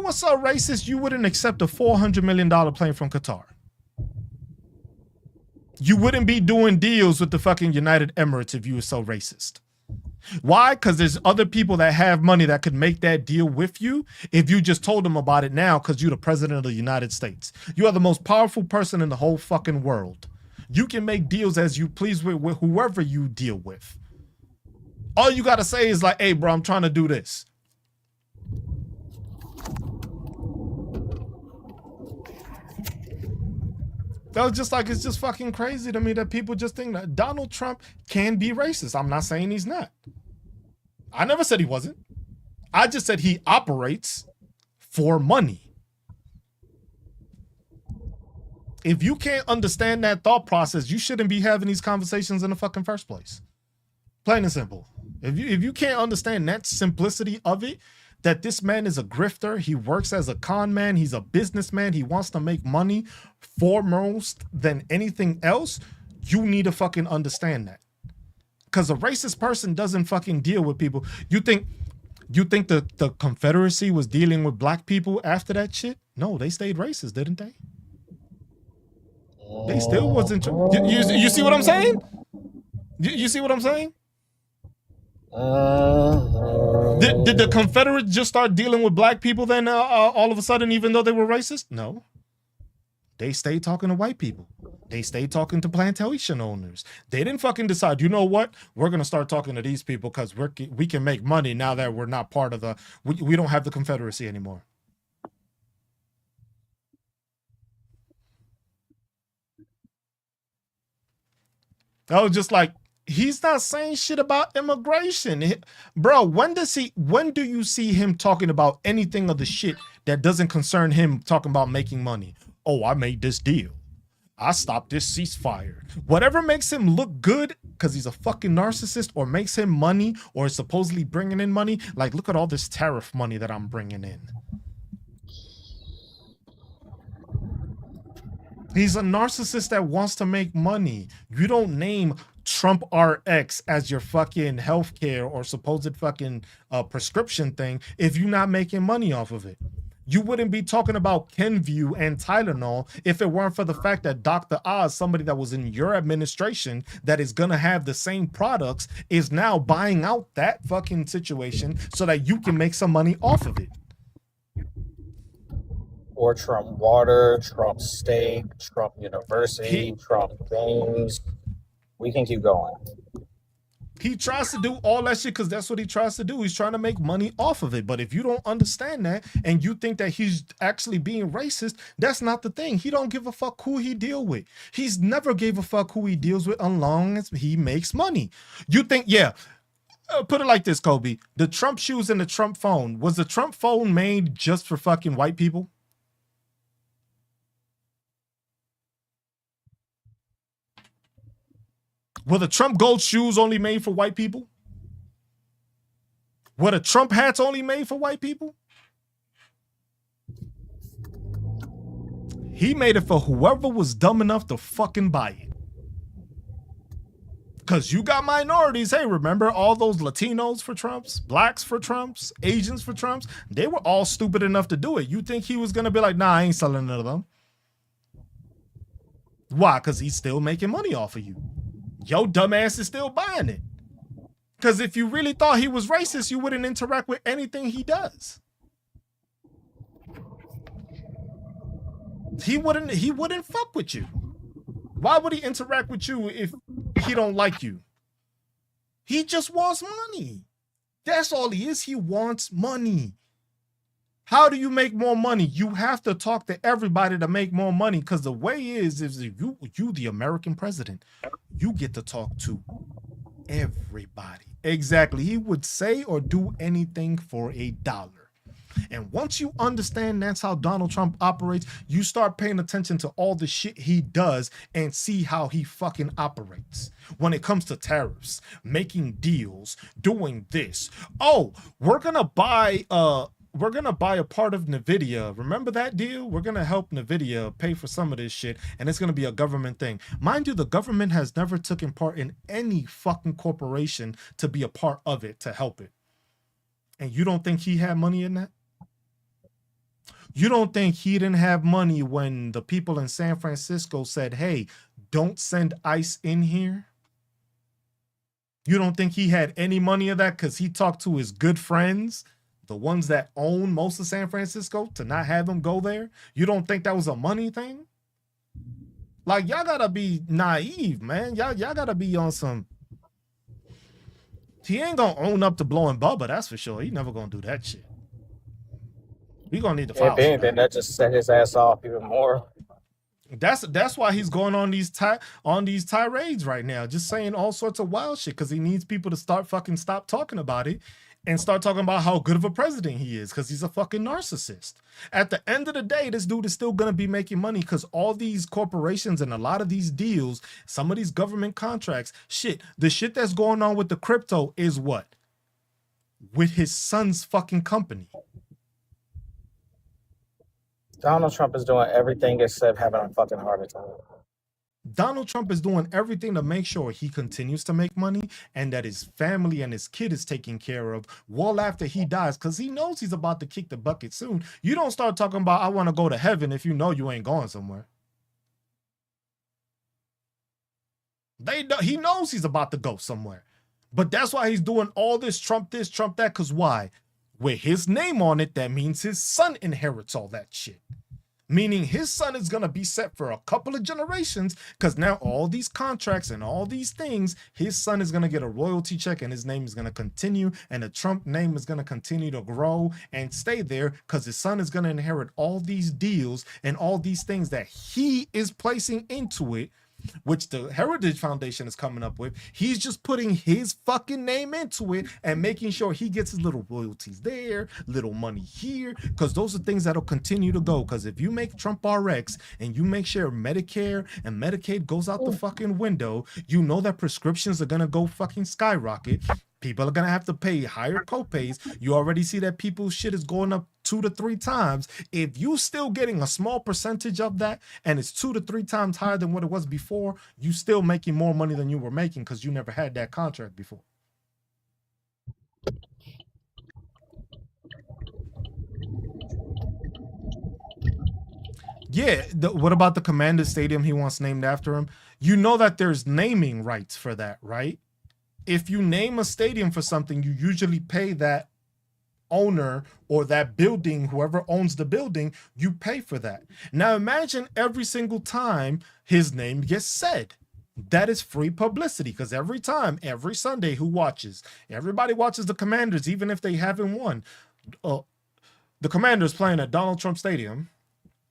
were so racist, you wouldn't accept a $400 million plane from Qatar. You wouldn't be doing deals with the fucking United Emirates if you were so racist. Why? Because there's other people that have money that could make that deal with you if you just told them about it now, because you're the president of the United States. You are the most powerful person in the whole fucking world. You can make deals as you please with whoever you deal with. All you got to say is like, hey, bro, I'm trying to do this. That was just like, it's just fucking crazy to me that people just think that Donald Trump can be racist. I'm not saying he's not. I never said he wasn't. I just said he operates for money. If you can't understand that thought process, you shouldn't be having these conversations in the fucking first place. Plain and simple. If you can't understand that simplicity of it, that this man is a grifter, he works as a con man, he's a businessman, he wants to make money foremost than anything else, you need to fucking understand that. Because a racist person doesn't fucking deal with people. You think the Confederacy was dealing with black people after that shit? No, they stayed racist, didn't they? They still wasn't. You see what I'm saying? You see what I'm saying? Did the Confederates just start dealing with black people then all of a sudden, even though they were racist? No. They stayed talking to white people. They stayed talking to plantation owners. They didn't fucking decide, you know what? We're going to start talking to these people because we can make money now that we're not part of the, we don't have the Confederacy anymore. That was just like, he's not saying shit about immigration. Bro, when do you see him talking about anything of the shit that doesn't concern him talking about making money? Oh, I made this deal. I stopped this ceasefire. Whatever makes him look good because he's a fucking narcissist, or makes him money, or is supposedly bringing in money. Like, look at all this tariff money that I'm bringing in. He's a narcissist that wants to make money. You don't name Trump RX as your fucking healthcare or supposed fucking prescription thing if you're not making money off of it. You wouldn't be talking about Kenvue and Tylenol if it weren't for the fact that Dr. Oz, somebody that was in your administration that is going to have the same products, is now buying out that fucking situation so that you can make some money off of it. Or Trump Water, Trump Steak, Trump University, Trump Games. We can keep going. He tries to do all that shit because that's what he tries to do. He's trying to make money off of it. But if you don't understand that and you think that he's actually being racist, that's not the thing. He don't give a fuck who he deal with. He's never gave a fuck who he deals with as long as he makes money. You think, yeah, put it like this, Kobe. The Trump shoes and the Trump phone. Was the Trump phone made just for fucking white people? Were the Trump gold shoes only made for white people? Were the Trump hats only made for white people? He made it for whoever was dumb enough to fucking buy it. Because you got minorities. Hey, remember all those Latinos for Trumps, blacks for Trumps, Asians for Trumps? They were all stupid enough to do it. You think he was going to be like, nah, I ain't selling none of them? Why? Because he's still making money off of you. Yo, dumbass is still buying it. Because if you really thought he was racist, you wouldn't interact with anything he does. He wouldn't fuck with you. Why would he interact with you if he don't like you? He just wants money. That's all he is. He wants money. How do you make more money? You have to talk to everybody to make more money, because the way is you the American president, you get to talk to everybody. Exactly. He would say or do anything for $1. And once you understand that's how Donald Trump operates, you start paying attention to all the shit he does and see how he fucking operates. When it comes to tariffs, making deals, doing this. Oh, we're gonna buy a part of NVIDIA. Remember that deal? We're gonna help NVIDIA pay for some of this shit, and it's gonna be a government thing. Mind you, the government has never taken part in any fucking corporation to be a part of it, to help it. And you don't think he had money in that? You don't think he didn't have money when the people in San Francisco said, hey, don't send ICE in here? You don't think he had any money of that because he talked to his good friends, the ones that own most of San Francisco, to not have them go there? You don't think that was a money thing? Like, y'all gotta be naive, man. Y'all gotta be on some... He ain't gonna own up to blowing Bubba, that's for sure. He never gonna do that shit. We gonna need to file. If anything, that just set his ass off even more. That's why he's going on these tirades right now, just saying all sorts of wild shit, because he needs people to stop talking about it and start talking about how good of a president he is, because he's a fucking narcissist. At the end of the day, this dude is still gonna be making money, because all these corporations and a lot of these deals, some of these government contracts, the shit that's going on with the crypto is what? With his son's fucking company. Donald Trump is doing everything except having a fucking heart attack. Donald Trump is doing everything to make sure he continues to make money and that his family and his kid is taken care of well after he dies, because he knows he's about to kick the bucket soon. You don't start talking about, I want to go to heaven, if you know you ain't going somewhere. He knows he's about to go somewhere. But that's why he's doing all this, Trump that, because why? With his name on it, that means his son inherits all that shit. Meaning his son is going to be set for a couple of generations, because now all these contracts and all these things, his son is going to get a royalty check and his name is going to continue, and the Trump name is going to continue to grow and stay there, because his son is going to inherit all these deals and all these things that he is placing into it, which the Heritage Foundation is coming up with. He's just putting his fucking name into it and making sure he gets his little royalties there, little money here, because those are things that'll continue to go. Because if you make Trump RX and you make sure Medicare and Medicaid goes out the fucking window, you know that prescriptions are gonna go fucking skyrocket. People are gonna have to pay higher copays. You already see that people's shit is going up 2 to 3 times. If you still getting a small percentage of that and it's 2 to 3 times higher than what it was before, you still making more money than you were making because you never had that contract before. Yeah, what about the Commander Stadium he wants named after him? You know that there's naming rights for that, right? If you name a stadium for something, you usually pay that owner or that building, whoever owns the building, you pay for that. Now imagine every single time his name gets said. That is free publicity, because every time, every Sunday, who watches? Everybody watches the Commanders, even if they haven't won. The Commanders playing at Donald Trump Stadium.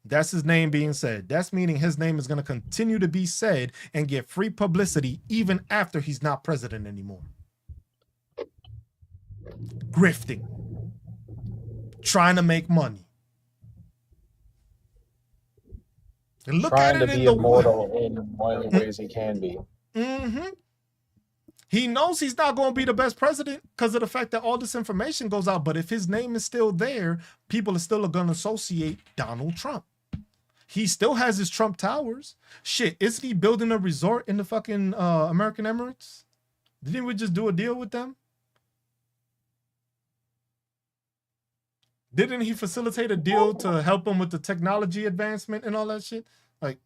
That's his name being said. That's meaning his name is going to continue to be said and get free publicity even after he's not president anymore. Grifting. Trying to make money. And look trying at it to in be the immortal in one of the ways he can be. Mm-hmm. He knows he's not going to be the best president because of the fact that all this information goes out. But if his name is still there, people are still going to associate Donald Trump. He still has his Trump Towers. Shit, isn't he building a resort in the fucking American Emirates? Didn't we just do a deal with them? Didn't he facilitate a deal to help him with the technology advancement and all that shit? Like,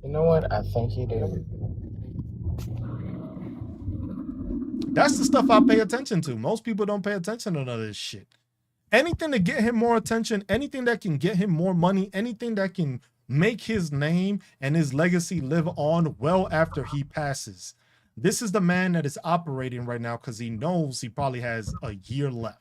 You know what? I think he did. that's the stuff I pay attention to. Most people don't pay attention to none of this shit. Anything to get him more attention, anything that can get him more money, anything that can make his name and his legacy live on well after he passes. This is the man that is operating right now because he knows he probably has a year left.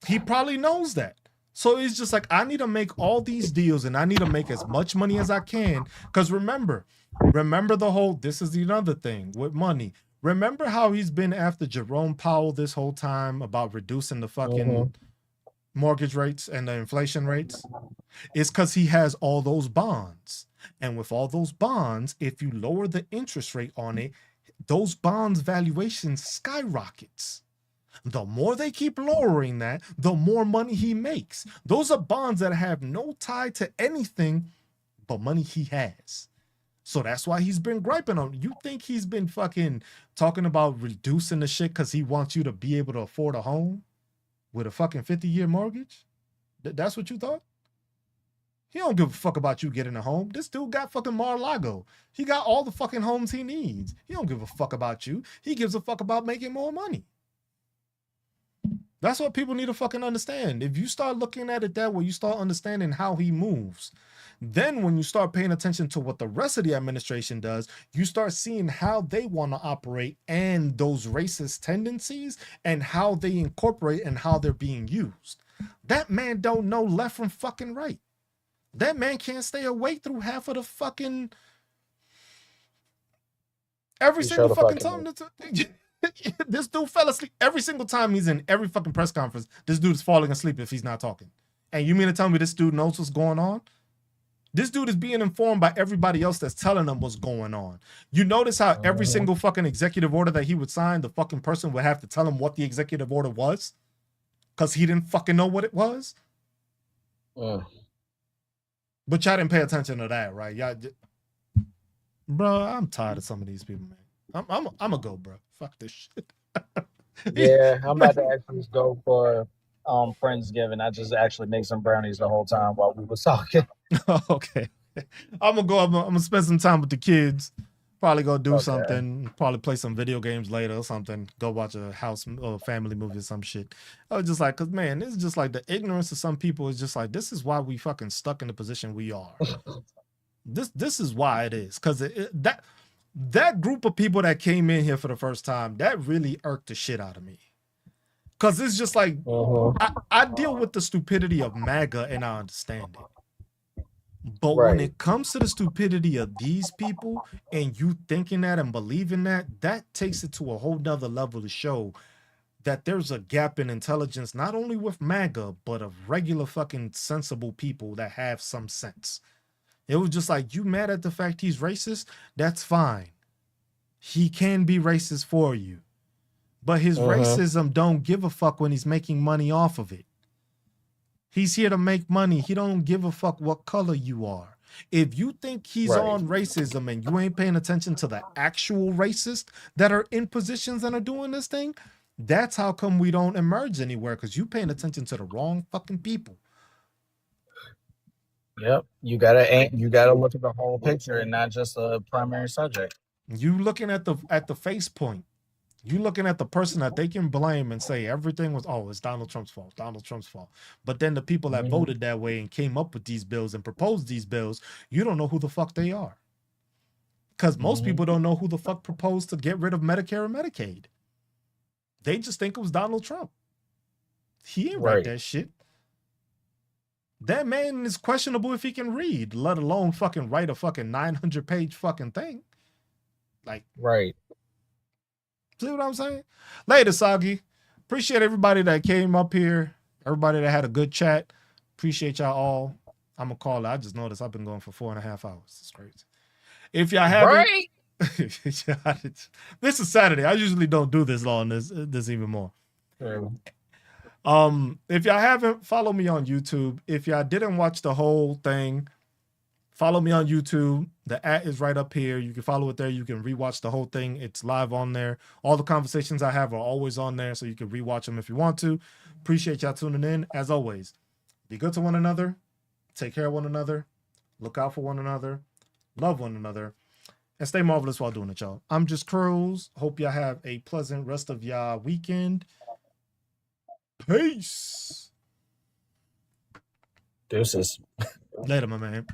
He probably knows that. So it's just like, I need to make all these deals and I need to make as much money as I can. Because remember the whole, this is another thing with money. Remember how he's been after Jerome Powell this whole time about reducing the fucking mortgage rates and the inflation rates? It's because he has all those bonds. And with all those bonds, if you lower the interest rate on it, those bonds valuation skyrockets. The more they keep lowering that, the more money he makes. Those are bonds that have no tie to anything but money he has. So that's why he's been griping on. You think he's been fucking talking about reducing the shit because he wants you to be able to afford a home with a fucking 50-year mortgage? That's what you thought? He don't give a fuck about you getting a home. This dude got fucking Mar-a-Lago. He got all the fucking homes he needs. He don't give a fuck about you. He gives a fuck about making more money. That's what people need to fucking understand. If you start looking at it that way, you start understanding how he moves. Then when you start paying attention to what the rest of the administration does, you start seeing how they want to operate and those racist tendencies and how they incorporate and how they're being used. That man don't know left from fucking right. That man can't stay awake through half of the fucking... Every single fucking time. This dude fell asleep every single time he's in every fucking press conference. This dude is falling asleep if he's not talking. And you mean to tell me this dude knows what's going on? This dude is being informed by everybody else that's telling him what's going on. You notice how every single fucking executive order that he would sign, the fucking person would have to tell him what the executive order was? Because he didn't fucking know what it was? But y'all didn't pay attention to that, right? Y'all, bro, I'm tired of some of these people, man. I'm gonna go, bro. Fuck this shit. Yeah, I'm about to actually just go for Friendsgiving. I just actually made some brownies the whole time while we was talking. Okay. I'm gonna spend some time with the kids. Probably go do something. Probably play some video games later or something. Go watch a house or family movie or some shit. I was just like, cause man, it's just like the ignorance of some people is just like, this is why we fucking stuck in the position we are. This is why it is. Cause that group of people that came in here for the first time, that really irked the shit out of me. Cause it's just like, I deal with the stupidity of MAGA and I understand it. But when it comes to the stupidity of these people and you thinking that and believing that, that takes it to a whole nother level to show that there's a gap in intelligence, not only with MAGA, but of regular fucking sensible people that have some sense. It was just like, you mad at the fact he's racist? That's fine. He can be racist for you. But his racism don't give a fuck when he's making money off of it. He's here to make money. He don't give a fuck what color you are. If you think he's on racism and you ain't paying attention to the actual racists that are in positions and are doing this thing, that's how come we don't emerge anywhere, because you paying attention to the wrong fucking people. Yep, you gotta look at the whole picture and not just the primary subject. You looking at the face point. You looking at the person that they can blame and say everything was, oh, it's Donald Trump's fault, Donald Trump's fault. But then the people that voted that way and came up with these bills and proposed these bills, you don't know who the fuck they are. Because most people don't know who the fuck proposed to get rid of Medicare and Medicaid. They just think it was Donald Trump. He ain't write that shit. That man is questionable if he can read, let alone fucking write a fucking 900-page fucking thing. Like, see what I'm saying? Later, Soggy. Appreciate everybody that came up here. Everybody that had a good chat. Appreciate y'all all. I'm going to call it. I just noticed I've been going for 4.5 hours. It's crazy. If y'all haven't... This is Saturday. I usually don't do this long. This even more. If y'all haven't, follow me on YouTube. If y'all didn't watch the whole thing, Follow me on YouTube. The @ is right up here. You can follow it there. You can rewatch the whole thing. It's live on there. All the conversations I have are always on there, so you can rewatch them if you want to. Appreciate y'all tuning in. As always, be good to one another. Take care of one another. Look out for one another. Love one another. And stay marvelous while doing it, y'all. I'm just Cruz. Hope y'all have a pleasant rest of y'all weekend. Peace. Deuces. Later, my man.